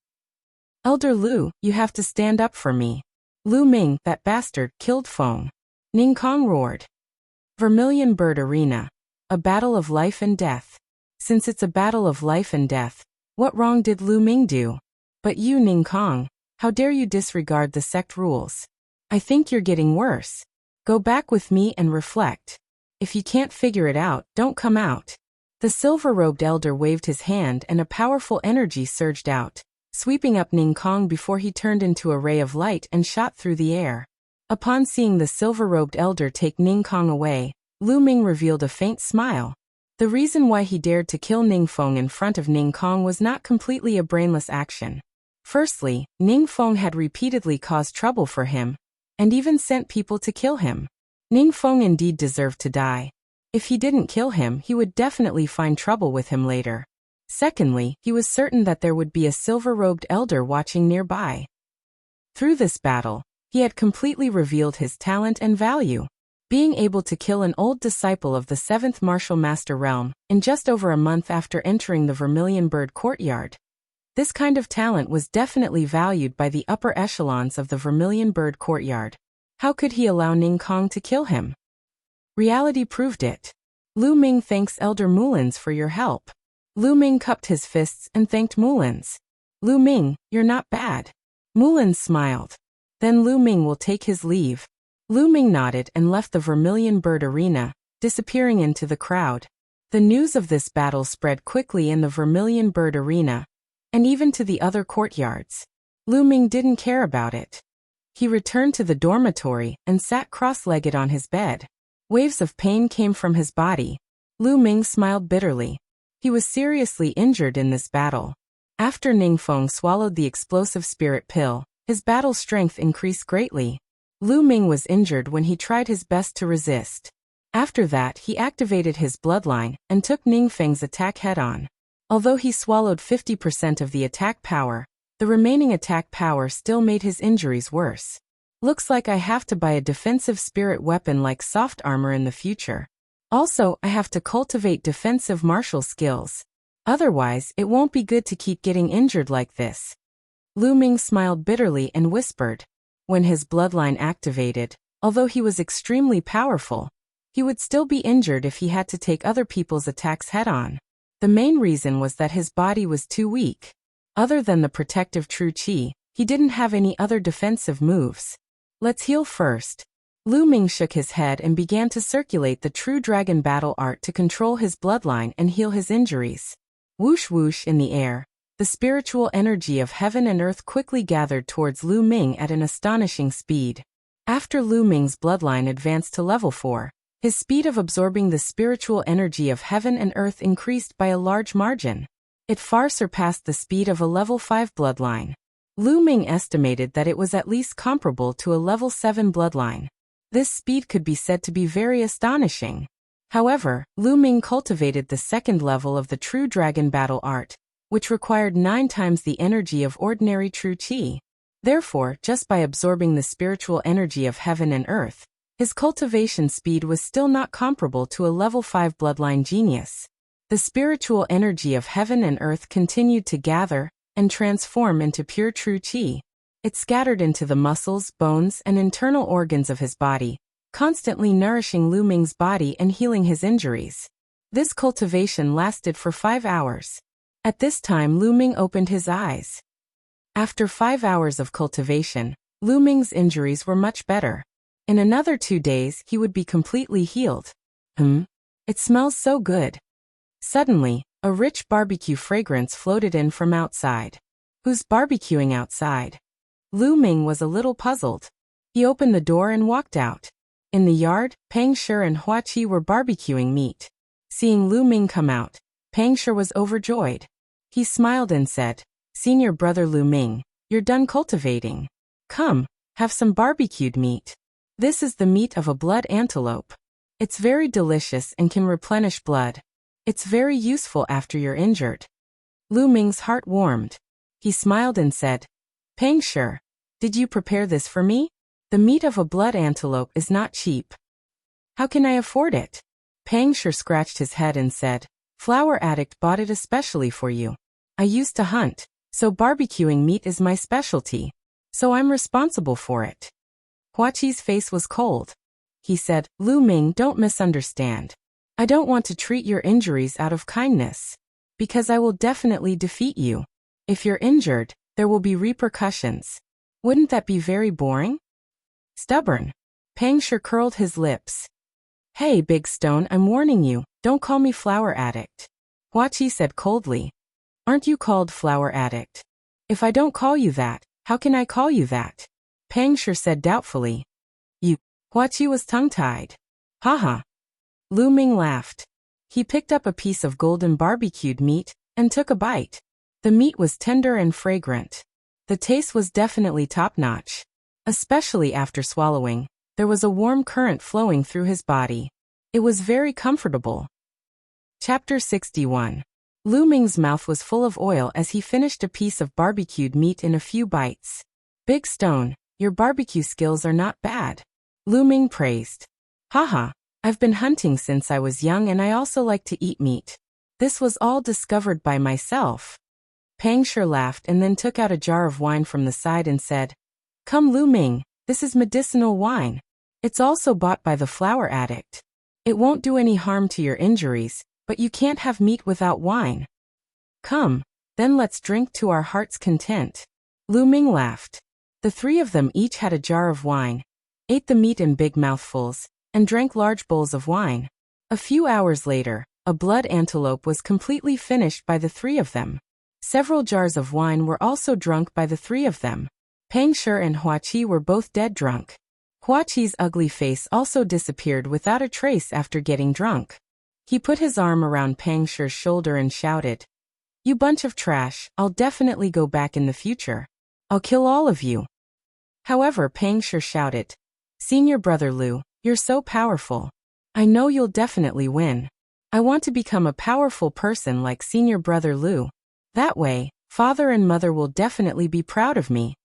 "Elder Lu, you have to stand up for me. Lu Ming, that bastard, killed Feng." Ning Kong roared. Vermilion Bird Arena. A battle of life and death. Since it's a battle of life and death, what wrong did Lu Ming do? But you, Ning Kong, how dare you disregard the sect rules? I think you're getting worse. Go back with me and reflect. If you can't figure it out, don't come out. The silver-robed elder waved his hand and a powerful energy surged out, sweeping up Ning Kong before he turned into a ray of light and shot through the air. Upon seeing the silver-robed elder take Ning Kong away, Lu Ming revealed a faint smile. The reason why he dared to kill Ning Feng in front of Ning Kong was not completely a brainless action. Firstly, Ning Feng had repeatedly caused trouble for him, and even sent people to kill him. Ning Feng indeed deserved to die. If he didn't kill him, he would definitely find trouble with him later. Secondly, he was certain that there would be a silver-robed elder watching nearby. Through this battle, he had completely revealed his talent and value. Being able to kill an old disciple of the 7th Martial Master Realm in just over a month after entering the Vermilion Bird Courtyard. This kind of talent was definitely valued by the upper echelons of the Vermilion Bird Courtyard. How could he allow Ning Kong to kill him? Reality proved it. Lu Ming thanks Elder Mullins for your help. Lu Ming cupped his fists and thanked Mullins. Lu Ming, you're not bad. Mullins smiled. Then Lu Ming will take his leave. Lu Ming nodded and left the Vermilion Bird Arena, disappearing into the crowd. The news of this battle spread quickly in the Vermilion Bird Arena, and even to the other courtyards. Lu Ming didn't care about it. He returned to the dormitory and sat cross-legged on his bed. Waves of pain came from his body. Lu Ming smiled bitterly. He was seriously injured in this battle. After Ning Feng swallowed the explosive spirit pill, his battle strength increased greatly. Lu Ming was injured when he tried his best to resist. After that, he activated his bloodline and took Ning Feng's attack head-on. Although he swallowed 50% of the attack power, the remaining attack power still made his injuries worse. Looks like I have to buy a defensive spirit weapon like soft armor in the future. Also, I have to cultivate defensive martial skills. Otherwise, it won't be good to keep getting injured like this. Lu Ming smiled bitterly and whispered. When his bloodline activated, although he was extremely powerful, he would still be injured if he had to take other people's attacks head-on. The main reason was that his body was too weak. Other than the protective true chi, he didn't have any other defensive moves. Let's heal first. Lu Ming shook his head and began to circulate the true dragon battle art to control his bloodline and heal his injuries. Whoosh whoosh in the air, the spiritual energy of heaven and earth quickly gathered towards Lu Ming at an astonishing speed. After Lu Ming's bloodline advanced to level 4, his speed of absorbing the spiritual energy of heaven and earth increased by a large margin. It far surpassed the speed of a level 5 bloodline. Lu Ming estimated that it was at least comparable to a level 7 bloodline. This speed could be said to be very astonishing. However, Lu Ming cultivated the second level of the true dragon battle art, which required 9 times the energy of ordinary true qi. Therefore, just by absorbing the spiritual energy of heaven and earth, his cultivation speed was still not comparable to a level 5 bloodline genius. The spiritual energy of heaven and earth continued to gather and transform into pure true qi. It scattered into the muscles, bones, and internal organs of his body, constantly nourishing Lu Ming's body and healing his injuries. This cultivation lasted for 5 hours. At this time Lu Ming opened his eyes. After 5 hours of cultivation, Lu Ming's injuries were much better. In another 2 days he would be completely healed. It smells so good. Suddenly, a rich barbecue fragrance floated in from outside. Who's barbecuing outside? Lu Ming was a little puzzled. He opened the door and walked out. In the yard, Pang Shi and Hua Qi were barbecuing meat. Seeing Lu Ming come out, Pang Shi was overjoyed. He smiled and said, "Senior brother Lu Ming, you're done cultivating. Come, have some barbecued meat. This is the meat of a blood antelope. It's very delicious and can replenish blood. It's very useful after you're injured." Lu Ming's heart warmed. He smiled and said, "Pang Shi, did you prepare this for me? The meat of a blood antelope is not cheap. How can I afford it?" Pang Shi scratched his head and said, "Flower Addict bought it especially for you. I used to hunt, so barbecuing meat is my specialty. So I'm responsible for it." Hua Qi's face was cold. He said, "Lu Ming, don't misunderstand. I don't want to treat your injuries out of kindness. Because I will definitely defeat you. If you're injured, there will be repercussions. Wouldn't that be very boring?" Stubborn. Pang Shi curled his lips. "Hey, Big Stone, I'm warning you, don't call me Flower Addict." Hua Qi said coldly, "Aren't you called Flower Addict? If I don't call you that, how can I call you that?" Pang Shi said doubtfully. "You." Hua Qi was tongue-tied. "Haha." Lu Ming laughed. He picked up a piece of golden barbecued meat and took a bite. The meat was tender and fragrant. The taste was definitely top-notch. Especially after swallowing, there was a warm current flowing through his body. It was very comfortable. Chapter 61. Lu Ming's mouth was full of oil as he finished a piece of barbecued meat in a few bites. "Big Stone, your barbecue skills are not bad," Lu Ming praised. "Haha, I've been hunting since I was young and I also like to eat meat. This was all discovered by myself." Pang Shi laughed and then took out a jar of wine from the side and said, "Come Lu Ming, this is medicinal wine. It's also bought by the Flower Addict. It won't do any harm to your injuries, but you can't have meat without wine. Come, then let's drink to our heart's content." Lu Ming laughed. The 3 of them each had a jar of wine, ate the meat in big mouthfuls, and drank large bowls of wine. A few hours later, a blood antelope was completely finished by the 3 of them. Several jars of wine were also drunk by the 3 of them. Pang Shi and Hua Qi were both dead drunk. Hua Qi's ugly face also disappeared without a trace after getting drunk. He put his arm around Pang Shi's shoulder and shouted, "You bunch of trash, I'll definitely go back in the future. I'll kill all of you." However, Pang Shi shouted, "Senior brother Lu, you're so powerful. I know you'll definitely win. I want to become a powerful person like senior brother Lu. That way, father and mother will definitely be proud of me."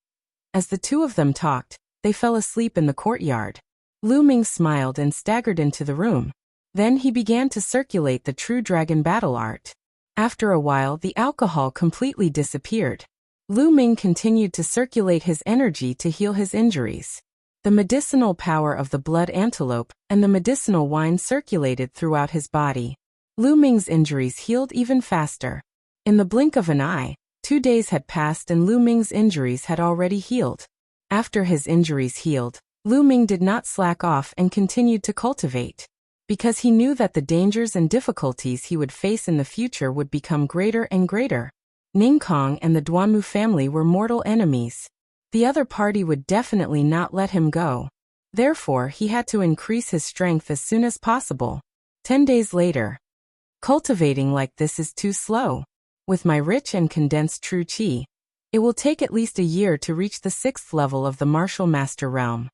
As the 2 of them talked, they fell asleep in the courtyard. Lu Ming smiled and staggered into the room. Then he began to circulate the true dragon battle art. After a while, the alcohol completely disappeared. Lu Ming continued to circulate his energy to heal his injuries. The medicinal power of the blood antelope and the medicinal wine circulated throughout his body. Lu Ming's injuries healed even faster. In the blink of an eye, 2 days had passed and Lu Ming's injuries had already healed. After his injuries healed, Lu Ming did not slack off and continued to cultivate. Because he knew that the dangers and difficulties he would face in the future would become greater and greater. Ning Kong and the Duanmu family were mortal enemies. The other party would definitely not let him go. Therefore, he had to increase his strength as soon as possible. 10 days later. Cultivating like this is too slow. With my rich and condensed true qi, it will take at least a year to reach the 6th level of the martial master realm.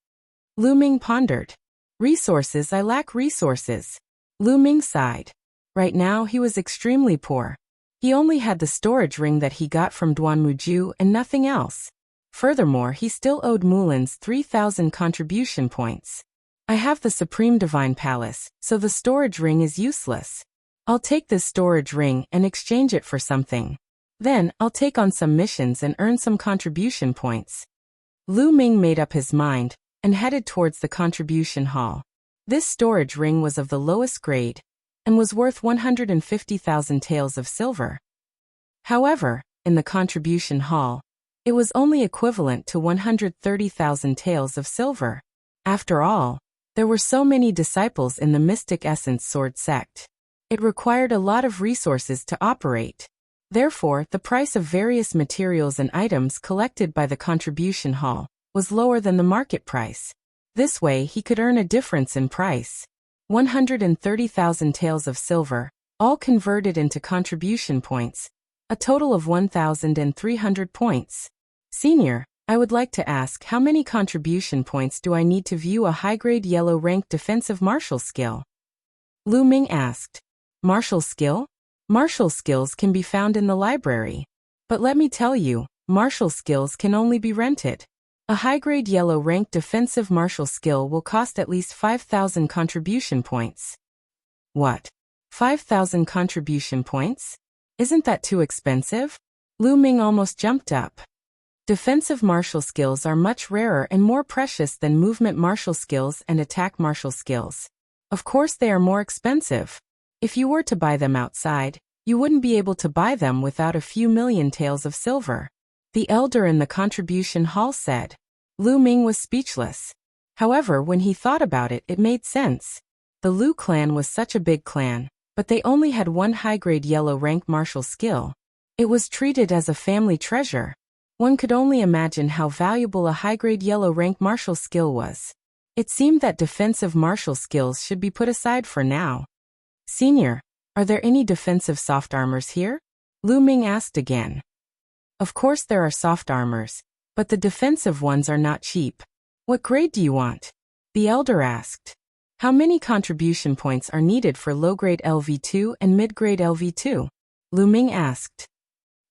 Lu Ming pondered. Resources, I lack resources. Lu Ming sighed. Right now he was extremely poor. He only had the storage ring that he got from Duanmuju and nothing else. Furthermore, he still owed Mulan's 3,000 contribution points. I have the Supreme Divine Palace, so the storage ring is useless. I'll take this storage ring and exchange it for something. Then, I'll take on some missions and earn some contribution points. Lu Ming made up his mind and headed towards the contribution hall. This storage ring was of the lowest grade and was worth 150,000 taels of silver. However, in the contribution hall, it was only equivalent to 130,000 taels of silver. After all, there were so many disciples in the Mystic Essence Sword sect. It required a lot of resources to operate. Therefore, the price of various materials and items collected by the contribution hall was lower than the market price. This way he could earn a difference in price. 130,000 taels of silver, all converted into contribution points, a total of 1,300 points. Senior, I would like to ask how many contribution points do I need to view a high-grade yellow-ranked defensive martial skill? Lu Ming asked. Martial skill? Martial skills can be found in the library. But let me tell you, martial skills can only be rented. A high-grade yellow-ranked defensive martial skill will cost at least 5,000 contribution points. What? 5,000 contribution points? Isn't that too expensive? Lu Ming almost jumped up. Defensive martial skills are much rarer and more precious than movement martial skills and attack martial skills. Of course they are more expensive. If you were to buy them outside, you wouldn't be able to buy them without a few million taels of silver. The elder in the contribution hall said. Lu Ming was speechless. However, when he thought about it, it made sense. The Lu clan was such a big clan, but they only had one high-grade yellow-rank martial skill. It was treated as a family treasure. One could only imagine how valuable a high-grade yellow-rank martial skill was. It seemed that defensive martial skills should be put aside for now. Senior, are there any defensive soft armors here? Lu Ming asked again. Of course there are soft armors, but the defensive ones are not cheap. What grade do you want? The elder asked. How many contribution points are needed for low-grade LV2 and mid-grade LV2? Lu Ming asked.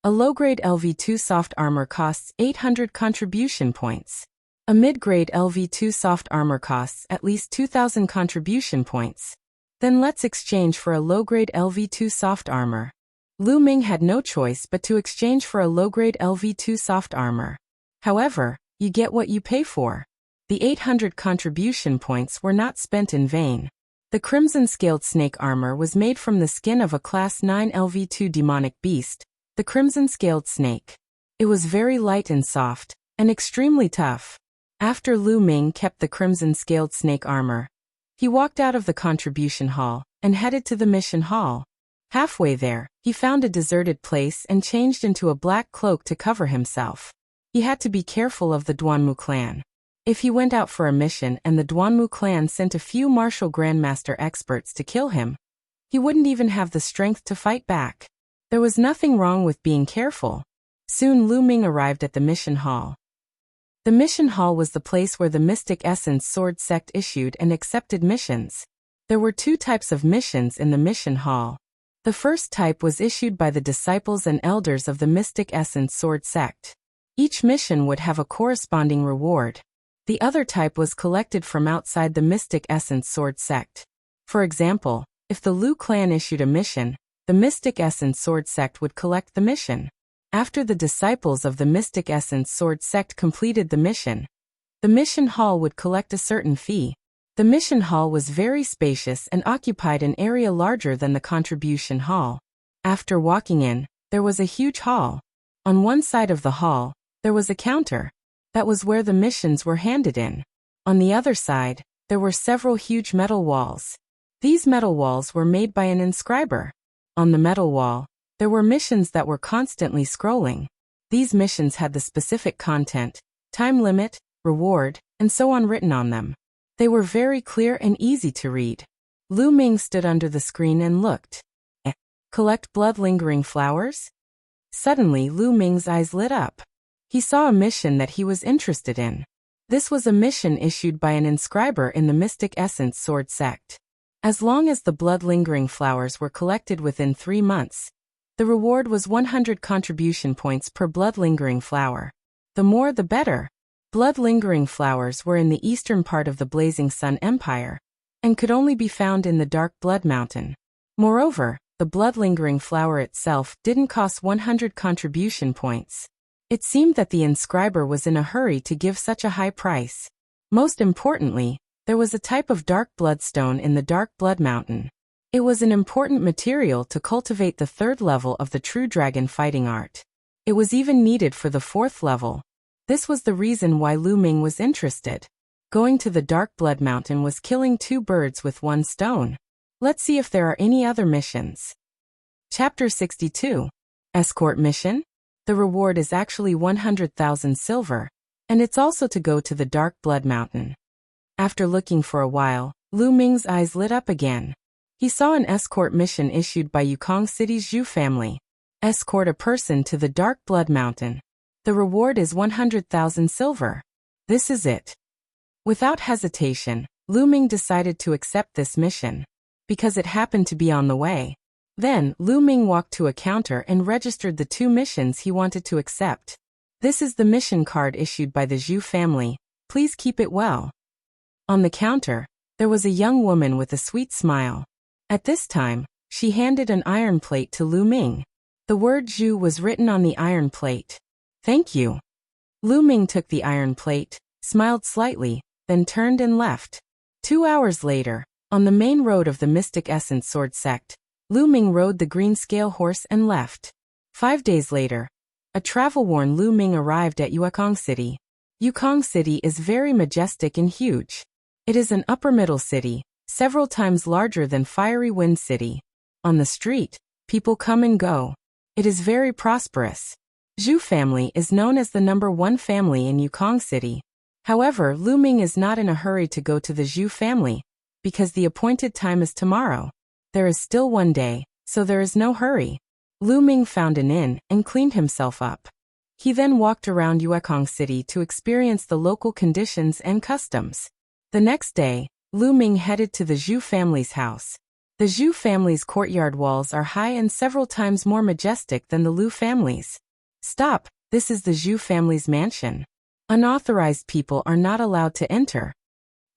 A low-grade LV2 soft armor costs 800 contribution points. A mid-grade LV2 soft armor costs at least 2,000 contribution points. Then let's exchange for a low-grade LV2 soft armor. Lu Ming had no choice but to exchange for a low-grade LV2 soft armor. However, you get what you pay for. The 800 contribution points were not spent in vain. The crimson scaled snake armor was made from the skin of a Class 9 LV2 demonic beast, the crimson scaled snake. It was very light and soft, and extremely tough. After Lu Ming kept the crimson scaled snake armor, he walked out of the contribution hall and headed to the mission hall. Halfway there, he found a deserted place and changed into a black cloak to cover himself. He had to be careful of the Duanmu clan. If he went out for a mission and the Duanmu clan sent a few martial grandmaster experts to kill him, he wouldn't even have the strength to fight back. There was nothing wrong with being careful. Soon Lu Ming arrived at the mission hall. The mission hall was the place where the Mystic Essence Sword sect issued and accepted missions. There were two types of missions in the mission hall. The first type was issued by the disciples and elders of the Mystic Essence Sword sect. Each mission would have a corresponding reward. The other type was collected from outside the Mystic Essence Sword sect. For example, if the Lu clan issued a mission, the Mystic Essence Sword sect would collect the mission. After the disciples of the Mystic Essence Sword sect completed the mission hall would collect a certain fee. The mission hall was very spacious and occupied an area larger than the contribution hall. After walking in, there was a huge hall. On one side of the hall, there was a counter. That was where the missions were handed in. On the other side, there were several huge metal walls. These metal walls were made by an inscriber. On the metal wall, there were missions that were constantly scrolling. These missions had the specific content, time limit, reward, and so on written on them. They were very clear and easy to read. Lu Ming stood under the screen and looked. Collect blood-lingering flowers? Suddenly Lu Ming's eyes lit up. He saw a mission that he was interested in. This was a mission issued by an inscriber in the Mystic Essence Sword sect. As long as the blood-lingering flowers were collected within 3 months, The reward was 100 contribution points per blood-lingering flower. The more the better. Blood-lingering flowers were in the eastern part of the Blazing Sun Empire, and could only be found in the Dark Blood Mountain. Moreover, the blood-lingering flower itself didn't cost 100 contribution points. It seemed that the inscriber was in a hurry to give such a high price. Most importantly, there was a type of dark bloodstone in the Dark Blood Mountain. It was an important material to cultivate the 3rd level of the true dragon fighting art. It was even needed for the 4th level. This was the reason why Lu Ming was interested. Going to the Dark Blood Mountain was killing 2 birds with 1 stone. Let's see if there are any other missions. Chapter 62. Escort Mission? The reward is actually 100,000 silver, and it's also to go to the Dark Blood Mountain. After looking for a while, Lu Ming's eyes lit up again. He saw an escort mission issued by Yukong City's Zhu family. Escort a person to the Dark Blood Mountain. The reward is 100,000 silver. This is it. Without hesitation, Lu Ming decided to accept this mission, because it happened to be on the way. Then, Lu Ming walked to a counter and registered the 2 missions he wanted to accept. This is the mission card issued by the Zhu family. Please keep it well. On the counter, there was a young woman with a sweet smile. At this time, she handed an iron plate to Lu Ming. The word Zhu was written on the iron plate. Thank you. Lu Ming took the iron plate, smiled slightly, then turned and left. 2 hours later, on the main road of the Mystic Essence Sword Sect, Lu Ming rode the green scale horse and left. 5 days later, a travel-worn Lu Ming arrived at Yukong City. Yukong City is very majestic and huge. It is an upper-middle city, several times larger than Fiery Wind City. On the street, people come and go. It is very prosperous. Zhu family is known as the #1 family in Yukong City. However, Lu Ming is not in a hurry to go to the Zhu family, because the appointed time is tomorrow. There is still 1 day, so there is no hurry. Lu Ming found an inn and cleaned himself up. He then walked around Yukong City to experience the local conditions and customs. The next day, Lu Ming headed to the Zhu family's house. The Zhu family's courtyard walls are high and several times more majestic than the Lu family's. Stop, this is the Zhu family's mansion. Unauthorized people are not allowed to enter.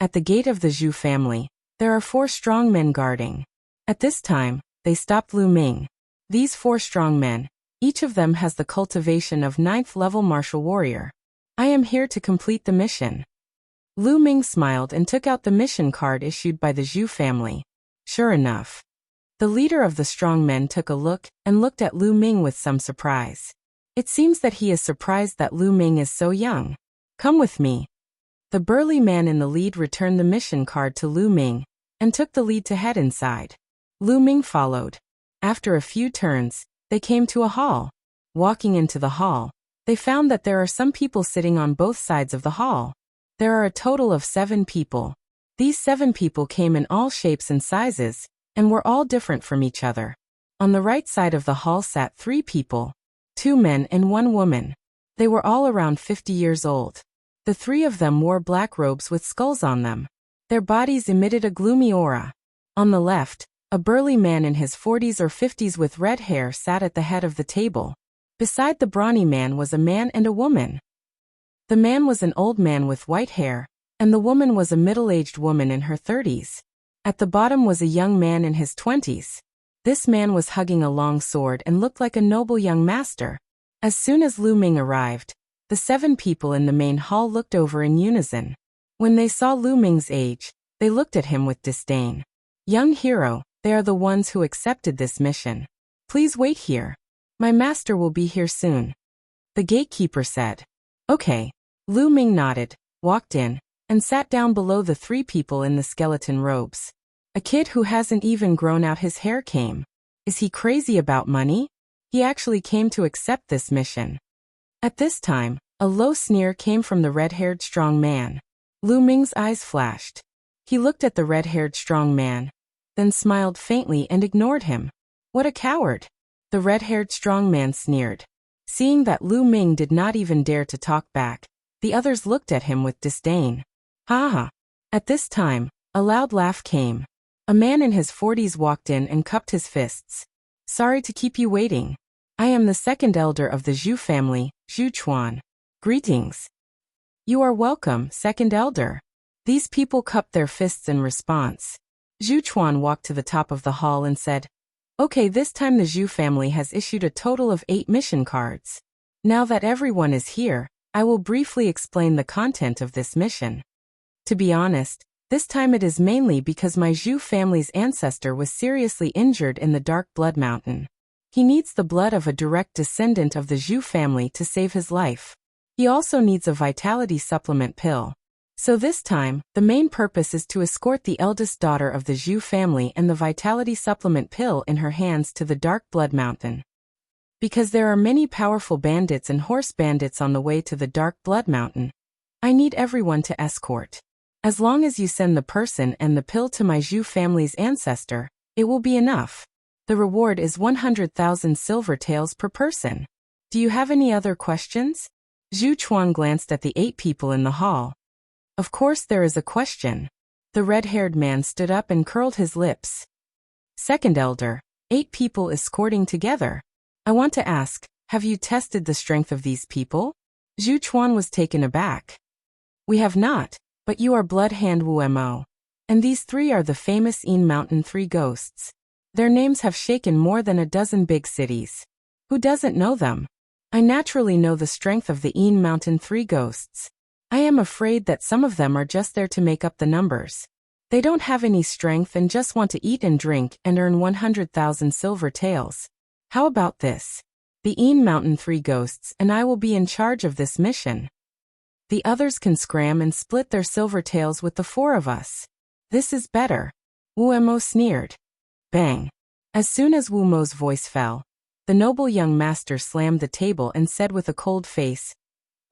At the gate of the Zhu family, there are 4 strong men guarding. At this time, they stopped Lu Ming. These 4 strong men, each of them has the cultivation of 9th level martial warrior. I am here to complete the mission. Lu Ming smiled and took out the mission card issued by the Zhu family. Sure enough. The leader of the strong men took a look and looked at Lu Ming with some surprise. It seems that he is surprised that Lu Ming is so young. Come with me. The burly man in the lead returned the mission card to Lu Ming and took the lead to head inside. Lu Ming followed. After a few turns, they came to a hall. Walking into the hall, they found that there are some people sitting on both sides of the hall. There are a total of 7 people. These 7 people came in all shapes and sizes, and were all different from each other. On the right side of the hall sat 3 people, 2 men and 1 woman. They were all around 50 years old. The 3 of them wore black robes with skulls on them. Their bodies emitted a gloomy aura. On the left, a burly man in his 40s or 50s with red hair sat at the head of the table. Beside the brawny man was a man and a woman. The man was an old man with white hair, and the woman was a middle-aged woman in her 30s. At the bottom was a young man in his 20s. This man was hugging a long sword and looked like a noble young master. As soon as Lu Ming arrived, the 7 people in the main hall looked over in unison. When they saw Lu Ming's age, they looked at him with disdain. Young hero, they are the ones who accepted this mission. Please wait here. My master will be here soon. The gatekeeper said. Okay. Lu Ming nodded, walked in, and sat down below the 3 people in the skeleton robes. A kid who hasn't even grown out his hair came. Is he crazy about money? He actually came to accept this mission. At this time, a low sneer came from the red-haired strong man. Lu Ming's eyes flashed. He looked at the red-haired strong man, then smiled faintly and ignored him. What a coward! The red-haired strong man sneered. Seeing that Lu Ming did not even dare to talk back, the others looked at him with disdain. Ha ha! At this time, a loud laugh came. A man in his 40s walked in and cupped his fists. Sorry to keep you waiting. I am the second elder of the Zhu family, Zhu Chuan. Greetings. You are welcome, second elder. These people cupped their fists in response. Zhu Chuan walked to the top of the hall and said, Okay, this time the Zhu family has issued a total of 8 mission cards. Now that everyone is here, I will briefly explain the content of this mission. To be honest, this time it is mainly because my Zhu family's ancestor was seriously injured in the Dark Blood Mountain. He needs the blood of a direct descendant of the Zhu family to save his life. He also needs a vitality supplement pill. So this time, the main purpose is to escort the eldest daughter of the Zhu family and the vitality supplement pill in her hands to the Dark Blood Mountain. Because there are many powerful bandits and horse bandits on the way to the Dark Blood Mountain, I need everyone to escort. As long as you send the person and the pill to my Zhu family's ancestor, it will be enough. The reward is 100,000 silver taels per person. Do you have any other questions? Zhu Chuan glanced at the 8 people in the hall. Of course there is a question. The red-haired man stood up and curled his lips. Second elder, 8 people escorting together. I want to ask, have you tested the strength of these people? Zhu Chuan was taken aback. We have not. But you are Blood Hand Wu Mo. And these 3 are the famous Een Mountain 3 ghosts. Their names have shaken more than a dozen big cities. Who doesn't know them? I naturally know the strength of the Een Mountain 3 ghosts. I am afraid that some of them are just there to make up the numbers. They don't have any strength and just want to eat and drink and earn 100,000 silver taels. How about this? The Een Mountain 3 ghosts and I will be in charge of this mission. The others can scram and split their silver tails with the 4 of us. This is better. Wu Mo sneered. Bang. As soon as Wu Mo's voice fell, the noble young master slammed the table and said with a cold face,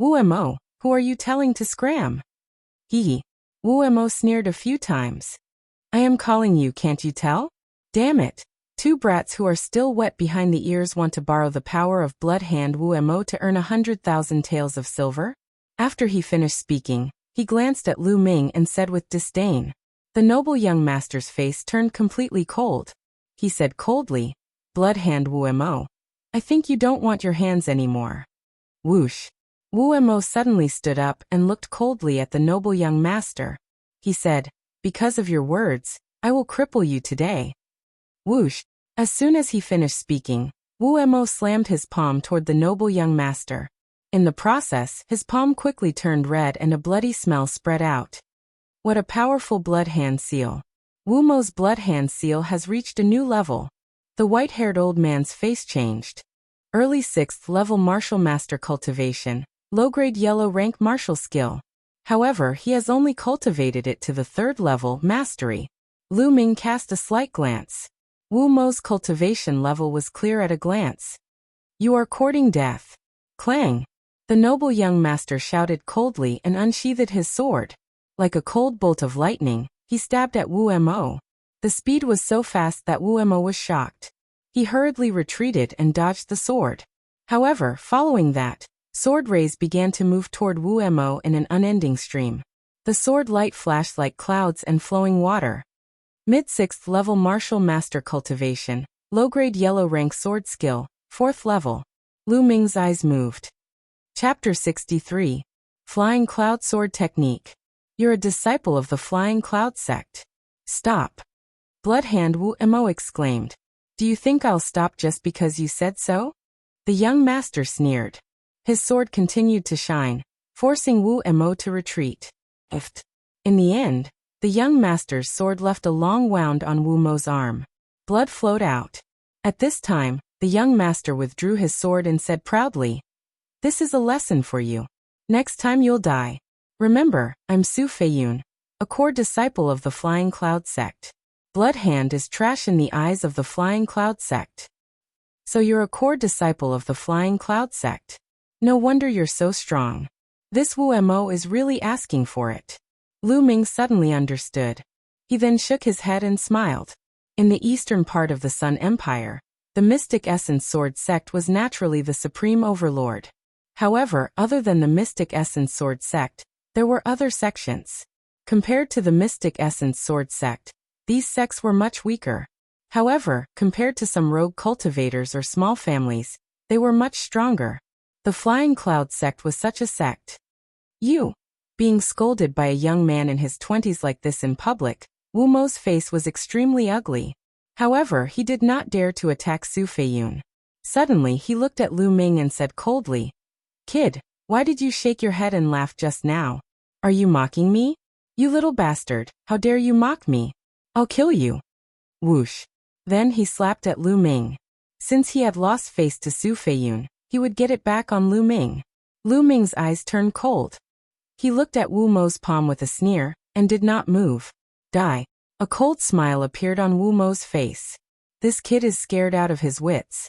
Wu Mo, who are you telling to scram? Hee. Wu Mo sneered a few times. I am calling you, can't you tell? Damn it. 2 brats who are still wet behind the ears want to borrow the power of Blood Hand Wu Mo to earn 100,000 taels of silver? After he finished speaking, he glanced at Lu Ming and said with disdain. The noble young master's face turned completely cold. He said coldly, Blood Hand Wu Mo, I think you don't want your hands anymore. Whoosh. Wu Mo suddenly stood up and looked coldly at the noble young master. He said, Because of your words, I will cripple you today. Whoosh. As soon as he finished speaking, Wu Mo slammed his palm toward the noble young master. In the process, his palm quickly turned red and a bloody smell spread out. What a powerful blood hand seal. Wu Mo's blood hand seal has reached a new level. The white-haired old man's face changed. Early 6th level martial master cultivation, low-grade yellow rank martial skill. However, he has only cultivated it to the 3rd level mastery. Lu Ming cast a slight glance. Wu Mo's cultivation level was clear at a glance. You are courting death. Clang. The noble young master shouted coldly and unsheathed his sword. Like a cold bolt of lightning, he stabbed at Wu Mo. The speed was so fast that Wu Mo was shocked. He hurriedly retreated and dodged the sword. However, following that, sword rays began to move toward Wu Mo in an unending stream. The sword light flashed like clouds and flowing water. Mid-6th level martial master cultivation, low-grade yellow rank sword skill, 4th level. Lu Ming's eyes moved. Chapter 63. Flying Cloud Sword Technique. You're a disciple of the Flying Cloud sect. Stop. Bloodhand Wu Mo exclaimed. Do you think I'll stop just because you said so? The young master sneered. His sword continued to shine, forcing Wu Mo to retreat. In the end, the young master's sword left a long wound on Wu Mo's arm. Blood flowed out. At this time, the young master withdrew his sword and said proudly, This is a lesson for you. Next time you'll die. Remember, I'm Su Feiyun, a core disciple of the Flying Cloud sect. Bloodhand is trash in the eyes of the Flying Cloud sect. So you're a core disciple of the Flying Cloud sect. No wonder you're so strong. This Wu Mo is really asking for it. Lu Ming suddenly understood. He then shook his head and smiled. In the eastern part of the Sun Empire, the Mystic Essence Sword sect was naturally the supreme overlord. However, other than the Mystic Essence Sword sect, there were other sections. Compared to the Mystic Essence Sword sect, these sects were much weaker. However, compared to some rogue cultivators or small families, they were much stronger. The Flying Cloud sect was such a sect. Being scolded by a young man in his 20s like this in public, Wu Mo's face was extremely ugly. However, he did not dare to attack Su Feiyun. Suddenly, he looked at Lu Ming and said coldly, "Kid, why did you shake your head and laugh just now? Are you mocking me? You little bastard, how dare you mock me? I'll kill you." Whoosh. Then he slapped at Lu Ming. Since he had lost face to Su Feiyun, he would get it back on Lu Ming. Lu Ming's eyes turned cold. He looked at Wu Mo's palm with a sneer, and did not move. Die. A cold smile appeared on Wu Mo's face. This kid is scared out of his wits.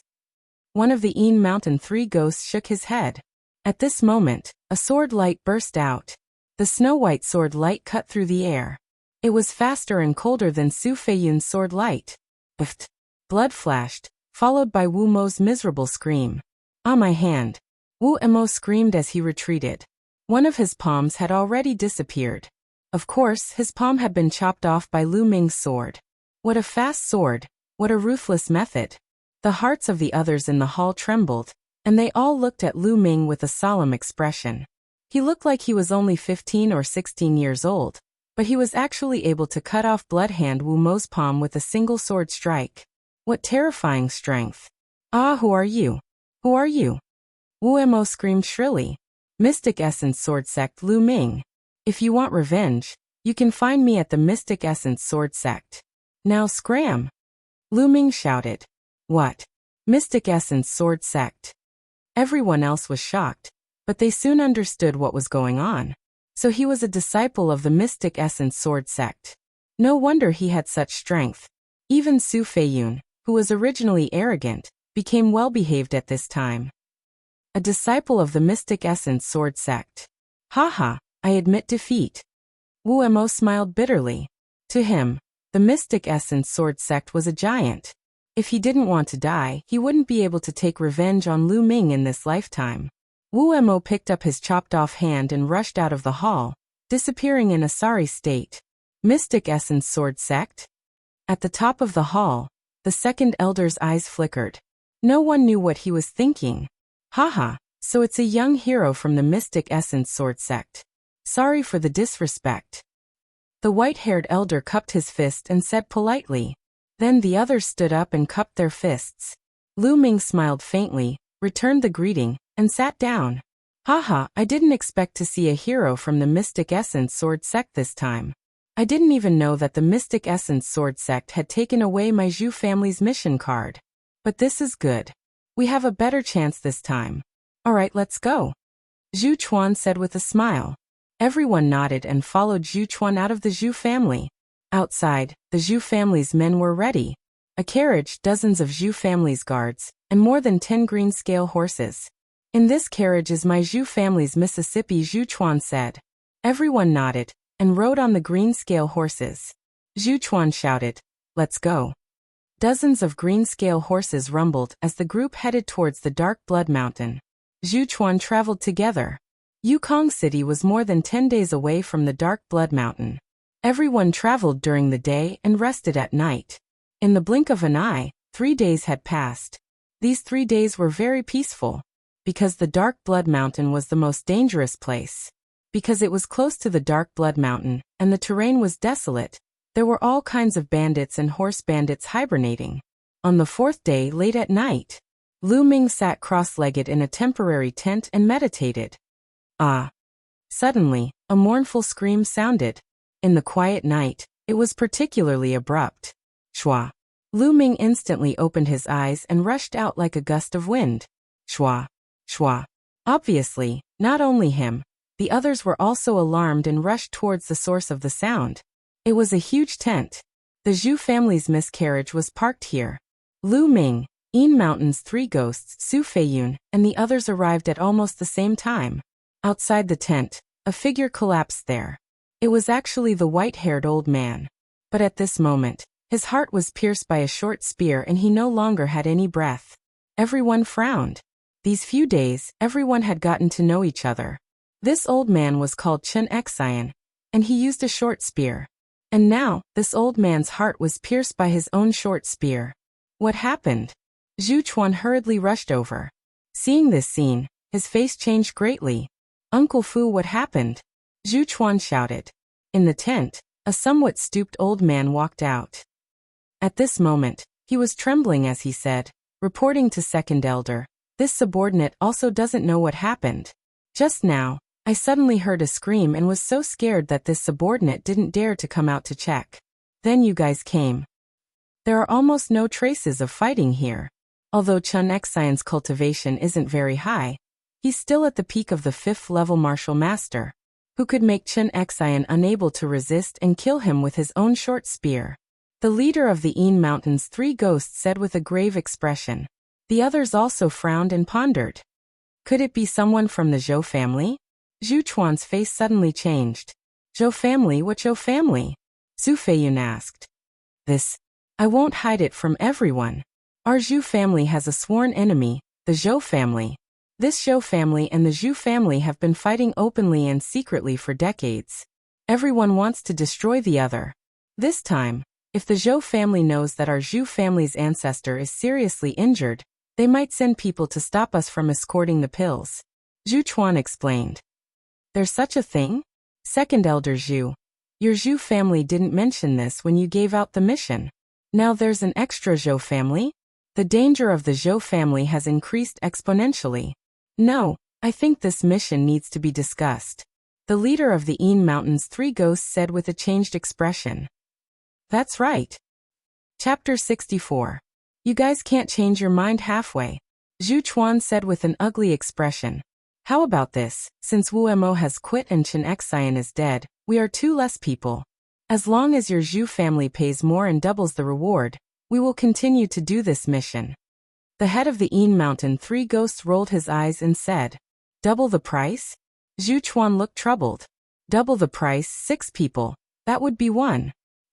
One of the Een Mountain Three ghosts shook his head. At this moment, a sword light burst out. The snow-white sword light cut through the air. It was faster and colder than Su Feiyun's sword light. Uft. Blood flashed, followed by Wu Mo's miserable scream. "Ah, my hand." Wu Mo screamed as he retreated. One of his palms had already disappeared. Of course, his palm had been chopped off by Lu Ming's sword. What a fast sword, what a ruthless method. The hearts of the others in the hall trembled, and they all looked at Lu Ming with a solemn expression. He looked like he was only 15 or 16 years old, but he was actually able to cut off Bloodhand Wu Mo's palm with a single sword strike. What terrifying strength. "Ah, who are you? Who are you?" Wu Mo screamed shrilly. "Mystic Essence Sword Sect Lu Ming. If you want revenge, you can find me at the Mystic Essence Sword Sect. Now scram!" Lu Ming shouted. "What? Mystic Essence Sword Sect?" Everyone else was shocked, but they soon understood what was going on. So he was a disciple of the Mystic Essence Sword Sect. No wonder he had such strength. Even Su Feiyun, who was originally arrogant, became well-behaved at this time. A disciple of the Mystic Essence Sword Sect. Haha, I admit defeat. Wu Mo smiled bitterly. To him, the Mystic Essence Sword Sect was a giant. If he didn't want to die, he wouldn't be able to take revenge on Lu Ming in this lifetime. Wu Mo picked up his chopped-off hand and rushed out of the hall, disappearing in a sorry state. Mystic Essence Sword Sect? At the top of the hall, the second elder's eyes flickered. No one knew what he was thinking. Haha, so it's a young hero from the Mystic Essence Sword Sect. Sorry for the disrespect. The white-haired elder cupped his fist and said politely. Then the others stood up and cupped their fists. Lu Ming smiled faintly, returned the greeting, and sat down. Haha, I didn't expect to see a hero from the Mystic Essence Sword Sect this time. I didn't even know that the Mystic Essence Sword Sect had taken away my Zhu family's mission card. But this is good. We have a better chance this time. Alright, let's go. Zhu Chuan said with a smile. Everyone nodded and followed Zhu Chuan out of the Zhu family. Outside, the Zhu family's men were ready. A carriage, dozens of Zhu family's guards, and more than 10 green scale horses. In this carriage is my Zhu family's Mississippi, Zhu Chuan said. Everyone nodded, and rode on the green scale horses. Zhu Chuan shouted, "Let's go." Dozens of green scale horses rumbled as the group headed towards the Dark Blood Mountain. Zhu Chuan traveled together. Yukong City was more than 10 days away from the Dark Blood Mountain. Everyone traveled during the day and rested at night. In the blink of an eye, 3 days had passed. These 3 days were very peaceful. Because the Dark Blood Mountain was the most dangerous place. Because it was close to the Dark Blood Mountain, and the terrain was desolate, there were all kinds of bandits and horse bandits hibernating. On the 4th day, late at night, Lu Ming sat cross-legged in a temporary tent and meditated. Ah! Suddenly, a mournful scream sounded. In the quiet night, it was particularly abrupt. Shwa! Lu Ming instantly opened his eyes and rushed out like a gust of wind. Shwa! Shwa! Obviously, not only him, the others were also alarmed and rushed towards the source of the sound. It was a huge tent. The Zhu family's miscarriage was parked here. Lu Ming, Een Mountain's 3 ghosts, Su Feiyun, and the others arrived at almost the same time. Outside the tent, a figure collapsed there. It was actually the white-haired old man. But at this moment, his heart was pierced by a short spear and he no longer had any breath. Everyone frowned. These few days, everyone had gotten to know each other. This old man was called Chen Xian, and he used a short spear. And now, this old man's heart was pierced by his own short spear. What happened? Zhu Chuan hurriedly rushed over. Seeing this scene, his face changed greatly. Uncle Fu, what happened? Zhu Chuan shouted. In the tent, a somewhat stooped old man walked out. At this moment, he was trembling as he said, reporting to second elder, this subordinate also doesn't know what happened. Just now, I suddenly heard a scream and was so scared that this subordinate didn't dare to come out to check. Then you guys came. There are almost no traces of fighting here. Although Chun Xian's cultivation isn't very high, he's still at the peak of the 5th level martial master, who could make Chun Xian unable to resist and kill him with his own short spear. The leader of the Yin Mountain's 3 ghosts said with a grave expression. The others also frowned and pondered. Could it be someone from the Zhou family? Zhu Chuan's face suddenly changed. Zhou family, what Zhou family? Su Feiyun asked. I won't hide it from everyone. Our Zhu family has a sworn enemy, the Zhou family. This Zhou family and the Zhu family have been fighting openly and secretly for decades. Everyone wants to destroy the other. This time, if the Zhou family knows that our Zhu family's ancestor is seriously injured, they might send people to stop us from escorting the pills. Zhu Chuan explained. There's such a thing? Second elder Zhu. Your Zhu family didn't mention this when you gave out the mission. Now there's an extra Zhou family? The danger of the Zhou family has increased exponentially. No, I think this mission needs to be discussed. The leader of the Yin Mountain's 3 ghosts said with a changed expression. That's right. Chapter 64. You guys can't change your mind halfway. Zhu Chuan said with an ugly expression. How about this, since Wu Mo has quit and Chen Xian is dead, we are 2 less people. As long as your Zhu family pays more and doubles the reward, we will continue to do this mission. The head of the Yin Mountain 3 ghosts rolled his eyes and said, double the price? Zhu Chuan looked troubled. Double the price, 6 people, that would be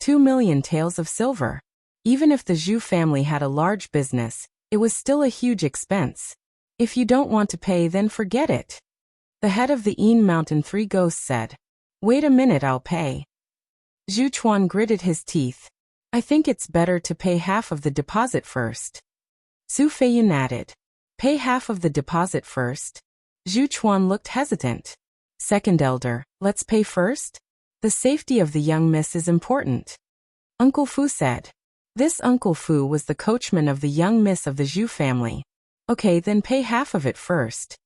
2 million taels of silver. Even if the Zhu family had a large business, it was still a huge expense. If you don't want to pay, then forget it. The head of the Yin Mountain 3 ghosts said, wait a minute, I'll pay. Zhu Chuan gritted his teeth. I think it's better to pay half of the deposit first. Su Feiyun added. Pay half of the deposit first? Zhu Chuan looked hesitant. Second elder, let's pay first? The safety of the young miss is important. Uncle Fu said. This Uncle Fu was the coachman of the young miss of the Zhu family. Okay, then pay half of it first.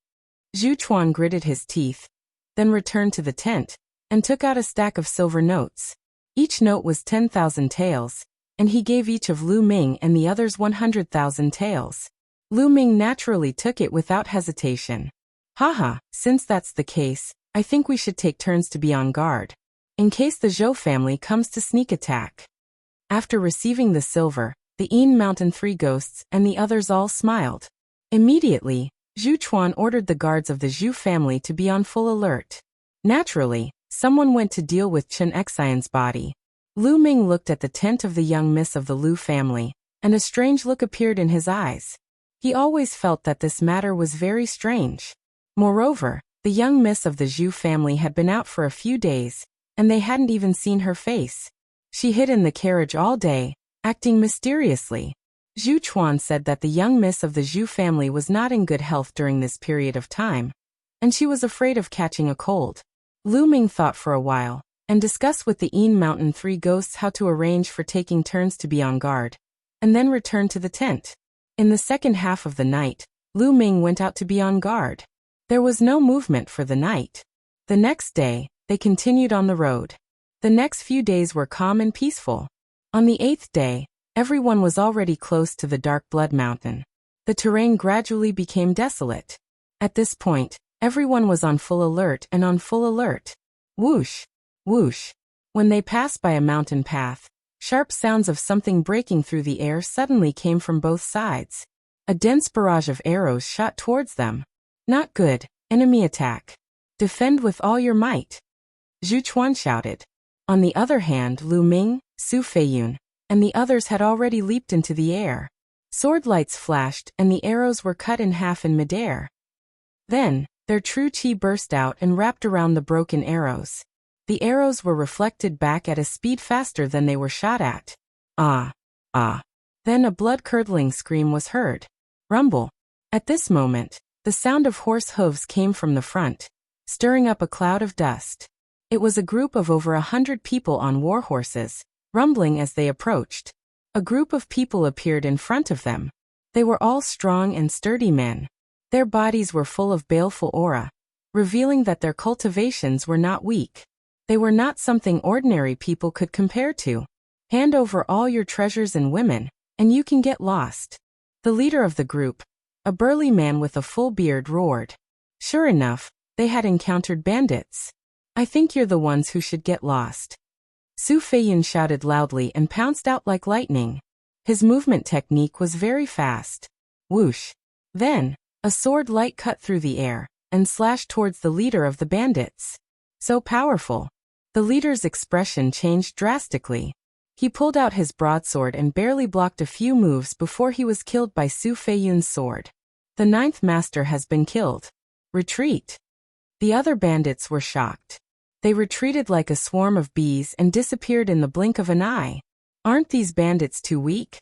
Zhu Chuan gritted his teeth, then returned to the tent, and took out a stack of silver notes. Each note was 10,000 taels, and he gave each of Lu Ming and the others 100,000 taels. Lu Ming naturally took it without hesitation. Haha, since that's the case, I think we should take turns to be on guard, in case the Zhou family comes to sneak attack. After receiving the silver, the Yin Mountain 3 ghosts and the others all smiled. Immediately, Zhu Chuan ordered the guards of the Zhu family to be on full alert. Naturally, someone went to deal with Chen Xian's body. Lu Ming looked at the tent of the young miss of the Lu family, and a strange look appeared in his eyes. He always felt that this matter was very strange. Moreover, the young miss of the Zhu family had been out for a few days, and they hadn't even seen her face. She hid in the carriage all day, acting mysteriously. Zhu Chuan said that the young miss of the Zhu family was not in good health during this period of time, and she was afraid of catching a cold. Lu Ming thought for a while, and discussed with the Yin Mountain 3 ghosts how to arrange for taking turns to be on guard, and then returned to the tent. In the second half of the night, Lu Ming went out to be on guard. There was no movement for the night. The next day, they continued on the road. The next few days were calm and peaceful. On the 8th day, everyone was already close to the Dark Blood Mountain. The terrain gradually became desolate. At this point, everyone was on full alert and on full alert. Whoosh! Whoosh! When they passed by a mountain path, sharp sounds of something breaking through the air suddenly came from both sides. A dense barrage of arrows shot towards them. Not good, enemy attack. Defend with all your might. Zhu Chuan shouted. On the other hand, Lu Ming, Su Feiyun, and the others had already leaped into the air. Sword lights flashed and the arrows were cut in half in midair. Then, their true chi burst out and wrapped around the broken arrows. The arrows were reflected back at a speed faster than they were shot at. Ah! Ah! Then a blood-curdling scream was heard. Rumble. At this moment, the sound of horse hooves came from the front, stirring up a cloud of dust. It was a group of over 100 people on war horses, rumbling as they approached. A group of people appeared in front of them. They were all strong and sturdy men. Their bodies were full of baleful aura, revealing that their cultivations were not weak. They were not something ordinary people could compare to. Hand over all your treasures and women, and you can get lost. The leader of the group, a burly man with a full beard, roared. Sure enough, they had encountered bandits. I think you're the ones who should get lost. Su Feiyun shouted loudly and pounced out like lightning. His movement technique was very fast. Whoosh. Then, a sword light cut through the air and slashed towards the leader of the bandits. So powerful. The leader's expression changed drastically. He pulled out his broadsword and barely blocked a few moves before he was killed by Su Feiyun's sword. The 9th master has been killed. Retreat. The other bandits were shocked. They retreated like a swarm of bees and disappeared in the blink of an eye. Aren't these bandits too weak?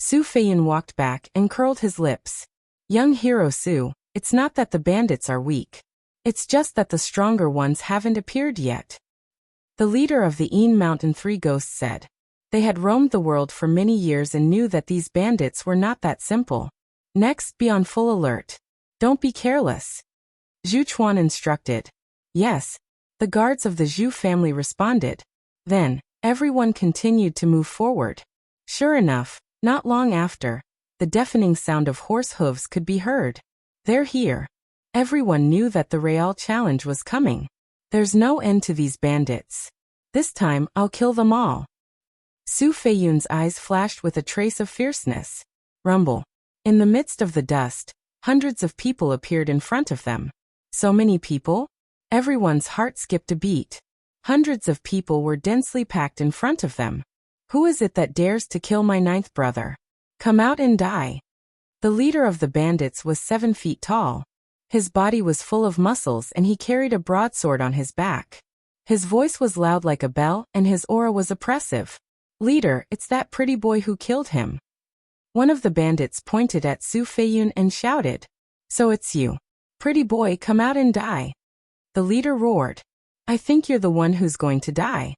Su Feiyun walked back and curled his lips. Young hero Su, it's not that the bandits are weak. It's just that the stronger ones haven't appeared yet. The leader of the Een Mountain Three Ghosts said. They had roamed the world for many years and knew that these bandits were not that simple. Next, be on full alert. Don't be careless. Zhu Chuan instructed. Yes. The guards of the Zhu family responded. Then, everyone continued to move forward. Sure enough, not long after, the deafening sound of horse hooves could be heard. They're here. Everyone knew that the Real challenge was coming. There's no end to these bandits. This time, I'll kill them all. Su Feiyun's eyes flashed with a trace of fierceness. Rumble. In the midst of the dust, hundreds of people appeared in front of them. So many people? Everyone's heart skipped a beat. Hundreds of people were densely packed in front of them. Who is it that dares to kill my 9th brother? Come out and die. The leader of the bandits was 7 feet tall. His body was full of muscles and he carried a broadsword on his back. His voice was loud like a bell and his aura was oppressive. Leader, it's that pretty boy who killed him. One of the bandits pointed at Su Feiyun and shouted. So it's you. Pretty boy, come out and die. The leader roared. I think you're the one who's going to die.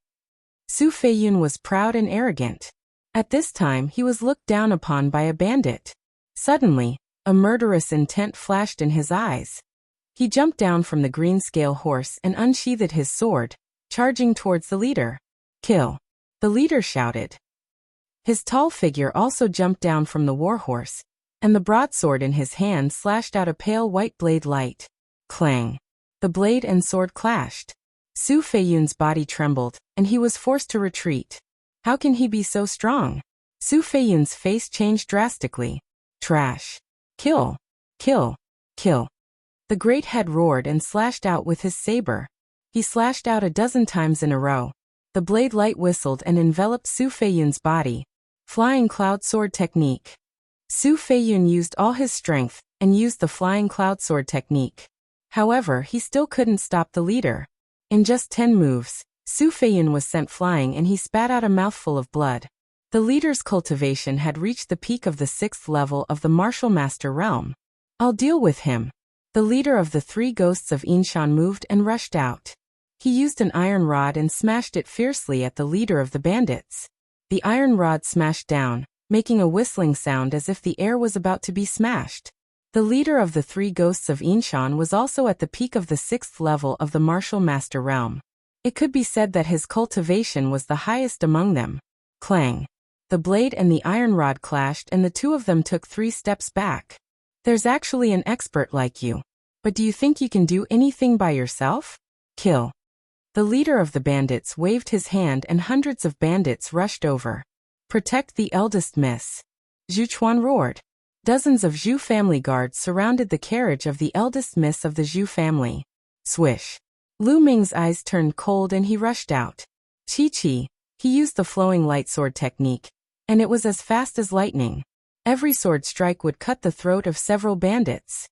Su Feiyun was proud and arrogant. At this time he was looked down upon by a bandit. Suddenly, a murderous intent flashed in his eyes. He jumped down from the green scale horse and unsheathed his sword, charging towards the leader. Kill. The leader shouted. His tall figure also jumped down from the war horse, and the broadsword in his hand slashed out a pale white blade light. Clang. The blade and sword clashed. Su Feiyun's body trembled, and he was forced to retreat. How can he be so strong? Su Feiyun's face changed drastically. Trash. Kill. Kill. Kill. The great head roared and slashed out with his saber. He slashed out a dozen times in a row. The blade light whistled and enveloped Su Feiyun's body. Flying cloud sword technique. Su Feiyun used all his strength and used the flying cloud sword technique. However, he still couldn't stop the leader. In just 10 moves, Su Feiyun was sent flying and he spat out a mouthful of blood. The leader's cultivation had reached the peak of the 6th level of the martial master realm. I'll deal with him. The leader of the 3 ghosts of Yinshan moved and rushed out. He used an iron rod and smashed it fiercely at the leader of the bandits. The iron rod smashed down, making a whistling sound as if the air was about to be smashed. The leader of the 3 ghosts of Yinshan was also at the peak of the 6th level of the martial master realm. It could be said that his cultivation was the highest among them. Clang. The blade and the iron rod clashed and the two of them took 3 steps back. There's actually an expert like you. But do you think you can do anything by yourself? Kill. The leader of the bandits waved his hand and hundreds of bandits rushed over. Protect the eldest miss. Zhu Chuan roared. Dozens of Zhu family guards surrounded the carriage of the eldest miss of the Zhu family. Swish. Lu Ming's eyes turned cold and he rushed out. Chi-chi. He used the flowing light sword technique, and it was as fast as lightning. Every sword strike would cut the throat of several bandits.